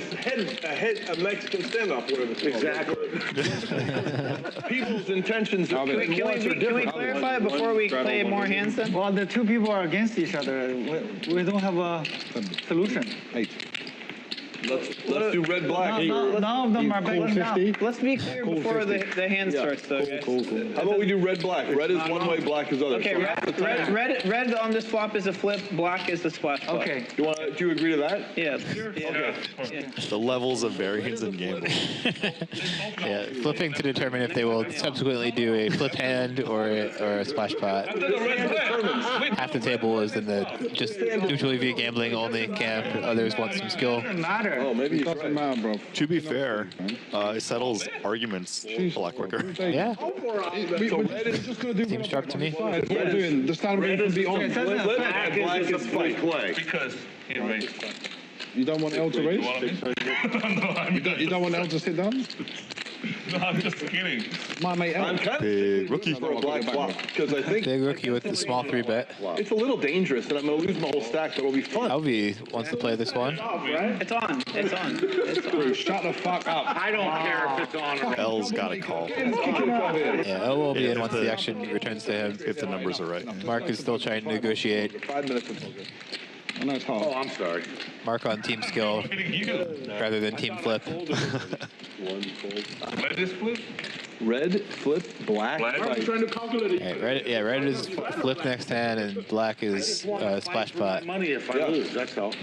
Mexican standoff, whatever it's called. Exactly. People's intentions How and they- wants are Can we different. clarify before we play more hands then? Well, the two people are against each other. We don't have a solution. 8. Let's do red black. None of them are backing down. 50. Let's be clear before the hand Yeah. starts, though, guys. How about we do red black? Red is one way, black is other. Okay, So half the time- red on this flop is a flip, black is the splash flop. Okay. Do you agree to that? Yeah. The levels of variance in gambling. Yeah, flipping to determine if they will subsequently do a flip hand or a splash pot. Half the table is in the just neutrally via gambling only camp. Others want some skill. Doesn't matter. Oh, maybe he's Doesn't right. matter, bro. To be fair, it settles arguments a lot quicker. Yeah, So red is Just going to do seems sharp to me. what we're doing. The stand up from beyond. black is fight. Play. Because he raised. You don't want L to raise? You know what I mean? No, I'm You don't want L to sit down? No, I'm just kidding. My mate L. I'm kind of Big rookie. for a black flop because I think Big rookie with the small 3-bet. it's a little dangerous and I'm going to lose my whole stack, but it'll be fun. Alvi wants to play this one. It's on. It's on. It's on. Shut the fuck up. I don't care if it's on or off. L's got a call Yeah, O will be in Yeah, once the action returns to him. if the numbers are right. Mark is still trying to negotiate. 5 minutes of poker. I know it's hard. Oh, I'm sorry. Mark on team skill rather than team flip. Let this flip. Red, flip, black, Black. fight. Right, red is flip next hand and black is splash pot. Money if I lose, that's all.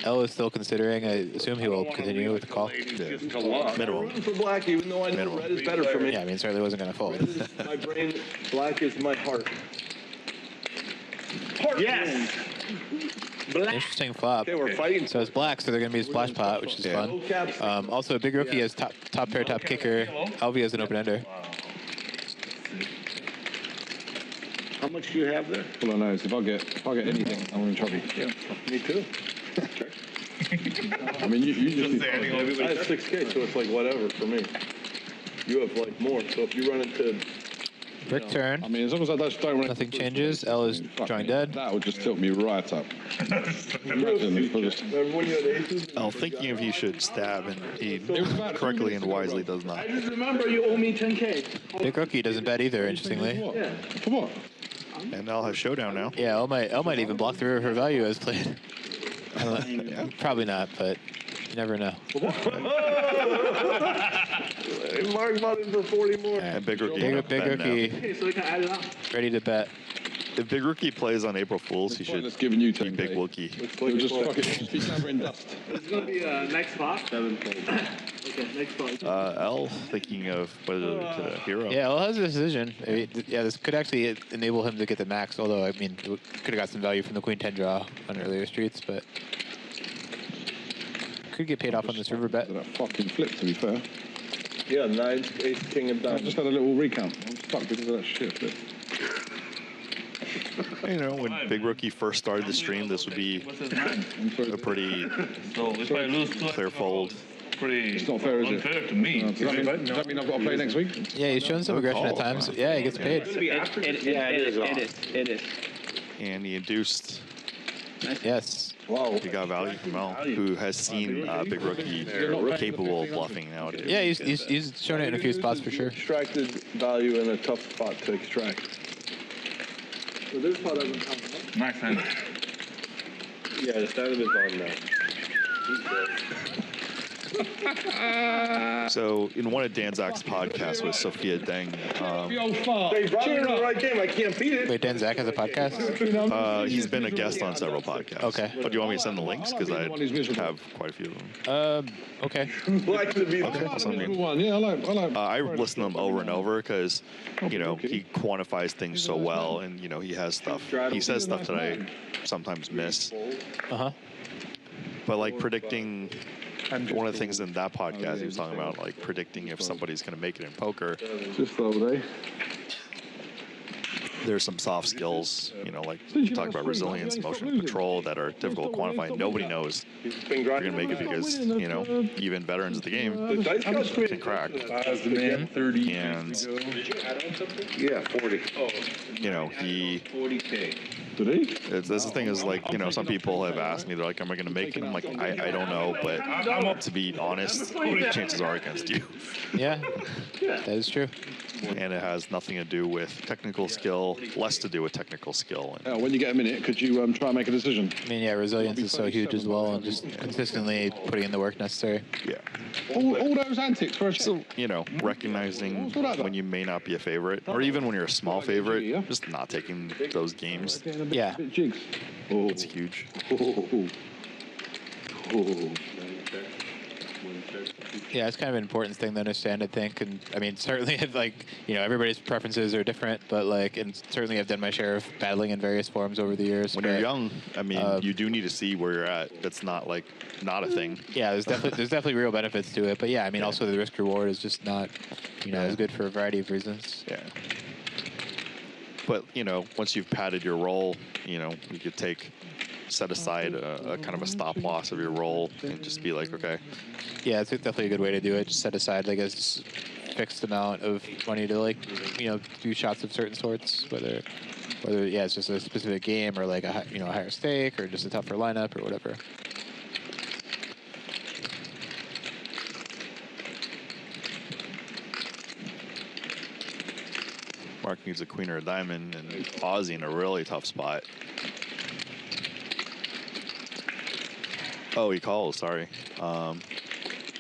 L is still considering. I assume he will continue with the call. Just to luck. I'm rooting for black, even though I know red is better for me. Yeah, I mean, certainly wasn't going to fold. My brain, black is my heart. Yes. Interesting flop. Okay, we're fighting. So it's black, so they're going to be a splash pot, which is fun. Also, Big Rookie has top pair, top kicker. LV has an open ender. How much do you have there? Well, I know. If I get anything, I'm in trouble. Me too. I mean, you just. I have 6K, so it's like whatever for me. You have like more, so if you run into... Brick turn. I mean, as long as I don't run. Nothing changes. L is drawing dead. That would just tilt me right up. Imagine if I just. Remember when you had aces? I'm thinking if he should stab, and he correctly and wisely does not. I just remember you owe me 10K. Big Rookie doesn't bet either, interestingly. For what? And I'll have showdown now. Yeah, L might even block the river value as played. Probably not, but you never know. Mark bought him for 40 more. And Big Rookie. Big Rookie. Okay, so we can add it up. Ready to bet. If Big Rookie plays on April Fools, he should giving you be Big Wookie. He'll just fucking be covering dust. It's gonna be next spot. 7 points. Okay, next spot. L thinking of whether to Hero. Yeah, L has a decision. I mean, yeah, this could actually enable him to get the max. Although I mean, could have got some value from the Queen 10 draw on earlier streets, but could get paid off on this river bet. That fucking flip, to be fair. Yeah, 9, 8, king of I diamonds. just had a little recount. I'm stuck because of that shit flip. You know, when Big Rookie first started the stream, this would be a pretty So if I lose clear fold. pretty It's not fair, is it? unfair to me. Does that mean I've got to play next week? Yeah, he's shown some aggression at call. times. Yeah, he gets paid. It is. And he induced. Yes. Wow. He got value from L, who has seen Big Rookie capable of bluffing nowadays. Yeah, he's shown it in a few spots for sure. Extracted value in a tough spot to extract. So this part doesn't count. Max hand. Yeah, the start of it's on now. So, in one of Dan Zach's podcasts with Sophia Deng, They brought me to the right game. I can't beat it. Wait, Dan Zach has a podcast? he's been a guest on several podcasts. Okay. But do you want me to send the links? Because I have quite a few of them. Okay. Like to be One, yeah, I like. I listen to him over and over because, you know, he quantifies things so well, and you know, he has stuff. He says stuff that I sometimes miss. But like predicting, one of the things in that podcast he was talking about, like predicting if somebody's going to make it in poker. Just over there. There's some soft skills, you know, like you talk about resilience, emotional control that are difficult to quantify. Nobody knows if you're going to make it because, you know, even veterans of the game can crack. And, Yeah, 40. you know, he... 40K. Did he? This thing is like, you know, some people have asked me, they're like, am I going to make it? I'm like, I don't know, but to be honest, chances are against you. Yeah, that is true. And it has nothing to do with technical skill, less to do with technical skill. And When you get a minute, could you try and make a decision? I mean, yeah, resilience is so huge as well, and just consistently putting in the work necessary. yeah. All those antics for a So, you know, recognizing when you may not be a favorite, or even when you're a small favorite, just not taking those games. Yeah. Jigs. Oh, It's huge. Yeah, it's kind of an important thing to understand, I think. And I mean, certainly, like, you know, everybody's preferences are different, but like, and certainly I've done my share of battling in various forms over the years. When you're young, I mean, you do need to see where you're at. That's not like, not a thing. Yeah, there's definitely real benefits to it. But yeah, I mean, also the risk reward is just not, you know, as good for a variety of reasons. Yeah. But, you know, once you've padded your roll, you know, you could set aside a kind of a stop loss of your roll and just be like, okay. Yeah, it's definitely a good way to do it. Just set aside, like, a fixed amount of money to, like, you know, do shots of certain sorts, whether yeah, it's just a specific game or like a higher stake or just a tougher lineup or whatever. Mark needs a queen or a diamond, and Ozzy in a really tough spot. Oh, he calls. Sorry.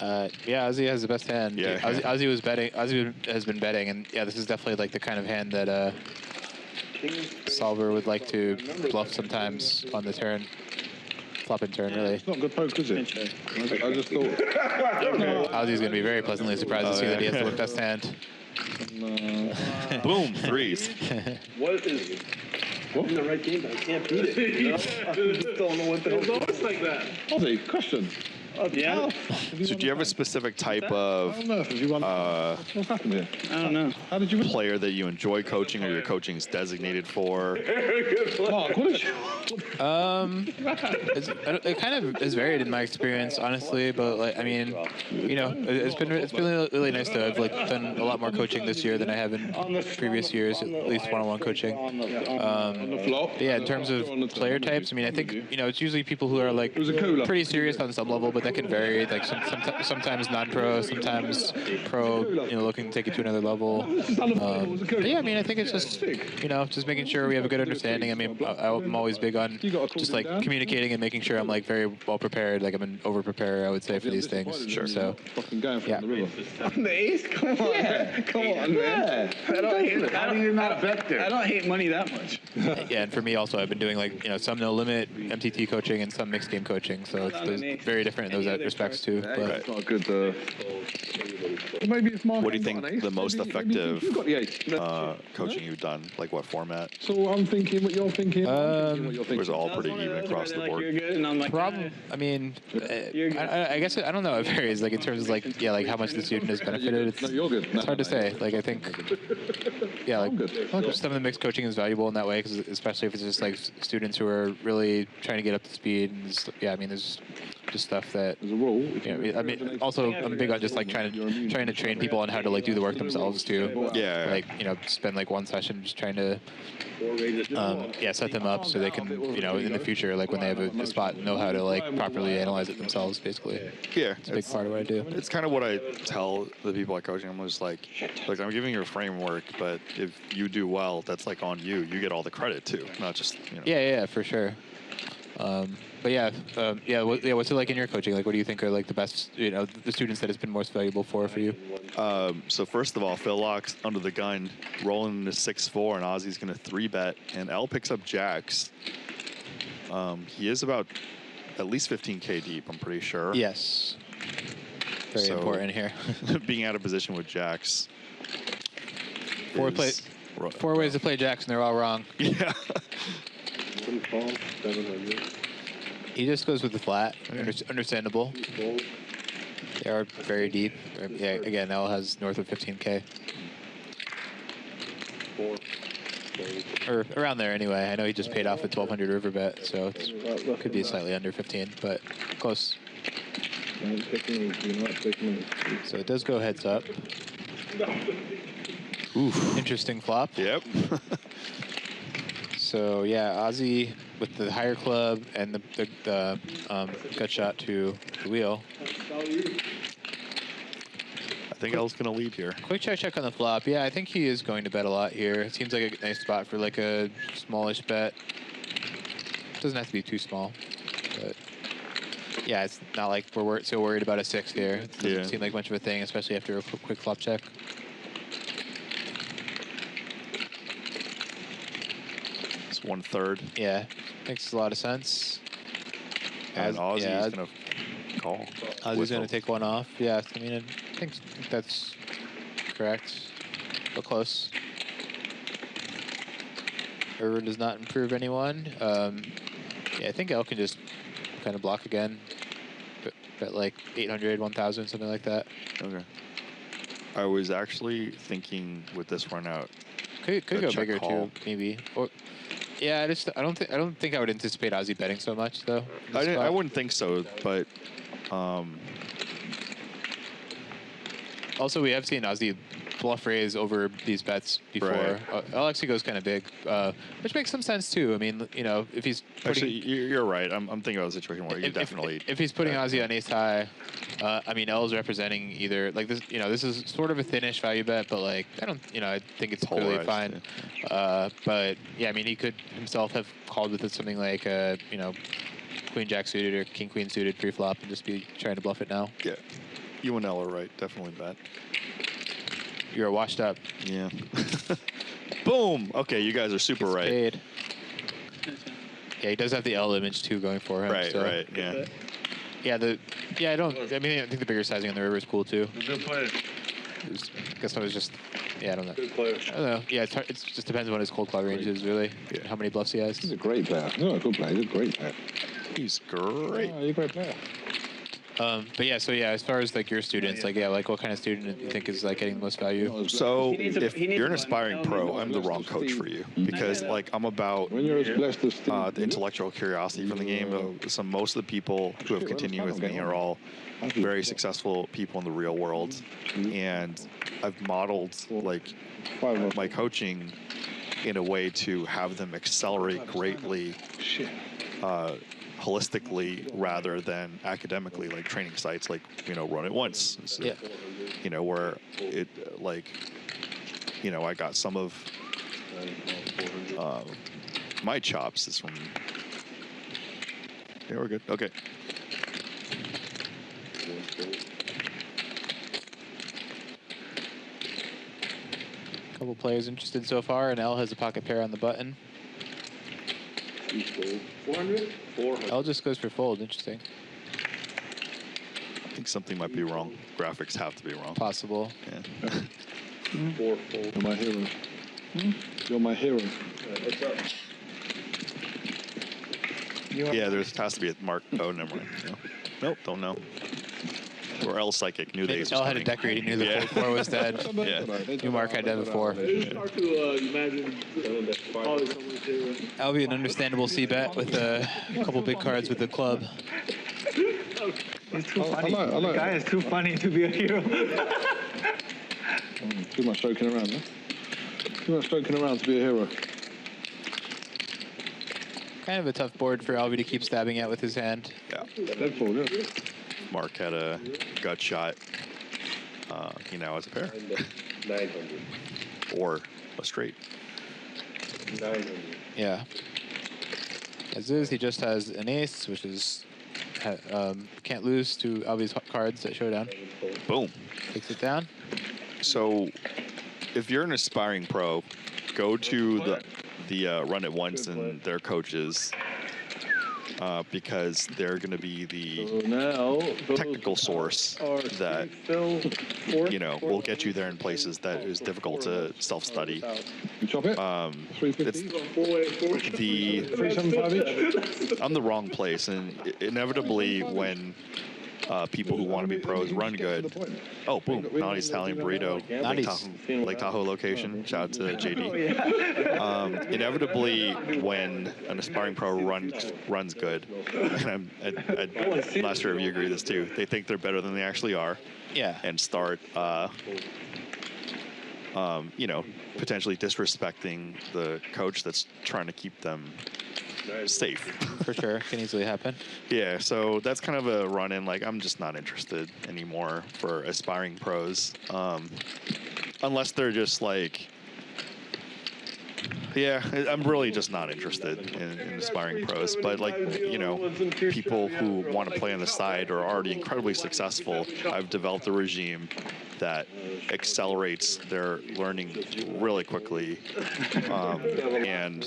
Yeah, Ozzy has the best hand. Yeah. Ozzy was betting. Ozzy has been betting, and yeah, this is definitely like the kind of hand that solver would like to bluff sometimes on the turn, flop and turn, really. It's not good poke, is it? I just thought. Ozzy's gonna be very pleasantly surprised to see that he has the best hand. Boom, threes. What is in the right game, but I can't beat it. You know? I just don't know what the hell. It's always like that. Ozzy, question. Yeah. So do you have a specific type of What's happened here? I don't know. How did you win? player that you enjoy coaching or your coaching is designated for? Mark, what is It kind of is varied in my experience, honestly. But like, I mean, you know, it's been really nice to have like done a lot more coaching this year than I have in previous years, at least one-on-one coaching. Yeah, in terms of player types, I mean, I think you know it's usually people who are like pretty serious on some level, but that can vary. Like sometimes non-pro, sometimes pro. Looking to take it to another level. But yeah, I mean, I think it's just just making sure we have a good understanding. I mean, I'm always big on just like communicating and making sure I'm like very well prepared. Like I'm an over preparer, I would say, for these things. Sure. So yeah. On the ace? Come on. Yeah. Come on, man. I don't hate money that much. Yeah, and for me also, I've been doing like some no limit MTT coaching and some mixed game coaching. So it's very different in those respects too. But it's not good. Maybe it's what do you think the most effective coaching you've done? Like what format? So I'm thinking what you're thinking. It was all pretty even across the board. Problem. I mean, I guess I don't know. It varies. Like in terms of like how much the student has benefited. It's hard to say. Like I think some of the mixed coaching is valuable in that way, because especially if it's just like students who are really trying to get up to speed. And I mean, there's just stuff that there's a rule. I mean, also I'm big on just like trying to train people on how to like do the work themselves too. Yeah. Like spend like one session just trying to set them up so they can in the future, like when they have a spot, know how to like properly analyze it themselves. Basically. Yeah. It's a big part of what I do. It's kind of what I tell the people I coach. I'm just like I'm giving you a framework, but if you do well, that's like on you. You get all the credit too, not just Yeah, for sure. But what's it like in your coaching? Like, what do you think are like the best, the students that it's been most valuable for you? So first of all, Phil locks under the gun, rolling into 6-4, and Ozzy's going to 3-bet, and L picks up jacks. He is about at least 15K deep, I'm pretty sure. Yes. Very important here. Being out of position with jacks. Four ways to play jacks, and they're all wrong. Yeah. He just goes with the flat. Understandable. They are very deep. Yeah, again, L has north of 15K. Or around there anyway. I know he just paid off a 1200 river bet, so it could be slightly under 15, but close. So it does go heads up. Oof. Interesting flop. Yep. So yeah, Ozzy with the higher club and the gut shot to the wheel. I think L's gonna lead here. Quick check on the flop. Yeah, I think he is going to bet a lot here. It seems like a nice spot for like a smallish bet. Doesn't have to be too small, but yeah, it's not like we're so worried about a 6 here. It doesn't seem like much of a thing, especially after a quick flop check. It's 1/3. Yeah, makes a lot of sense. And Ozzy's gonna call. Ozzy's gonna take one off. Yeah, I mean, I think that's correct, but close. River does not improve anyone. Yeah, I think L can just kind of block again, but like 800, 1,000, something like that. Okay. I was actually thinking with this run out. Could go bigger too, maybe. Or yeah, I don't think I would anticipate Ozzy betting so much though. I wouldn't think so, but also we have seen Ozzy bluff raise over these bets before. Right. L actually goes kind of big, which makes some sense too. I mean, if he's actually, you're right. I'm thinking about a situation where you definitely if he's putting Ozzy on ace high. I mean, L is representing either like this. This is sort of a thinnish value bet, but like I think it's clearly fine. But yeah, I mean, he could himself have called with it something like Queen Jack suited or King Queen suited pre-flop and just be trying to bluff it now. Yeah, you and L are right. Definitely bet. You're washed up. Yeah. Boom. Okay, you guys are super right. Paid. Yeah, he does have the L image too going for him. Right. So. Right. Yeah. Yeah. I think the bigger sizing on the river is cool too. Good player. I guess I was just. Yeah, I don't know. Good player. I don't know. Yeah, it just depends on what his cold cloud range is really. Yeah. How many bluffs he has. He's a great player. No, a good player. He's a great player. He's great. Oh, he's a great player. But yeah, so yeah, as far as like your students, like what kind of student do you think is like getting the most value? So if you're an aspiring pro, I'm the wrong coach for you because like I'm about the intellectual curiosity from the game. So most of the people who have continued with me are all very successful people in the real world, and I've modeled like my coaching in a way to have them accelerate greatly. holistically rather than academically, like training sites, like, you know, Run It Once. So, Yeah. You know, where it, like, you know, I got some of my chops is from. Yeah, we're good. Okay. Couple players interested so far, and L has a pocket pair on the button. 400? 400. L just goes for fold. Interesting. I think something might be wrong. Graphics have to be wrong. Possible. Yeah. 4 fold. You're my hero. You're my hero. What's up? Yeah, there has to be a mark. Oh, never mind. No. Nope, don't know. Or L psychic knew they. L had a deck reading, knew the Yeah. fold 4 was dead. Yeah. New mark had dead before. It's hard to imagine probably someone's hero. That'll be an understandable C bet with a couple big cards with the club. He's too funny. I know. The guy is too funny to be a hero. Too much joking around, huh? Too much joking around to be a hero. Kind of a tough board for Alvy to keep stabbing at with his hand. Yeah. Dead fold, yeah. Mark had a gut shot. He now has a pair. 900. Or a straight. 900. Yeah. As is, he just has an ace, which is can't lose to Alvy's cards at showdown. Boom. Takes it down. So, if you're an aspiring pro, go to the Run It Once and their coaches, because they're going to be the technical source that, you know, will get you there in places that is difficult to self-study. You chop it? 350. I'm the wrong place, and inevitably when people who want to be pros run good. Oh, boom. Naughty's Italian Burrito. Lake Tahoe location. Shout out to JD. Inevitably, when an aspiring pro runs good, and I'm not sure if you agree with this too, they think they're better than they actually are. Yeah. And start, you know, potentially disrespecting the coach that's trying to keep them safe. For sure. Can easily happen. Yeah, so that's kind of a run-in. Like, I'm just not interested anymore for aspiring pros. Unless they're just like, yeah, I'm really just not interested in aspiring pros. But, like, you know, people who want to play on the side are already incredibly successful. I've developed a regime that accelerates their learning really quickly. And,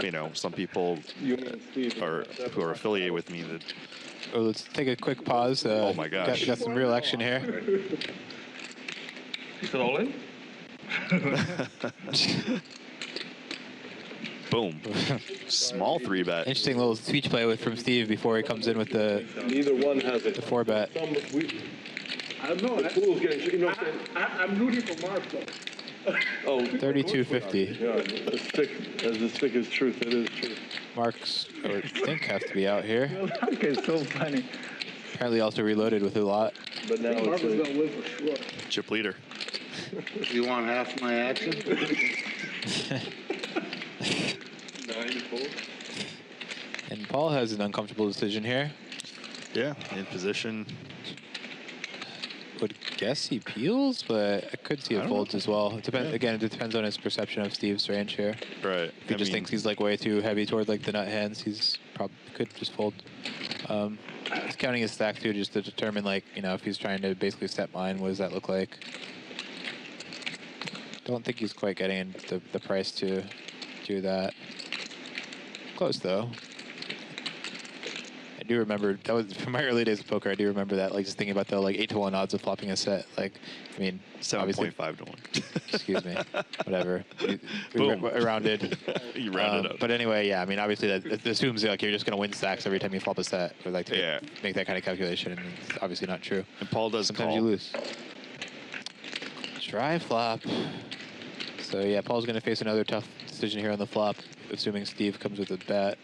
you know, some people who are affiliated with me that. Oh, let's take a quick pause. Oh my gosh. Got some real action here. Is it all in? Boom. Small 3-bet. Interesting little speech play from Steve before he comes in with the Neither one has it. the 4-bet. I don't know. The pool's getting, you know what I'm saying? I'm rooting for Mark, though. Oh, 32.50. yeah, the stick is truth. It is truth. Marks, I would think, have to be out here. Mark is so funny. Apparently also reloaded with a lot. But now Mark is it's going to win for sure. Chip leader. You want half my action? 9 fold. And Paul has an uncomfortable decision here. Yeah, in position. Would guess he peels, but I could see it folds as well. It depends. Yeah. Again, it depends on his perception of Steve's range here. Right. If he just thinks he's like way too heavy toward like the nut hands, he's probably could just fold. He's counting his stack too, just to determine like, you know, if he's trying to basically step mine, what does that look like? Don't think he's quite getting the price to do that. Close though. I do remember that was from my early days of poker. I do remember that, like just thinking about the like 8-to-1 odds of flopping a set. Like, I mean, 7.5 to 1. Excuse me, whatever. We rounded. You rounded up. But anyway, yeah. I mean, obviously that assumes like you're just gonna win stacks every time you flop a set, or like to make that kind of calculation, and it's obviously not true. And Paul does Sometimes call. you lose. Try flop. So yeah, Paul's gonna face another tough decision here on the flop, assuming Steve comes with a bet.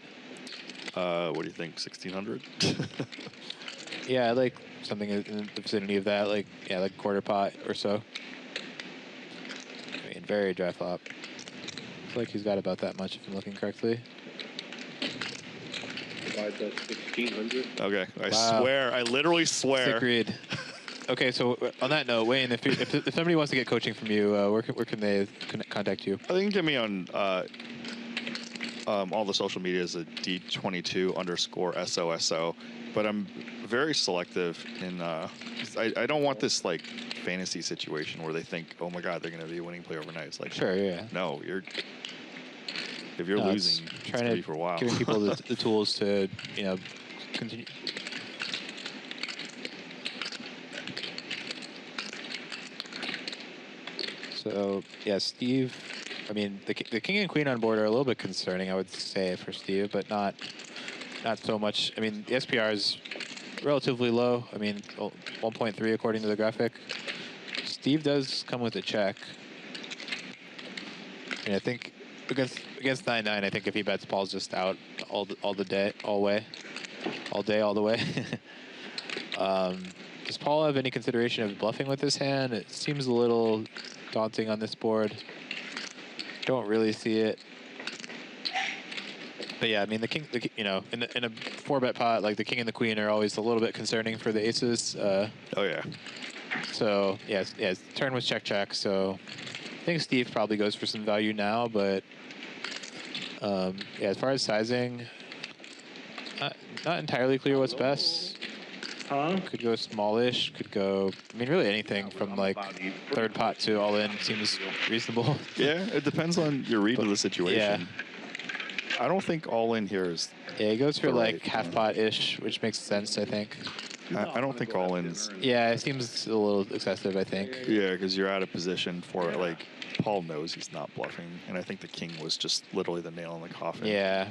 What do you think, 1600? Yeah, I like something in the vicinity of that, like, yeah, like quarter pot or so. I mean, very dry flop. I feel like he's got about that much if I'm looking correctly. Divide that 1,600. Okay, I Wow. swear, I literally swear. Sick read. Okay, so on that note, Wayne, if somebody wants to get coaching from you, where can they contact you? I think you can get me on all the social medias at D22_SOSO, but I'm very selective in. I don't want this like fantasy situation where they think, oh my God, they're going to be a winning player overnight. It's like, Sure, yeah. No, if you're losing, it's going to be for a while. Giving people the tools to, continue. So yeah, Steve. I mean, the king and queen on board are a little bit concerning, I would say, for Steve, but not so much. I mean, the SPR is relatively low. I mean, 1.3 according to the graphic. Steve does come with a check. And I think against 9-9, I think if he bets, Paul's just out all the day, all the way. Does Paul have any consideration of bluffing with this hand? It seems a little daunting on this board. Don't really see it. But yeah, I mean, the king, in a 4-bet pot, like the king and the queen are always a little bit concerning for the aces. Oh yeah. So yeah, turn was check. So I think Steve probably goes for some value now, but yeah, as far as sizing, not entirely clear what's best. Could go smallish, could go, I mean, really anything from like 3rd pot to all in seems reasonable. Yeah, it depends on your read of the situation. Yeah. I don't think all in here is. Yeah, he goes for like half pot-ish, which makes sense, I think. I don't think all in's. Yeah, it seems a little excessive, I think. Yeah, because you're out of position for it. Like, Paul knows he's not bluffing, and I think the king was just literally the nail in the coffin. Yeah.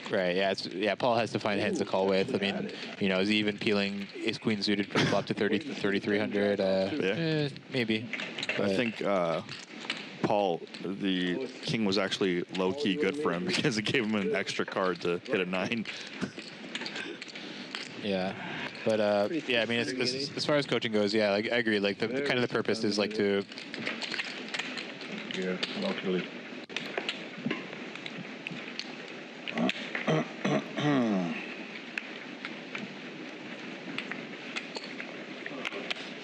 Right, yeah, Paul has to find hands to call with. I mean, is he even peeling ace queen suited for the flop to 3,300? Yeah. Maybe. But I think Paul, the king was actually low-key good for him because it gave him an extra card to hit a 9. Yeah. But yeah, I mean, as far as coaching goes, yeah, like I agree. Like the kind of the purpose is like to. Yeah, luckily.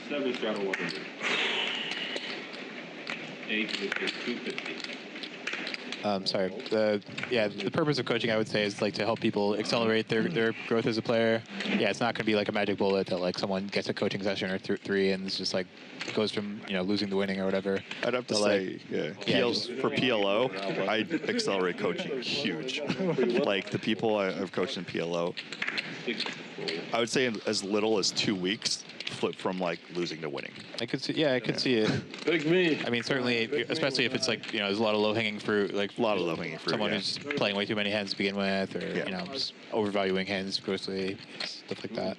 Seven's got 100. 8 is 250. Sorry. The purpose of coaching, I would say, is like to help people accelerate their growth as a player. Yeah, it's not going to be like a magic bullet that like someone gets a coaching session or 3 and it's just like goes from losing to winning or whatever. I'd have to say, for PLO, I'd accelerate coaching huge. Like the people I've coached in PLO, I would say in as little as 2 weeks. Flip from like losing to winning. I could see it. Pick me. I mean, certainly, especially if it's like there's a lot of low-hanging fruit, like a lot of low-hanging fruit. Someone who's playing way too many hands to begin with, or just overvaluing hands grossly, stuff like that.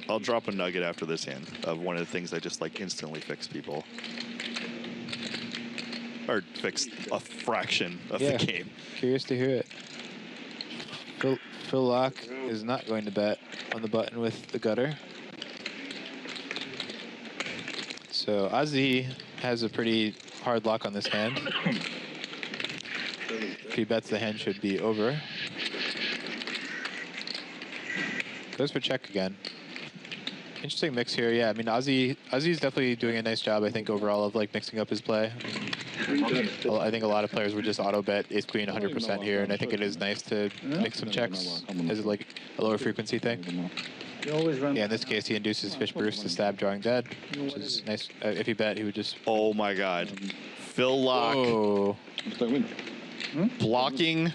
I'll drop a nugget after this hand of one of the things that just like instantly fix people, or fix a fraction of the game. Curious to hear it. Phil Locke is not going to bet on the button with the gutter. So Ozzy has a pretty hard lock on this hand. If he bets, the hand should be over. Goes for check again. Interesting mix here. Yeah, I mean, Ozzy's definitely doing a nice job, I think, overall of like mixing up his play. I think a lot of players would just auto bet ace queen 100% here, and I think it is nice to mix some checks as like a lower frequency thing. Yeah, in this case, he induces Fish Bruce to stab drawing dead, which is nice. If he bet, he would just. Oh my God, Phil Locke. Oh. Blocking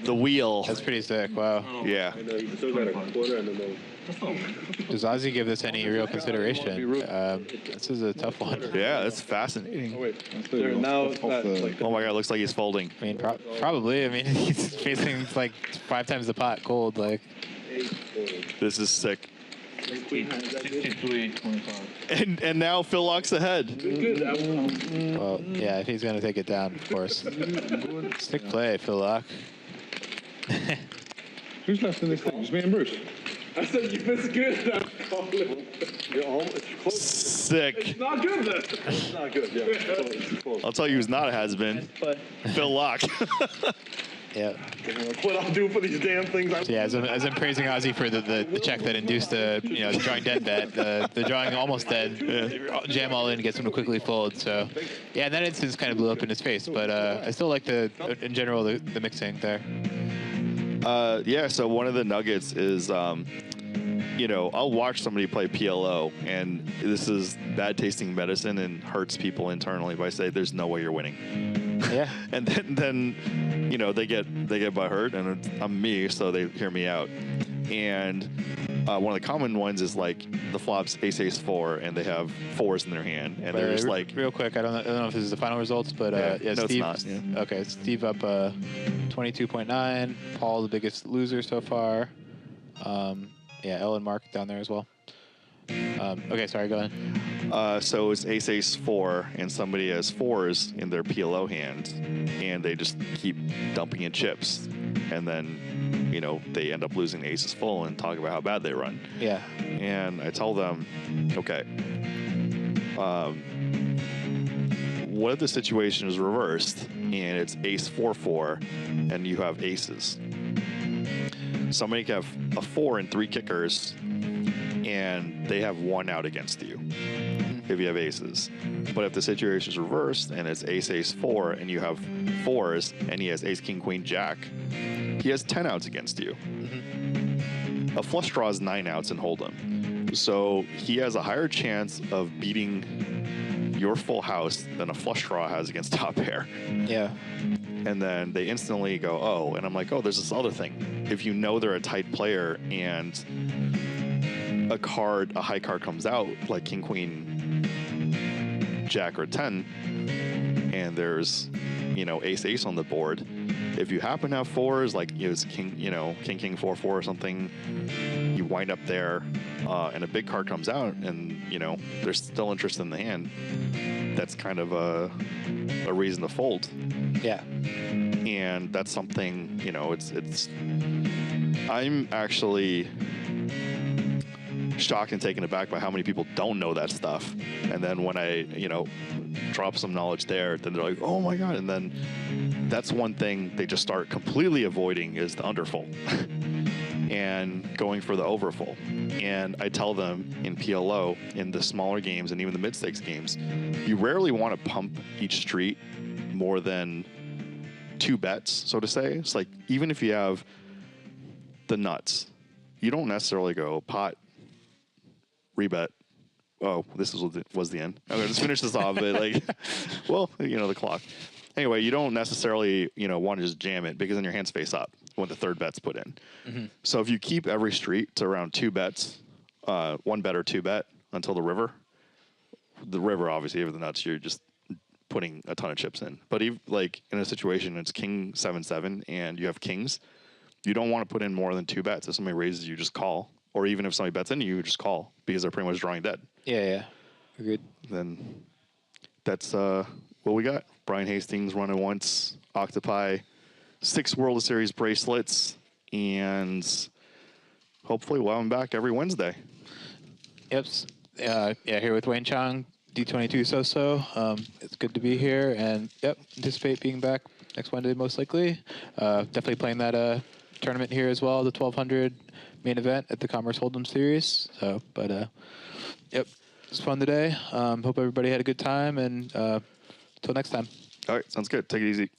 the wheel. That's pretty sick. Wow. Yeah. Still got a quarter and a middle. Does Ozzy give this any real consideration? This is a tough one. Yeah, that's fascinating. Oh my God, looks like he's folding. I mean, probably. I mean, he's facing like 5 times the pot cold. Like, this is sick. 62-8-25. And now Phil Locke's ahead. Well, yeah, if he's gonna take it down, of course. Stick play, Phil Locke. Who's left in this thing? It's me and Bruce. I said if it's good, I'm calling. You're almost it's close. Sick. It's not good then. It's not good. Yeah. It's close. I'll tell you who's not a has-been. Phil Locke. Yeah. What I'll do for these damn things. So yeah, as I'm praising Ozzy for the check that induced the the drawing dead bet, the drawing almost dead, jam all in, gets him to quickly fold. So yeah, in that instance kind of blew up in his face, but I still like in general the mixing there. Yeah, so one of the nuggets is, I'll watch somebody play PLO, and this is bad tasting medicine and hurts people internally by saying there's no way you're winning. Yeah. And then they get by hurt, and I'm me, so they hear me out. And one of the common ones is like the flops ace-4, and they have 4s in their hand, and they're just like real quick. I don't know if this is the final results, but yeah, no, Steve. it's not. Yeah. Okay, Steve up 22.9. Paul the biggest loser so far. Yeah, Ellen and Mark down there as well. Okay, sorry, go ahead. So it's ace-4, and somebody has 4s in their PLO hand, and they just keep dumping in chips, and then they end up losing the aces full and talk about how bad they run. Yeah. And I tell them, okay, what if the situation is reversed and it's ace-4-4 and you have aces? Somebody can have a 4 and 3 kickers, and they have 1 out against you if you have aces. But if the situation is reversed and it's ace-4 and you have 4s and he has ace-king-queen-jack, he has 10 outs against you. A flush draw is 9 outs in Hold'em. So he has a higher chance of beating your full house than a flush draw has against top pair. Yeah. And then they instantly go, oh, and I'm like, oh, there's this other thing. If you know they're a tight player and a high card comes out, like king, queen, jack, or 10, and there's, ace on the board, if you happen to have 4s, like it's king, king, 4-4 or something, you wind up there, and a big card comes out, and there's still interest in the hand. That's kind of a reason to fold. Yeah. And that's something, it's. I'm actually shocked and taken aback by how many people don't know that stuff. And then when I, drop some knowledge there, then they're like, oh my God. And then that's one thing they just start completely avoiding is the underfold and going for the overfold. And I tell them in PLO, in the smaller games and even the mid-stakes games, you rarely want to pump each street more than 2 bets, so to say. It's like, even if you have the nuts, you don't necessarily go pot, rebet. Oh, this was the end. I'm going to just finish this off. But the clock. Anyway, you don't necessarily, want to just jam it because then your hands face up when the third bet's put in. Mm-hmm. So if you keep every street to around 2 bets, 1 bet or 2 bet until the river, obviously, over the nuts, you're just putting a ton of chips in. But even like in a situation, it's king 7-7 and you have kings, you don't want to put in more than 2 bets. If somebody raises, you just call. Or even if somebody bets into you, just call because they're pretty much drawing dead. Yeah. Agreed. Then that's what we got. Brian Hastings running once, Octopi, 6 World Series bracelets, and hopefully we'll have him back every Wednesday. Yep. Here with Wayne Chiang, D22 So-So. It's good to be here, and anticipate being back next Wednesday most likely. Definitely playing that tournament here as well, the 1200 main event at the Commerce Hold'em Series. So, it's fun today. Hope everybody had a good time, and till next time. All right, sounds good. Take it easy.